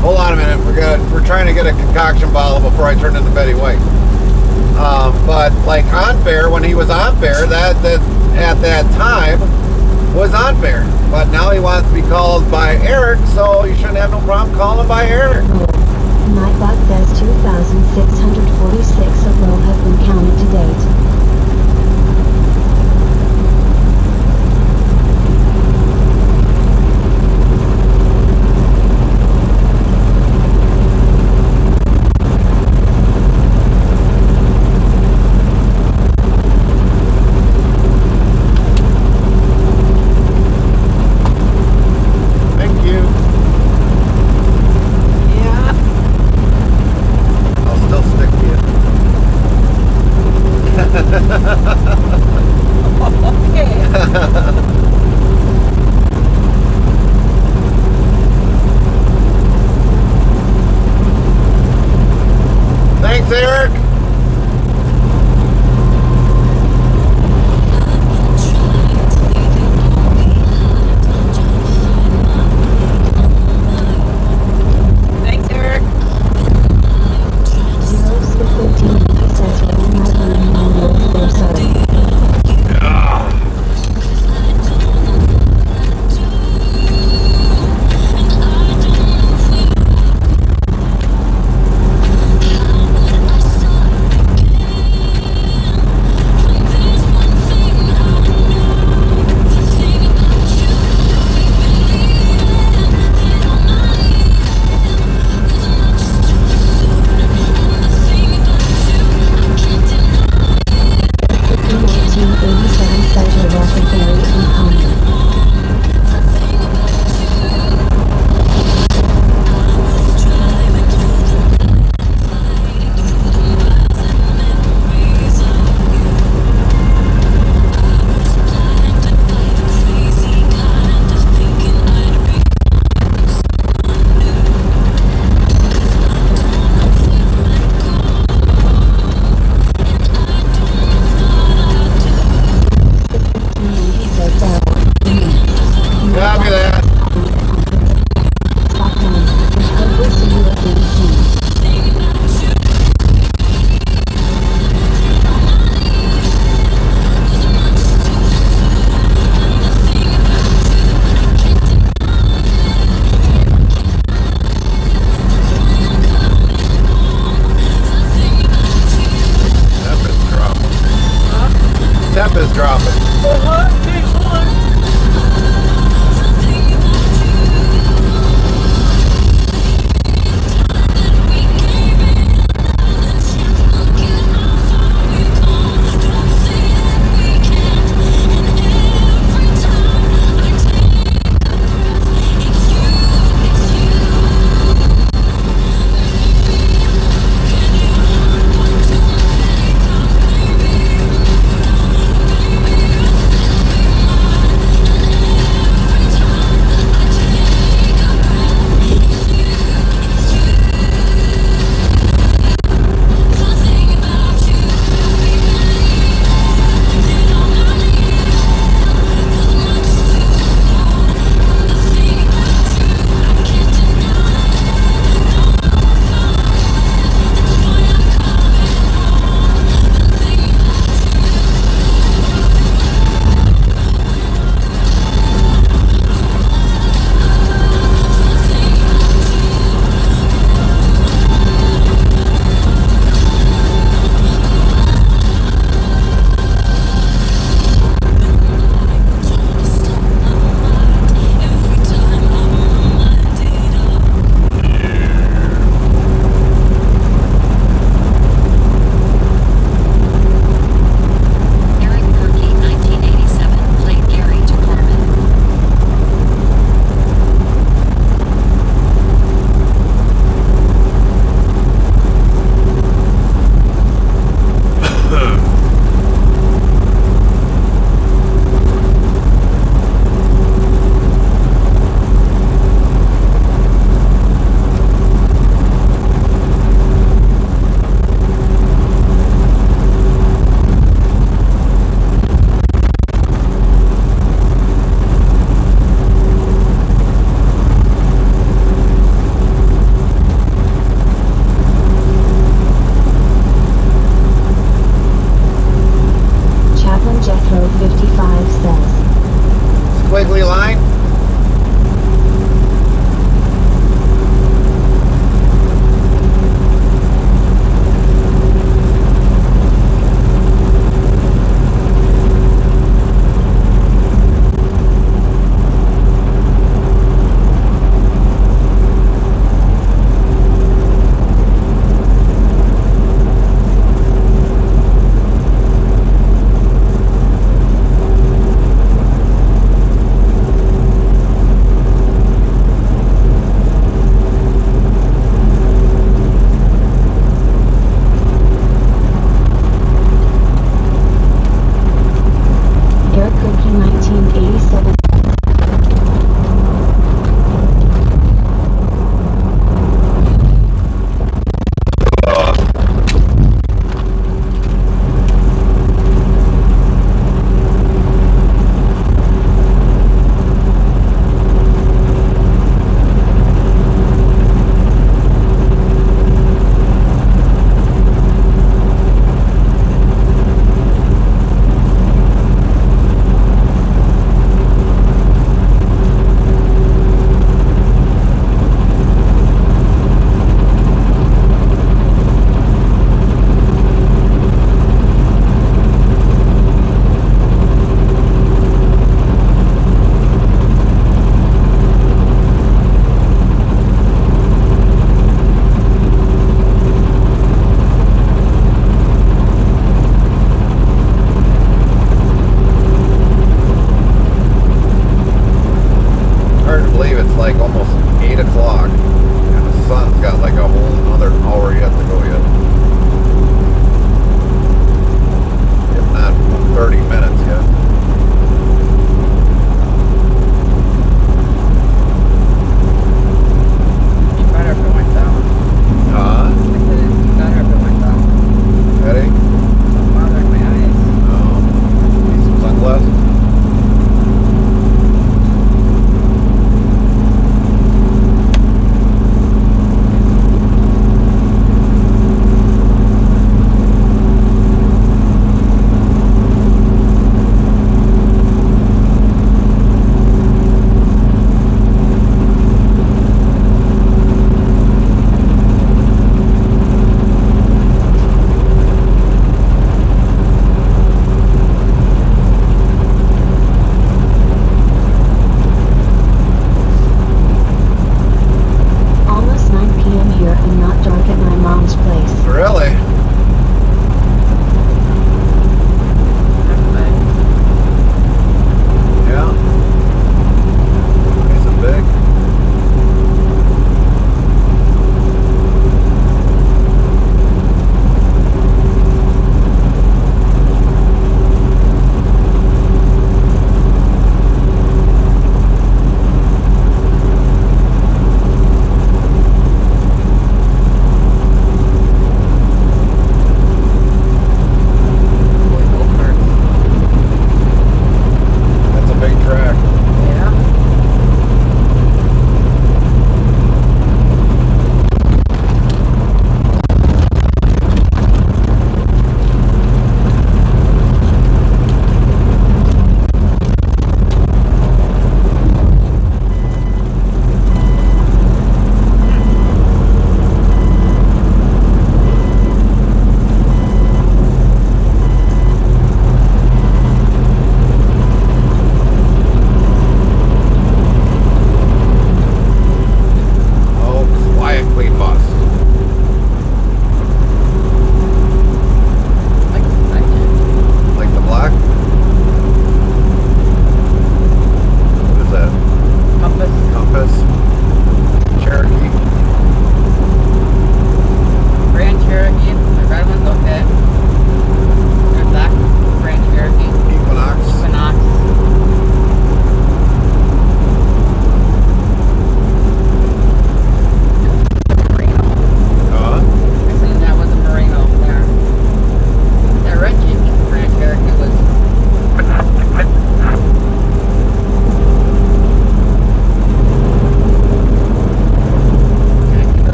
Hold on a minute. We're trying to get a concoction bottle before I turn into Betty White. But like on Bear, when he was on Bear, that at that time was on Bear. But now he wants to be called by Eric, so you shouldn't have no problem calling him by Eric.
Nightbot says 2,646 of roll have been counted to date.
Thank you.
Yeah.
I'll still stick to you.
Okay.
Thanks, Eric.
Thanks, Eric.
0615, he says when my room knows Versailles.
Copy that. Temp is dropping.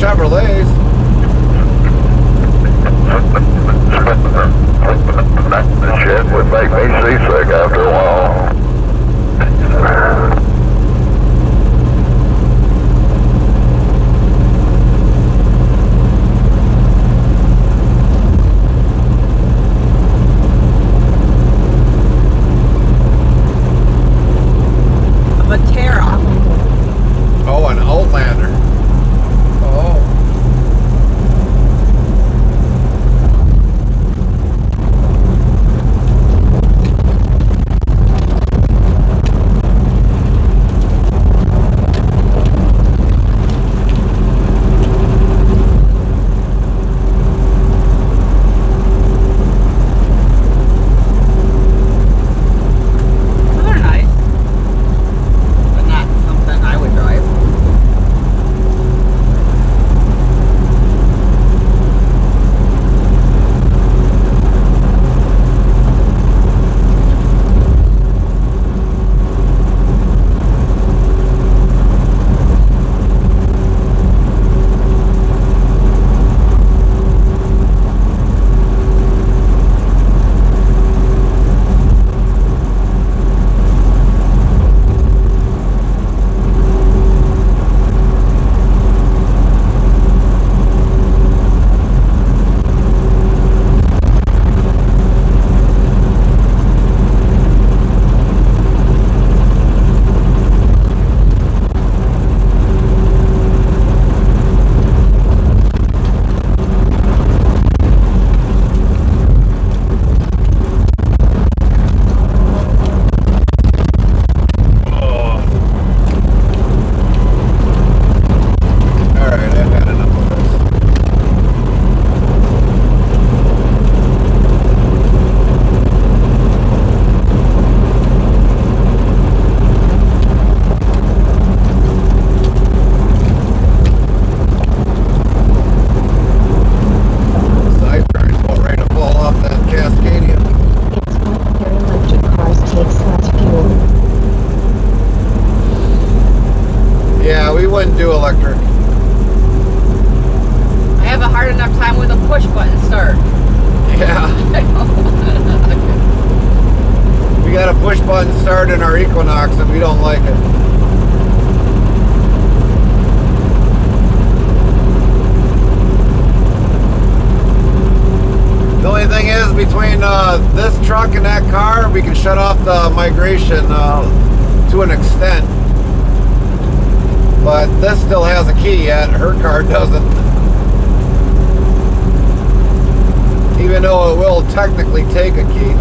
Chevrolets.
That shit would make me seasick after a while.
Oh, an Outlander. Oh.
They're nice, but not something I would drive. Wouldn't do electric. I have a hard enough time with a push button start.
Yeah. We got a push button start in our Equinox and we don't like it. The only thing is, between this truck and that car, we can shut off the migration to an extent. But this still has a key yet, her car doesn't. Even though it will technically take a key.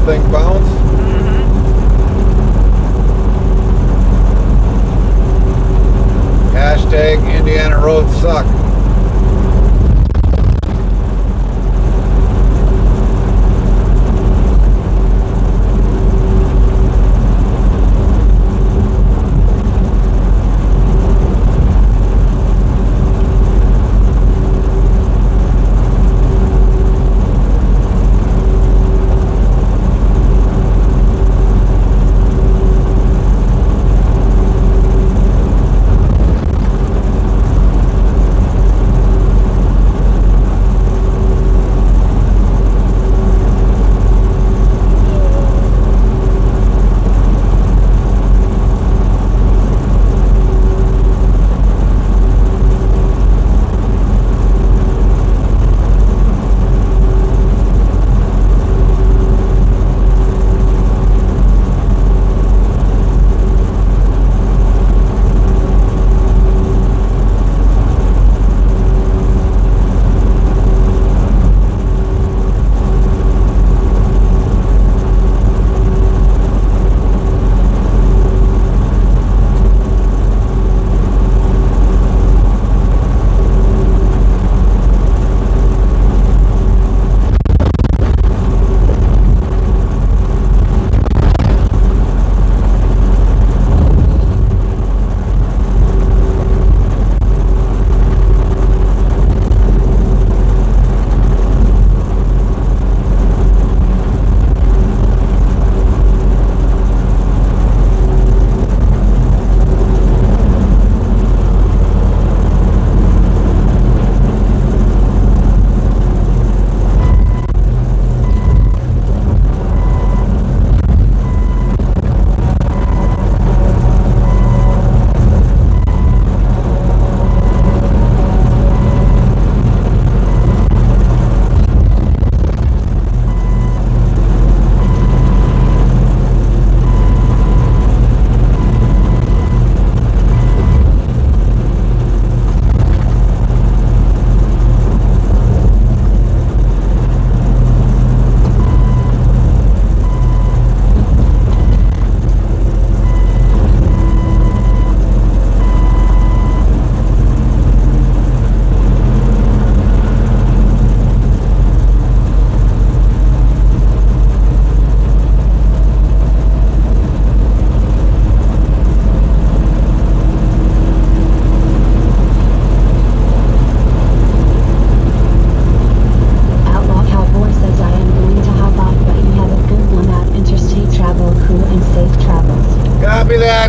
thing bounce. Hashtag Indiana roads suck.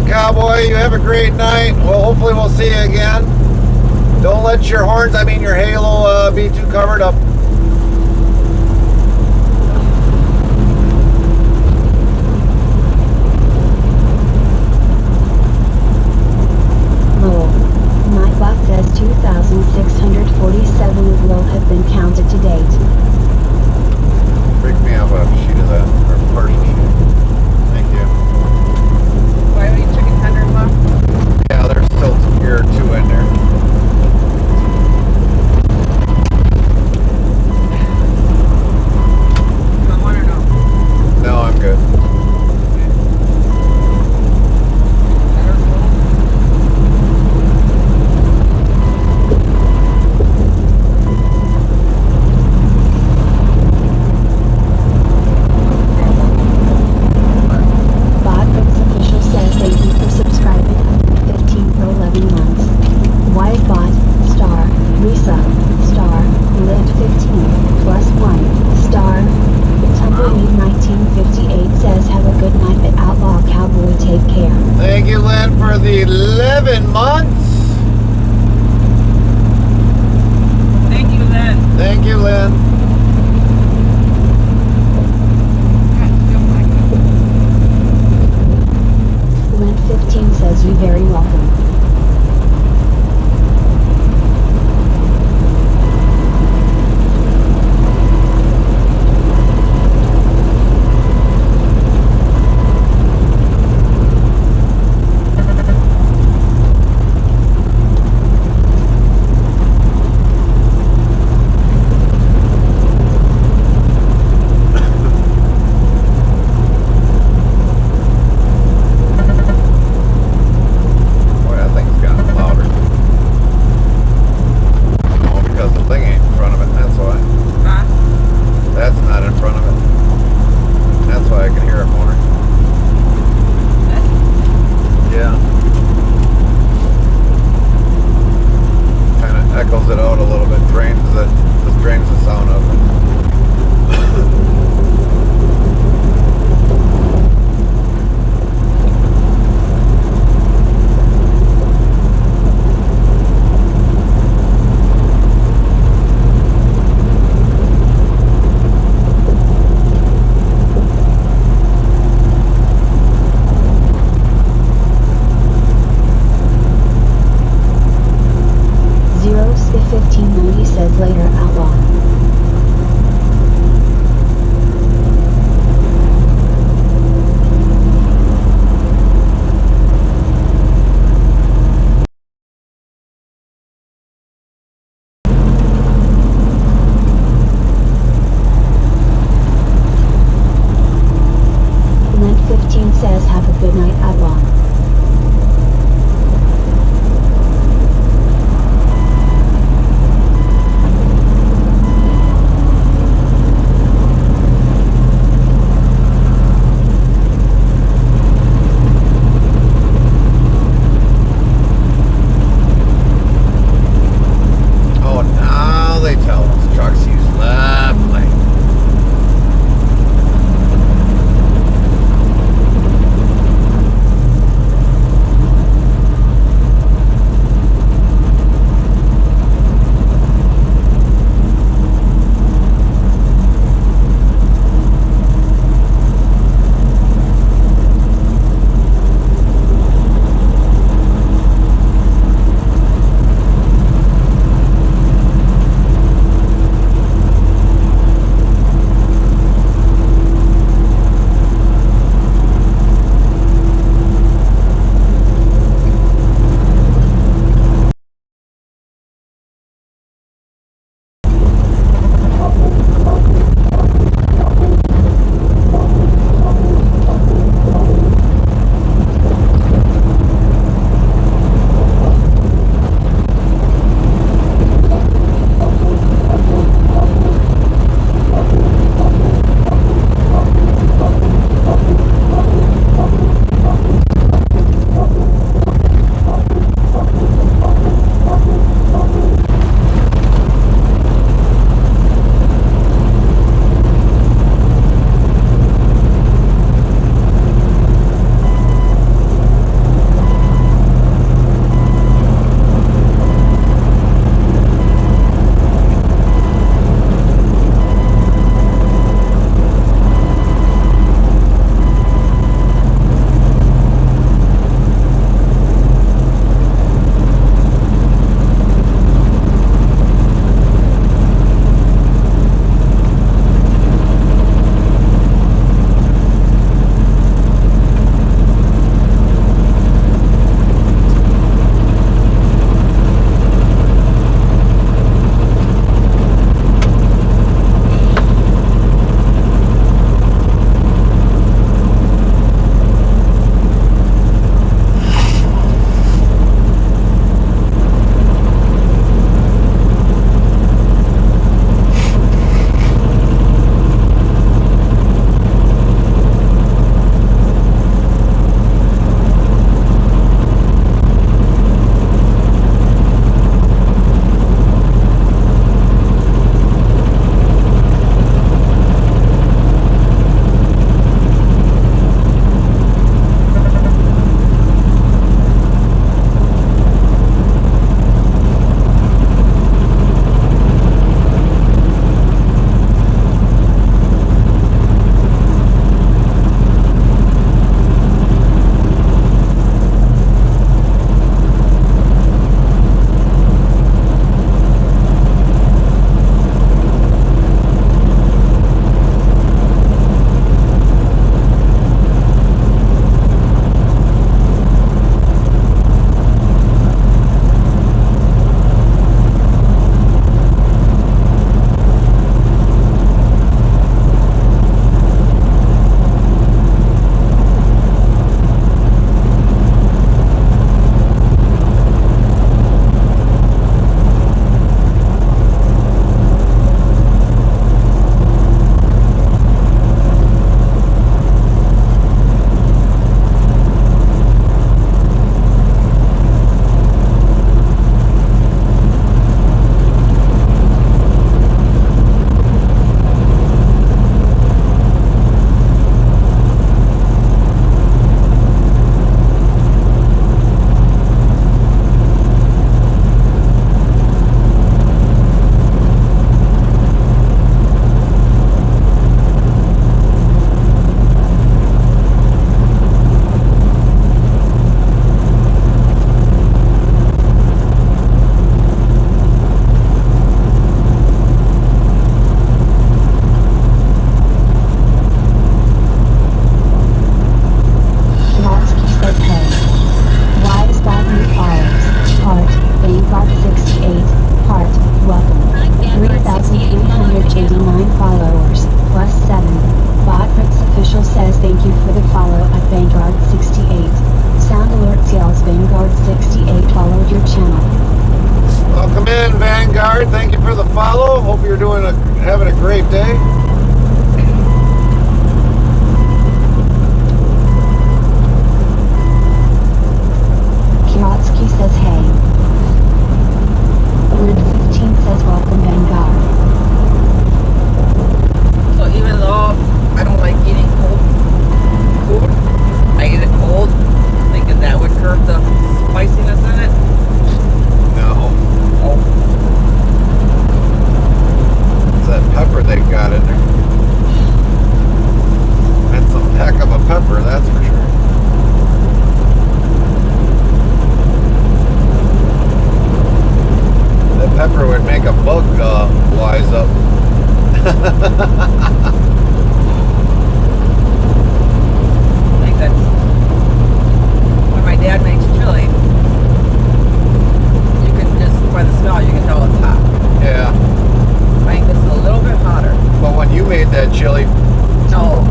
Cowboy. You have a great night. Well, hopefully we'll see you again. Don't let your horns, I mean your halo, be too covered up.
Lowell. Nightbot says 2,647 will have been counted to date.
Break me off a sheet of that, or partial sheet. Thank you.
Why are you chicken tender buck?
Yeah, there's still here two in there.
You want one or no?
No, I'm good.
Botbooks official says thank you for subscribing. 15 for 11 months. Widebot, star, Lisa, star, Lit 15, plus 1, star. Tumbleweed 1958 says have a good night at Outlaw Cowboy, take care.
Thank you, Lynn, for the 11 months.
Thank you, Lynn.
Thank you, Lynn.
Lint 15 says you're very welcome. says later outlaw. Lent 15 says have a good night outlaw.
Oh, now they tell us trucks use left lane.
thank you for the follow at Vanguard68. Sound alerts yells Vanguard68 followed your channel.
Welcome in, Vanguard. Thank you for the follow. Hope you're having a great day.
Kiotsky says hey. Word 15 says welcome Vanguard.
So even though I don't like eating cold food, I eat it cold, thinking that would curb the spiciness in it.
No.
Oh,
It's that pepper they've got in there. That's some heck of a pepper, that's for sure. That pepper would make a bug wise up.
I think that's when my dad makes chili. You can just, by the smell, you can tell it's hot.
Yeah.
I think this is a little bit hotter.
But when you made that chili,
No,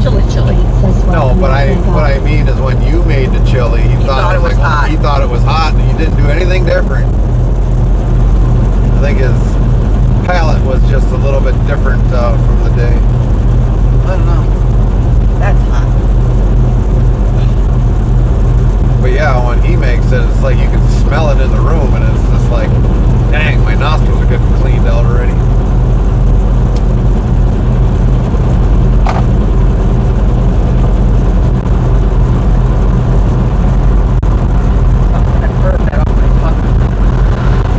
Chili
chili.
says
no,
welcome
but
Vanguard.
what I mean is when you made the chili, he thought it was
hot.
He thought it was hot, and you didn't do anything different. I think his palate was just a little bit different from the day.
I don't know. That's hot.
But yeah, when he makes it, it's like you can smell it in the room, and it's just like, dang, my nostrils are getting cleaned out already.
I burned that off my tongue.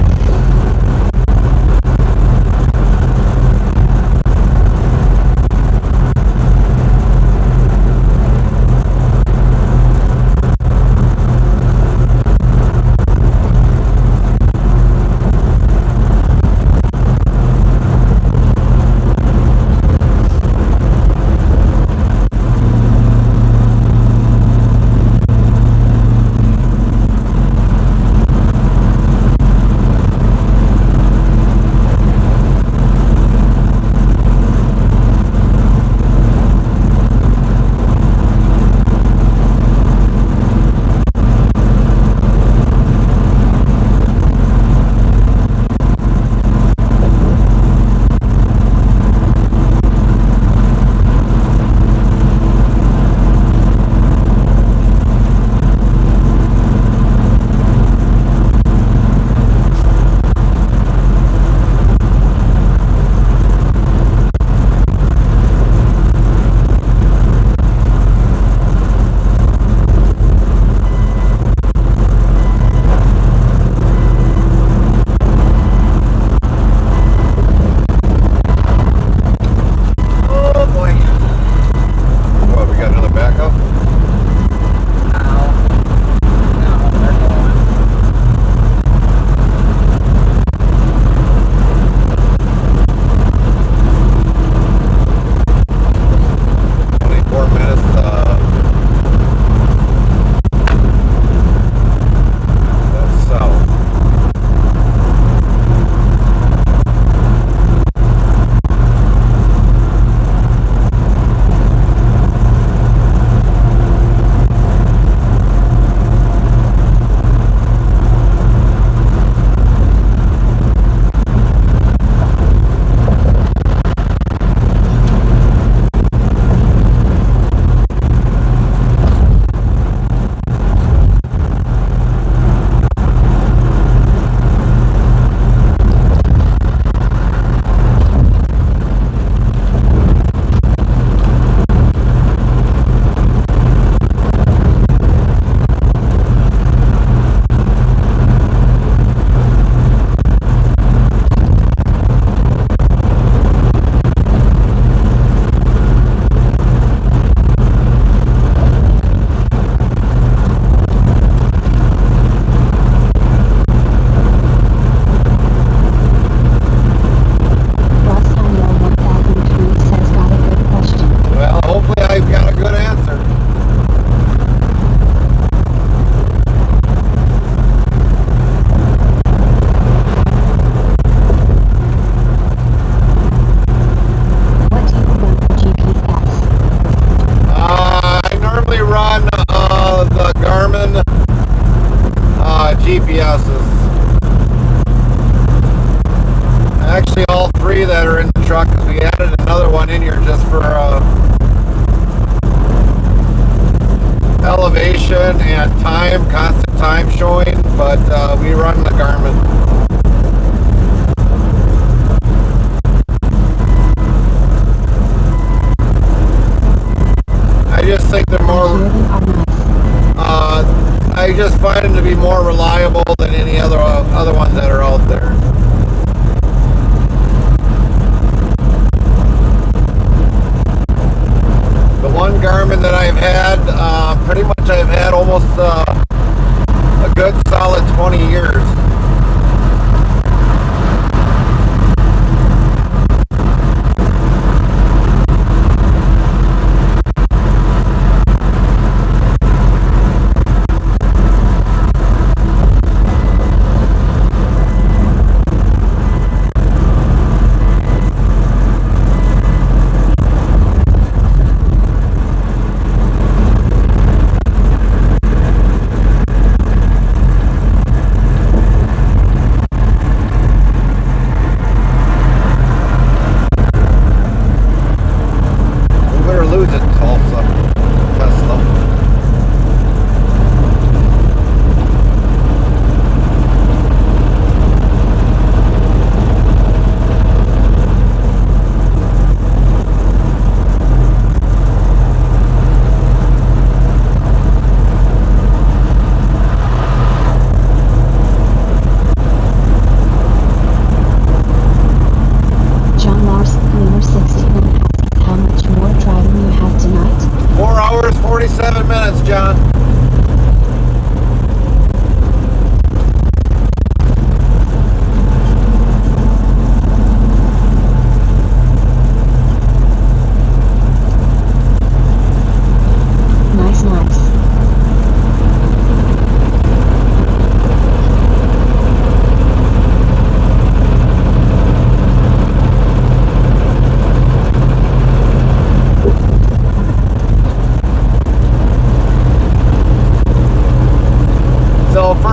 one in here just for elevation and time, constant time showing, but we run the Garmin. I just think they're more, I just find them to be more reliable than any other ones that are out there. The one Garmin that I've had, pretty much I've had almost a good solid 20 years.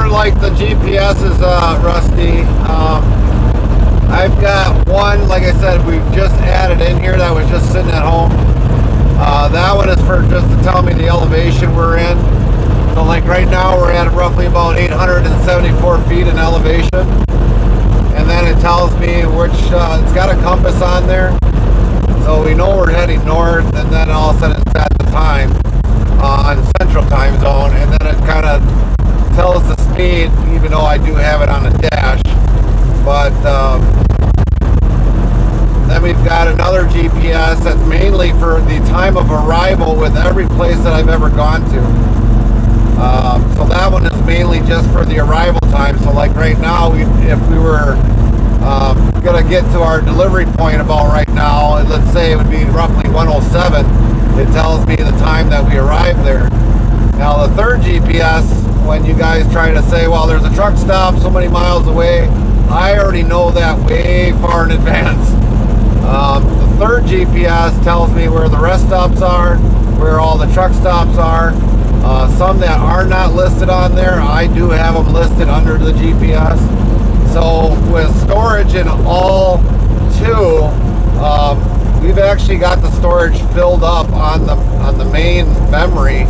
Like the GPS is rusty. I've got one, like I said, we just added in here that was just sitting at home. That one is for just to tell me the elevation we're in. So like right now we're at roughly about 874 feet in elevation. And then it tells me which, it's got a compass on there. So we know we're heading north, and then all of a sudden it's at the time, on Central Time Zone, and then it kind of tells the speed, even though I do have it on the dash. But then we've got another GPS that's mainly for the time of arrival with every place that I've ever gone to. So that one is mainly just for the arrival time. So like right now, if we were gonna get to our delivery point about right now, let's say it would be roughly 1:07, it tells me the time that we arrived there. Now the third GPS, when you guys try to say, well, there's a truck stop so many miles away, I already know that way far in advance. The third GPS tells me where the rest stops are, where all the truck stops are. Some that are not listed on there, I do have them listed under the GPS. So with storage in all two, we've actually got the storage filled up on the main memory.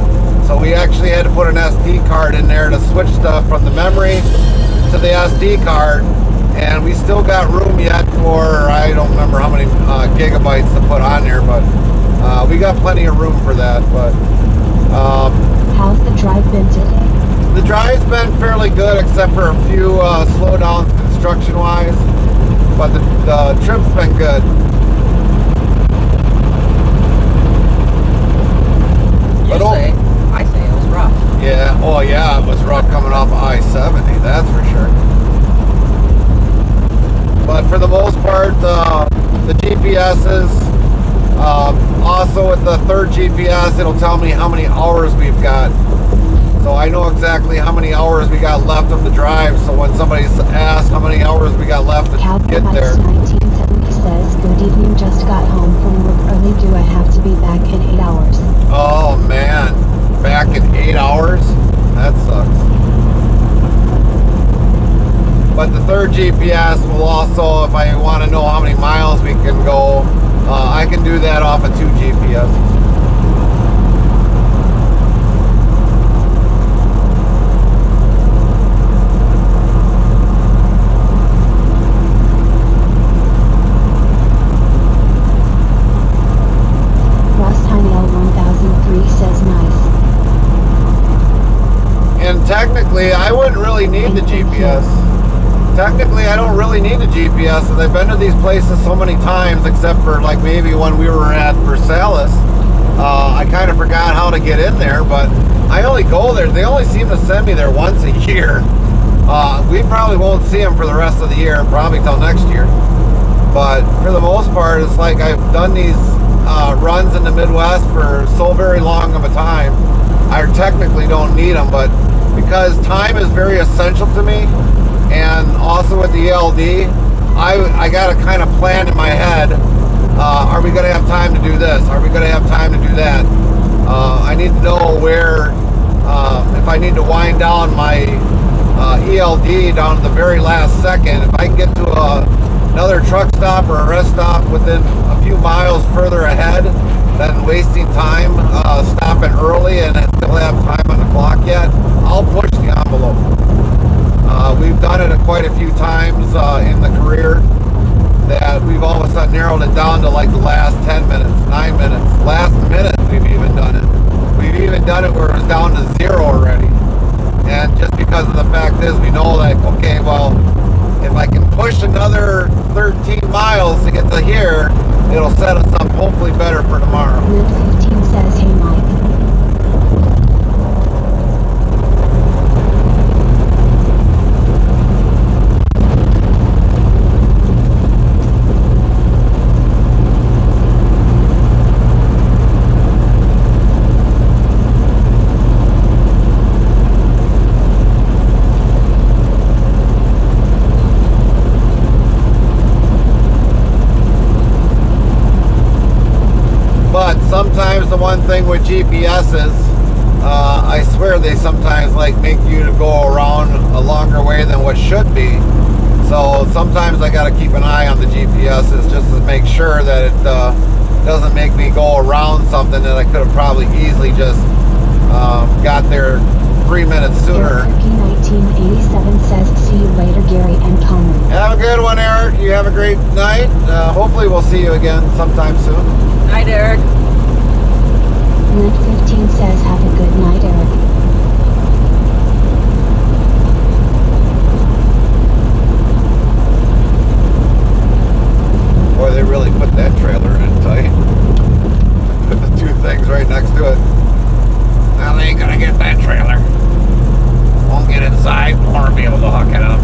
So we actually had to put an SD card in there to switch stuff from the memory to the SD card, and we still got room yet for, I don't remember how many gigabytes to put on there, but we got plenty of room for that. But
how's the drive been today?
The drive's been fairly good, except for a few slowdowns construction-wise, but the trip's been good.
I say it was rough.
Yeah, oh yeah, it was rough coming off I-70, that's for sure. But for the most part, the GPS's, also with the third GPS, it'll tell me how many hours we've got. So I know exactly how many hours we got left of the drive, so when somebody asks how many hours we got left to get there.
1970 says, good evening, just got home from work early, do I have to be back in 8 hours?
Oh man, back in 8 hours? That sucks. But the third GPS will also, if I want to know how many miles we can go, I can do that off of 2 GPS.
Ross Heinel 1003 says nice.
And technically, I wouldn't really need the GPS. Technically, I don't really need the GPS. And I've been to these places so many times, except for like maybe when we were at Versailles. I kind of forgot how to get in there, but I only go there. They only seem to send me there once a year. We probably won't see them for the rest of the year, probably till next year. But for the most part, it's like I've done these runs in the Midwest for so very long of a time. I technically don't need them, but because time is very essential to me, and also with the ELD, I got to kind of plan in my head, are we going to have time to do this? Are we going to have time to do that? I need to know where, if I need to wind down my ELD down to the very last second, if I can get to another truck stop or a rest stop within a few miles further ahead than wasting time stopping early and still have time on the clock yet, I'll push the envelope. We've done it quite a few times in the career that we've all of a sudden narrowed it down to like the last 10 minutes, 9 minutes, last minute we've even done it. We've even done it where it was down to 0 already. And just because of the fact is we know like, okay, well, if I can push another 13 miles to get to here, it'll set us up hopefully better for tomorrow.
Lid 15 says, hey Mike.
But sometimes the one thing with GPSs, I swear they sometimes like make you to go around a longer way than what should be. So sometimes I got to keep an eye on the GPSs just to make sure that it doesn't make me go around something that I could have probably easily just got there 3 minutes sooner.
Eric 1987 says, see you later Gary and Palmer.
Have a good one, Eric. You have a great night. Hopefully we'll see you again sometime soon.
Night, Eric.
Lid 15 says, have a good night Eric.
Boy, they really put that trailer in tight. Put the 2 things right next to it. Now they ain't gonna get that trailer. Won't get inside or be able to hook it up.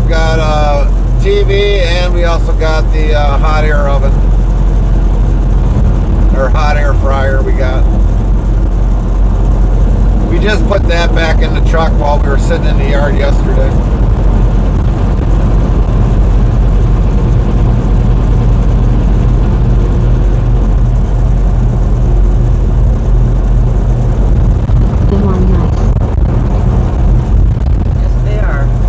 We've got a TV and we also got the hot air oven. Or hot air fryer we got. We just put that back in the truck while we were sitting in the yard yesterday.
Them are nice.
Yes, they are.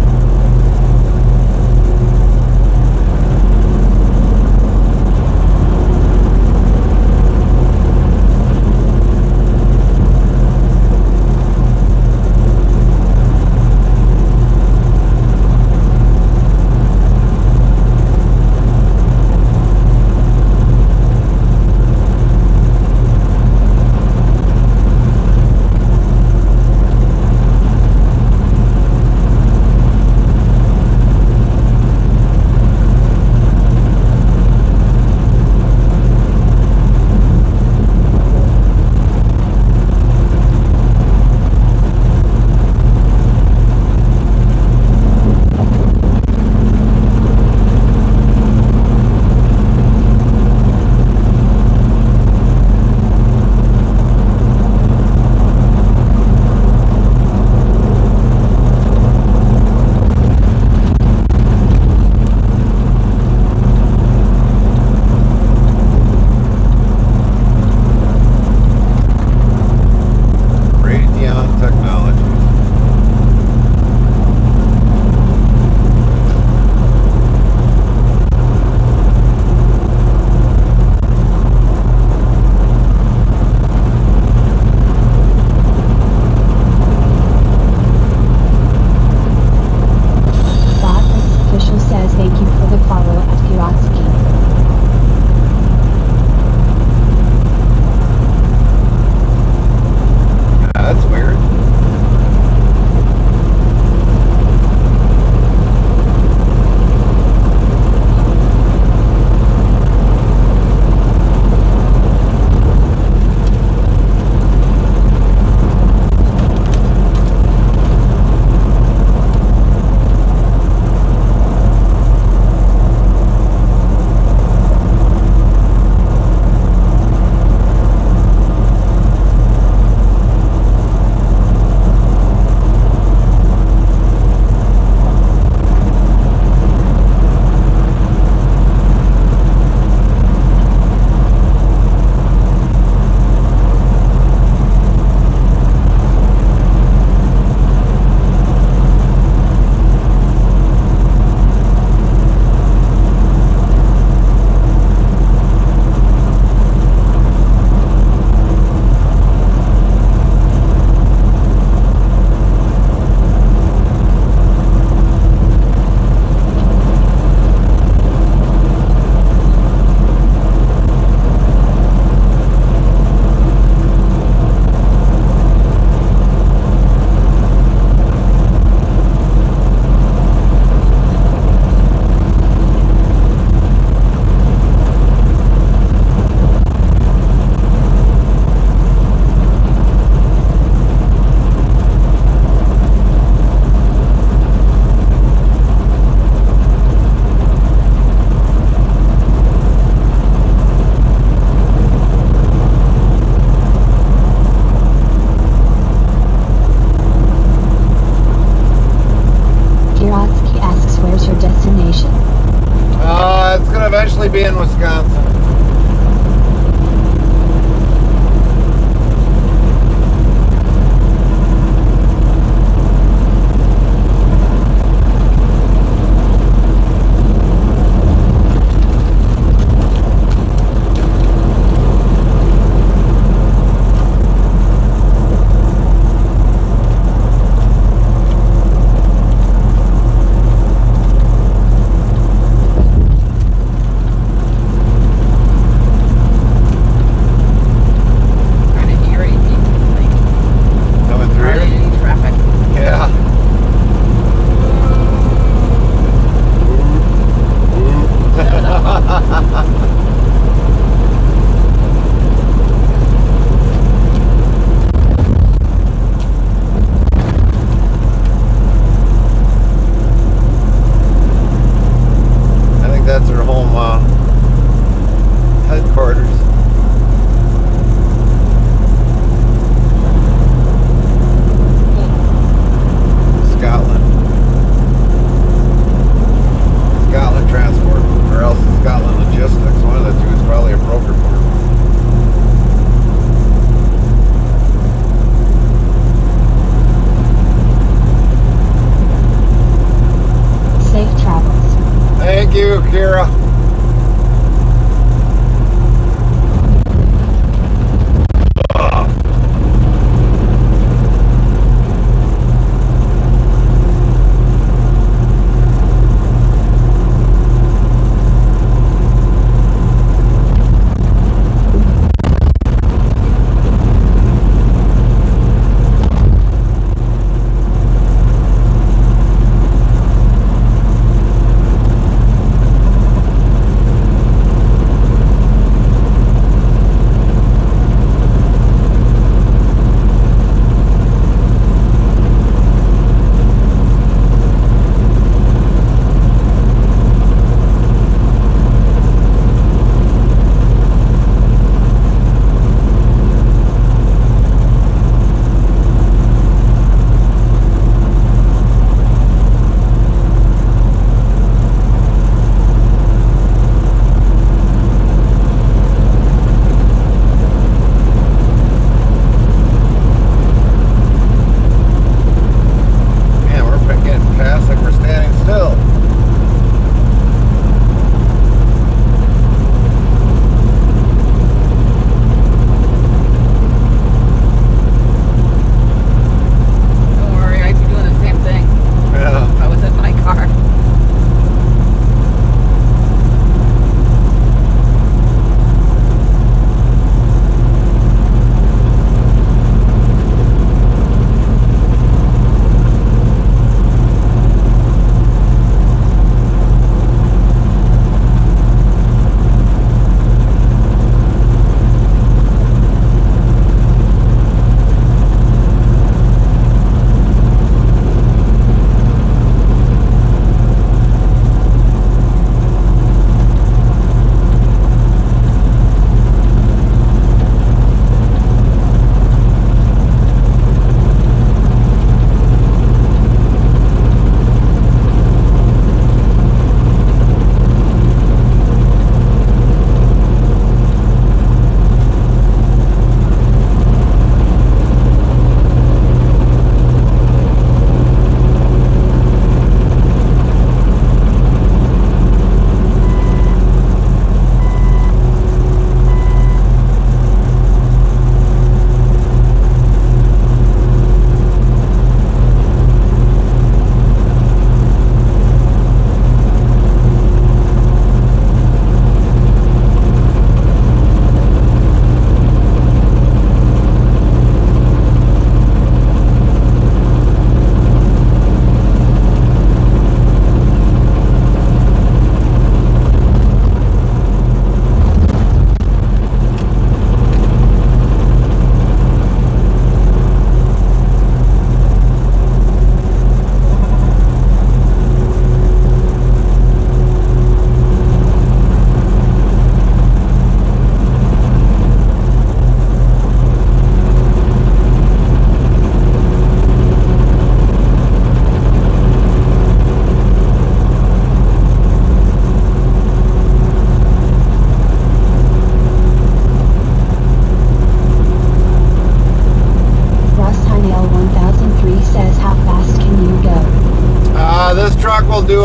eventually be in Wisconsin.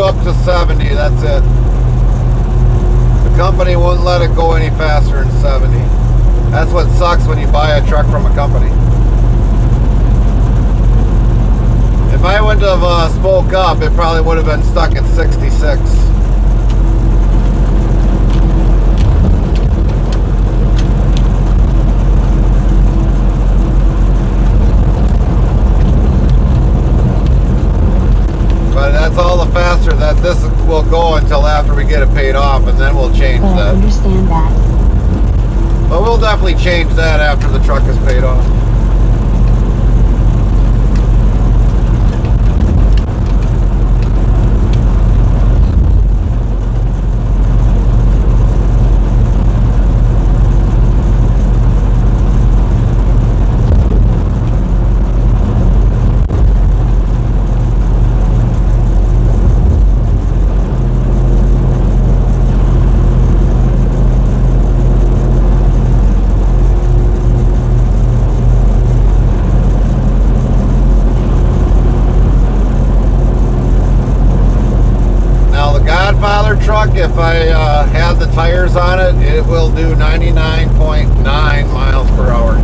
up to 70, that's it. The company wouldn't let it go any faster than 70. That's what sucks when you buy a truck from a company. If I wouldn't have spoke up, it probably would have been stuck at 66. But that's all the faster that this will go until after we get it paid off, and then we'll change
But I
that.
understand that.
But we'll definitely change that after the truck is paid off. Truck, if I had the tires on it, it will do 99.9 miles per hour.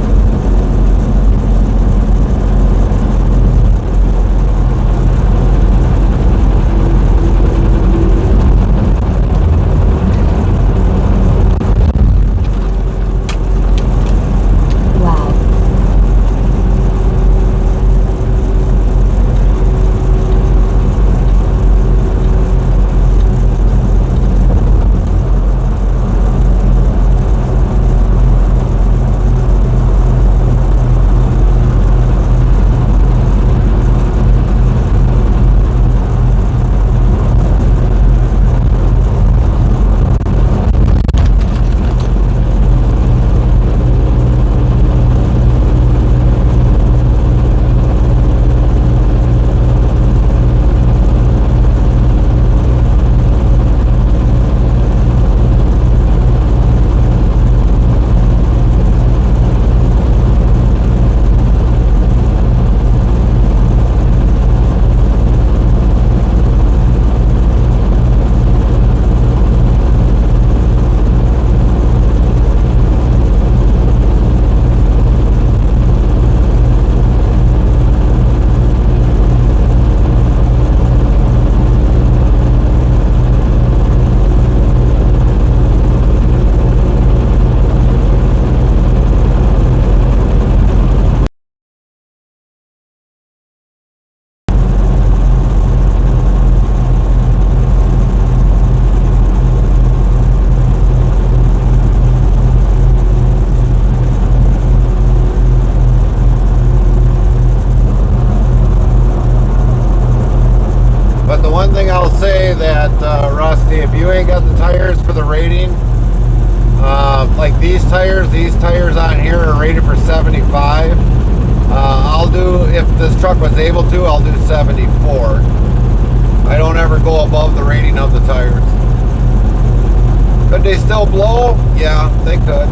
Rusty, if you ain't got the tires for the rating, like these tires on here are rated for 75. I'll do, if this truck was able to, I'll do 74. I don't ever go above the rating of the tires. Could they still blow? Yeah, they could.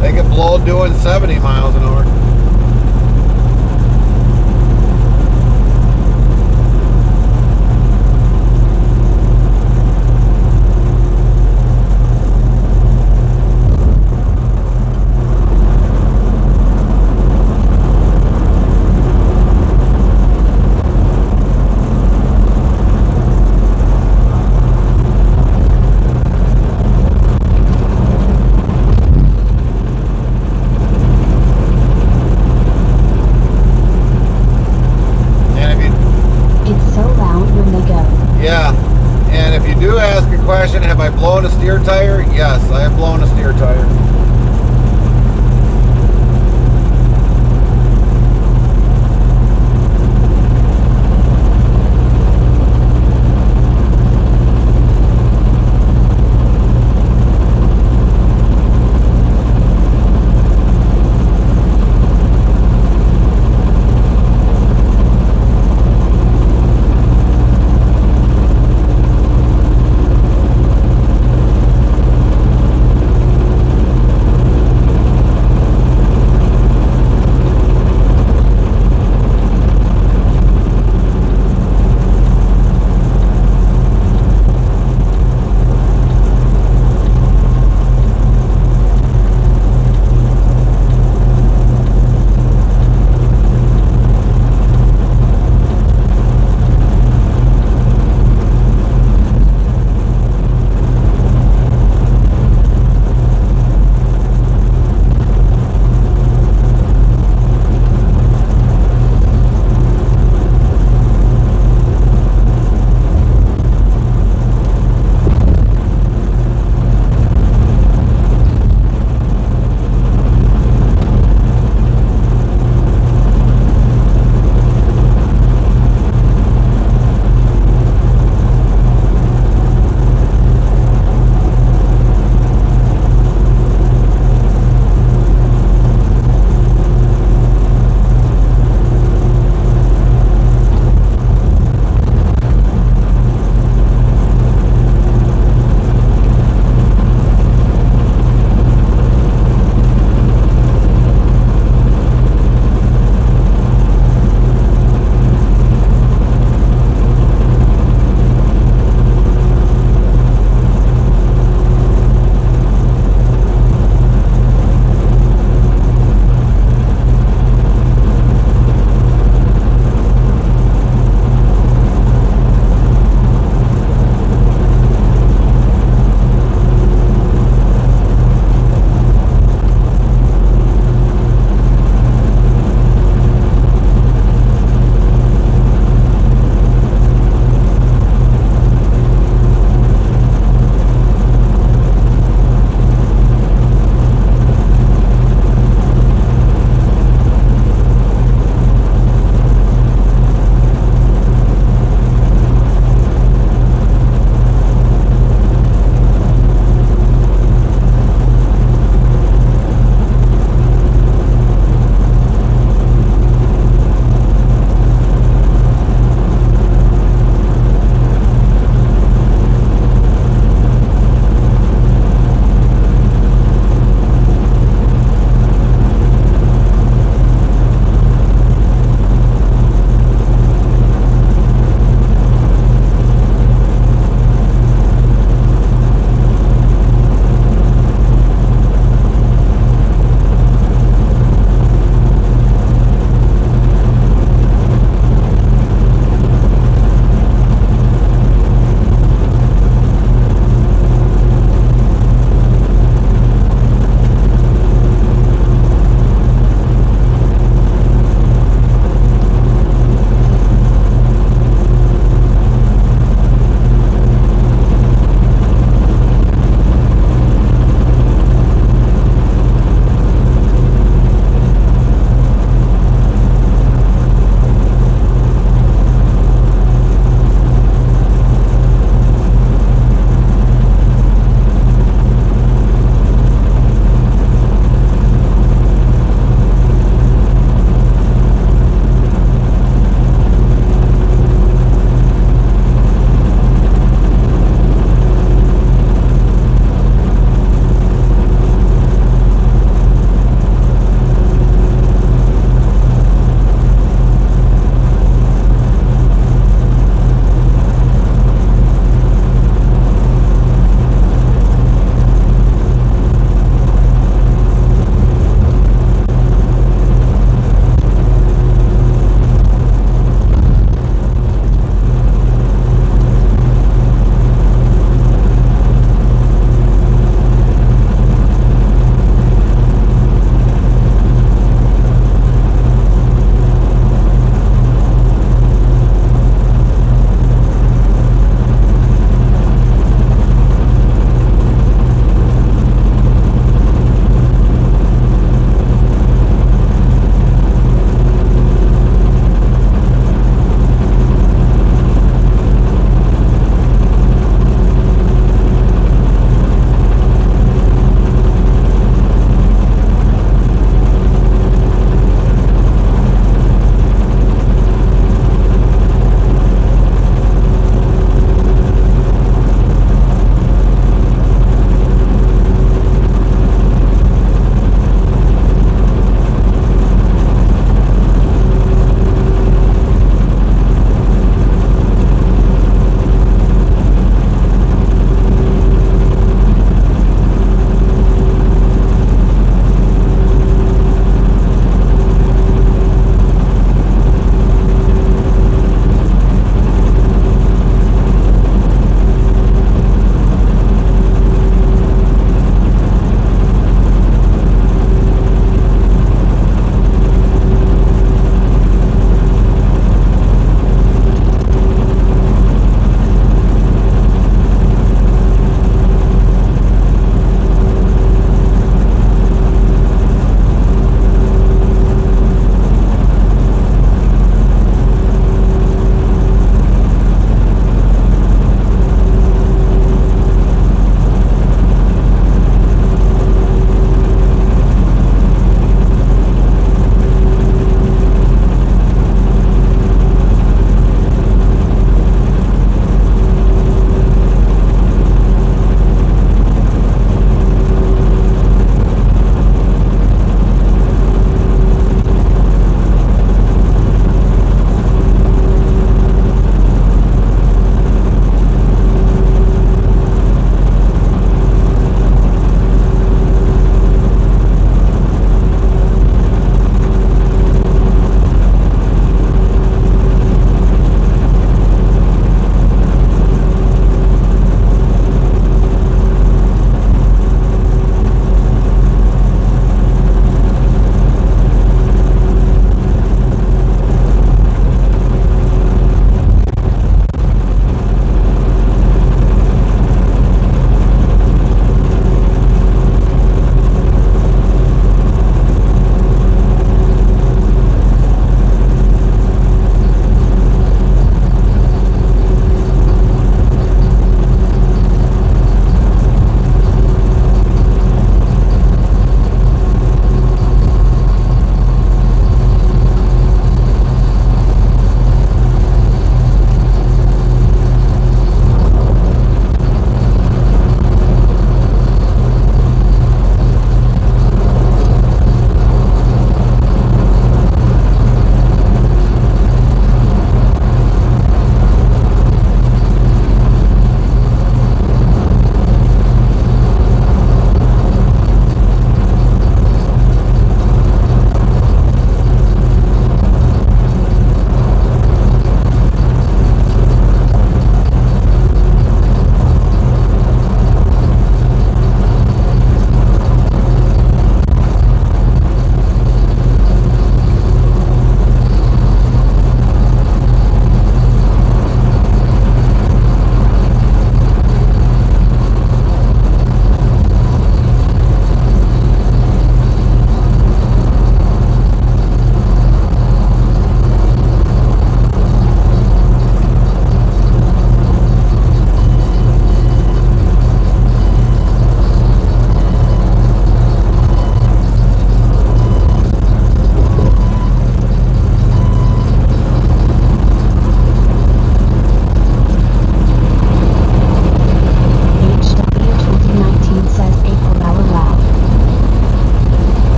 They could blow doing 70 miles an hour. Have I blown a steer tire? Yes, I have blown a steer tire.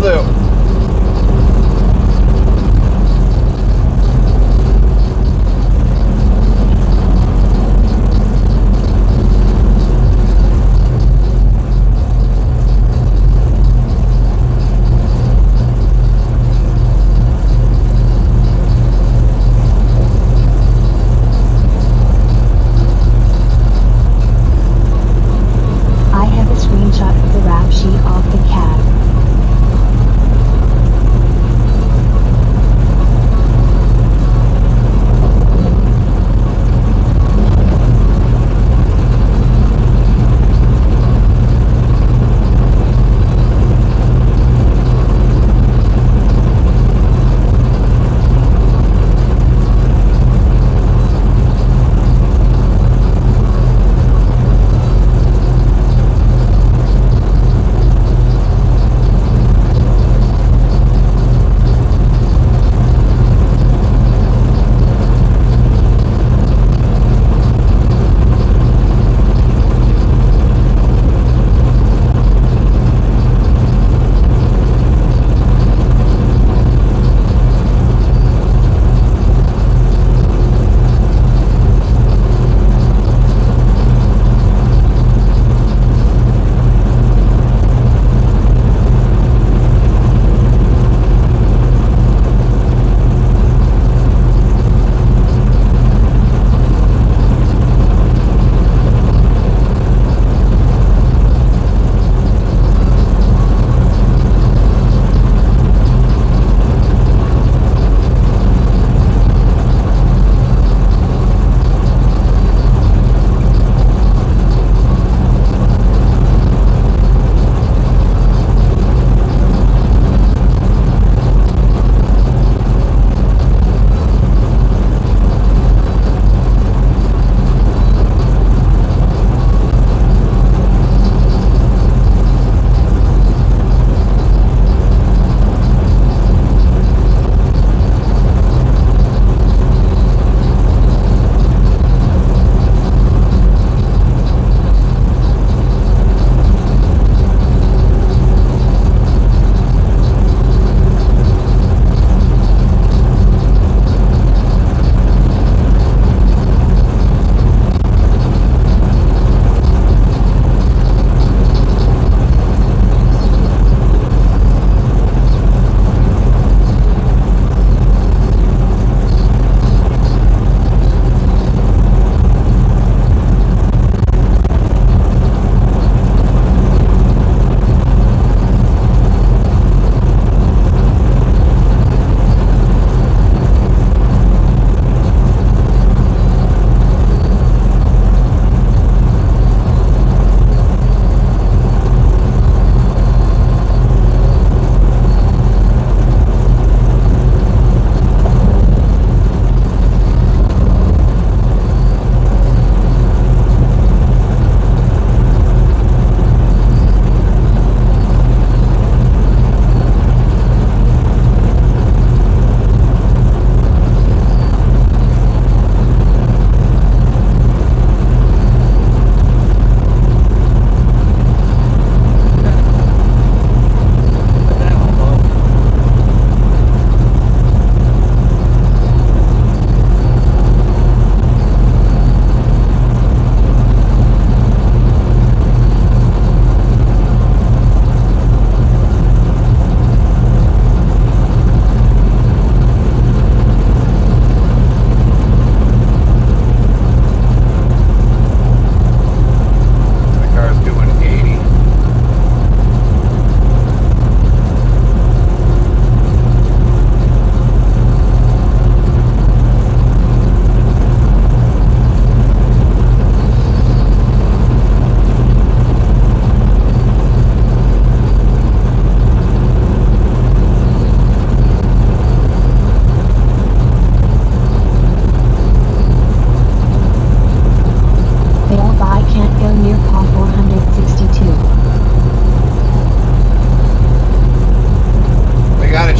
do.
I have a screenshot of the rap sheet off the cab.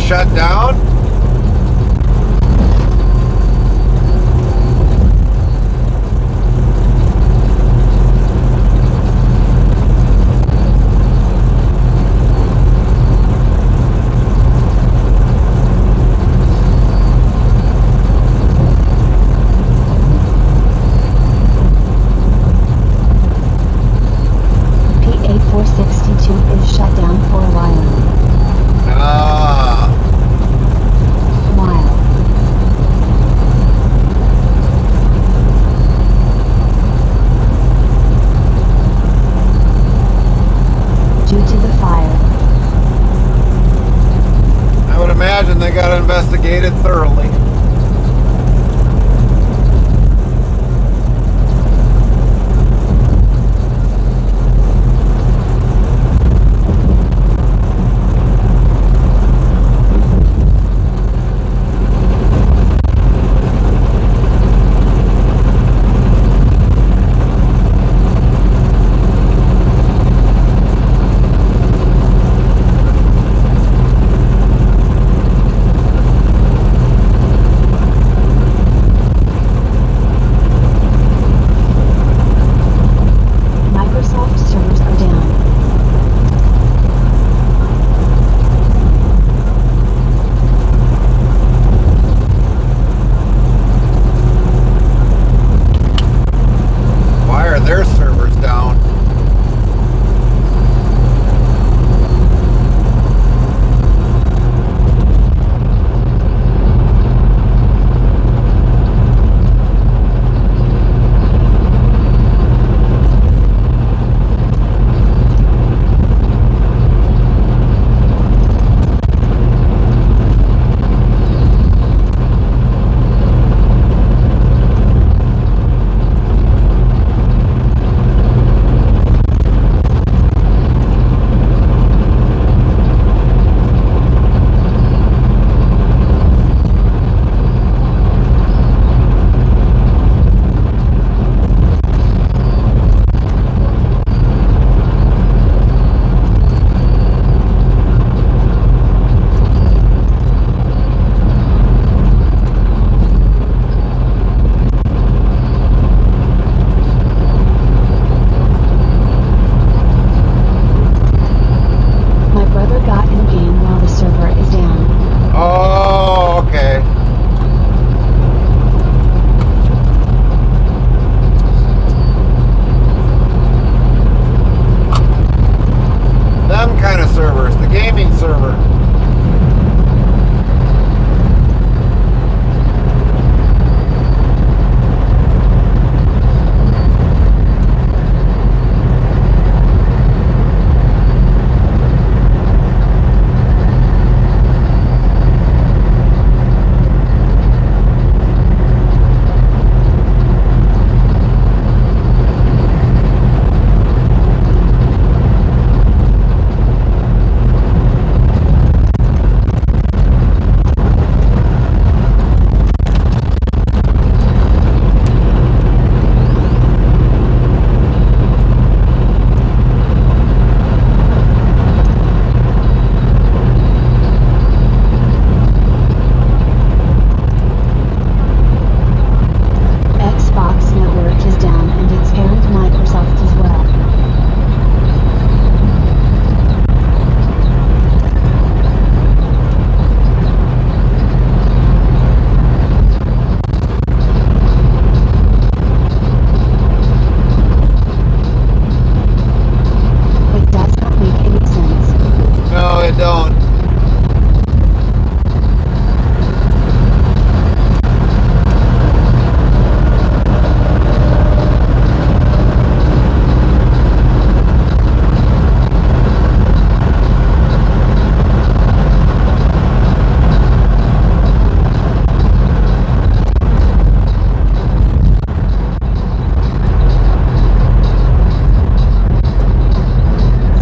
shut down? upgraded thoroughly.
Microsoft servers are down.
Why are their servers down?
My brother got in game while the server is down.
Oh, okay. Them kind of servers, the gaming server.
Xbox network is down and its parent Microsoft as well. It does not make any sense.
No, it don't.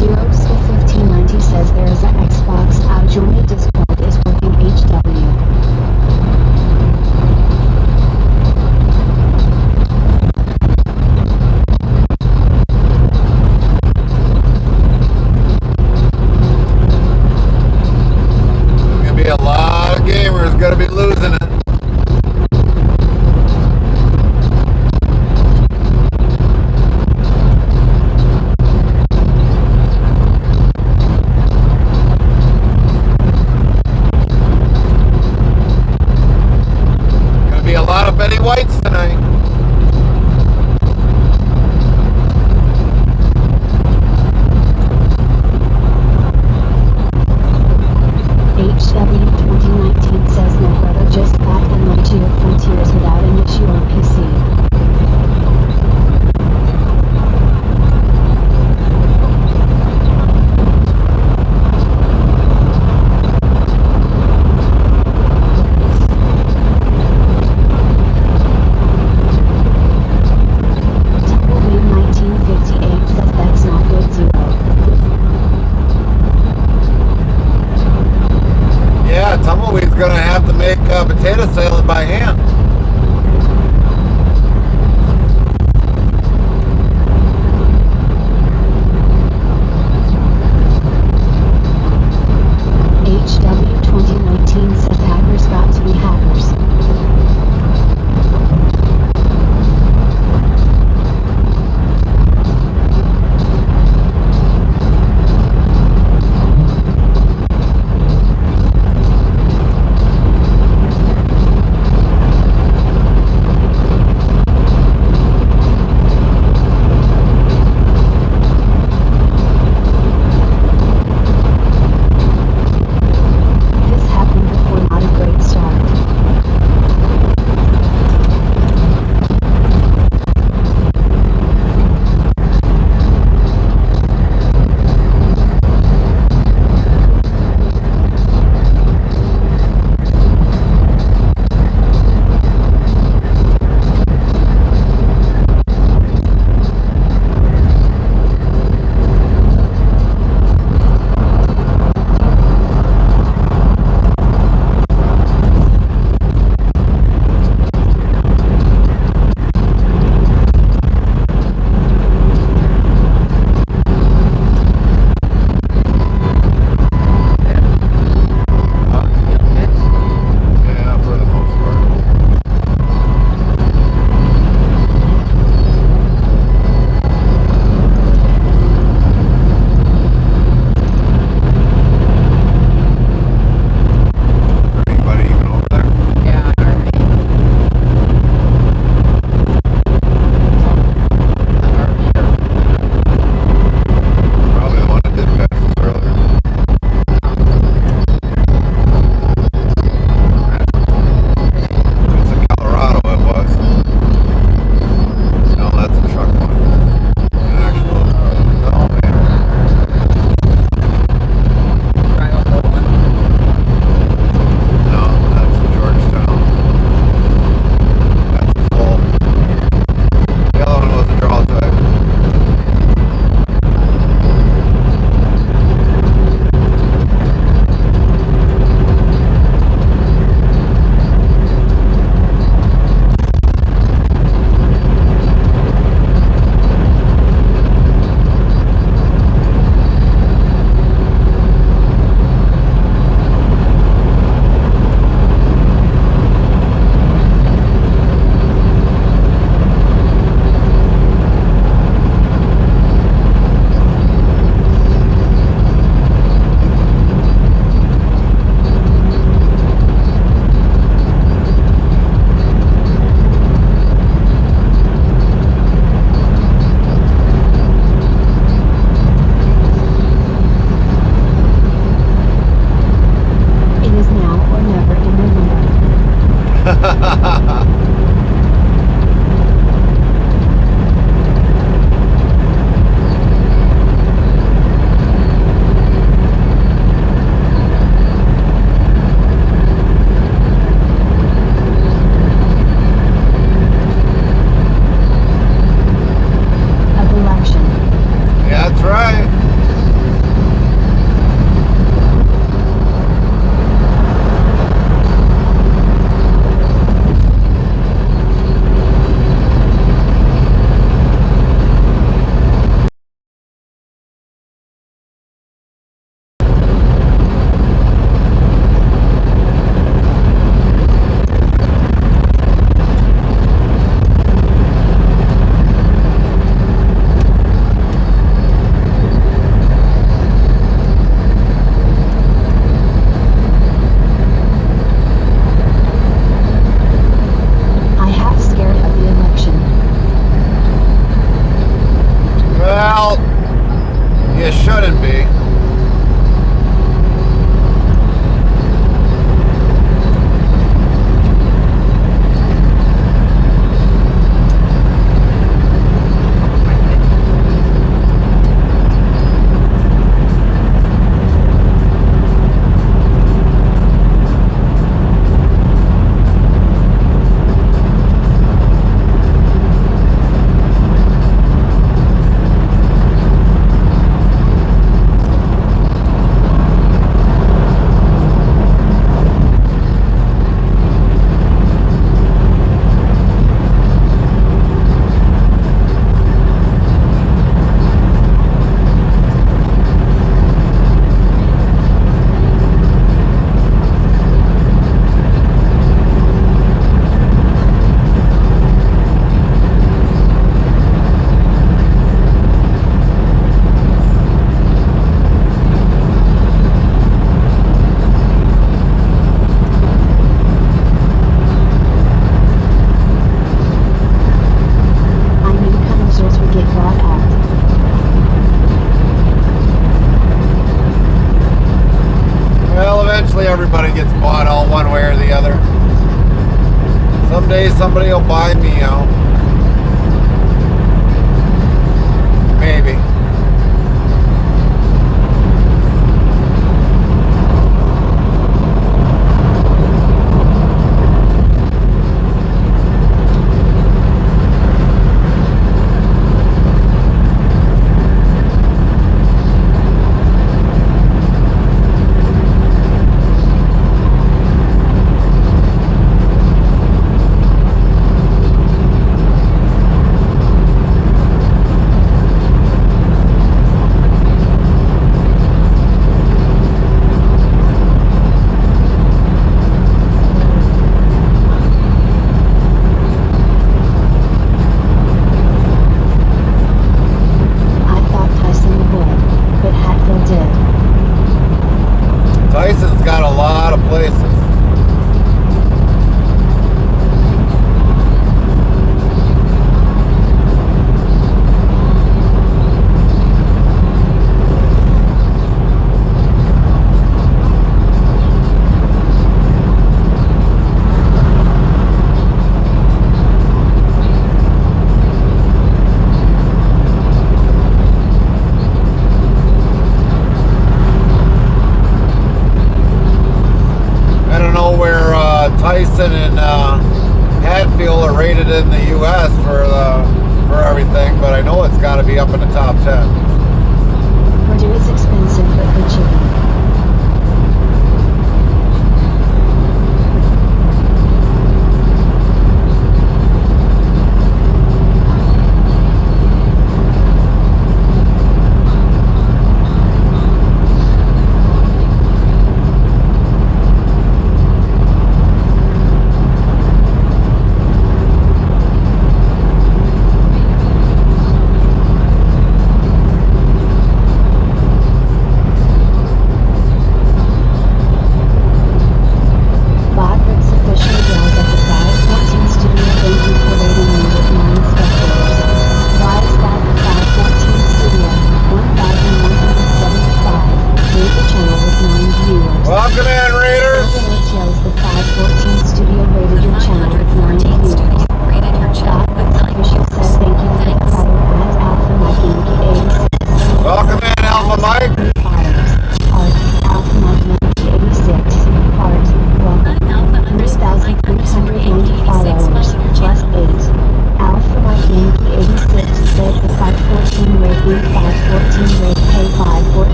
Zero Skill 1590 says there is an Xbox out. Join the Discord is working HW.
Gonna be a lot of gamers gonna be losing it. Gonna be a lot of Betty Whites tonight.
HW 2019 says no
Tumbleweed's gonna have to make potato salad by hand.
HW 2019 says hackers got to be hackers.
everybody gets bought out one way or the other. Someday somebody will buy me out. Maybe. Tyson's got a lot of places. Tyson and Hatfield are rated in the U.S. for everything, but I know it's got to be up in the top 10.
Purdue is expensive but good chicken.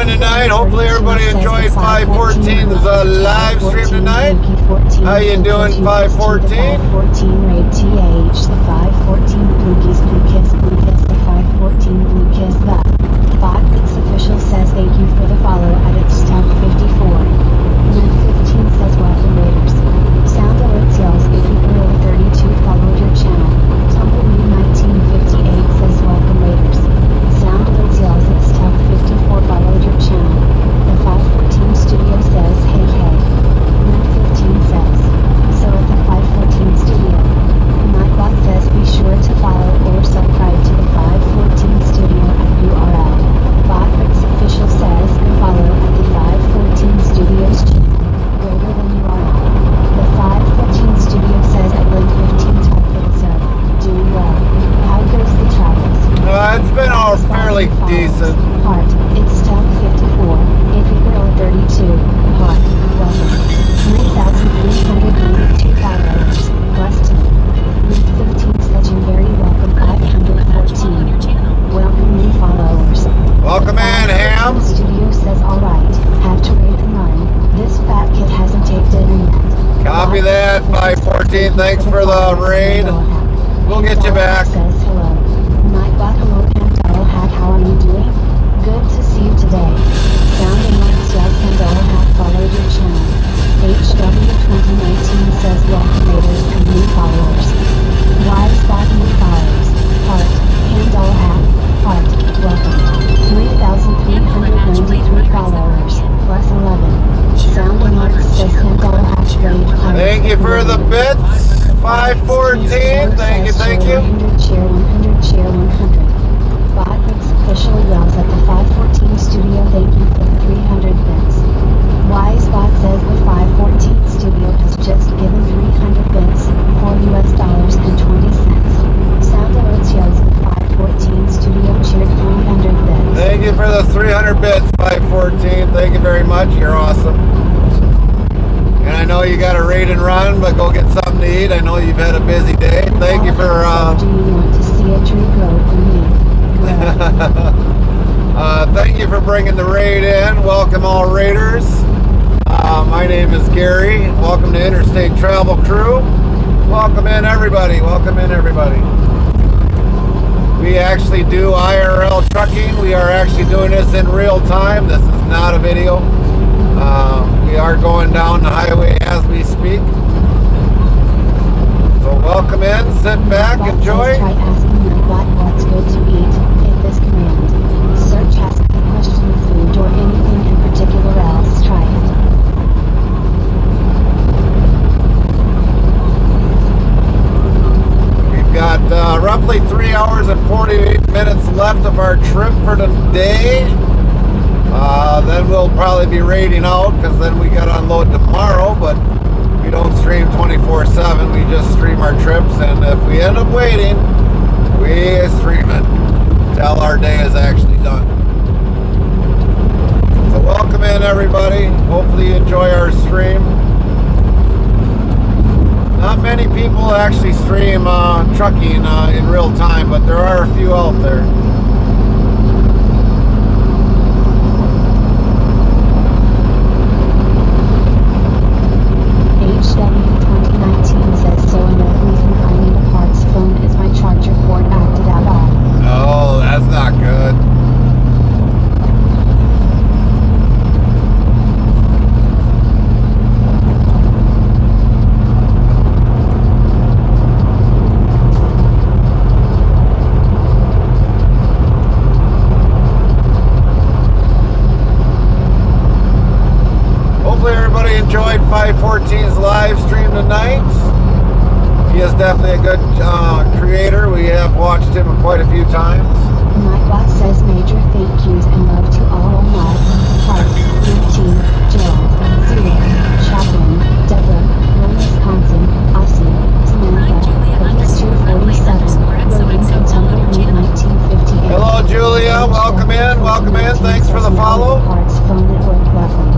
Tonight. Hopefully everybody enjoyed 514's live stream tonight. How you doing, 514?
514 raid TH, the 514 blue kiss, the 514 blue kiss, the Botwitz official says thank you for the follow at its top 54. Net 15 says welcome raiders. Sound alerts yells if you were over 32 followed your channel. Tumbleweed 1958 says welcome raiders. Sound alerts yells its top 54 followed your channel. The 514 studio says hey hey. Net 15 says so at the 514 studio. Nightbot says be sure to follow or subscribe to the 514 studio at URL. Botwitz official says follow at the 514 studios channel. Greater than URL. The 514 studio says at link 15 top hits up. Doing well. How goes the travels?
It's been all fairly decent.
Heart, it's top 54. If you were 32, heart, welcome. 3,392 followers, plus 2. Link 15 says you're very welcome. 514. Welcome new followers.
Welcome in, Ham.
Studio says alright, have to raid and run. This fat kid hasn't taped it in yet.
Copy that, 514. Thanks for the raid. We'll get you back.
Says hello. Nightbot, hello, Pandora Hack, how are you doing? Good to see you today. Sound and lights, yes, Pandora Hack followed your channel. HW2019 says welcome raiders and new followers. Why spot new followers? Heart, Pandora Hack, heart, welcome. 3,393 followers, plus 11. Sound and lights says Pandora Hack raid.
Thank you for the bits. 514, thank you, thank you.
100, share 100, share 100. Bot Bricks official yells at the 514 studio, thank you for the 300 bits. Wise Bot says the 514 studio has just given 300 bits, $4.20. Sound alerts yells the 514 studio cheered 300 bits.
Thank you for the 300 bits, 514. Thank you very much. You're awesome. And I know you got a raid and run, but go get something to eat. I know you've had a busy day. Thank you for...
Do you want to see a tree grow for me?
Thank you for bringing the raid in. Welcome all raiders. My name is Gary. Welcome to Interstate Travel Crew. Welcome in everybody. Welcome in everybody. We actually do IRL trucking. We are actually doing this in real time. This is not a video. We are going down the highway as we speak. So welcome in, sit back, enjoy.
Try asking your bot what's good to eat. Hit this command. Search ask the question of food or anything in particular else. Try it.
We've got roughly 3 hours and 48 minutes left of our trip for today. Then we'll probably be raiding out because then we got to unload tomorrow, but we don't stream 24/7. We just stream our trips, and if we end up waiting, we stream it till our day is actually done. So welcome in everybody. Hopefully you enjoy our stream. Not many people actually stream trucking in real time, but there are a few out there.
HW2019 says, so another reason I need a parts phone is my charger port acted at all.
Oh, that's not good. Hopefully everybody enjoyed 514's live stream tonight. He is definitely a good creator. We have watched him quite a few times.
Nightbot says major thank yous and love to all Mud, Park, Routine, Gerald, Zero, Chaplin, Deborah, Will Wisconsin, Aussie, Samantha, Focus 247, Logan Kentucky, 1958.
Hello Julia, welcome in, welcome in. Thanks for the follow.
Parts phone network lovely.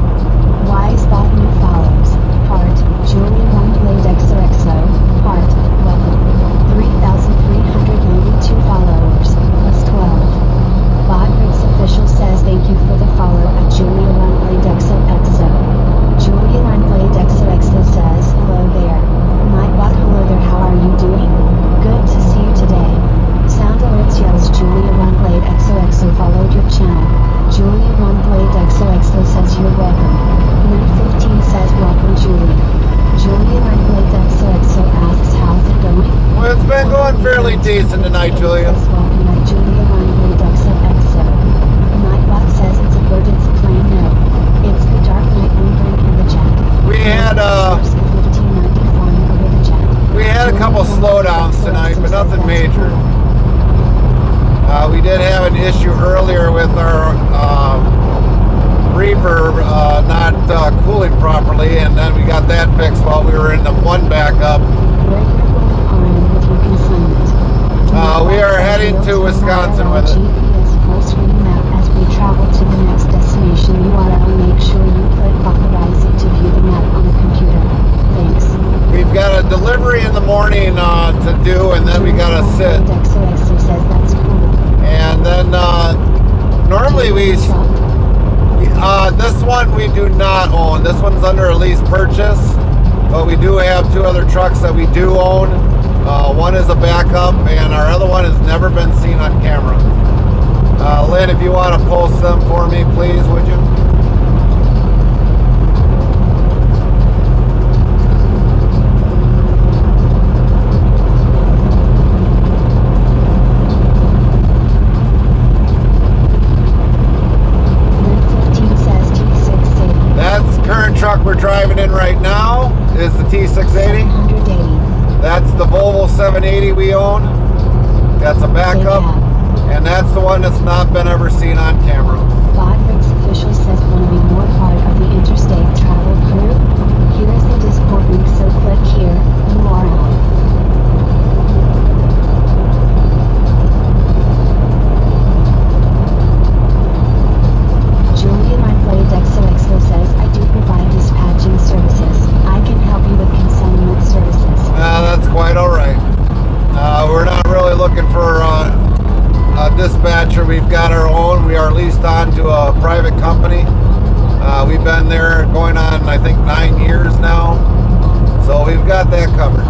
Wise Bot new follows. Heart, Julie 1 Blade XOXO, Heart, welcome. 3,392 followers, plus 12. Bot Bricks official says thank you for the follow at Julia 1 Blade XOXO. Julia 1 Blade XOXO says hello there. Nightbot hello there, how are you doing? Good to see you today. Sound alerts yells Julia 1 Blade XOXO followed your channel. Julia 1 Blade XOXO says you're welcome. Net 15 says welcome Julia. Julia 1 Blade XOXO asks how's it going?
Well, it's been going fairly decent tonight, Julia.
Says welcome at Julia 1 Blade XOXO. Nightbot says it's a bird, it's a plane, no. It's the Dark Knight whimpering in the chat.
We had a couple slowdowns tonight, but nothing major. We did have an issue earlier with our reverb not cooling properly, and then we got that fixed while we were in the one backup. We are heading to Wisconsin with it.
As we travel to the next destination, you ought to make sure you put authorizing to view the map on the computer. Thanks.
We've got a delivery in the morning to do, and then we got to sit.
XOXO says that's cool.
And then normally this one we do not own. This one's under a lease purchase, but we do have two other trucks that we do own. One is a backup, and our other one has never been seen on camera. Lynn, if you want to post them for me, please, would you? That's the current truck we're driving in right now, is the T680.
780.
That's 780 we own. That's a backup, and that's the one that's not been ever seen on camera.
Bodrick's official says want to be more part of the interstate travel crew? Here is the Discord link, so click here, URL. Julian Arblade XOXO says, I do provide dispatching services. I can help you with consignment services.
That's quite alright. We're not really looking for a dispatcher. We've got our own. We are leased on to a private company. We've been there going on, I think, 9 years now. So we've got that covered.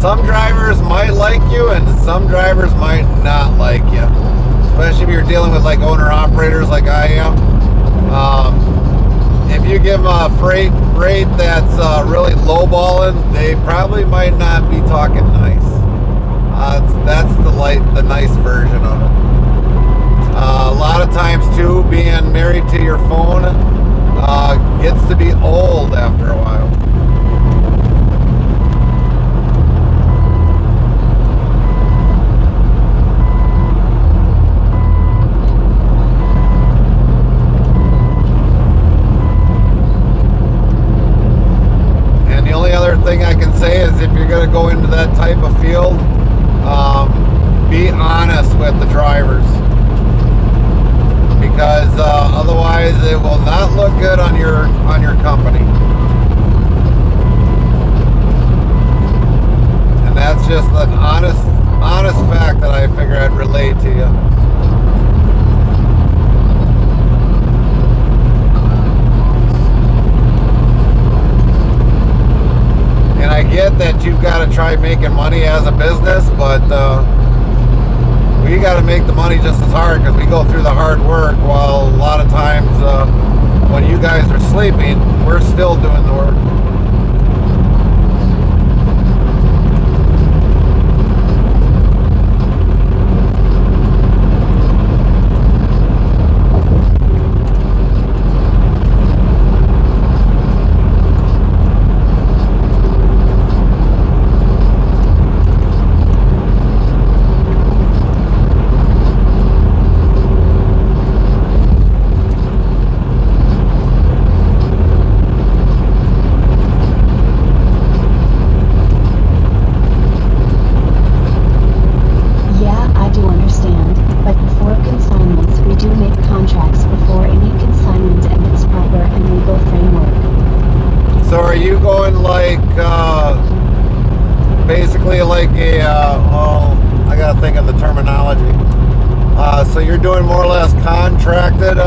Some drivers might like you and some drivers might not like you, especially if you're dealing with like owner operators like I am. If you give them a freight rate that's really lowballing, they probably might not be talking nice. That's the nice version of it. A lot of times too, being married to your phone gets to be old after a while. Thing I can say is if you're going to go into that type of field, be honest with the drivers, because otherwise it will not look good on your company. And that's just an honest fact that I figure I'd relate to you. And I get that you've got to try making money as a business, but we got to make the money just as hard because we go through the hard work, while a lot of times when you guys are sleeping, we're still doing the work. So are you going like, basically like a, I gotta think of the terminology. So you're doing more or less contracted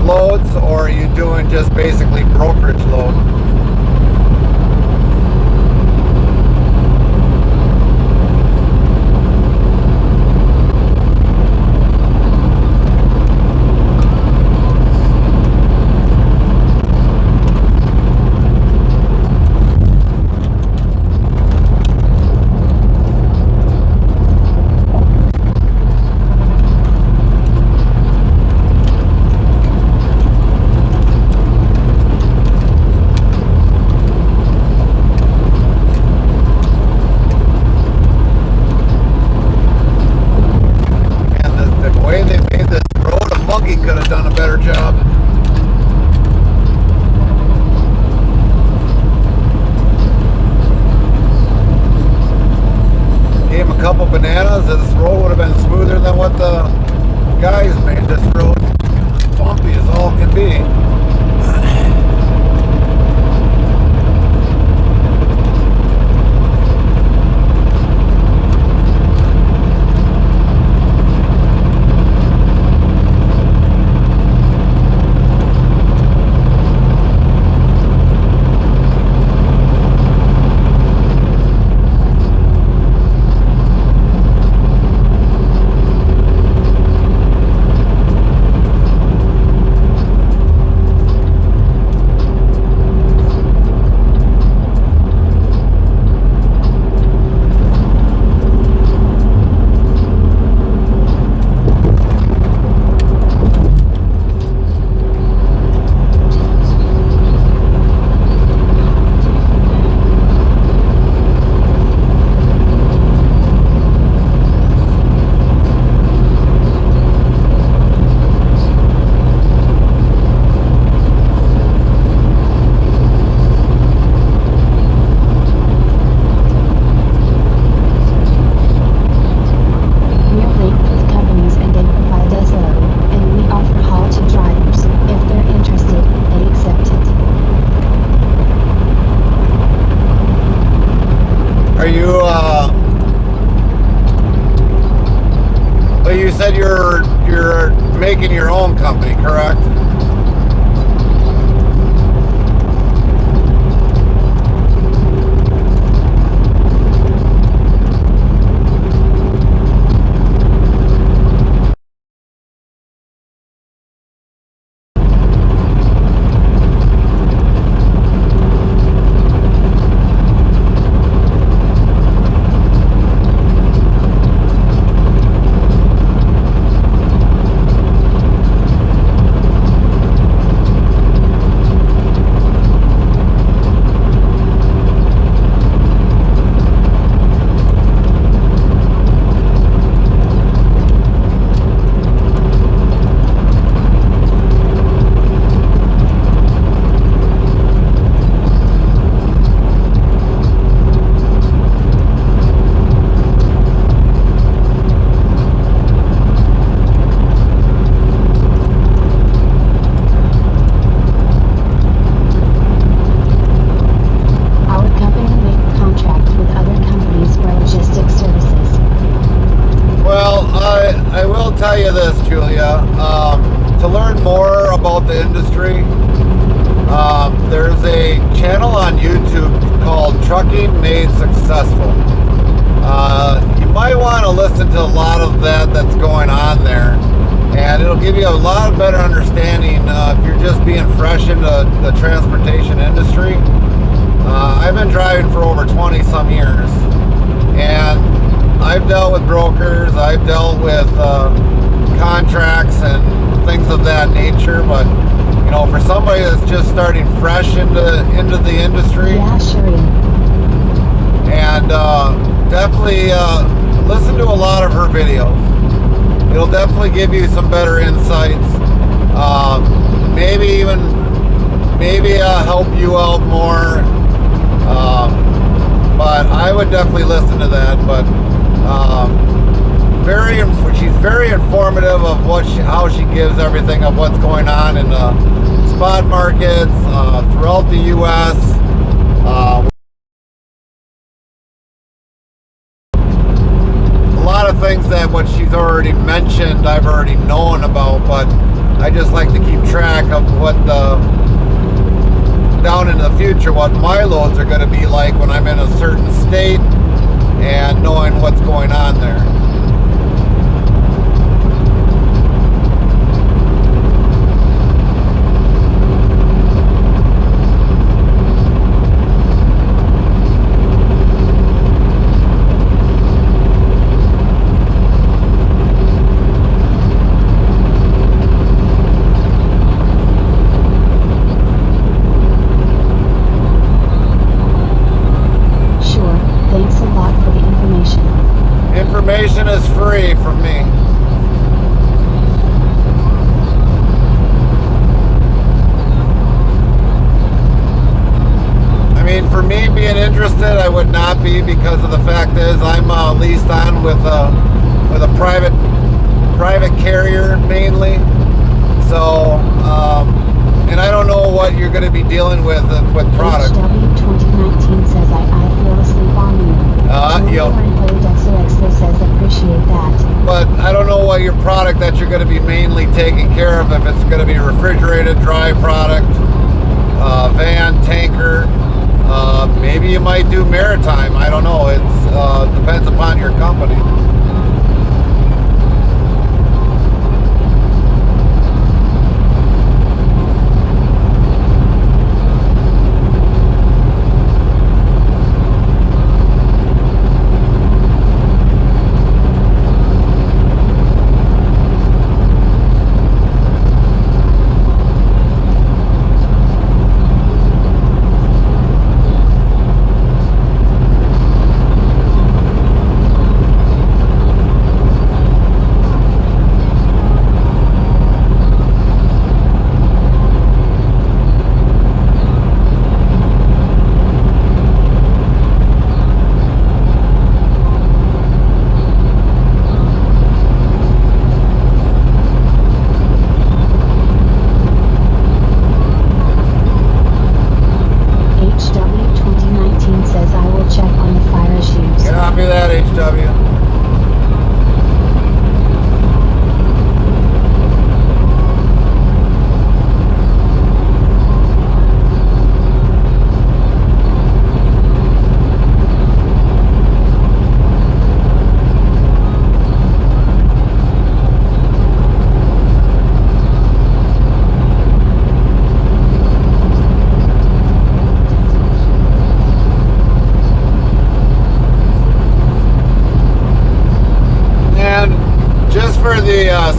loads, or are you doing just basically brokerage load? Bananas, this road would have been smoother than what the guys made this road. Bumpy as all can be. You said you're making your own company, correct? Tell you this, Julia, to learn more about the industry, there's a channel on YouTube called Trucking Made Successful. You might want to listen to a lot of that's going on there, and it'll give you a lot of better understanding if you're just being fresh into the transportation industry. I've been driving for over 20 some years, and I've dealt with brokers, I've dealt with contracts and things of that nature, but you know, for somebody that's just starting fresh into the industry,
yeah, sure.
and definitely listen to a lot of her videos. It'll definitely give you some better insights, maybe help you out more, but I would definitely listen to that. But she's very informative of how she gives everything of what's going on in the spot markets throughout the U.S. A lot of things that what she's already mentioned I've already known about, but I just like to keep track of what down in the future, what my loads are going to be like when I'm in a certain state and knowing what's going on there. Information is free from me. I mean, for me being interested, I would not be, because of the fact is I'm leased on with a private carrier mainly. So, and I don't know what you're going to be dealing with product.
HW2019 says I feel asleep on you.
Yep.
Says appreciate that.
But I don't know what your product that you're going to be mainly taking care of, if it's going to be refrigerated, dry product, van, tanker, maybe you might do maritime. I don't know. It depends upon your company.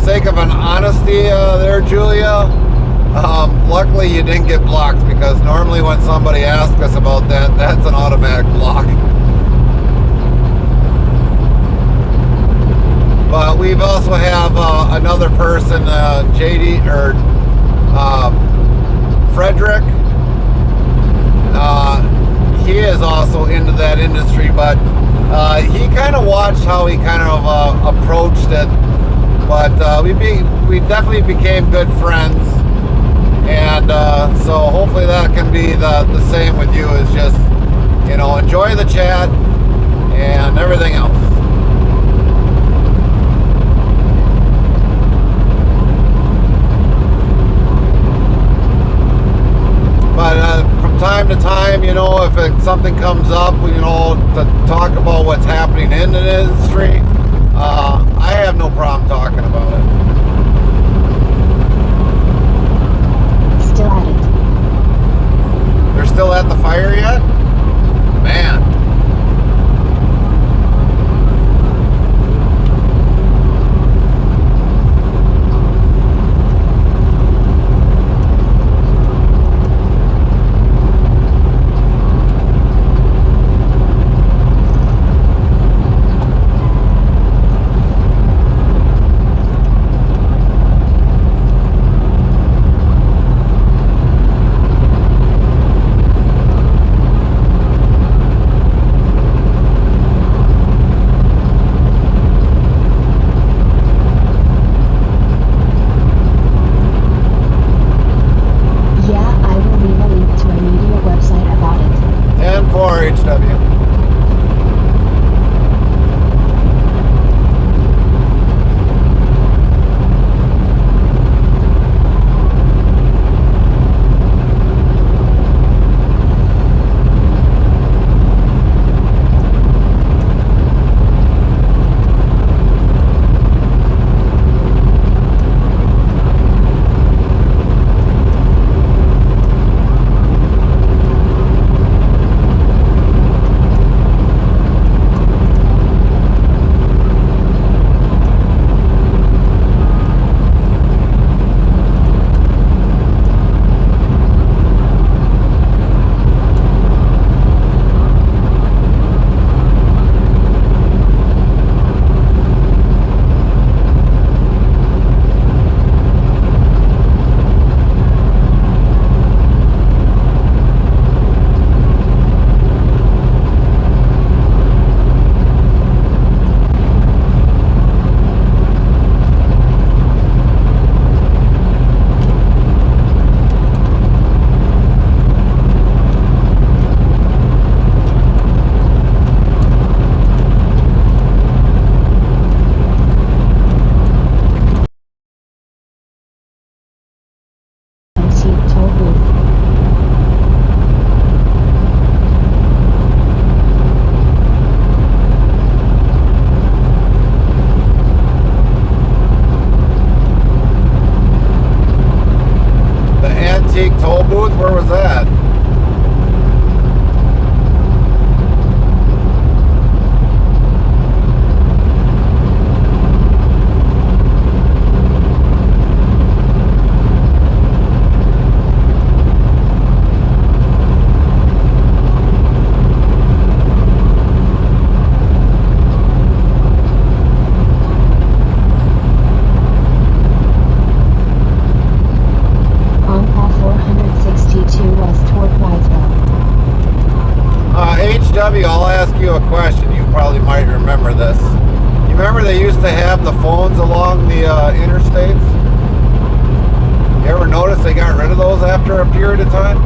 Sake of an honesty there, Julia, luckily you didn't get blocked, because normally when somebody asks us about that, that's an automatic block. But we've also have another person, JD or Frederick. He is also into that industry, but he kind of watched how he kind of approached it. But we definitely became good friends, and so hopefully that can be the same with you. Is just, you know, enjoy the chat and everything else. But from time to time, you know, if something comes up, you know, to talk about what's happening in the industry, I have no problem talking about it.
Still at it.
They're still at the fire yet? Man. booth? Where was that?
On Paul 462 west toward Whitesville.
HW, I'll ask you a question. You probably might remember this. You remember they used to have the phones along the interstates? You ever notice they got rid of those after a period of time?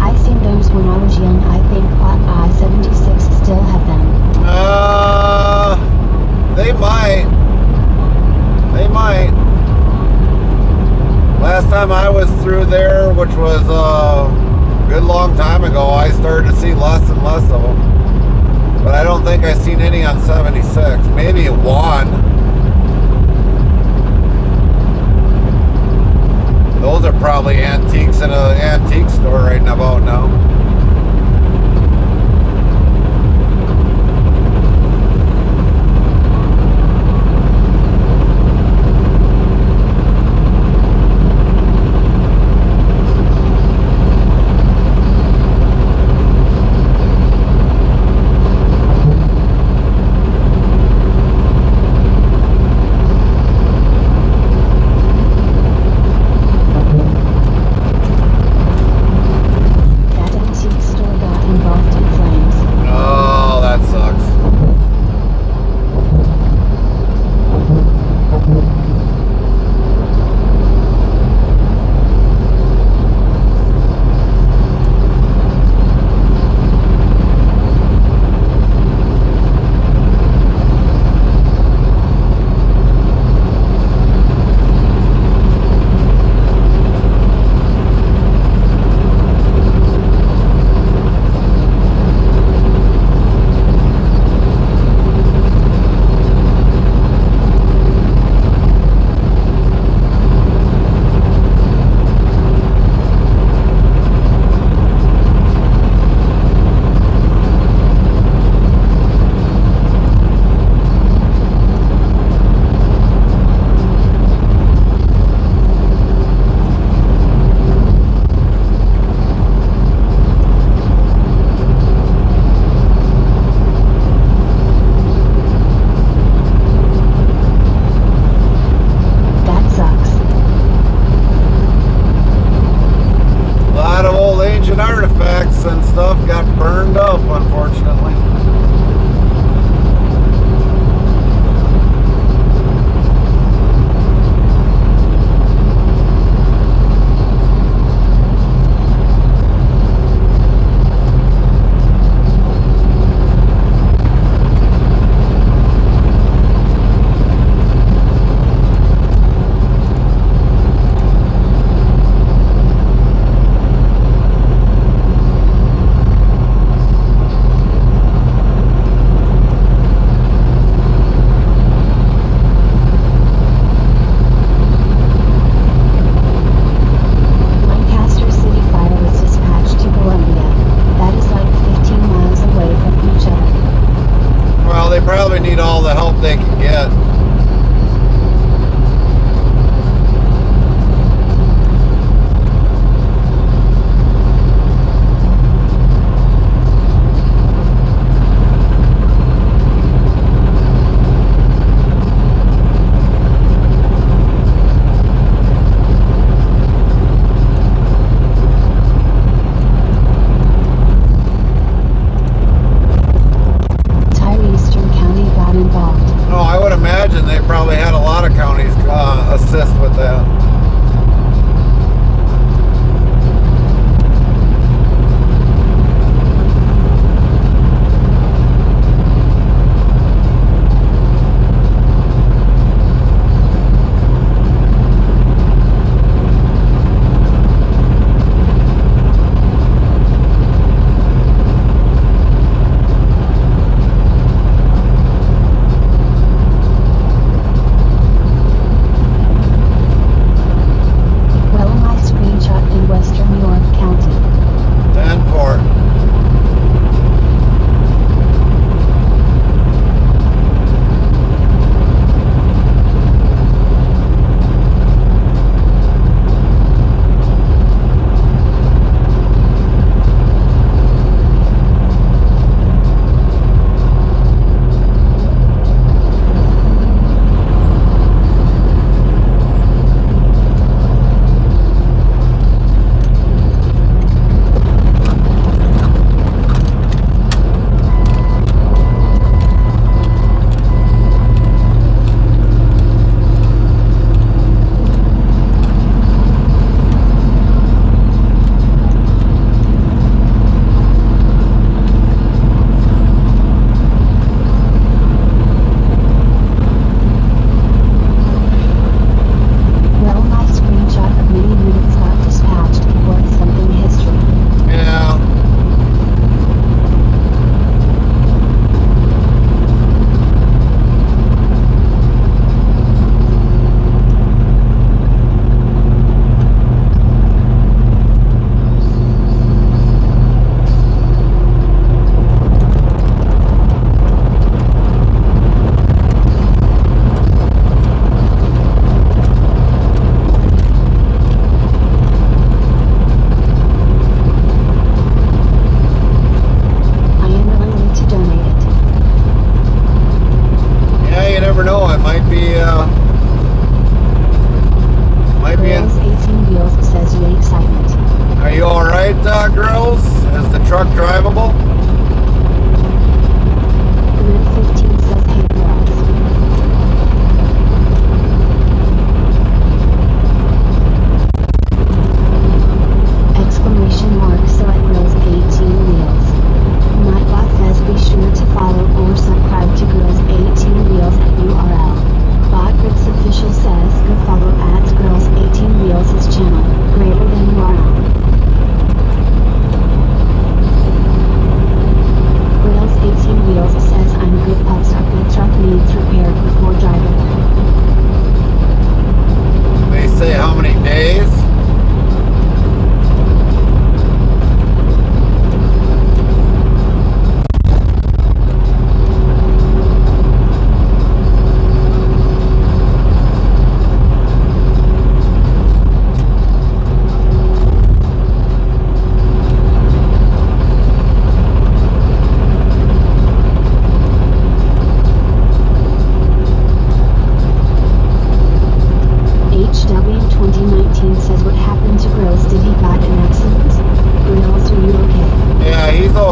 I seen those when I was young. I think I-76 still have them.
They might. They might. Last time I was through there, which was a good long time ago, I started to see less and less of them. But I don't think I've seen any on 76. Maybe one. Those are probably antiques in an antique store right about now.
That antique store got engulfed in flames.
Oh, that sucks.
That sucks.
A lot of old ancient artifacts and stuff got burned up, unfortunately.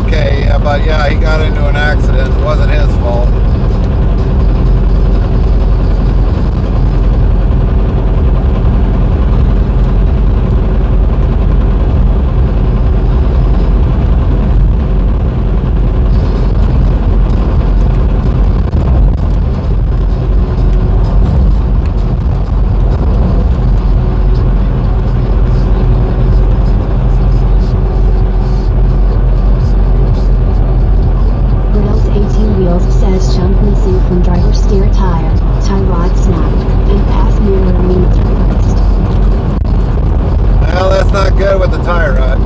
okay, yeah, but yeah, he got into an accident. It wasn't his fault.
From driver steer tire, tie rod snapped, and pass mirror means replaced.
Well, that's not good with the tie rod.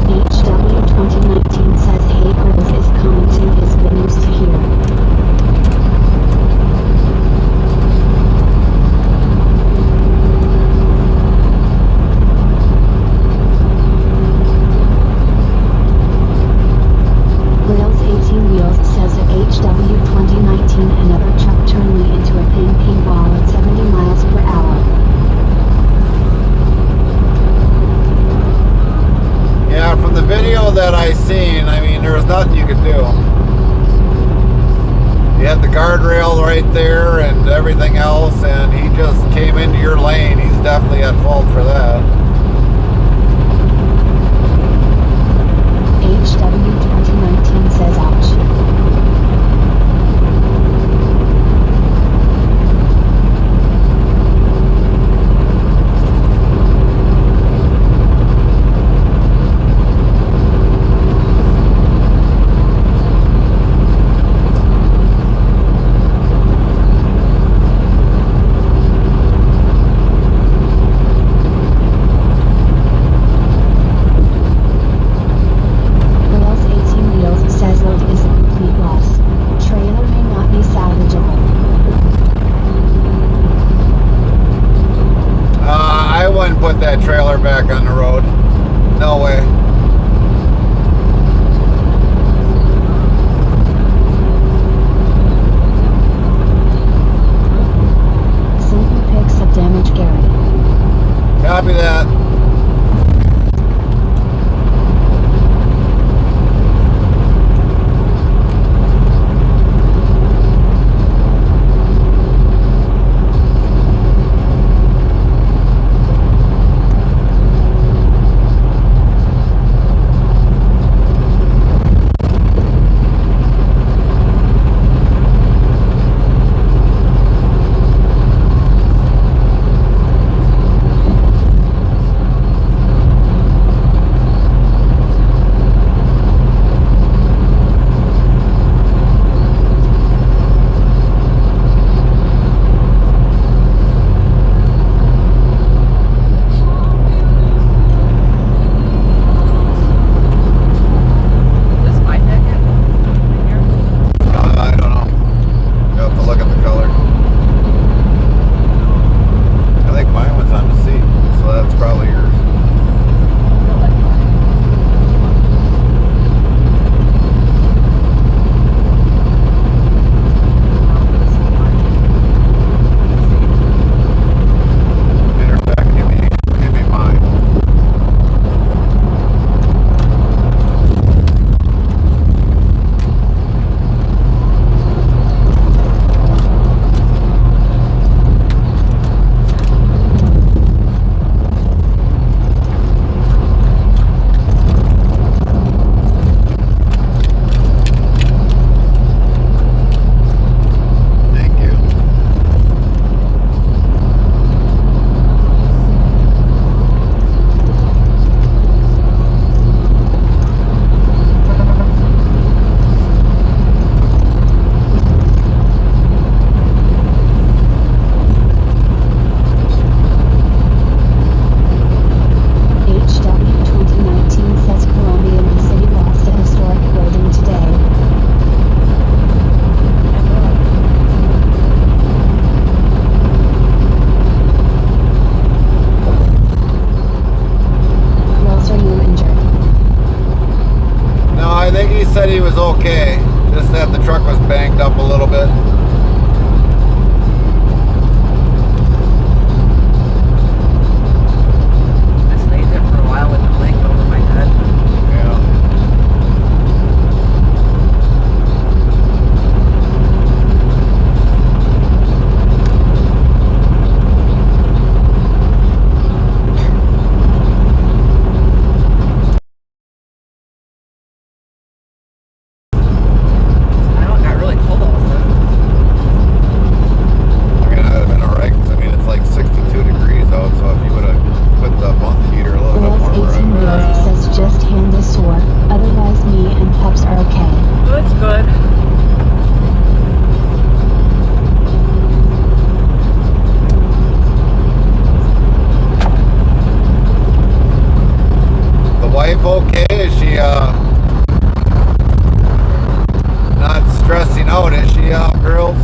HW 2019 says Hey Grills is commenting his videos to hear. HW 2019 another truck turned me into a ping ball at 70 miles per hour.
Yeah, from the video that I seen, I mean, there was nothing you could do. You had the guardrail right there and everything else, and he just came into your lane. He's definitely at fault for that.
HW 2019 says ouch.
Put that trailer back on the road. No way.
Simply picks up damage, Gary.
Copy that. said he was okay, just that the truck was banged up a little bit.
I stayed there for a while with the blanket
sore, otherwise me and pups are okay.
Well, that's good.
The wife okay? Is she not stressing out, is she, girls?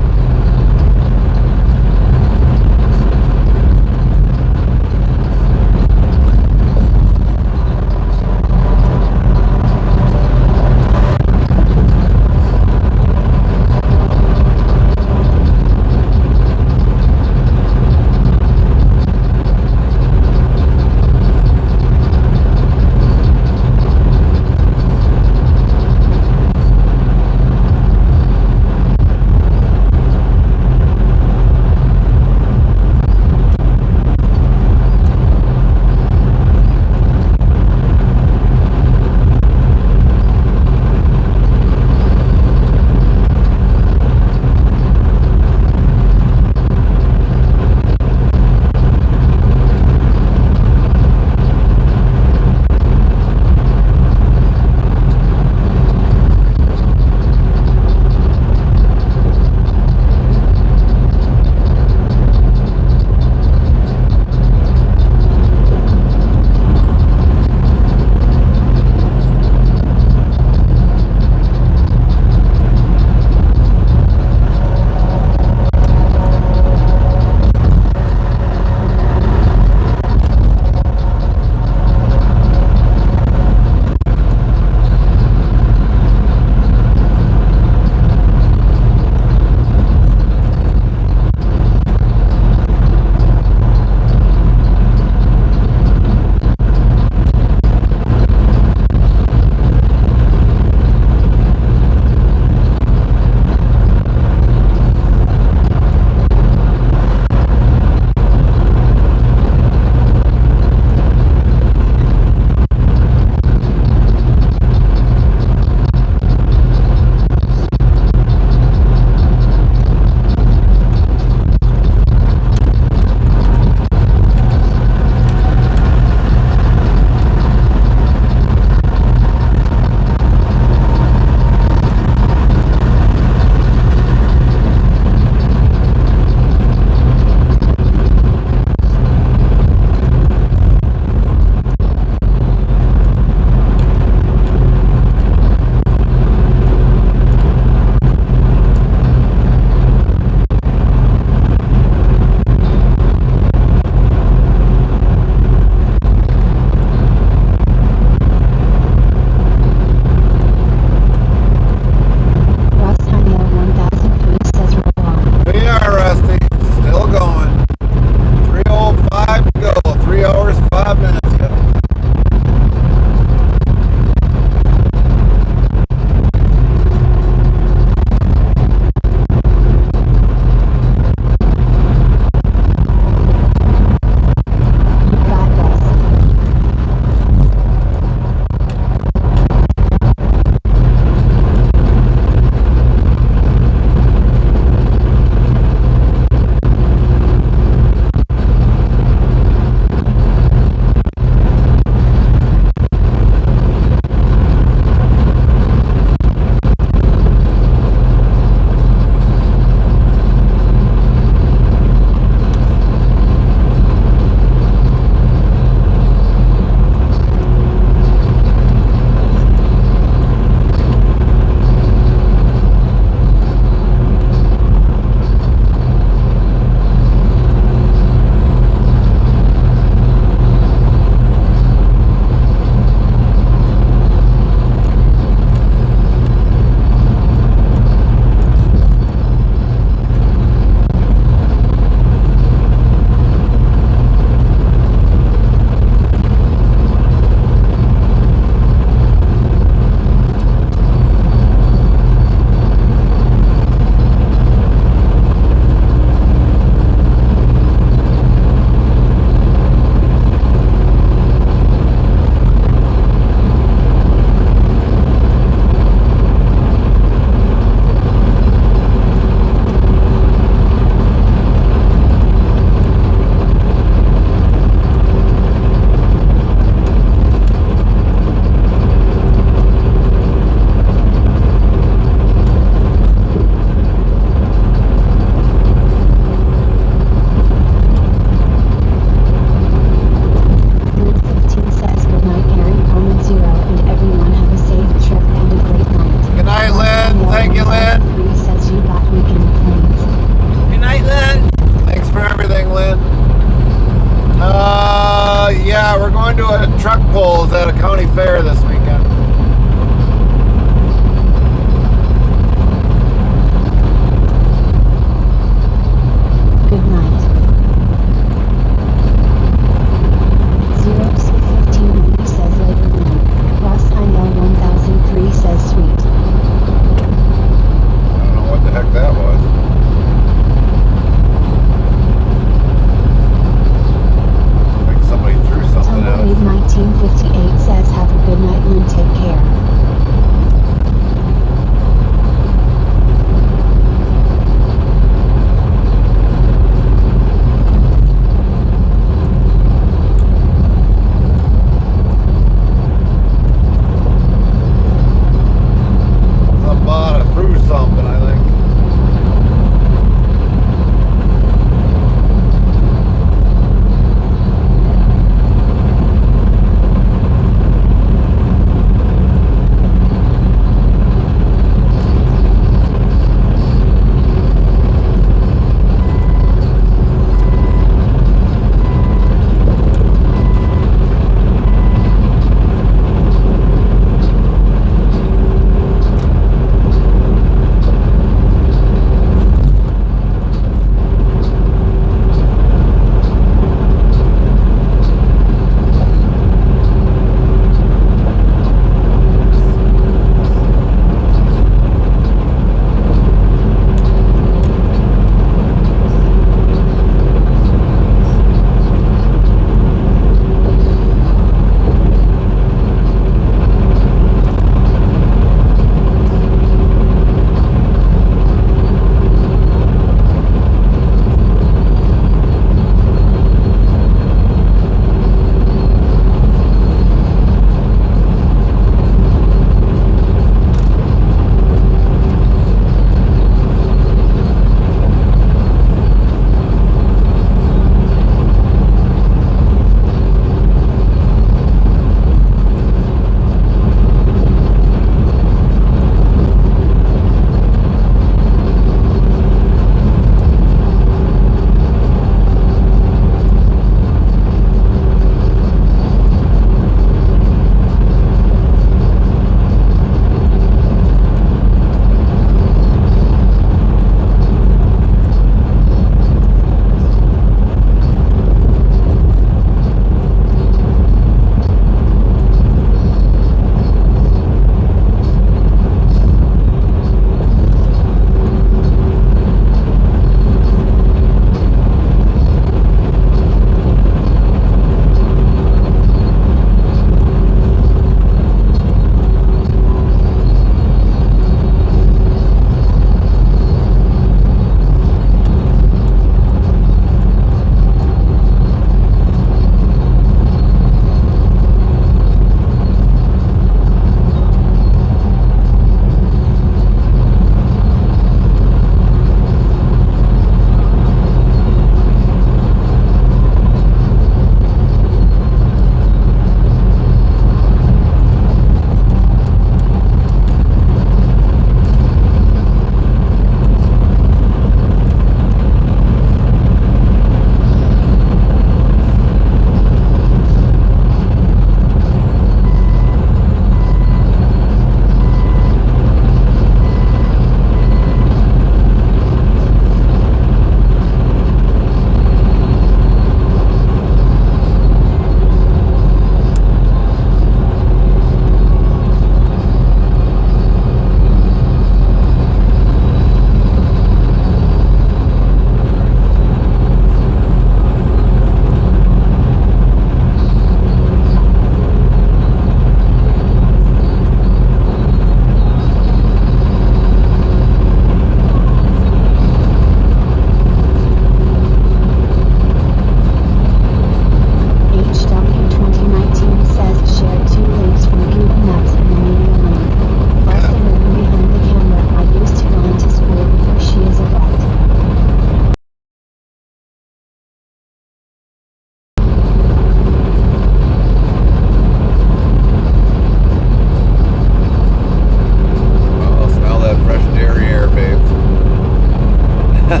Huh?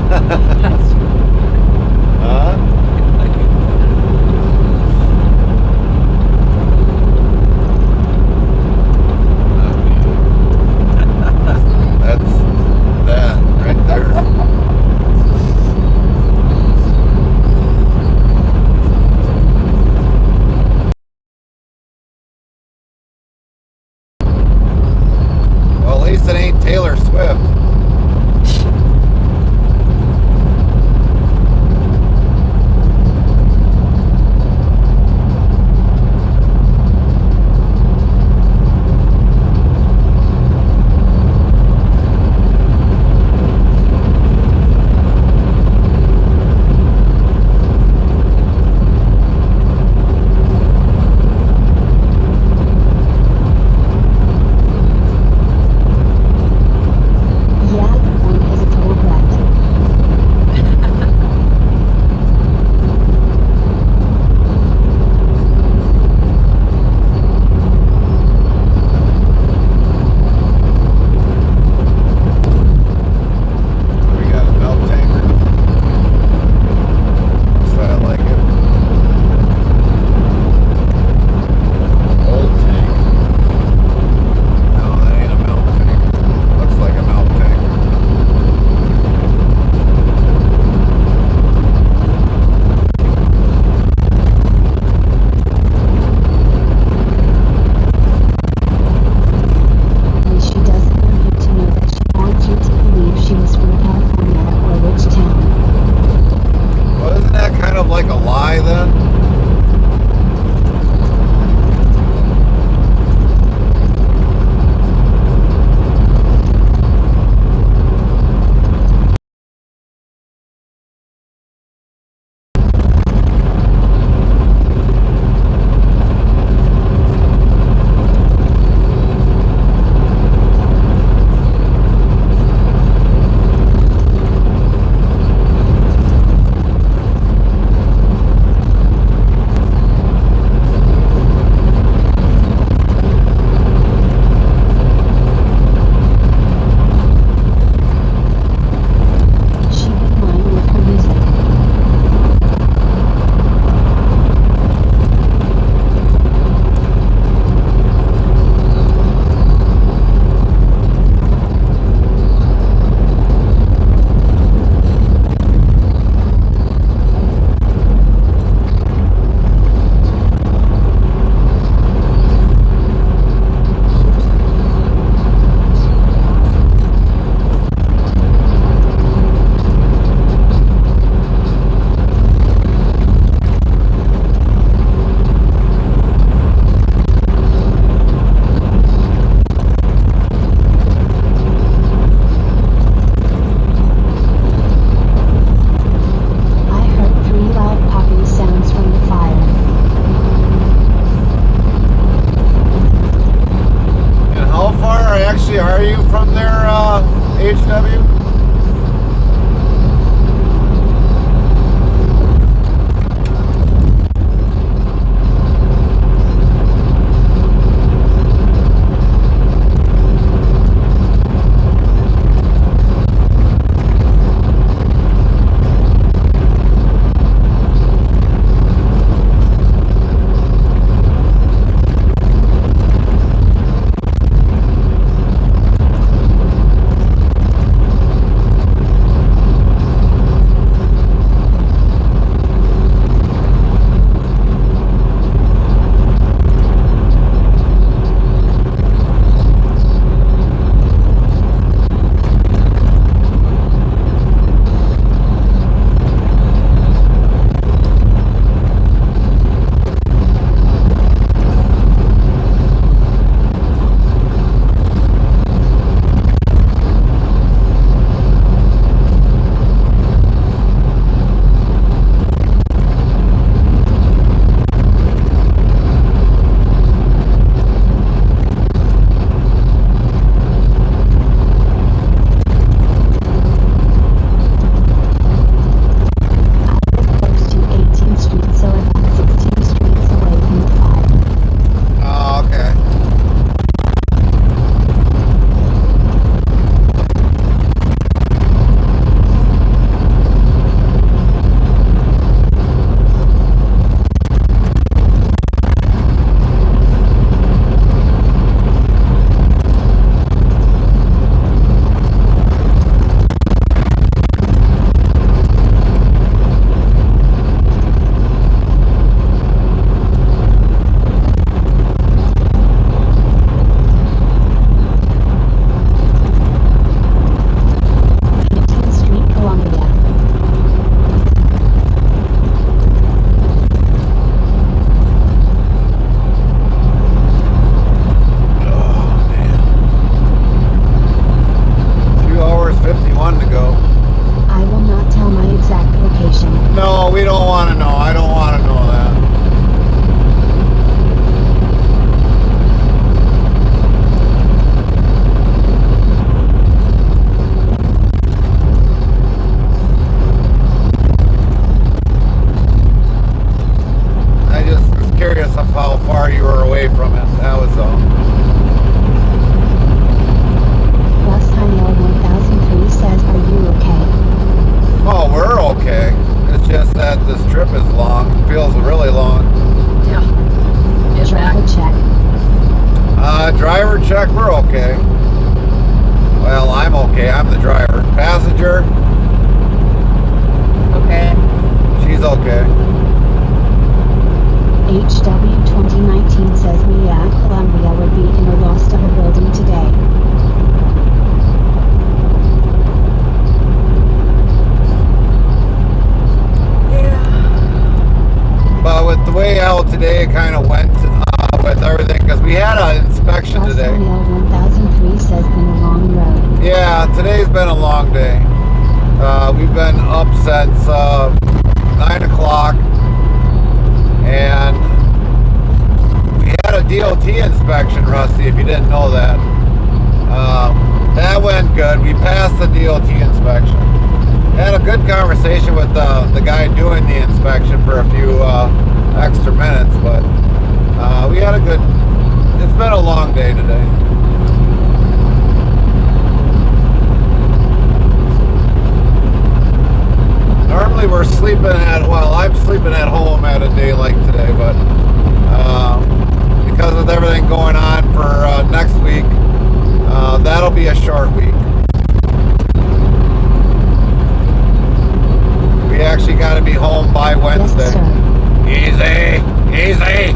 That's that right there. Well, at least it ain't Taylor Swift. today kind of went with everything because we had an inspection today.
Rosario 1003 says been a long road.
Yeah, today's been a long day. We've been up since 9 o'clock, and we had a DOT inspection, Rusty, if you didn't know that. That went good. We passed the DOT inspection. Had a good conversation with the guy doing the inspection for a few extra minutes, but we had a good, it's been a long day today. Normally we're sleeping I'm sleeping at home at a day like today, but because of everything going on for next week, that'll be a short week. We actually got to be home by Wednesday.
Yes, sir.
Easy.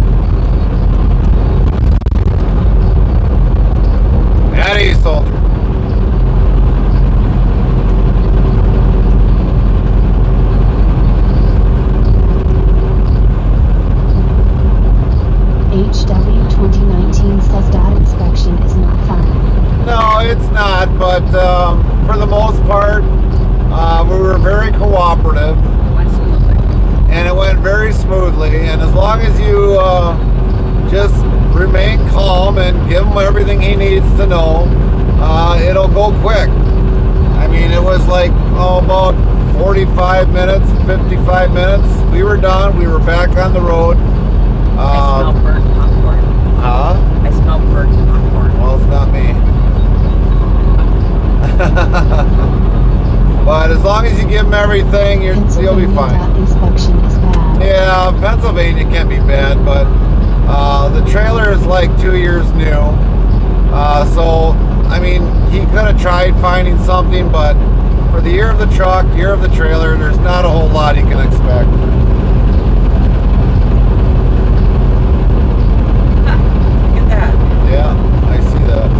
At ease, soldier.
HW 2019 says dot inspection is not fun.
No, it's not, but for the most part, we were very cooperative.
Went smoothly.
And it went very smoothly, and as long as you just remain calm and give him everything he needs to know, it'll go quick. I mean, it was like about 45 minutes, 55 minutes. We were done. We were back on the road.
I smell burnt popcorn.
Huh?
I smell burnt popcorn.
Well, it's not me. But as long as you give him everything, you'll be fine.
Pennsylvania dot inspection is bad.
Yeah, Pennsylvania can be bad, but the trailer is like 2 years new. So, I mean, he could have tried finding something, but for the year of the truck, year of the trailer, there's not a whole lot he can expect.
Look at that.
Yeah, I see that.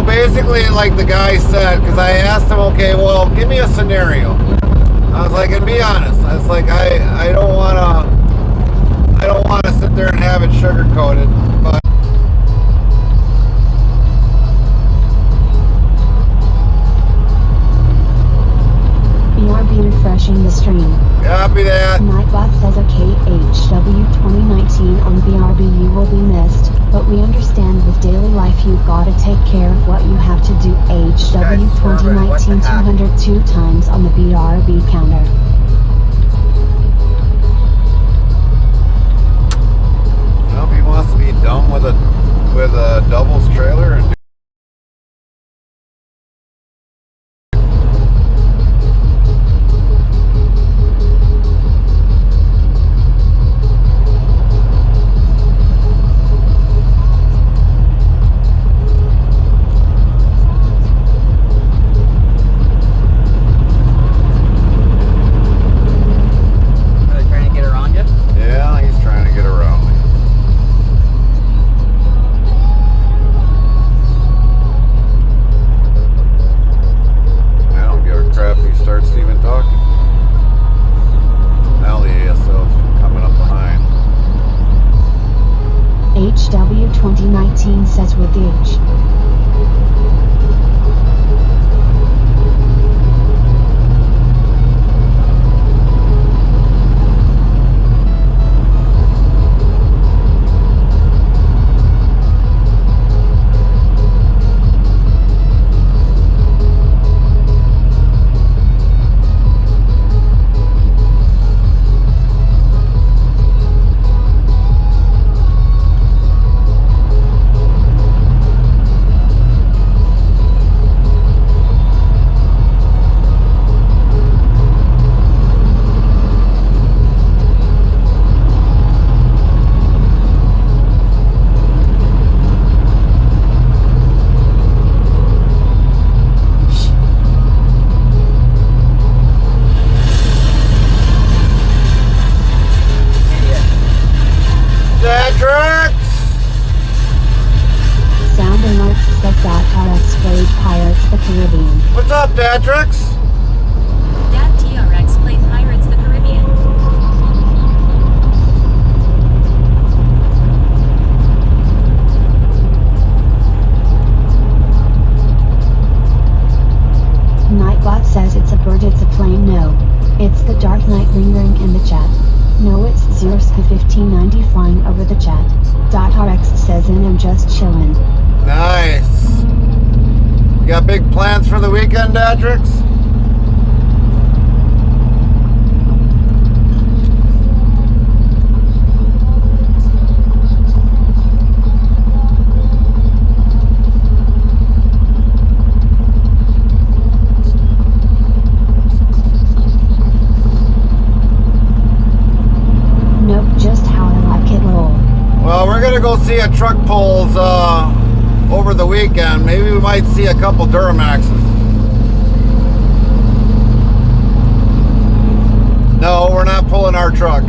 Basically, like the guy said, because I asked him, okay, well, give me a scenario. I was like, and be honest. I was like, I don't want to sit there and have it sugar coated, but
BRB refreshing the stream.
copy that.
Nightbot says okay, HW 2019 on BRB you will be missed, but we understand with daily life you gotta take care of what you have to do. HW 2019 202 times on the BRB counter.
Well, if he wants to be done with a doubles trailer and
HW 2019 says with H. played Pirates of the Caribbean.
What's up, Datrix?
Dad TRX played Pirates of the Caribbean.
Nightbot says it's a bird, it's a plane. No. It's the Dark Knight lingering in the chat. No, it's Zerska1590 flying over the chat. .rx says and I'm just chillin'.
Nice. You got big plans for the weekend, Datrix?
Nope, just how I like it roll.
Well, we're gonna go see a truck pulls over the weekend. Maybe we might see a couple Duramaxes. No, we're not pulling our truck.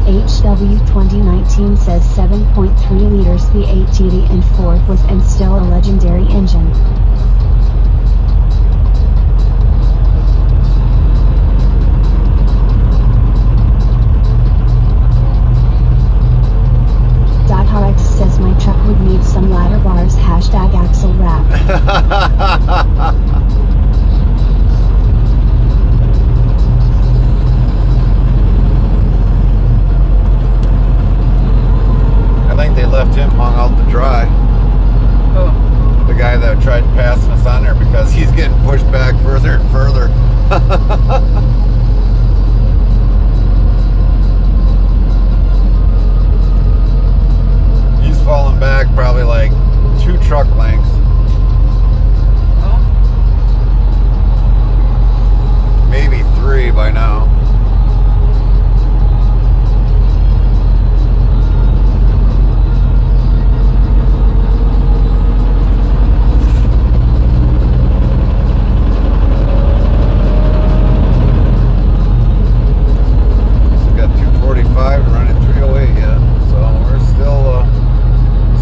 HW2019 says 7.3 liters V8 TD and Ford was and still a legendary engine. .rx says my truck would need some ladder bars. Hashtag axle wrap.
I think they left him hung out to dry.
Oh.
The guy that tried passing us on there because he's getting pushed back further and further. He's falling back probably like 2 truck lengths.
Oh.
Maybe 3 by now. Running 308 yet, so we're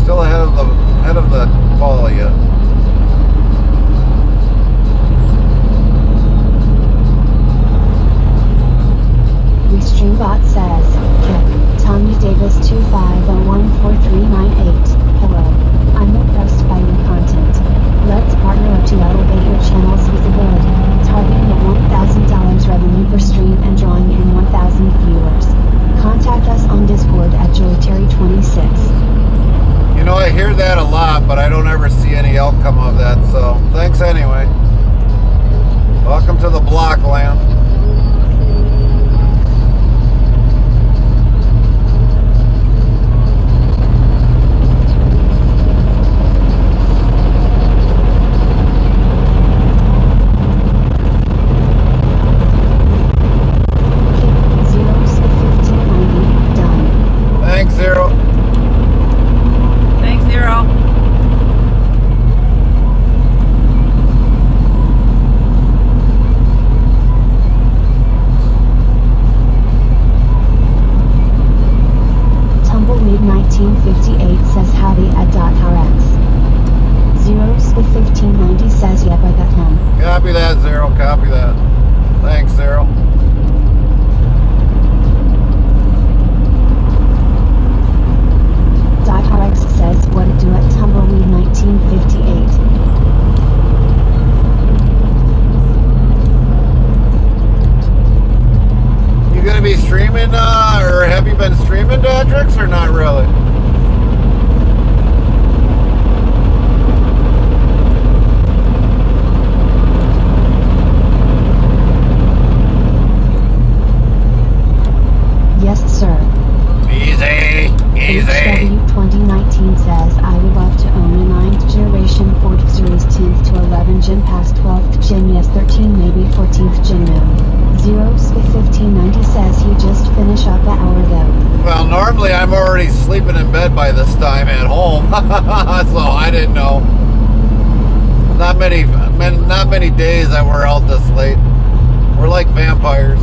still ahead of the ball yet.
Restreambot says, Kip, Tommy Davis 2501438. Hello. I'm impressed by your content. Let's partner up to elevate your channel's visibility, targeting at $1,000 revenue per stream and drawing in 1,000 viewers. Contact us on Discord at JoyTerry26.
You know, I hear that a lot, but I don't ever see any outcome of that, so thanks anyway. Welcome to the block land. Thanks, Zero.
Thanks, Zero.
Tumbleweed 1958 says howdy at .rx. Zeros with 1590 says yep, I got him.
Copy that, Zero. Copy that. Thanks, Zero.
.rx says what it do at Tumbleweed 1958.
You gonna be streaming, or have you been streaming, Datrix, or not really?
gym past 12th gym, yes 13 maybe 14th gym now. 0-1590 says he just finished up an hour ago.
Well, normally I'm already sleeping in bed by this time at home, so I didn't know. Not many days that we're out this late. We're like vampires.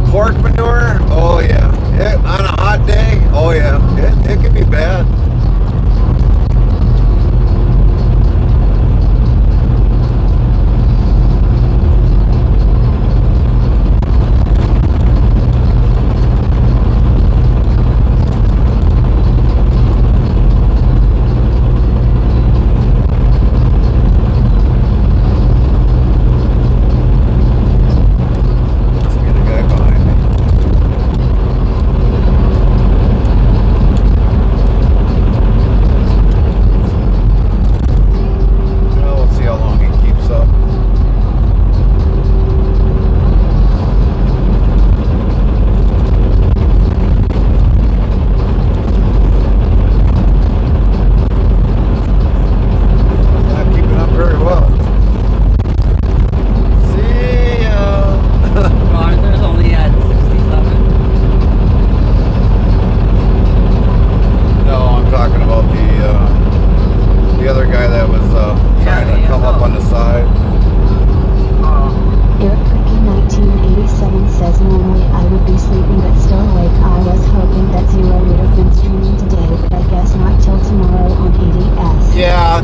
Pork manure, oh yeah. On a hot day, oh yeah. It can be bad.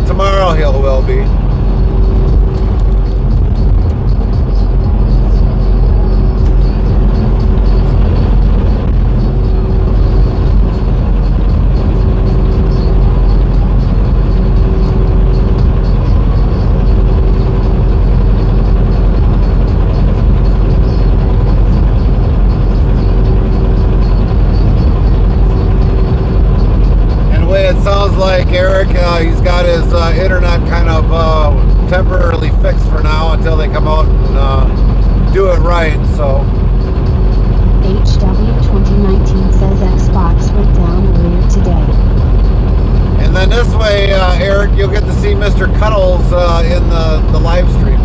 Tomorrow he'll will be. It sounds like Eric, he's got his internet kind of temporarily fixed for now until they come out and do it right. So
HW2019 says Xbox went down earlier today.
And then this way, Eric, you'll get to see Mr. Cuddles in the live stream.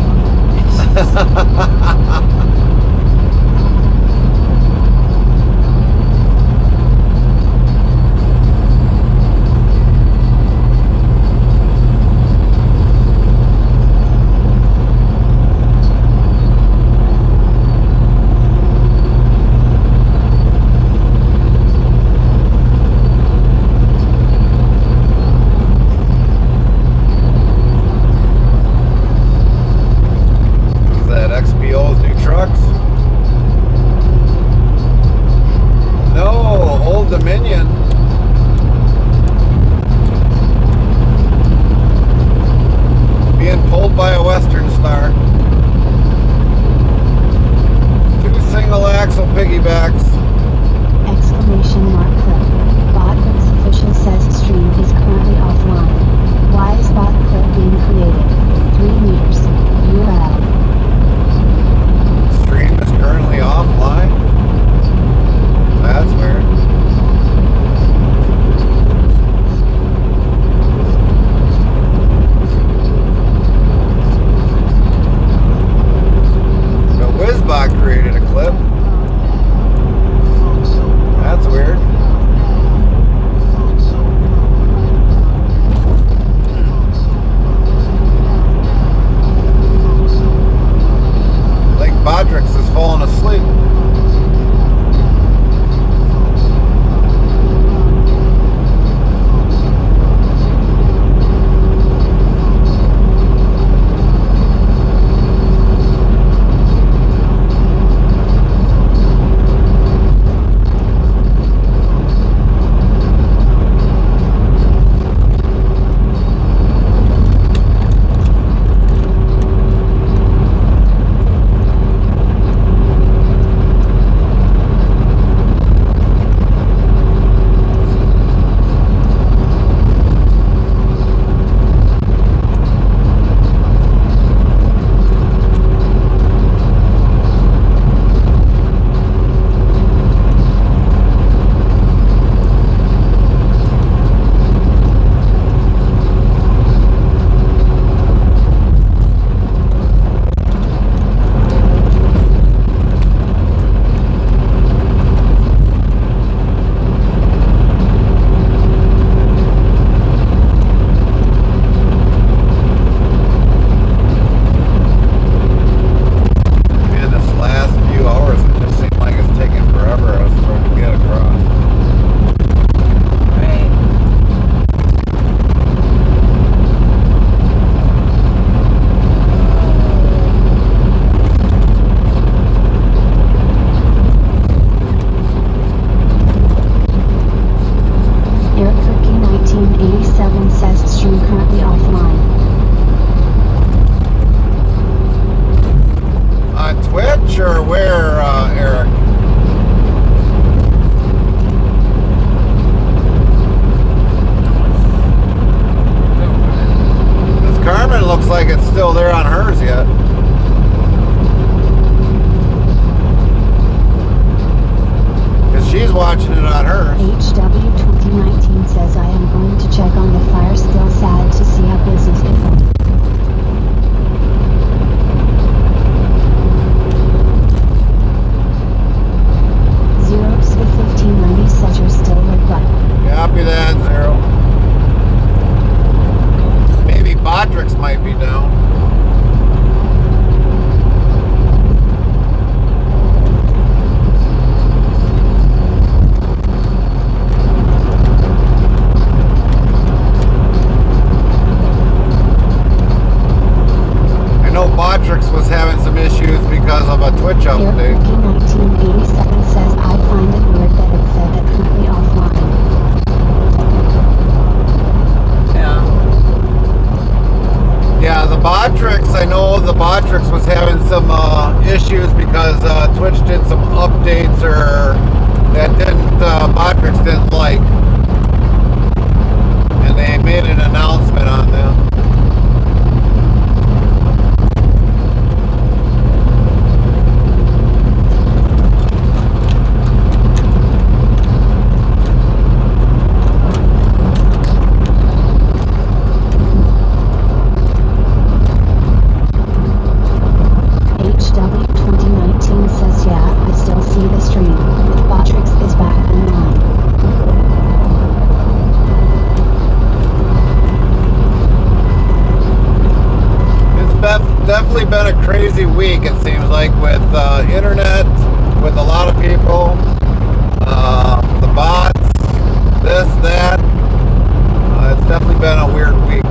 watching it on hers.
HW 2019 says I am going to check on the fire. Still sad to see how busy it is. Zero to 1590 says you're still red button.
Copy that, Zero. Maybe Botrix might be down. I know Botrix was having some issues because of a Twitch update.
Air 1987 says I find it weird that it said that currently offline.
Yeah.
Yeah, the Botrix, I know the Botrix was having some issues because Twitch did some updates or that Botrix didn't like. And they made an announcement on them.
HW 2019 says yeah, I still see the stream. Botrix is back online.
Definitely been a crazy week, it seems like, with internet, with a lot of people, the bots, this, that. It's definitely been a weird week.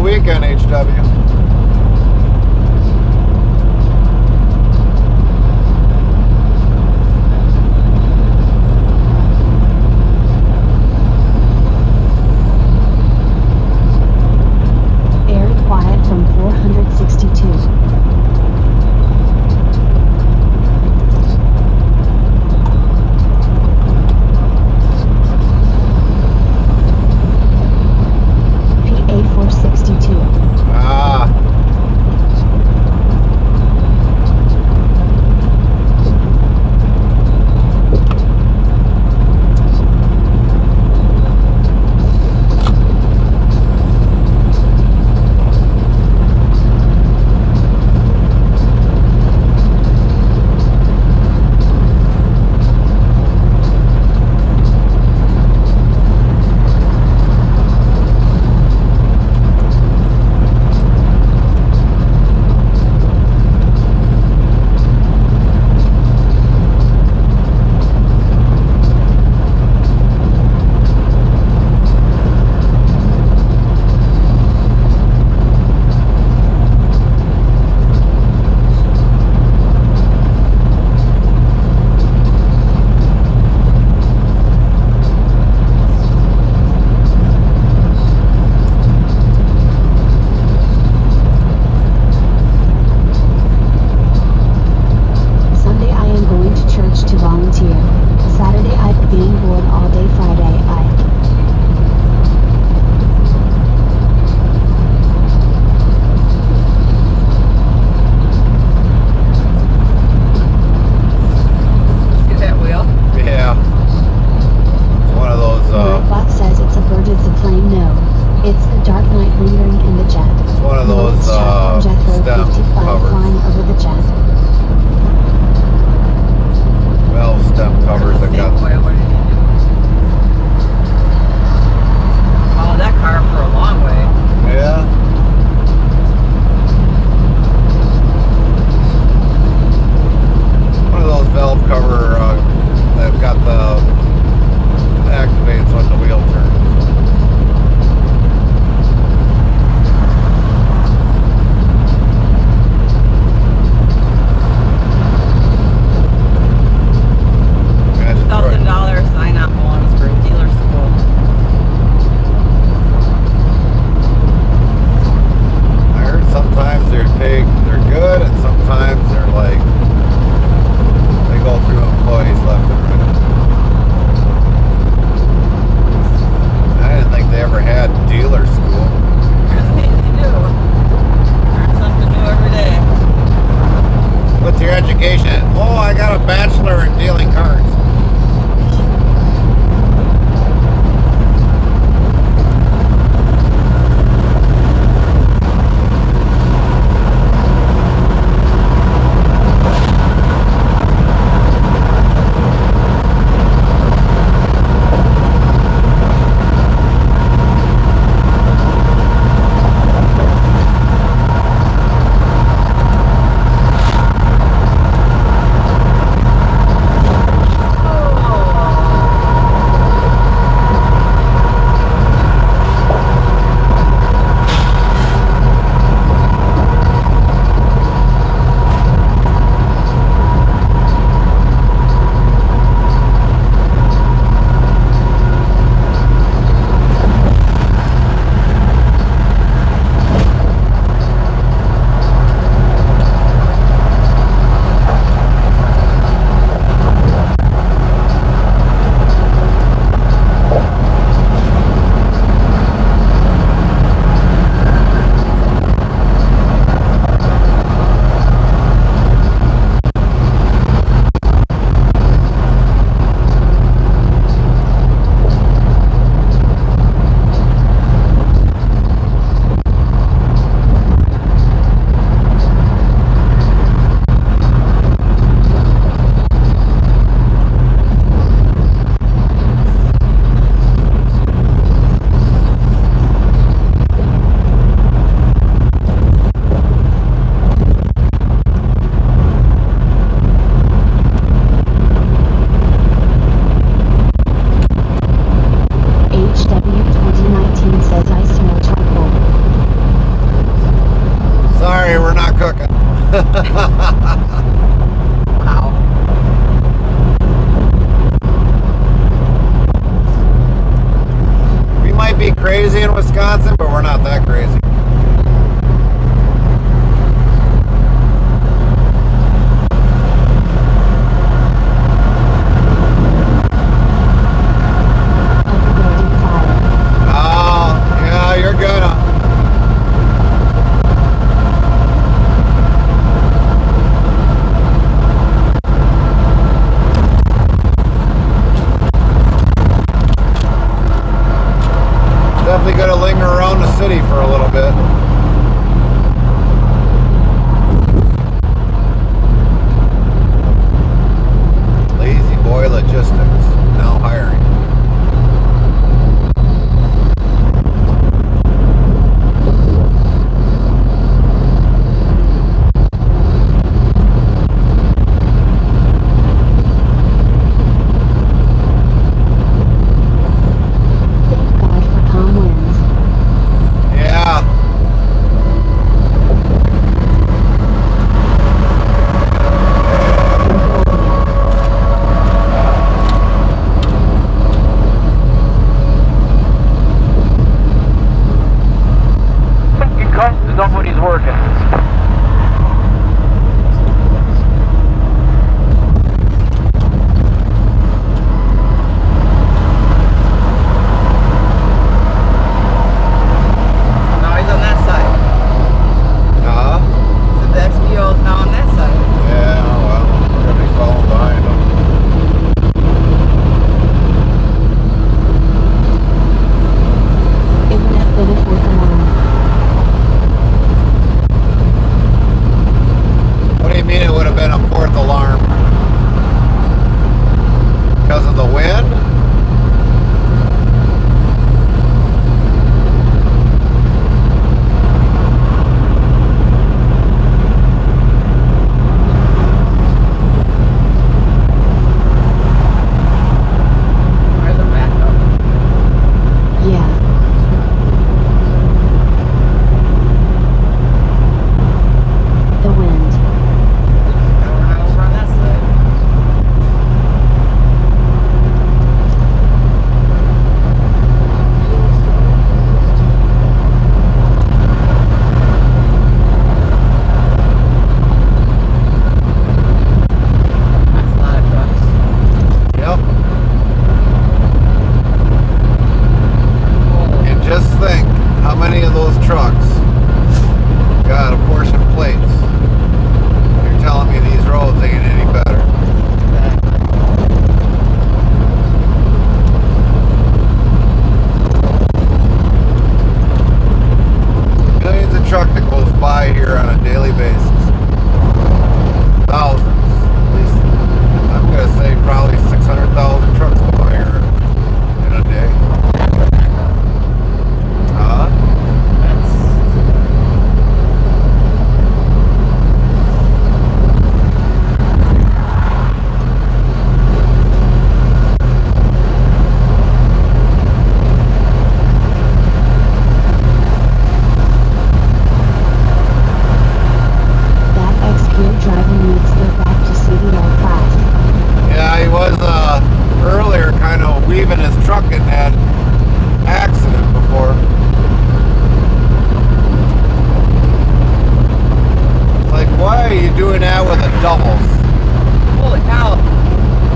weekend, HW.
Very quiet from 462. PA 462.
Ah.
Sunday I am going to church to volunteer. Saturday I being bored all day. Friday I
See that wheel?
Yeah. It's one of those,
Nightbot says it's a bird, it's a plane. No, it's the dark night lingering in the jet.
it's one of those,
It's Shotgun Jethro
stem
55
covers.
flying over the jet.
Valve stem covers that got.
Boy, what did you do? Follow that car for a long way.
Yeah. One of those valve cover that got the activates when the wheel turns. Imagine throwing-
$1,000 sign-up bonus for dealer school.
I heard sometimes they're good, and sometimes they're like they go through employees left and right. I didn't think they ever had dealer school.
They do. Learn something new every day.
What's your education? Oh, I got a bachelor in dealing cards.
Wow.
We might be crazy in Wisconsin, but we're not that crazy. Oh, yeah, you're gonna. Definitely gonna linger around the city for a little bit. Lazy Boy Logistics, now hiring.
Thank God for calm winds.
Yeah.
Fucking car, nobody's working.
No, he's on that side.
Uh-huh.
So the XPO is now on that side.
Yeah, well, we're gonna be falling behind them.
It would have been a fourth alarm.
What do you mean it would have been a fourth alarm? Because of the wind?
Where's the backup?
Yeah. The wind.
No, we're not over on that side. That's a lot of trucks.
Yep. And just think how many of those trucks got apportioned plates. You're telling me these roads ain't any better. Millions of truck that goes by here on a daily basis. Thousands. At least I'm gonna say probably 600,000 trucks go by here in a day. Huh?
That XQ driver needs to go back to CDL class.
Yeah, he was earlier kind of weaving his truck in that accident before. It's like, why are you doing that with a doubles?
Holy cow.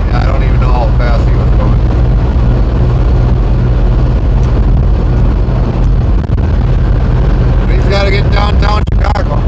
Yeah, I don't even know how fast he was going. But he's got to get downtown Chicago.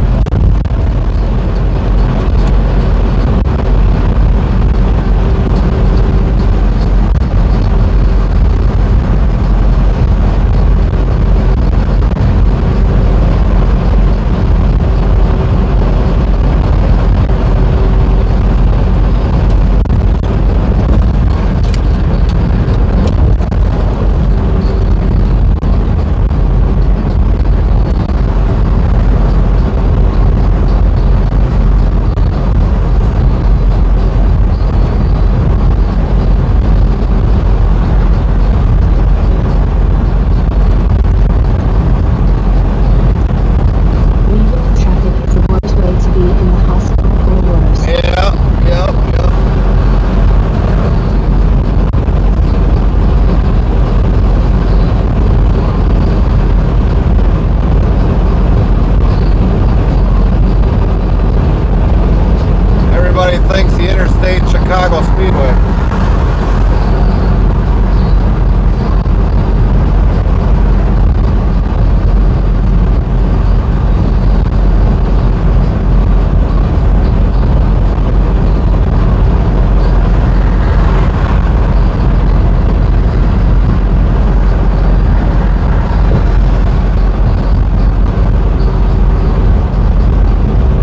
thinks the Interstate Chicago Speedway.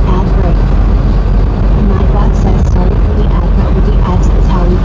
Ad break. Nightbot says sorry for the ad, but with the ads is how we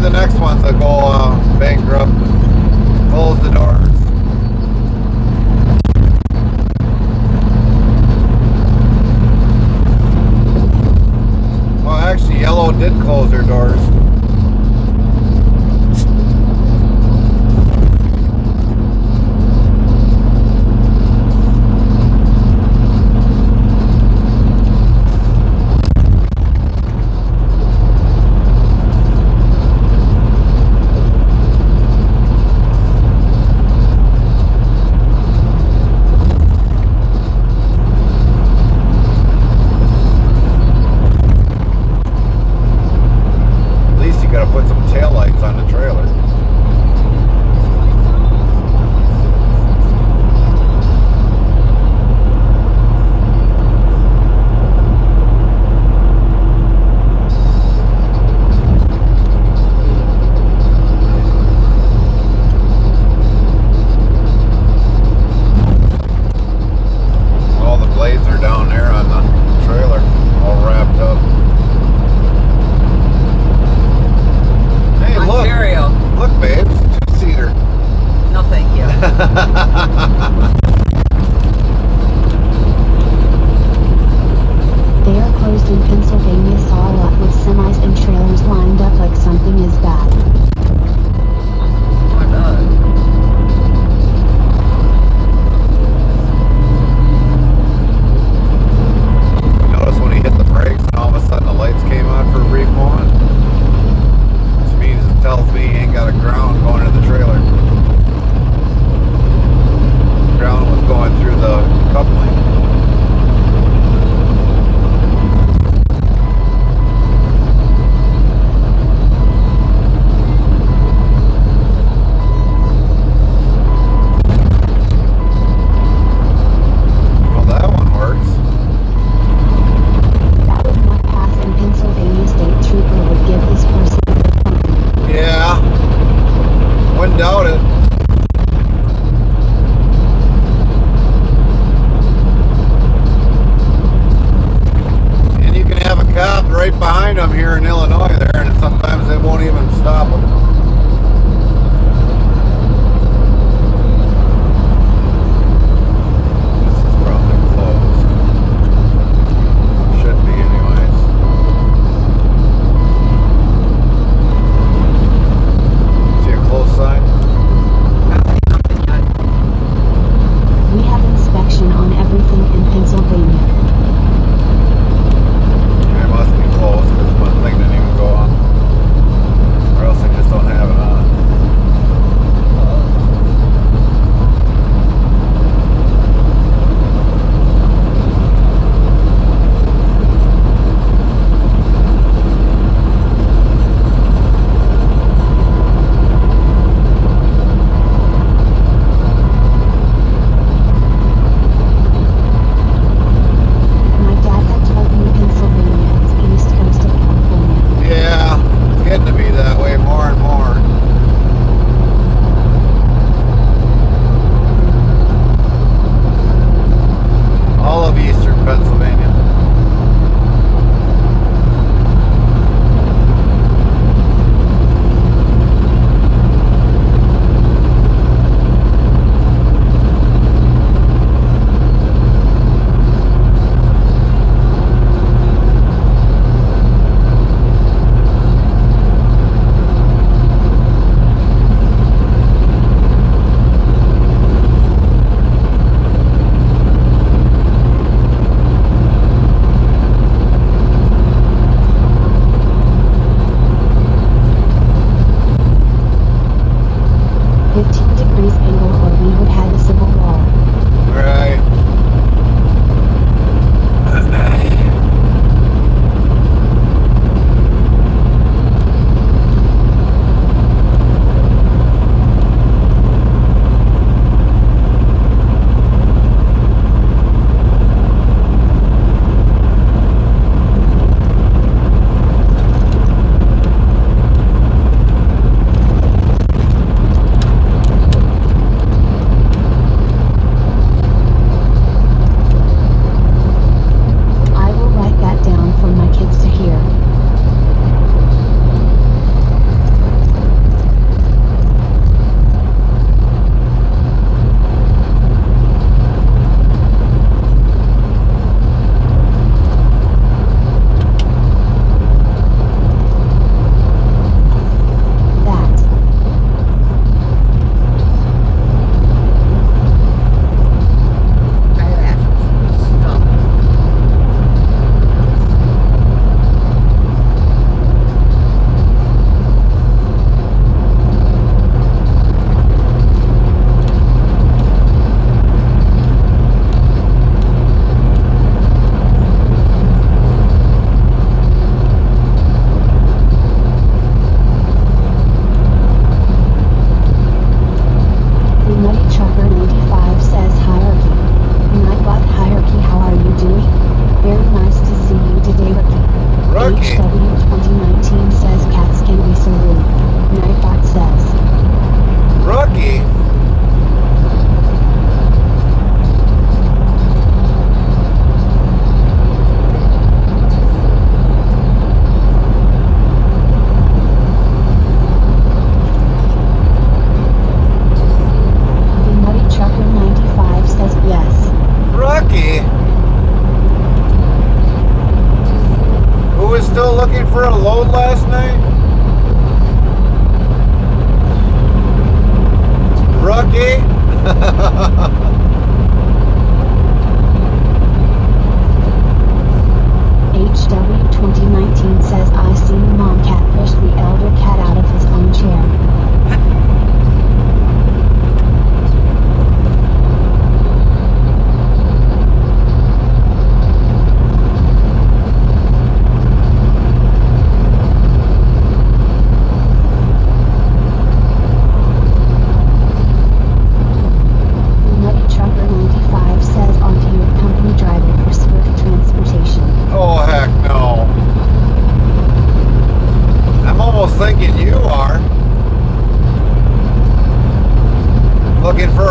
the next ones that go bankrupt. Close the doors. Well, actually, Yellow did close their doors.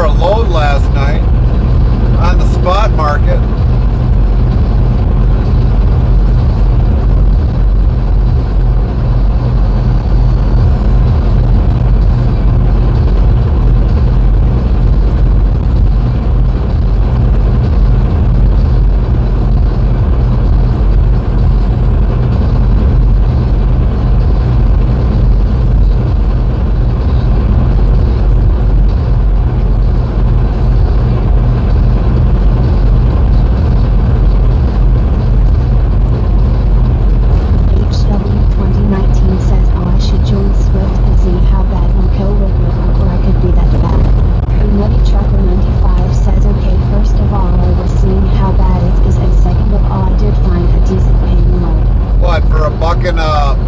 for a load last night on the spot market.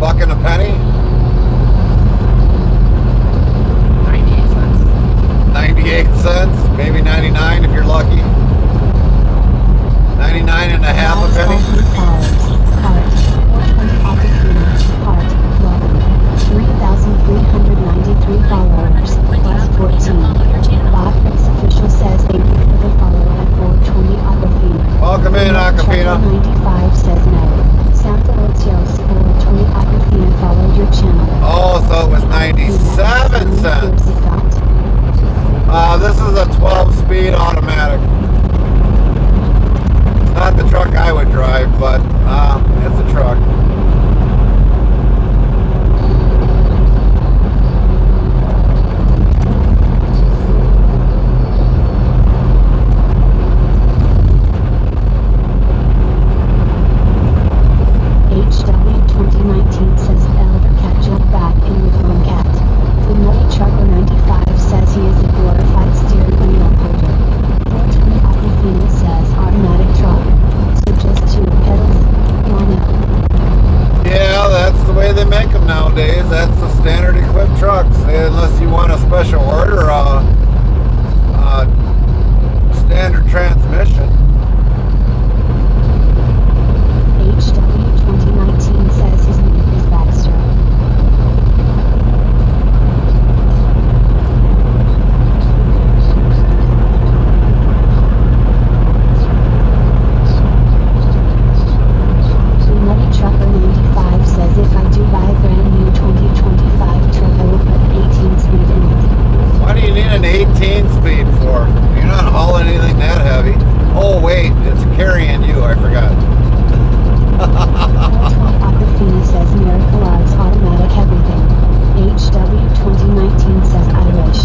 Buck and a penny?
98 cents.
98 cents, maybe 99 if you're lucky. 99 and a half a penny.
3,393 followers, plus 14. Bob Fix official says thank you for the follow at 420 Aquafina.
Welcome in, Aquafina.
95 says no. Santa Lucios 420 Aquafina followed your channel.
Oh, so it was 97 cents. This is a 12-speed automatic. Not the truck I would drive, but it's a truck. Nowadays, that's the standard equipped trucks, unless you want a special order, standard transmission.
HW 2019 says his name is Baxter. Trucker 95 says if I do buy a brand new 2025 truck, I will put 18 speed in it.
Why do you need an 18 speed for? You're not hauling anything that heavy. Oh wait, it's carrying you, I forgot.
420 Aquafina says Miracle Odds automatic everything. HW 2019 says I wish.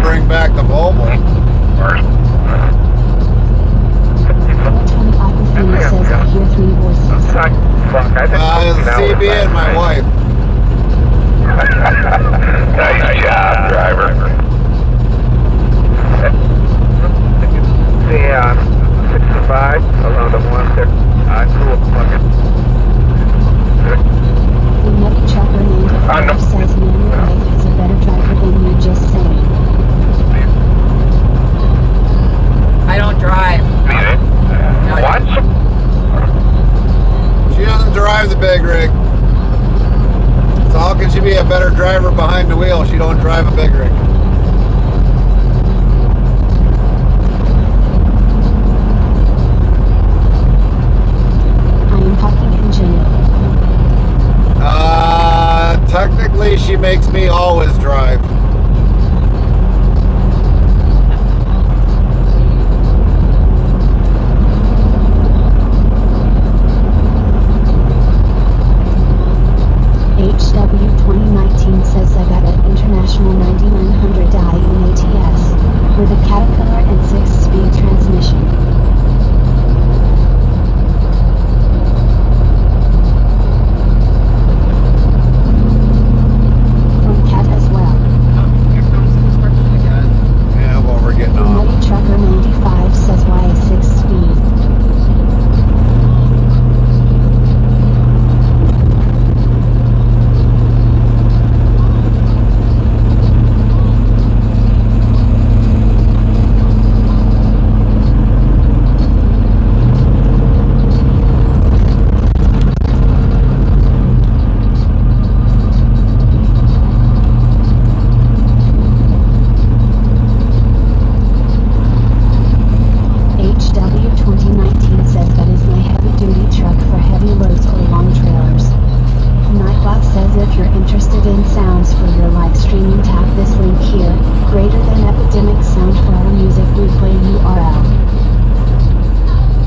Bring back the Volvo.
420 Aquafina says I hear 3 voices.
It's CB and my wife.
Nice job, driver.
Yeah, 65 around the 1 I grew up fucking.
The Nutty Trucker 95 says man, your wife is a better driver than you, just saying.
I don't drive. No,
What?
She doesn't drive the big rig. So how can she be a better driver behind the wheel if she don't drive a big rig?
I am talking in general.
Technically she makes me always drive.
HW 2019 says I got an International 9900i in ATS with a Caterpillar and 6-speed transmission. streaming, tap this link here, greater than epidemic sound for our music replay URL.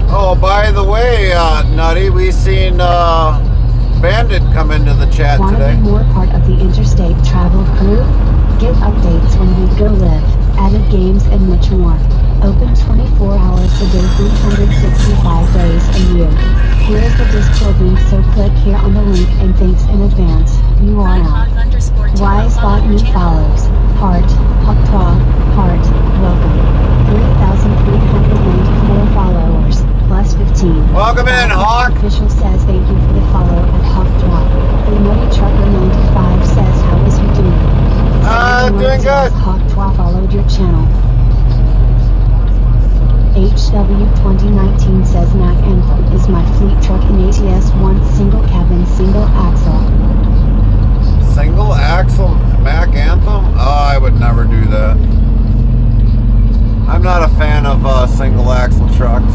Oh, by the way, Nutty, we seen Bandit come into the chat
Want to
today.
be more part of the interstate travel crew? Get updates when we go live, added games and much more. Open 24 hours a day, 365 days a year. Here is the Discord link, so click here on the link, and thanks in advance. URL. Why spot new follows? Heart, Hoktra, heart, welcome. 3,394 followers, plus 15.
Welcome in, Hawk.
Official says thank you for the follow at Hoktra. The Nutty Trucker 95 says how is you doing?
Doing good.
Hoktra followed your channel. HW 2019 says Mac Anthem is my fleet truck in ATS1, single cabin, single axle.
Single axle Mac Anthem? Oh, I would never do that. I'm not a fan of single axle trucks.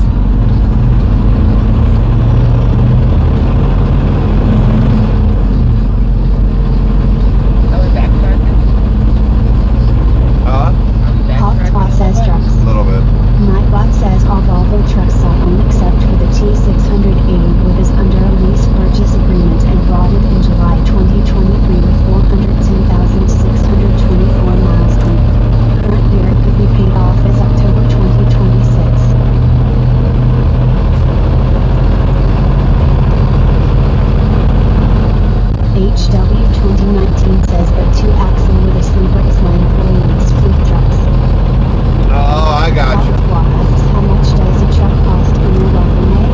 Hawk says trucks.
A little bit.
Nightbot says all Volvo trucks are owned except for the T680, which is under a lease purchase agreement and brought it in July 2023 with 410,624 miles on it. Current year could be paid off as October 2026. HW 2019 says but 2-axle with a sleeper is mine for ladies fleet trucks.
Oh, I got you.
Asks how much does a truck cost in your local May?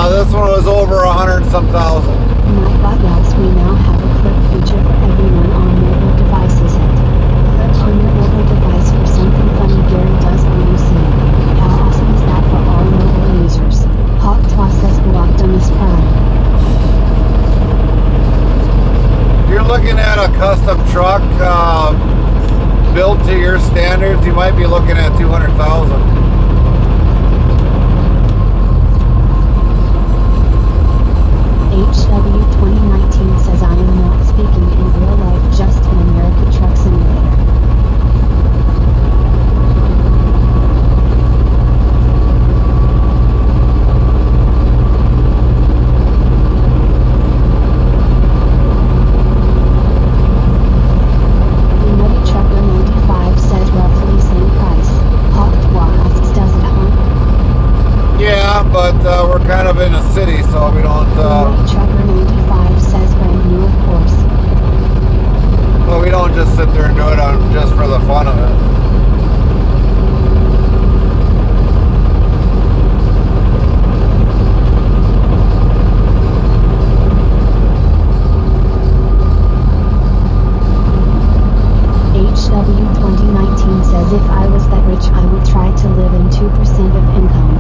This one was over 100 some thousand.
Nightbot yells we now have a clip feature for everyone on mobile devices. Click on your mobile device for something funny Gary does on UC. How awesome is that for all mobile users? Hawk Twa says blocked on this prime.
If you're looking at a custom truck built to your standards, you might be looking at 200,000.
HW 2019 says I am not speaking in real life, just an American truck simulator. The Nutty Trucker 95 says roughly same price. Hawk Twa asks does it hunt?
Yeah, but we're kind of in a city, so we don't.
Nutty Trucker 95 says brand new, of course.
Well, we don't just sit there and do it just for the fun of it.
HW 2019 says if I was that rich I would try to live in 2% of income.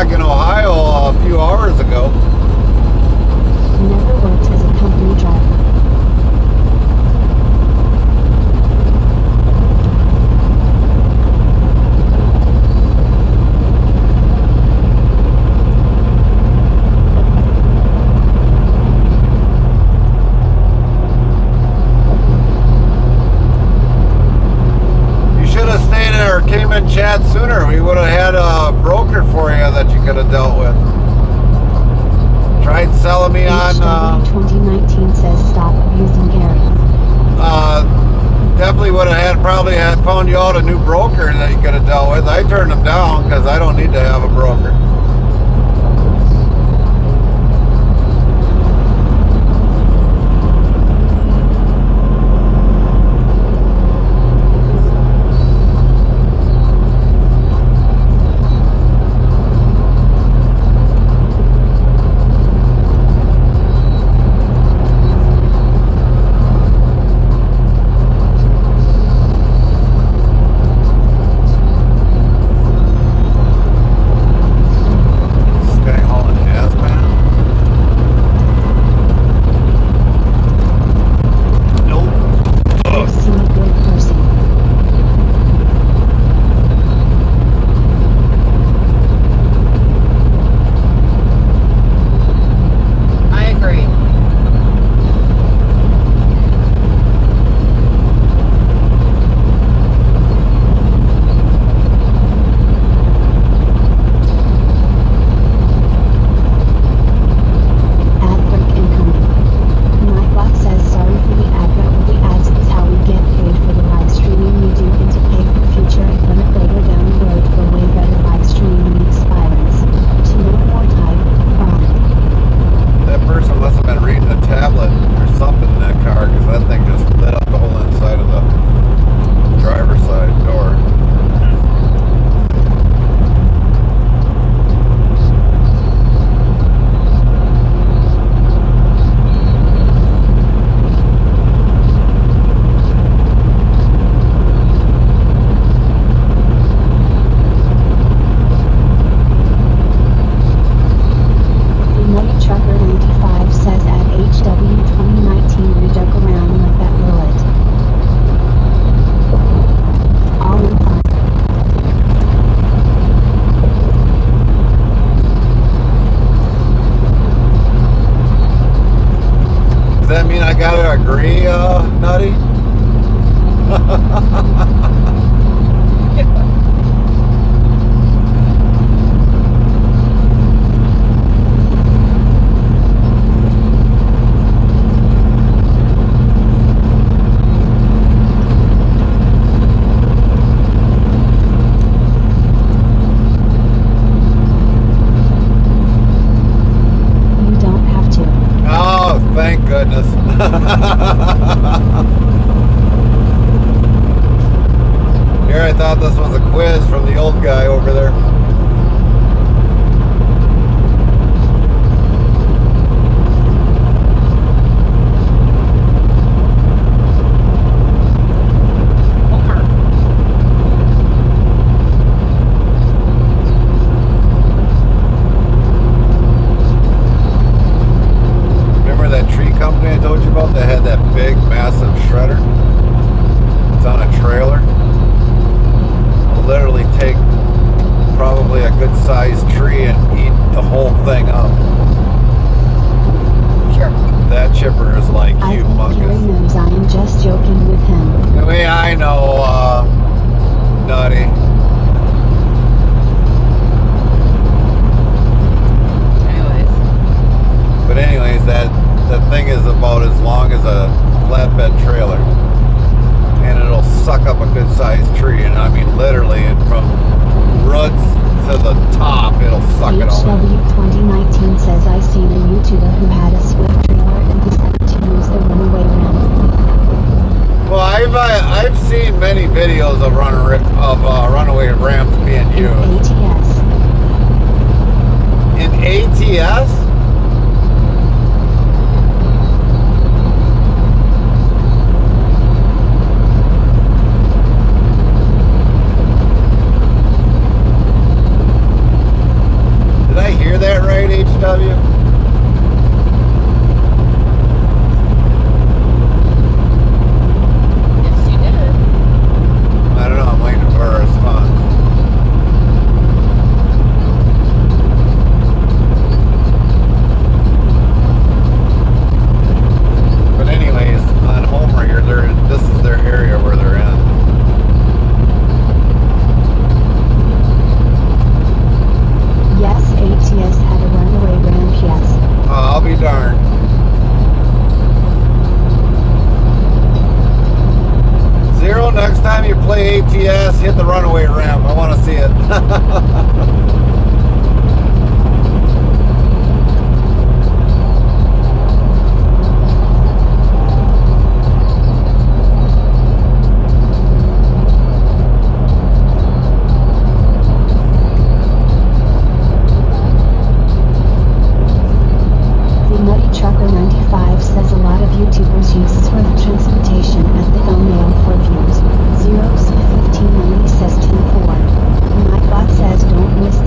back in Ohio a few hours ago.
Never worked as a company driver.
You should have stayed there or came in chat sooner. We would have had a broker for you that you could have dealt with. Tried selling me on.
HW 2019 says stop abusing Gary.
Definitely would have probably had found you out a new broker that you could have dealt with. I turned them down because I don't need to have a broker. play ATS, hit the runaway ramp. I want to see it.
The Nutty Trucker 95 says a lot of YouTubers use Swift transportation at the thumbnail for views. 0C1590 says 10-4. Nightbot says don't list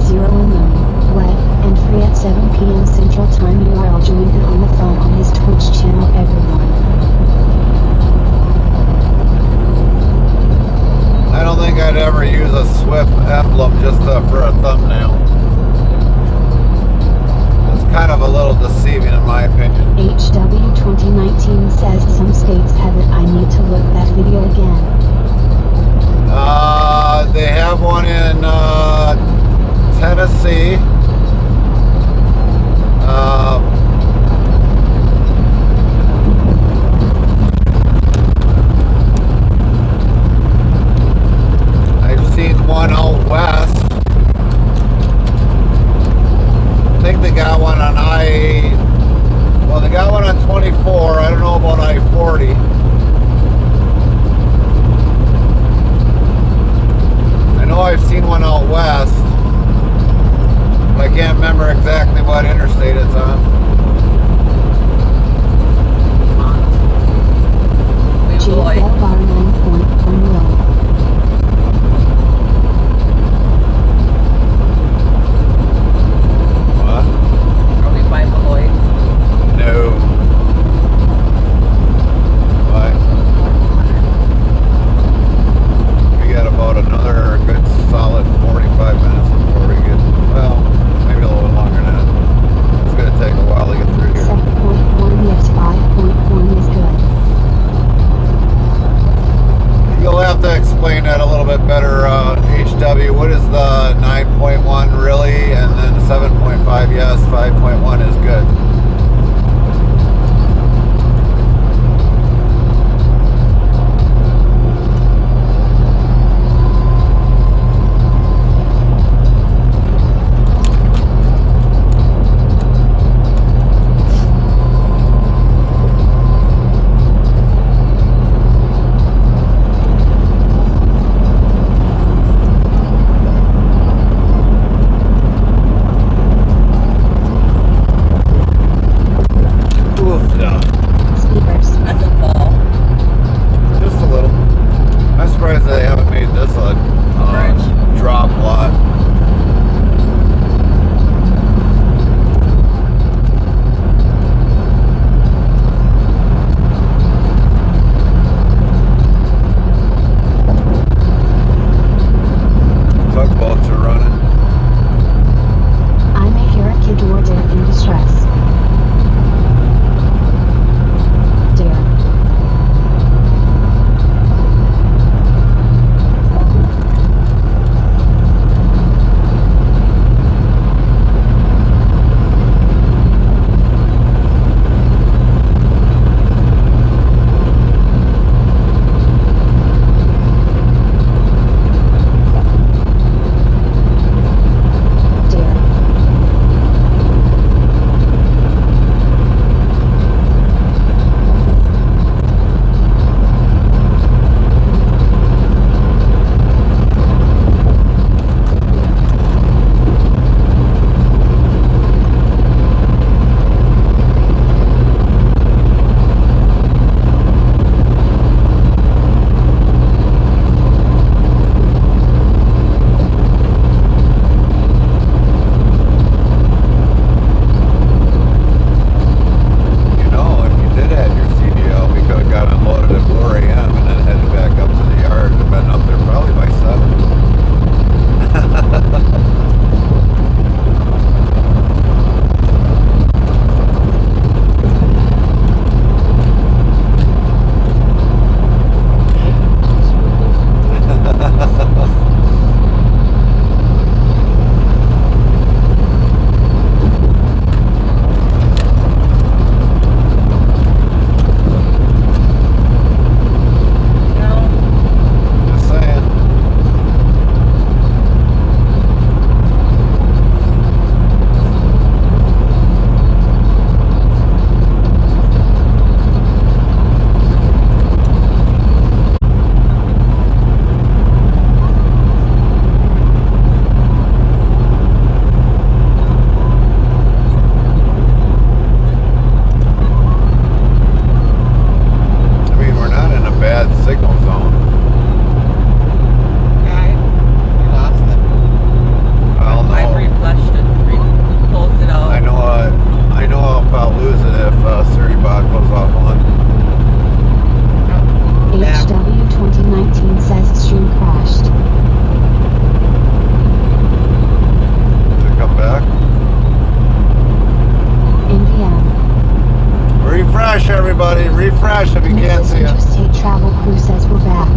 everybody. Refresh if you can't see it.
Interstate Travel Crew says we're back.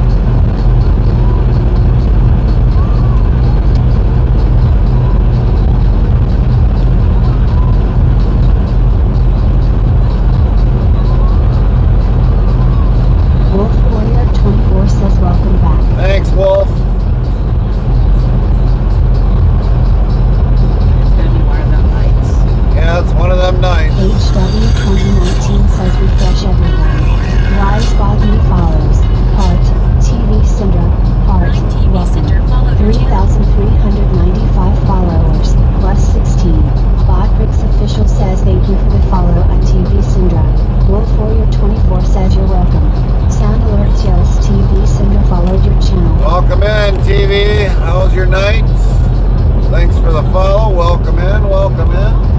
Wolf Warrior 24 says welcome back.
Thanks, Wolf.
It's gonna be one of them nights.
Yeah, it's one of them nights.
HW 2019 says refresh everybody. Rise Bogny follows. Part. TV Syndra. Part.
TV Center followed your channel.
3,395 followers. Plus 16. Botrix Official says thank you for the follow at TV Syndra. Wolf Warrior 24 says you're welcome. Sound Alerts yells TV Syndra followed your channel.
Welcome in, TV. How was your night? Thanks for the follow. Welcome in. Welcome in.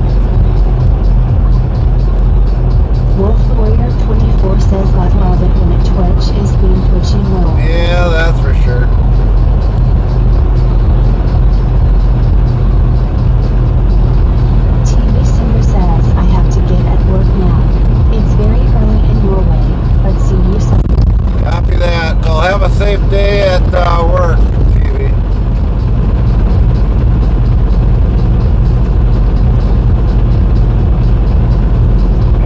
Wolf Warrior 24 says God love it when a Twitch is being twitchy low.
Yeah, that's for sure.
TV Syndra says I have to get at work now. It's very early in Norway, but see you soon.
Copy that. Well, have a safe day at work, TV.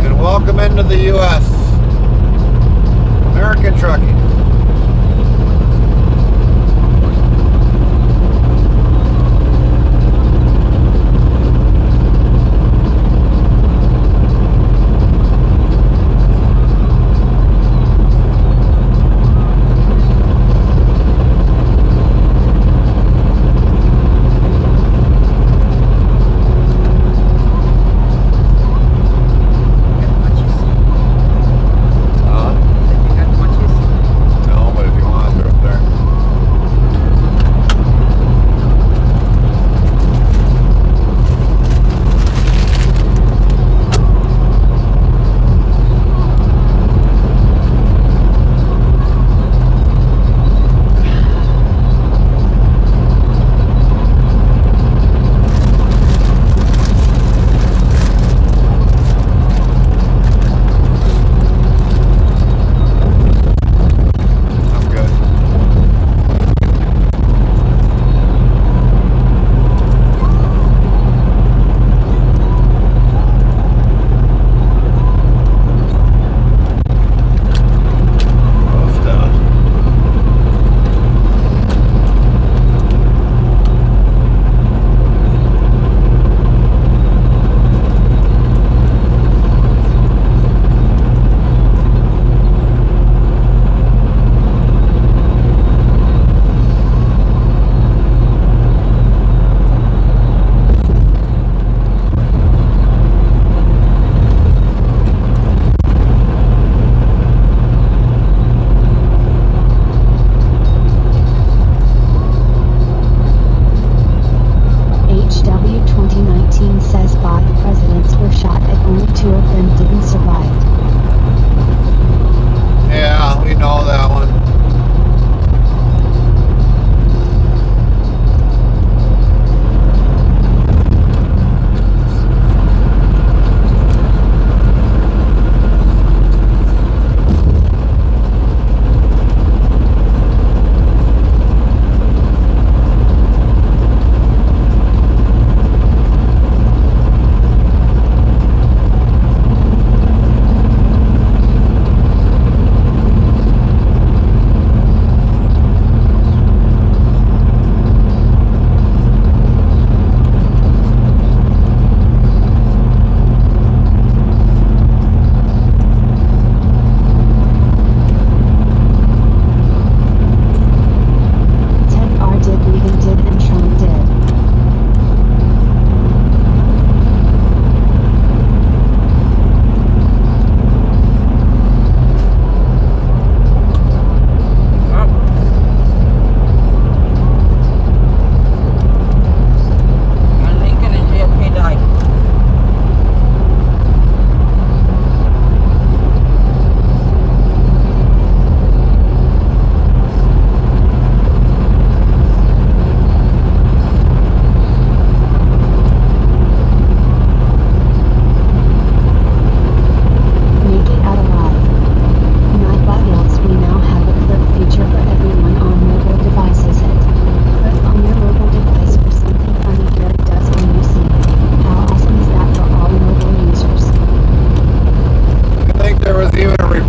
And welcome into the U.S. American Trucking.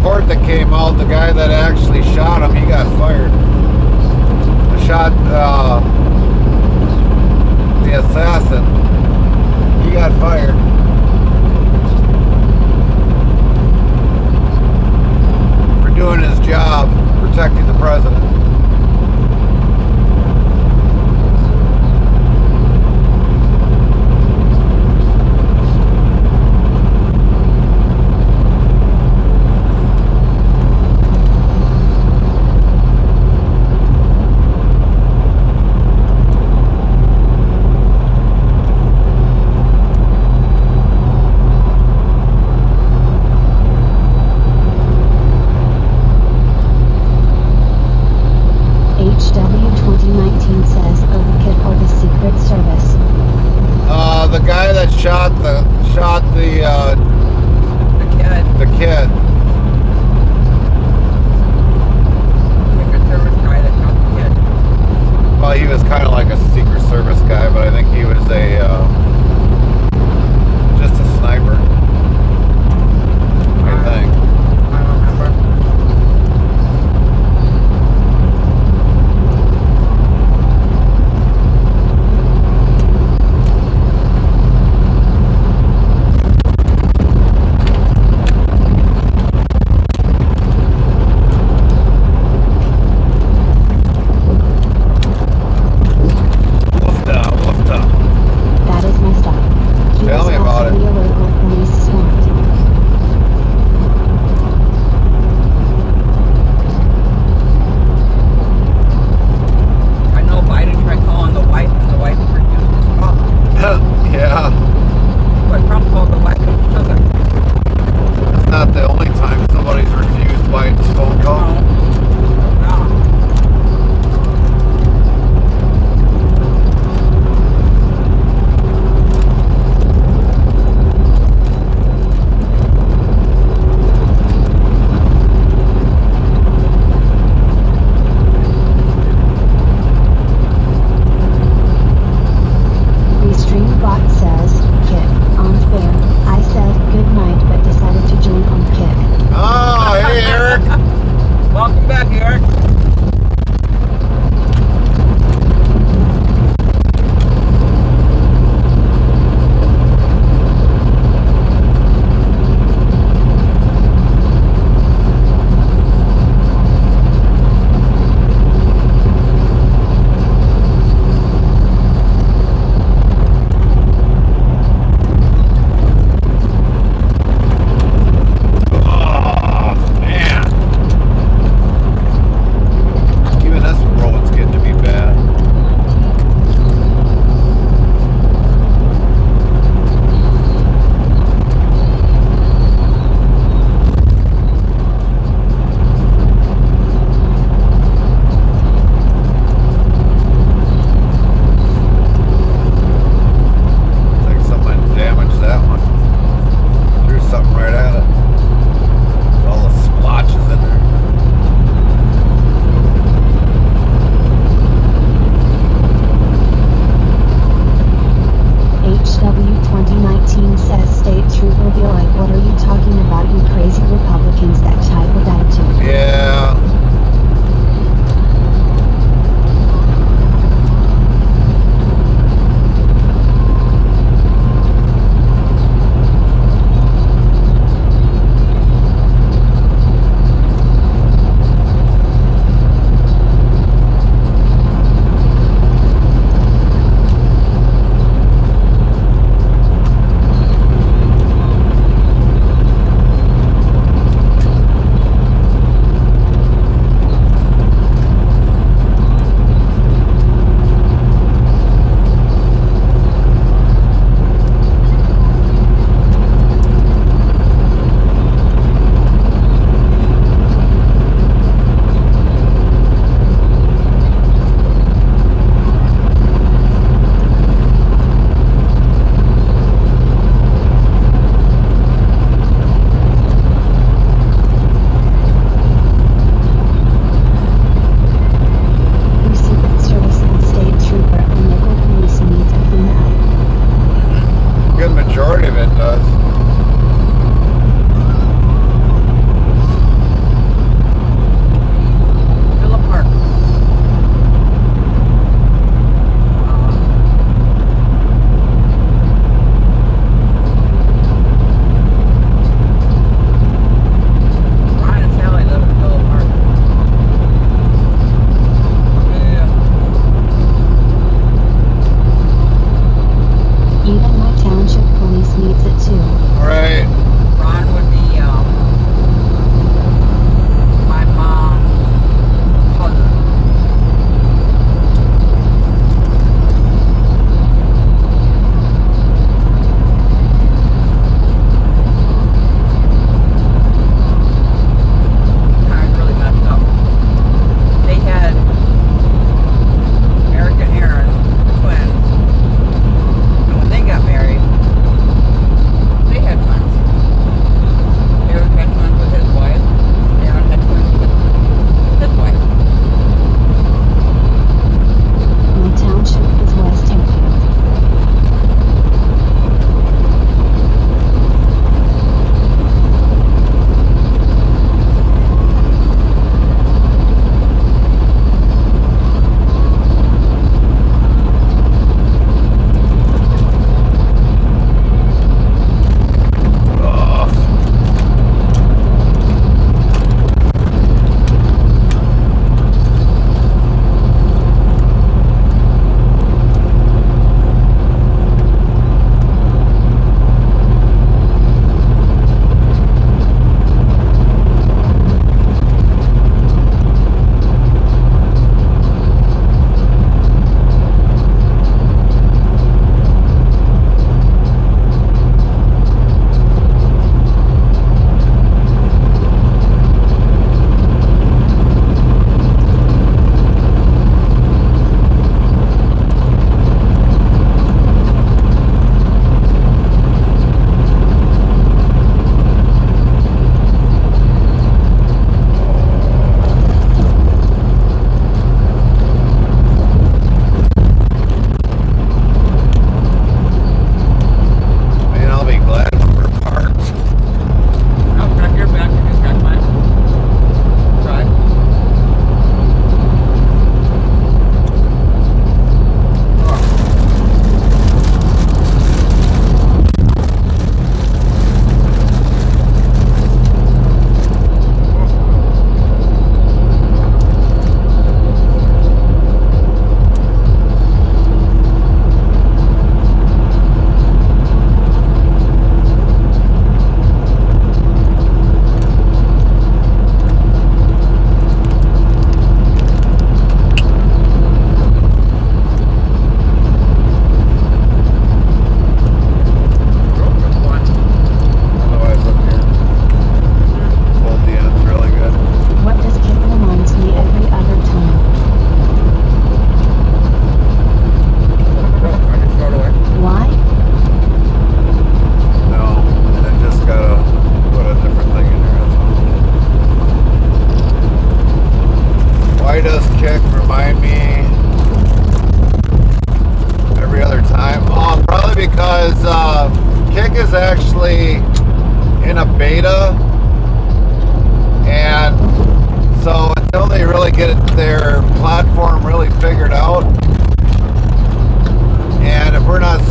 report that came out, the guy that actually shot him, he got fired. Shot the assassin, he got fired. For doing his job, protecting the president.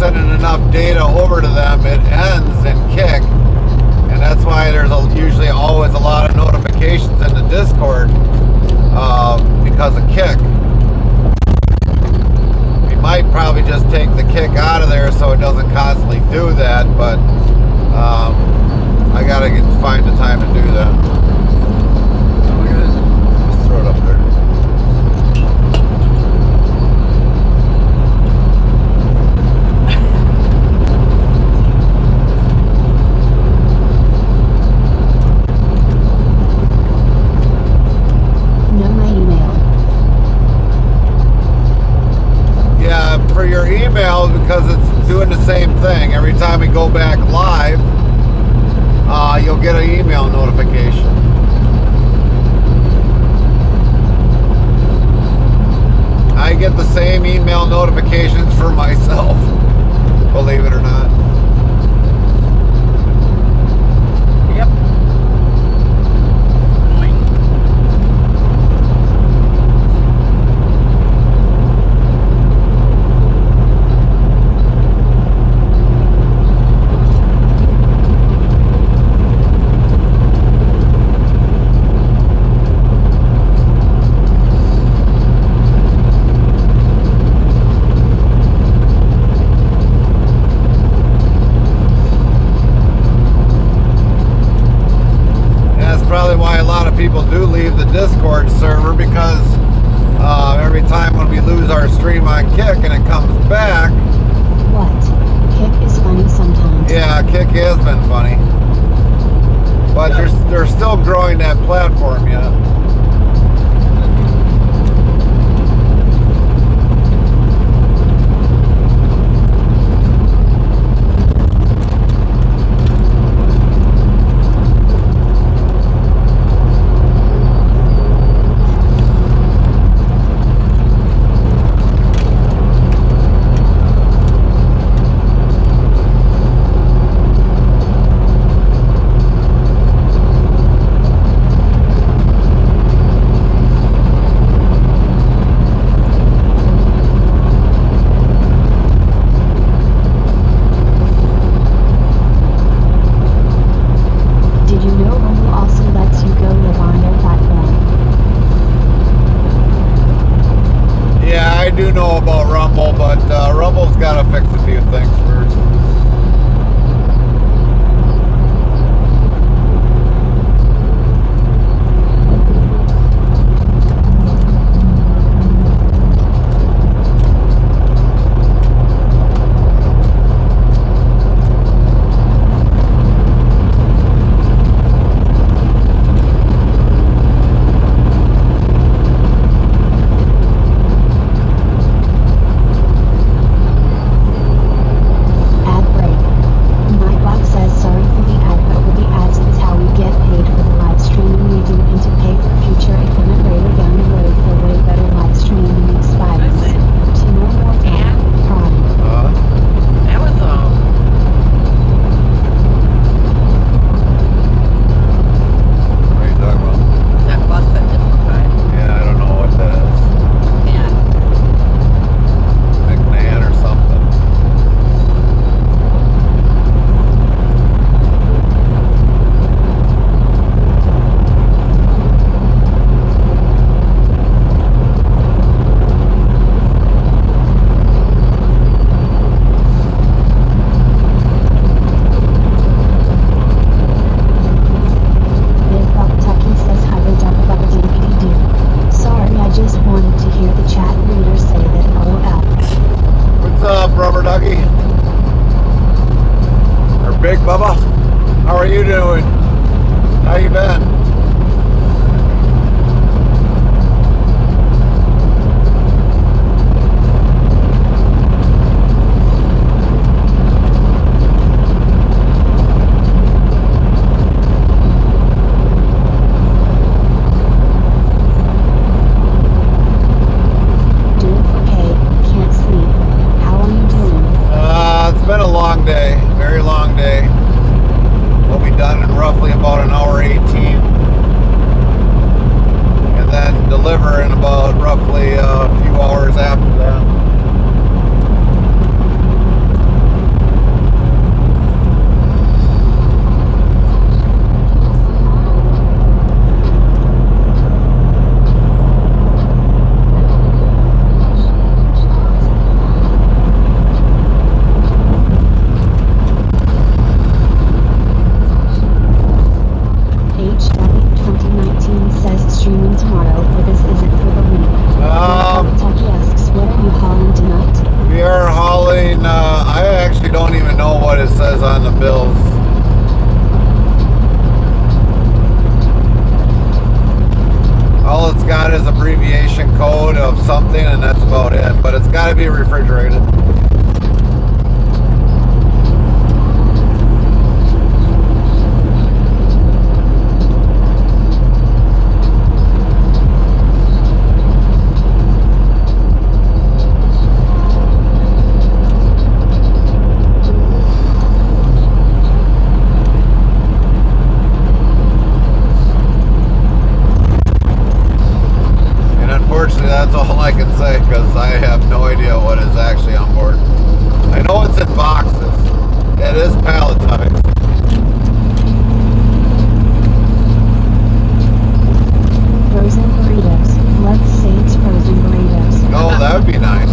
sending enough data over to them, it ends in kick. And that's why there's usually always a lot of notifications in the Discord because of kick. We might probably just take the kick out of there so it doesn't constantly do that, but I gotta find the time to do that.
Look at this.
Just throw it up there.
Know my email.
Yeah, for your email, because it's doing the same thing. Every time we go back live, you'll get an email notification. I get the same email notifications for myself, believe it or not.
Yep. Annoying.
People do leave the Discord server because every time when we lose our stream on Kick and it comes back,
What? Kick is funny sometimes.
yeah, Kick has been funny, but they're still growing that platform yet.
Did you know Rumble also lets you go live on their platform?
Yeah, I do know about Rumble, but Rumble's got to fix a few things first. that'd be refrigerated. Unfortunately, that's all I can say because I have no idea what is actually on board. I know it's in boxes. It is palletized.
Frozen burritos. Let's say it's frozen burritos.
Oh, that would be nice.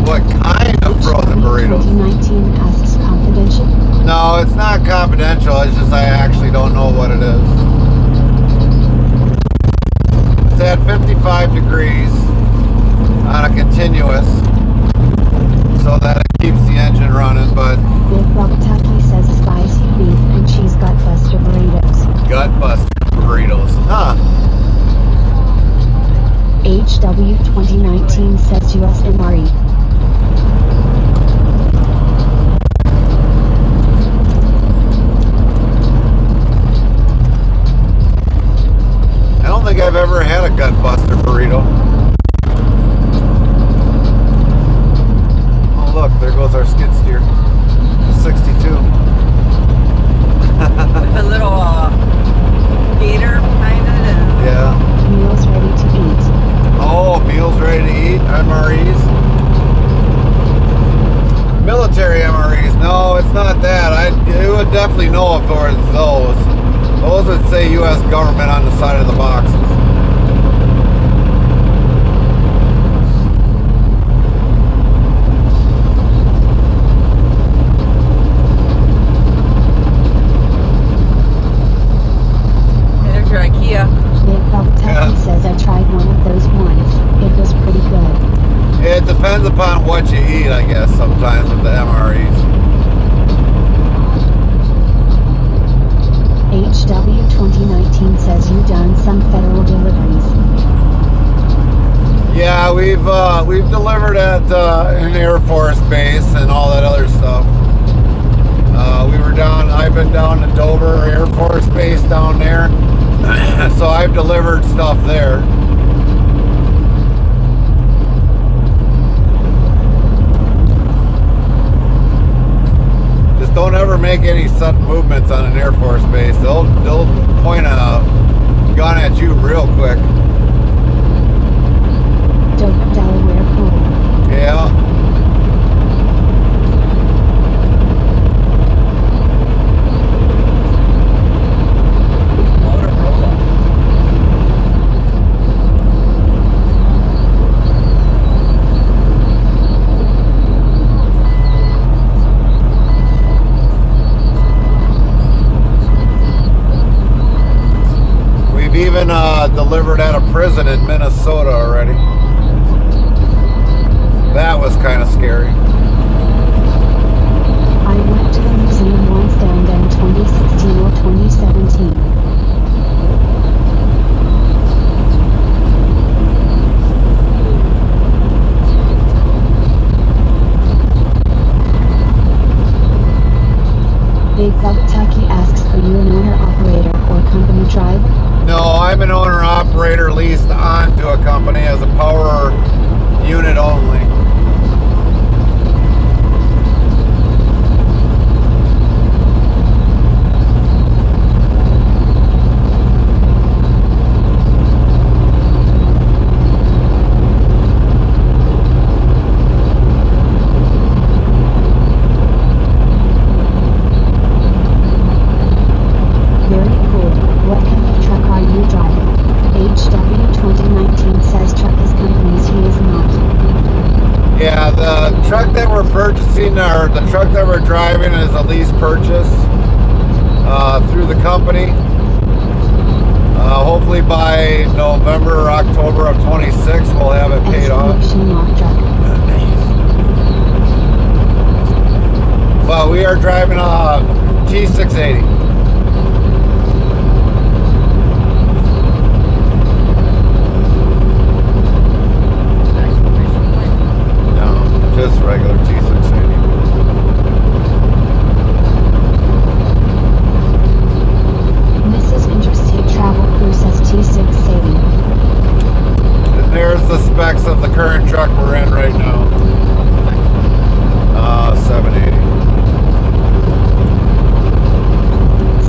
What kind of frozen burritos?
2019 asks confidential.
No, it's not confidential. It's just I actually don't know what it is. It's at 55 degrees on a continuous so that it keeps the engine running, but
Big Bucktucky says spicy beef and cheese gut buster burritos.
gut buster burritos. Huh.
HW 2019 says US MRE.
I don't think I've ever had a gut buster burrito. Oh look, there goes our skid steer. 62.
With a little gator behind it. And
Yeah.
Meals ready to eat.
Oh, meals ready to eat, MREs. Military MREs. No, it's not that. You would definitely know if it was those. Those would say U.S. government on the side of the boxes.
there's your IKEA.
Big Bucktucky
Yeah.
says I tried one of those once. It was pretty good.
It depends upon what you eat, I guess, sometimes with the MREs.
HW 2019 says you done some federal deliveries.
Yeah, we've delivered at an Air Force base and all that other stuff. I've been down to Dover Air Force Base down there, so I've delivered stuff there. Just don't ever make any sudden movements on an Air Force base. They'll point a gun at you real quick.
Dover, Delaware pool.
Yeah. We've even delivered at a prison in Minnesota already. That was kind of scary.
I went to the museum once down there in 2016 or 2017. Big Bucktucky asks, are you an owner-operator or company driver?
No, I'm an owner-operator leased onto a company as a power unit only.
Very cool. What kind of truck are you driving? HW 2019 says truck is company's, he is not.
Yeah, the truck that we're purchasing, or the truck that we're driving, is a lease purchase through the company. Hopefully by November or October of 26, we'll have it paid off.
Exclamation mark truck.
But we are driving a T680. this regular T680.
Mrs. Interstate Travel Crew says T680.
And there's the specs of the current truck we're in right now. 780.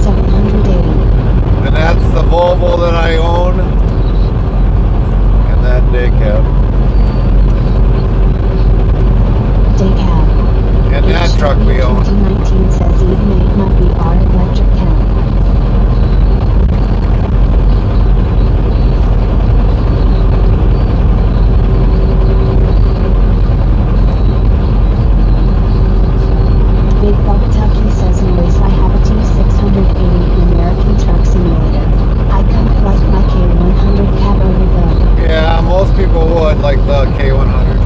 780.
And that's the Volvo that I own. And that day cab.
Day cab.
And that truck we own.
2019 says it might be our electric cab. Big Buck Tucky says noise, I have a T680 American Truck Simulator. I kind of like my K100 cab over though.
Yeah, most people would like the K100.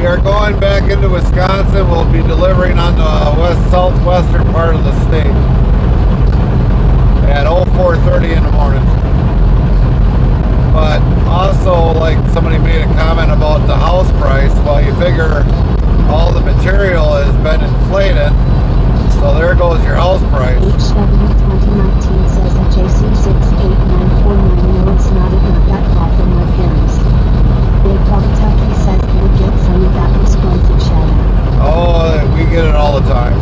We are going back into Wisconsin. We'll be delivering on the southwestern part of the state at 04:30 in the morning. But also, like somebody made a comment about the house price. Well, you figure all the material has been inflated, so there goes your house price.
HW 2019 says that JC68949, no, it's not that far from my parents. Big Kentucky says he would get some of that Wisconsin cheddar.
Oh, we get it all the time.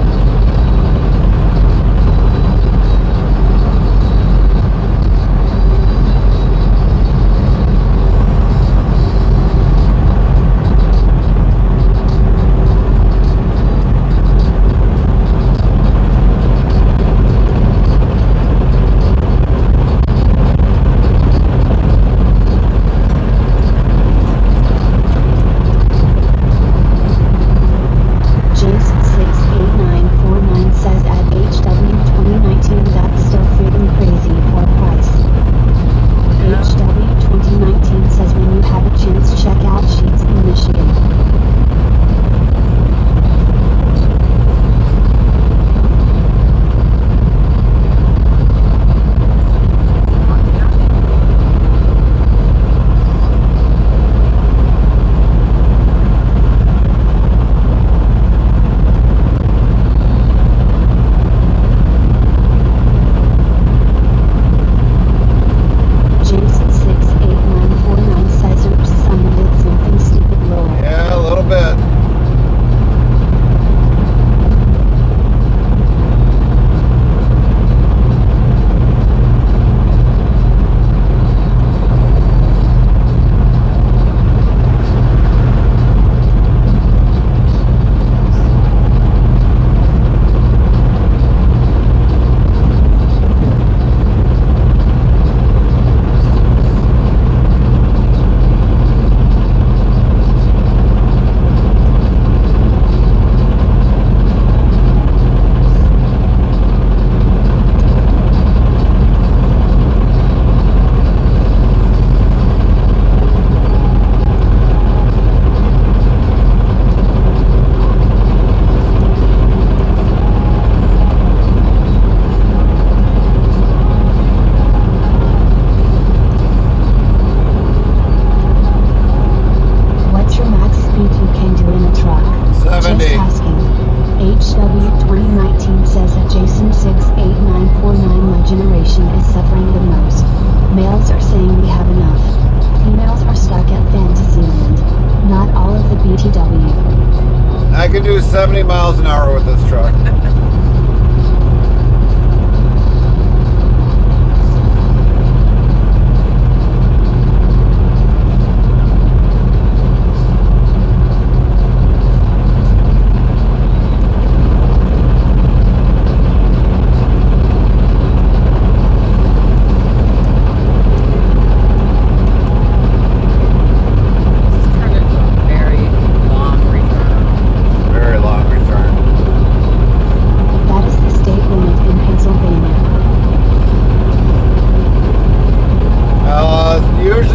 I can do 70 miles an hour with this truck.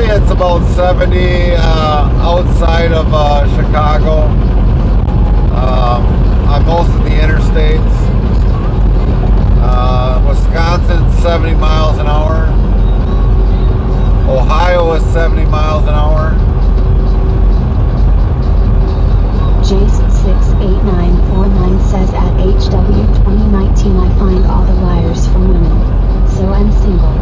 It's about 70 outside of Chicago, on most of the interstates. Wisconsin's 70 miles an hour. Ohio is 70 miles an hour.
Jace68949 says at HW 2019 I find all the liars from women, so I'm single.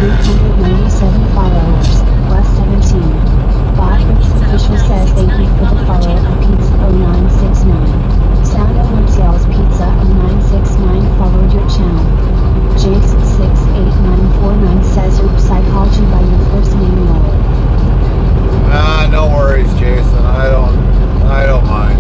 397 followers, plus 17. Botrix official says thank you for the follow of Pizza 0969. Sound Alerts yells Pizza 0969 followed your channel. Jason68949 says oops, I called you by your first name role.
No worries, Jason. I don't mind.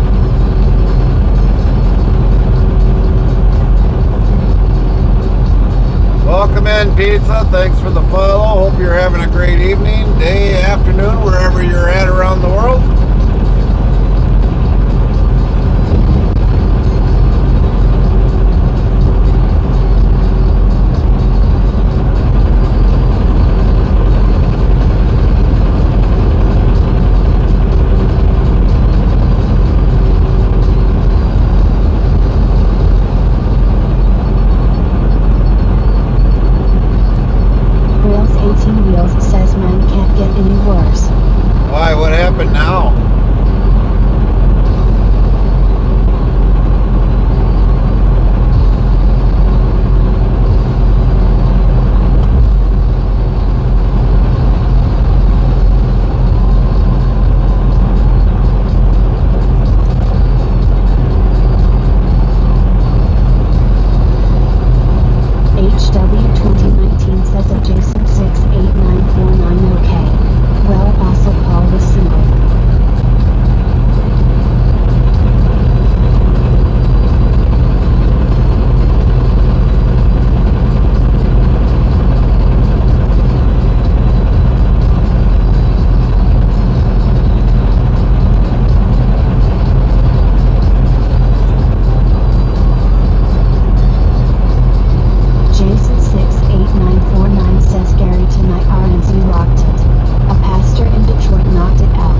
Welcome in, Pizza. Thanks for the follow. Hope you're having a great evening, day, afternoon, wherever you're at around the world. Why? What happened now?
HW2019 says of Jason 68949 okay. Well, Apostle Paul was single. Jason 68949 says Gary tonight RNC rocked it. A pastor in Detroit knocked it out.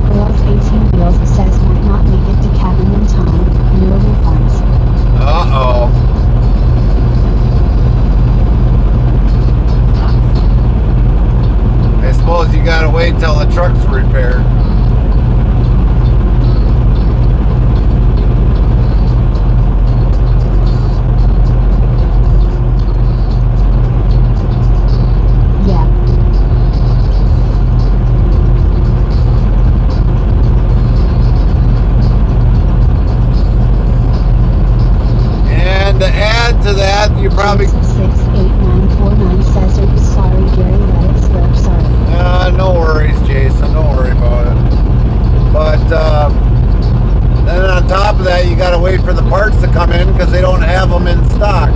Girls 18 Wheels says might not make it to cabin in time, no refunds.
Uh-oh. I suppose you gotta wait till the truck's repaired.
Yeah.
And to add to that, you probably...
68949 says oops, sorry Gary, let it slip, sorry.
no worries, Jason. Don't worry about it. But then on top of that, you gotta wait for the parts to come in because they don't have them in stock.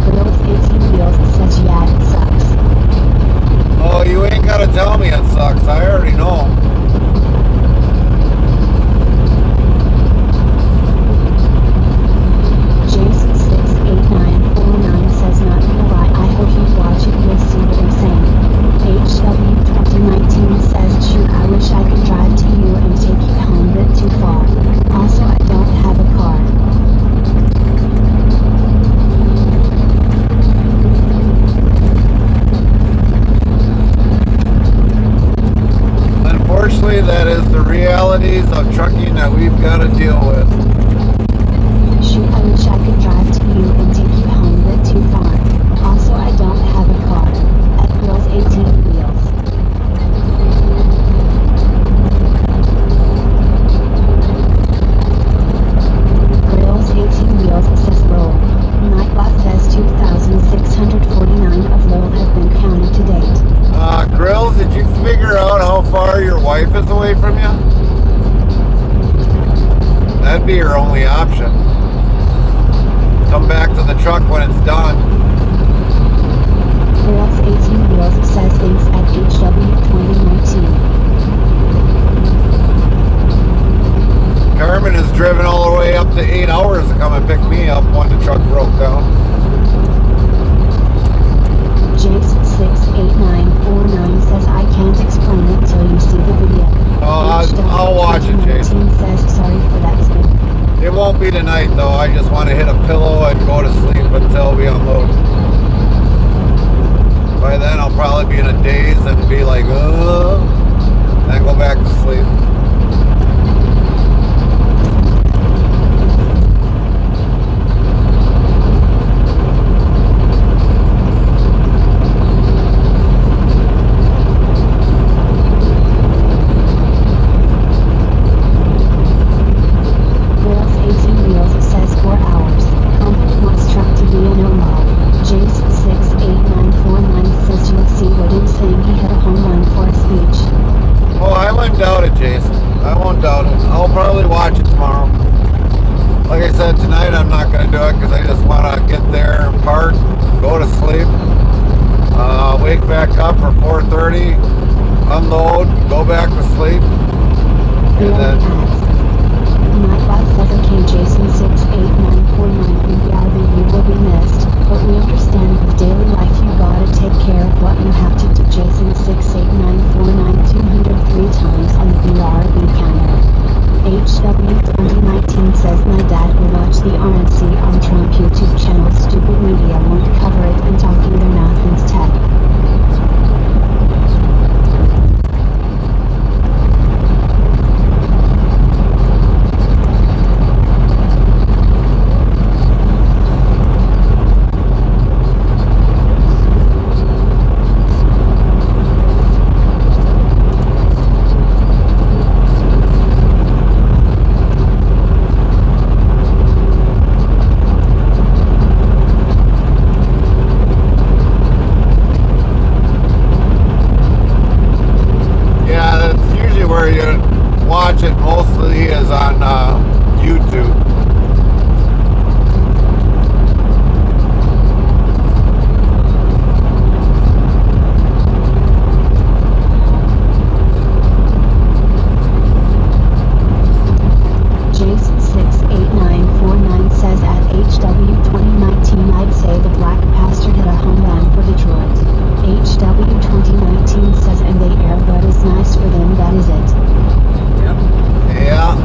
Girls 18 Wheels says yeah, it sucks.
Oh, you ain't gotta tell me it sucks. I already know.
Jason 68949 says not gonna lie, I hope you watch it, you'll see what I'm saying. HW2019 says shoot, I wish I could drive to you and take you home, but too far. Also, I don't have a car.
Unfortunately, that is the realities of trucking that we've got to deal with.
Shoot, I wish I could drive to you and take you home, but too far. Also, I don't have a car. At Girls 18 Wheels. Girls 18 Wheels says Lowell. Nightbot says 2,649 of Lowell have been counted to date.
Grills, did you figure out how far your wife is away from you? That'd be your only option. Come back to the truck when it's done.
Girls 18 Wheels says thanks at HW2019.
Carmen has driven all the way up to 8 hours to come and pick me up when the truck broke down.
Jason 68949 says I can't explain it till you see the video.
Oh, won't be tonight though. I just want to hit a pillow and go to sleep until we unload. By then I'll probably be in a daze and be like, then go back to sleep. Tonight I'm not going to do it because I just want to get there, park, go to sleep, wake back up for 4:30, unload, go back to sleep, and then...
Nightbot says, okay, Jason 68949 you will be missed, but we understand with daily life you gotta take care of what you have to do. Jason 68949 203 times on the BRB counter. HW2019 says, my dad will watch the RNC on Trump YouTube channel. Stupid media won't cover it and talking their nothings tech.
Watch it mostly is on YouTube.
Jason 68949 says at HW2019 I'd say the black bastard hit a home run for Detroit. HW2019 says, and they air what is nice for them, that is it.
Yeah.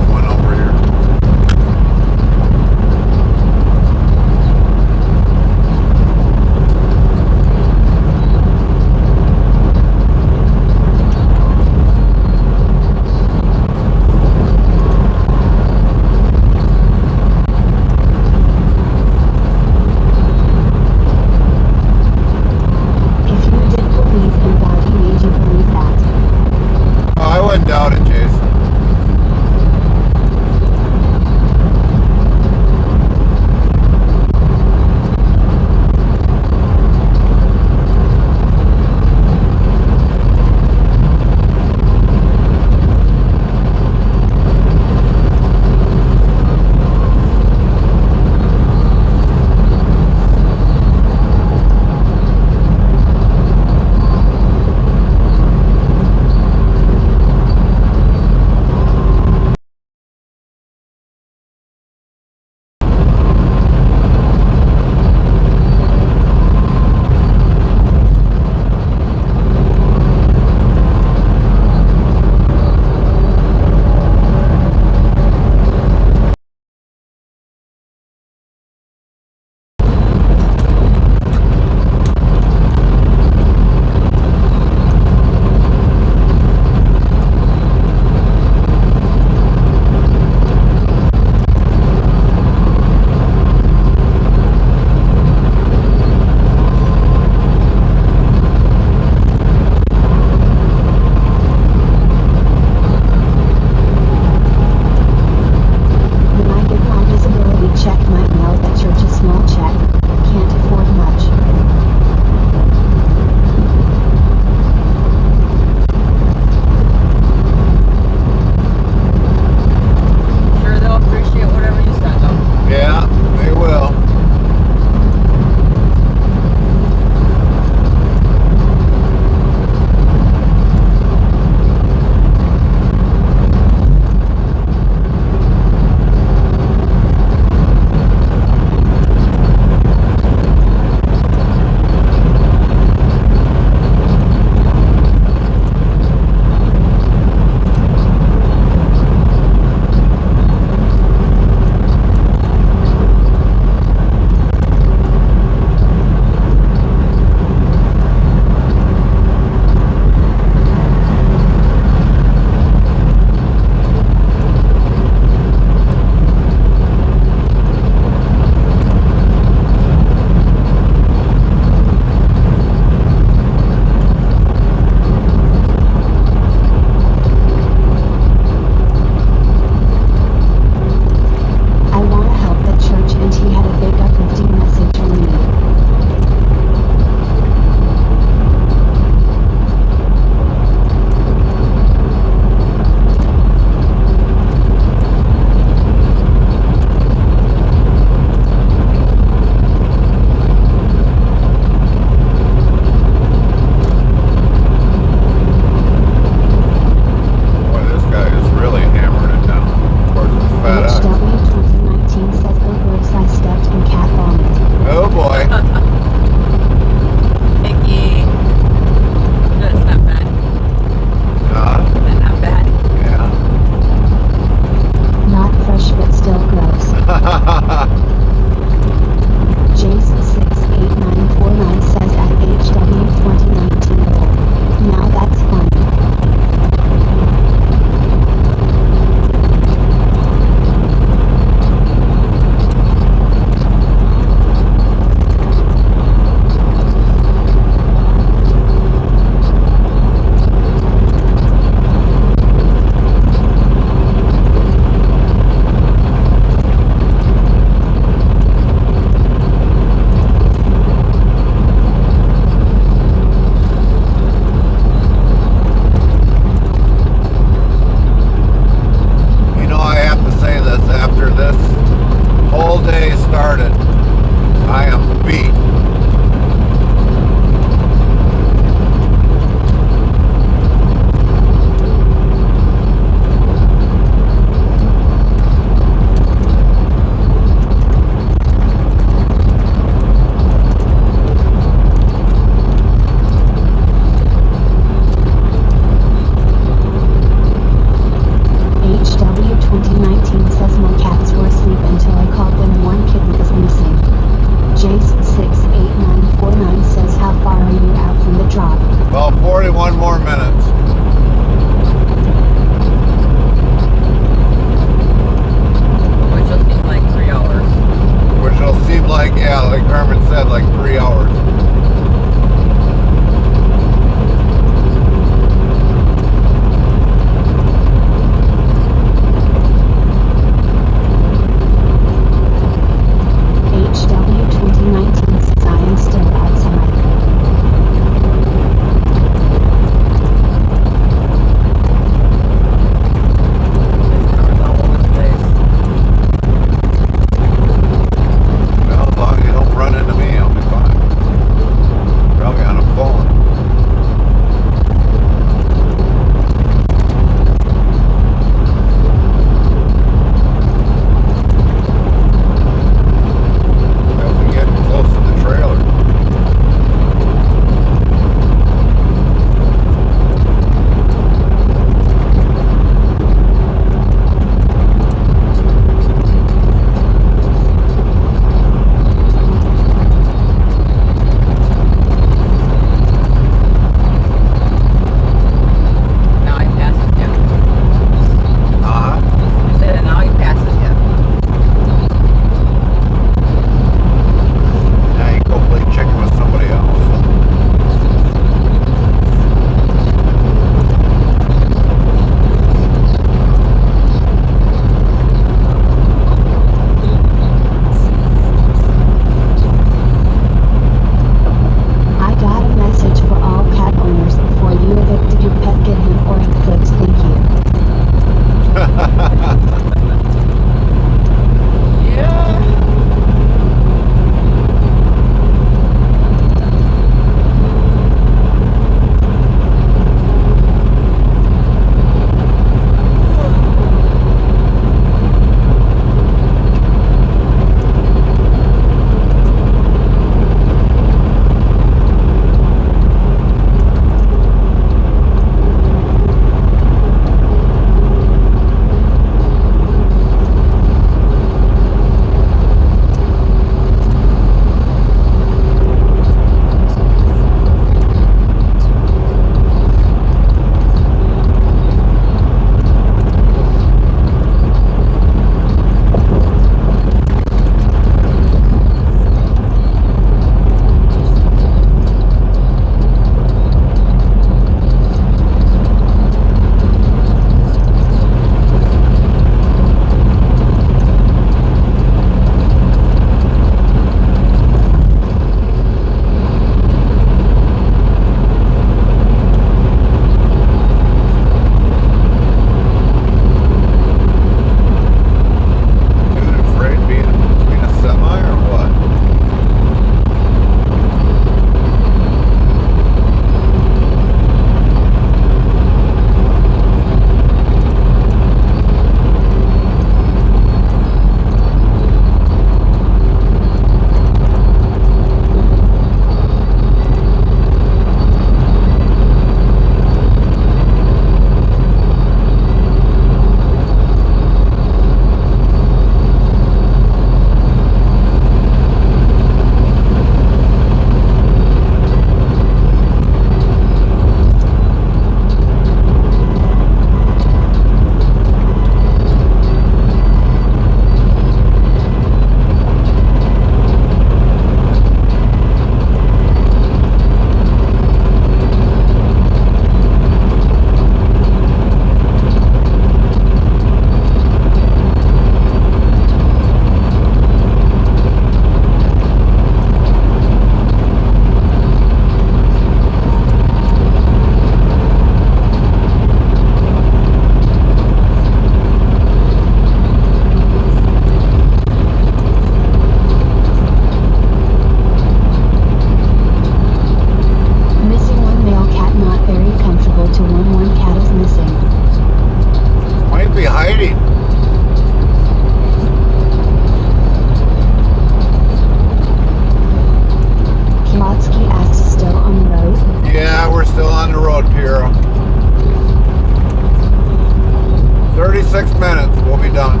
6 minutes, we'll be done.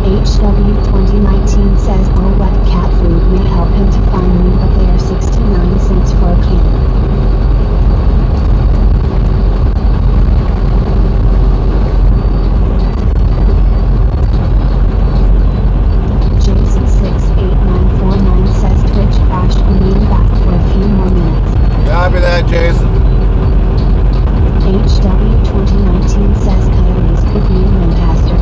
HW 2019 says all wet cat food may help him to find me, but they are 69 cents for a can. Jason 68949 says Twitch crashed on me and back for a few more minutes.
Copy that, Jason.
HW 2019 says coyotes could be in Lancaster.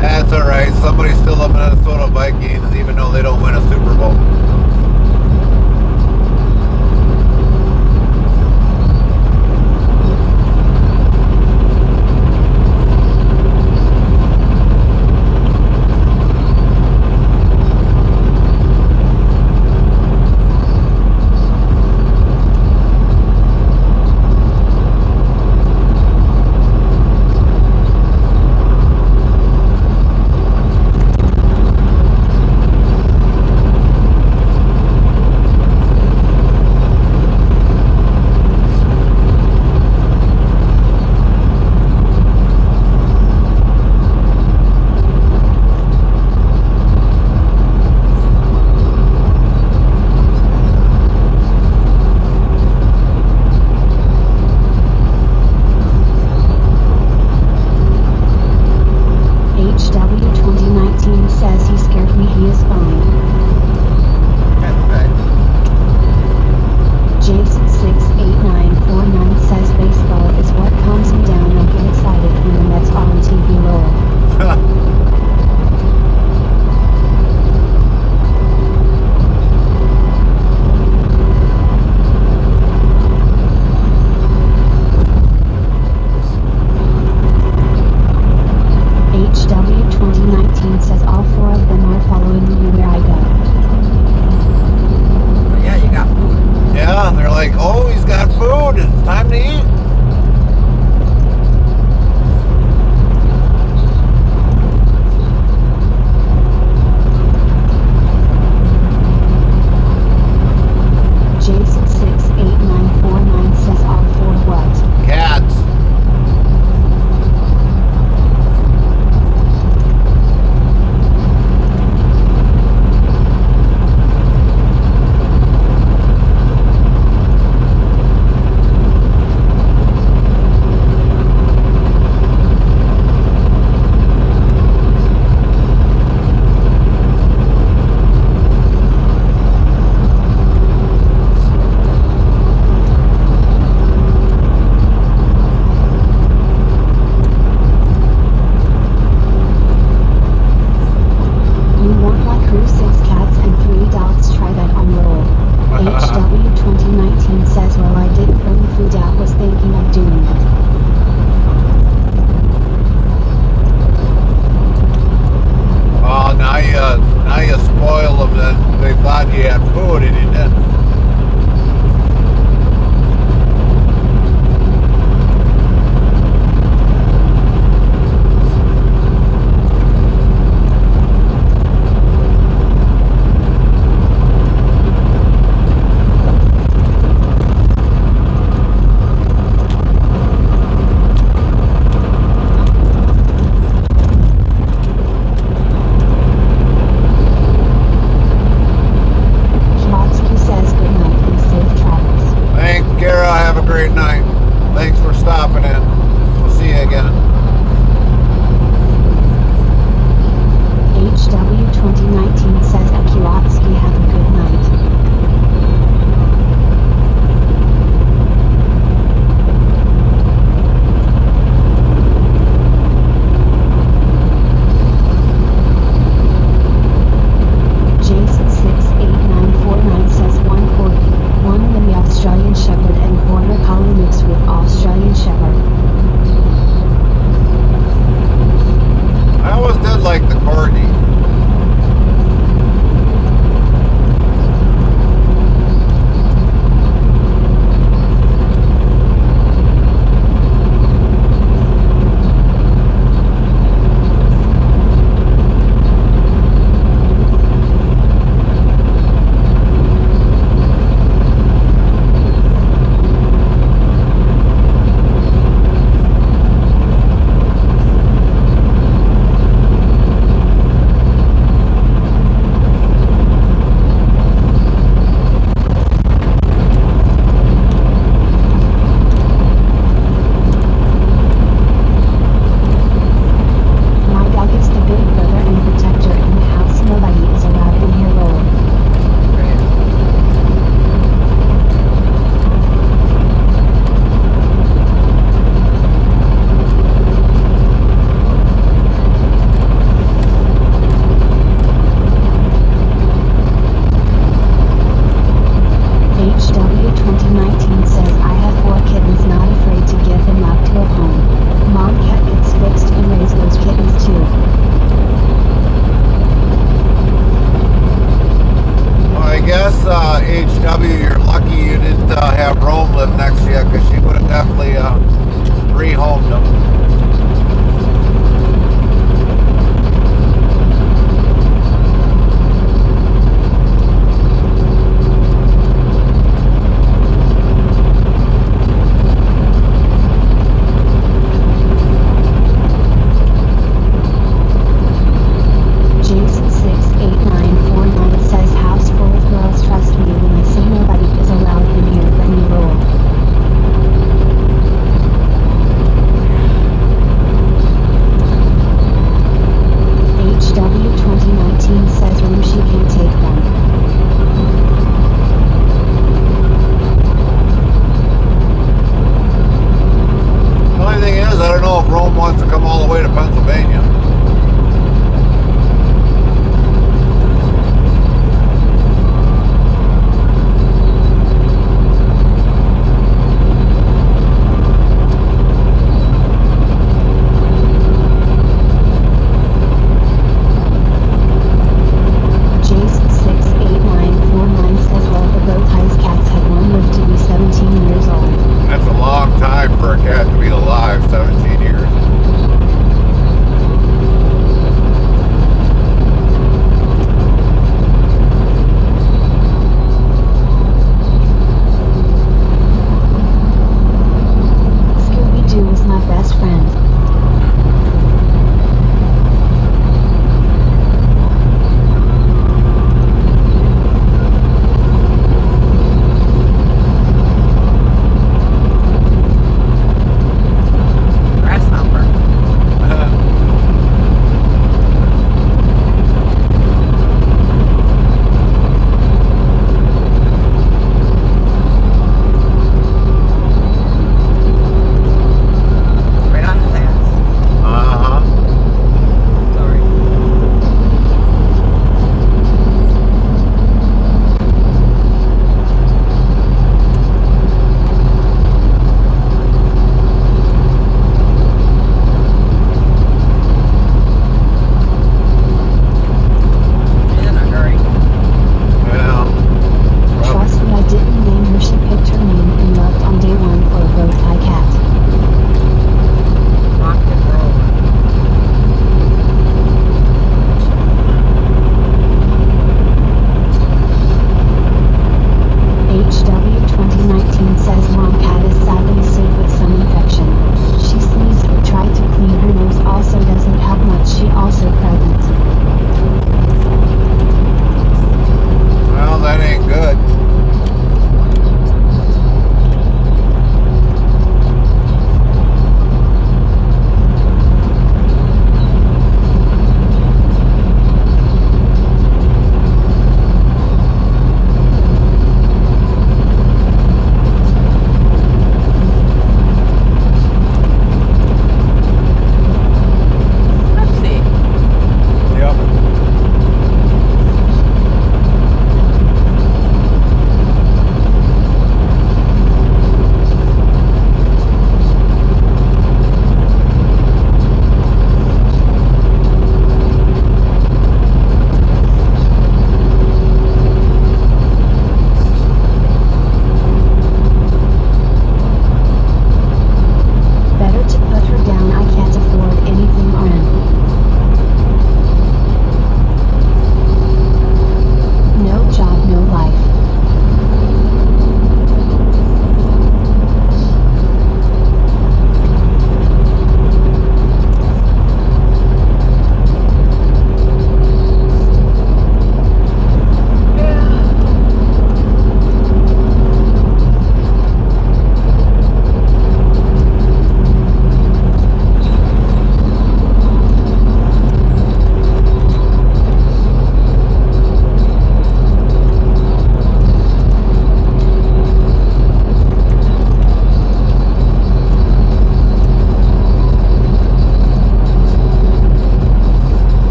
That's alright. Somebody's still a Minnesota Vikings even though they don't win a Super Bowl.
HW 2019 says all four of them are following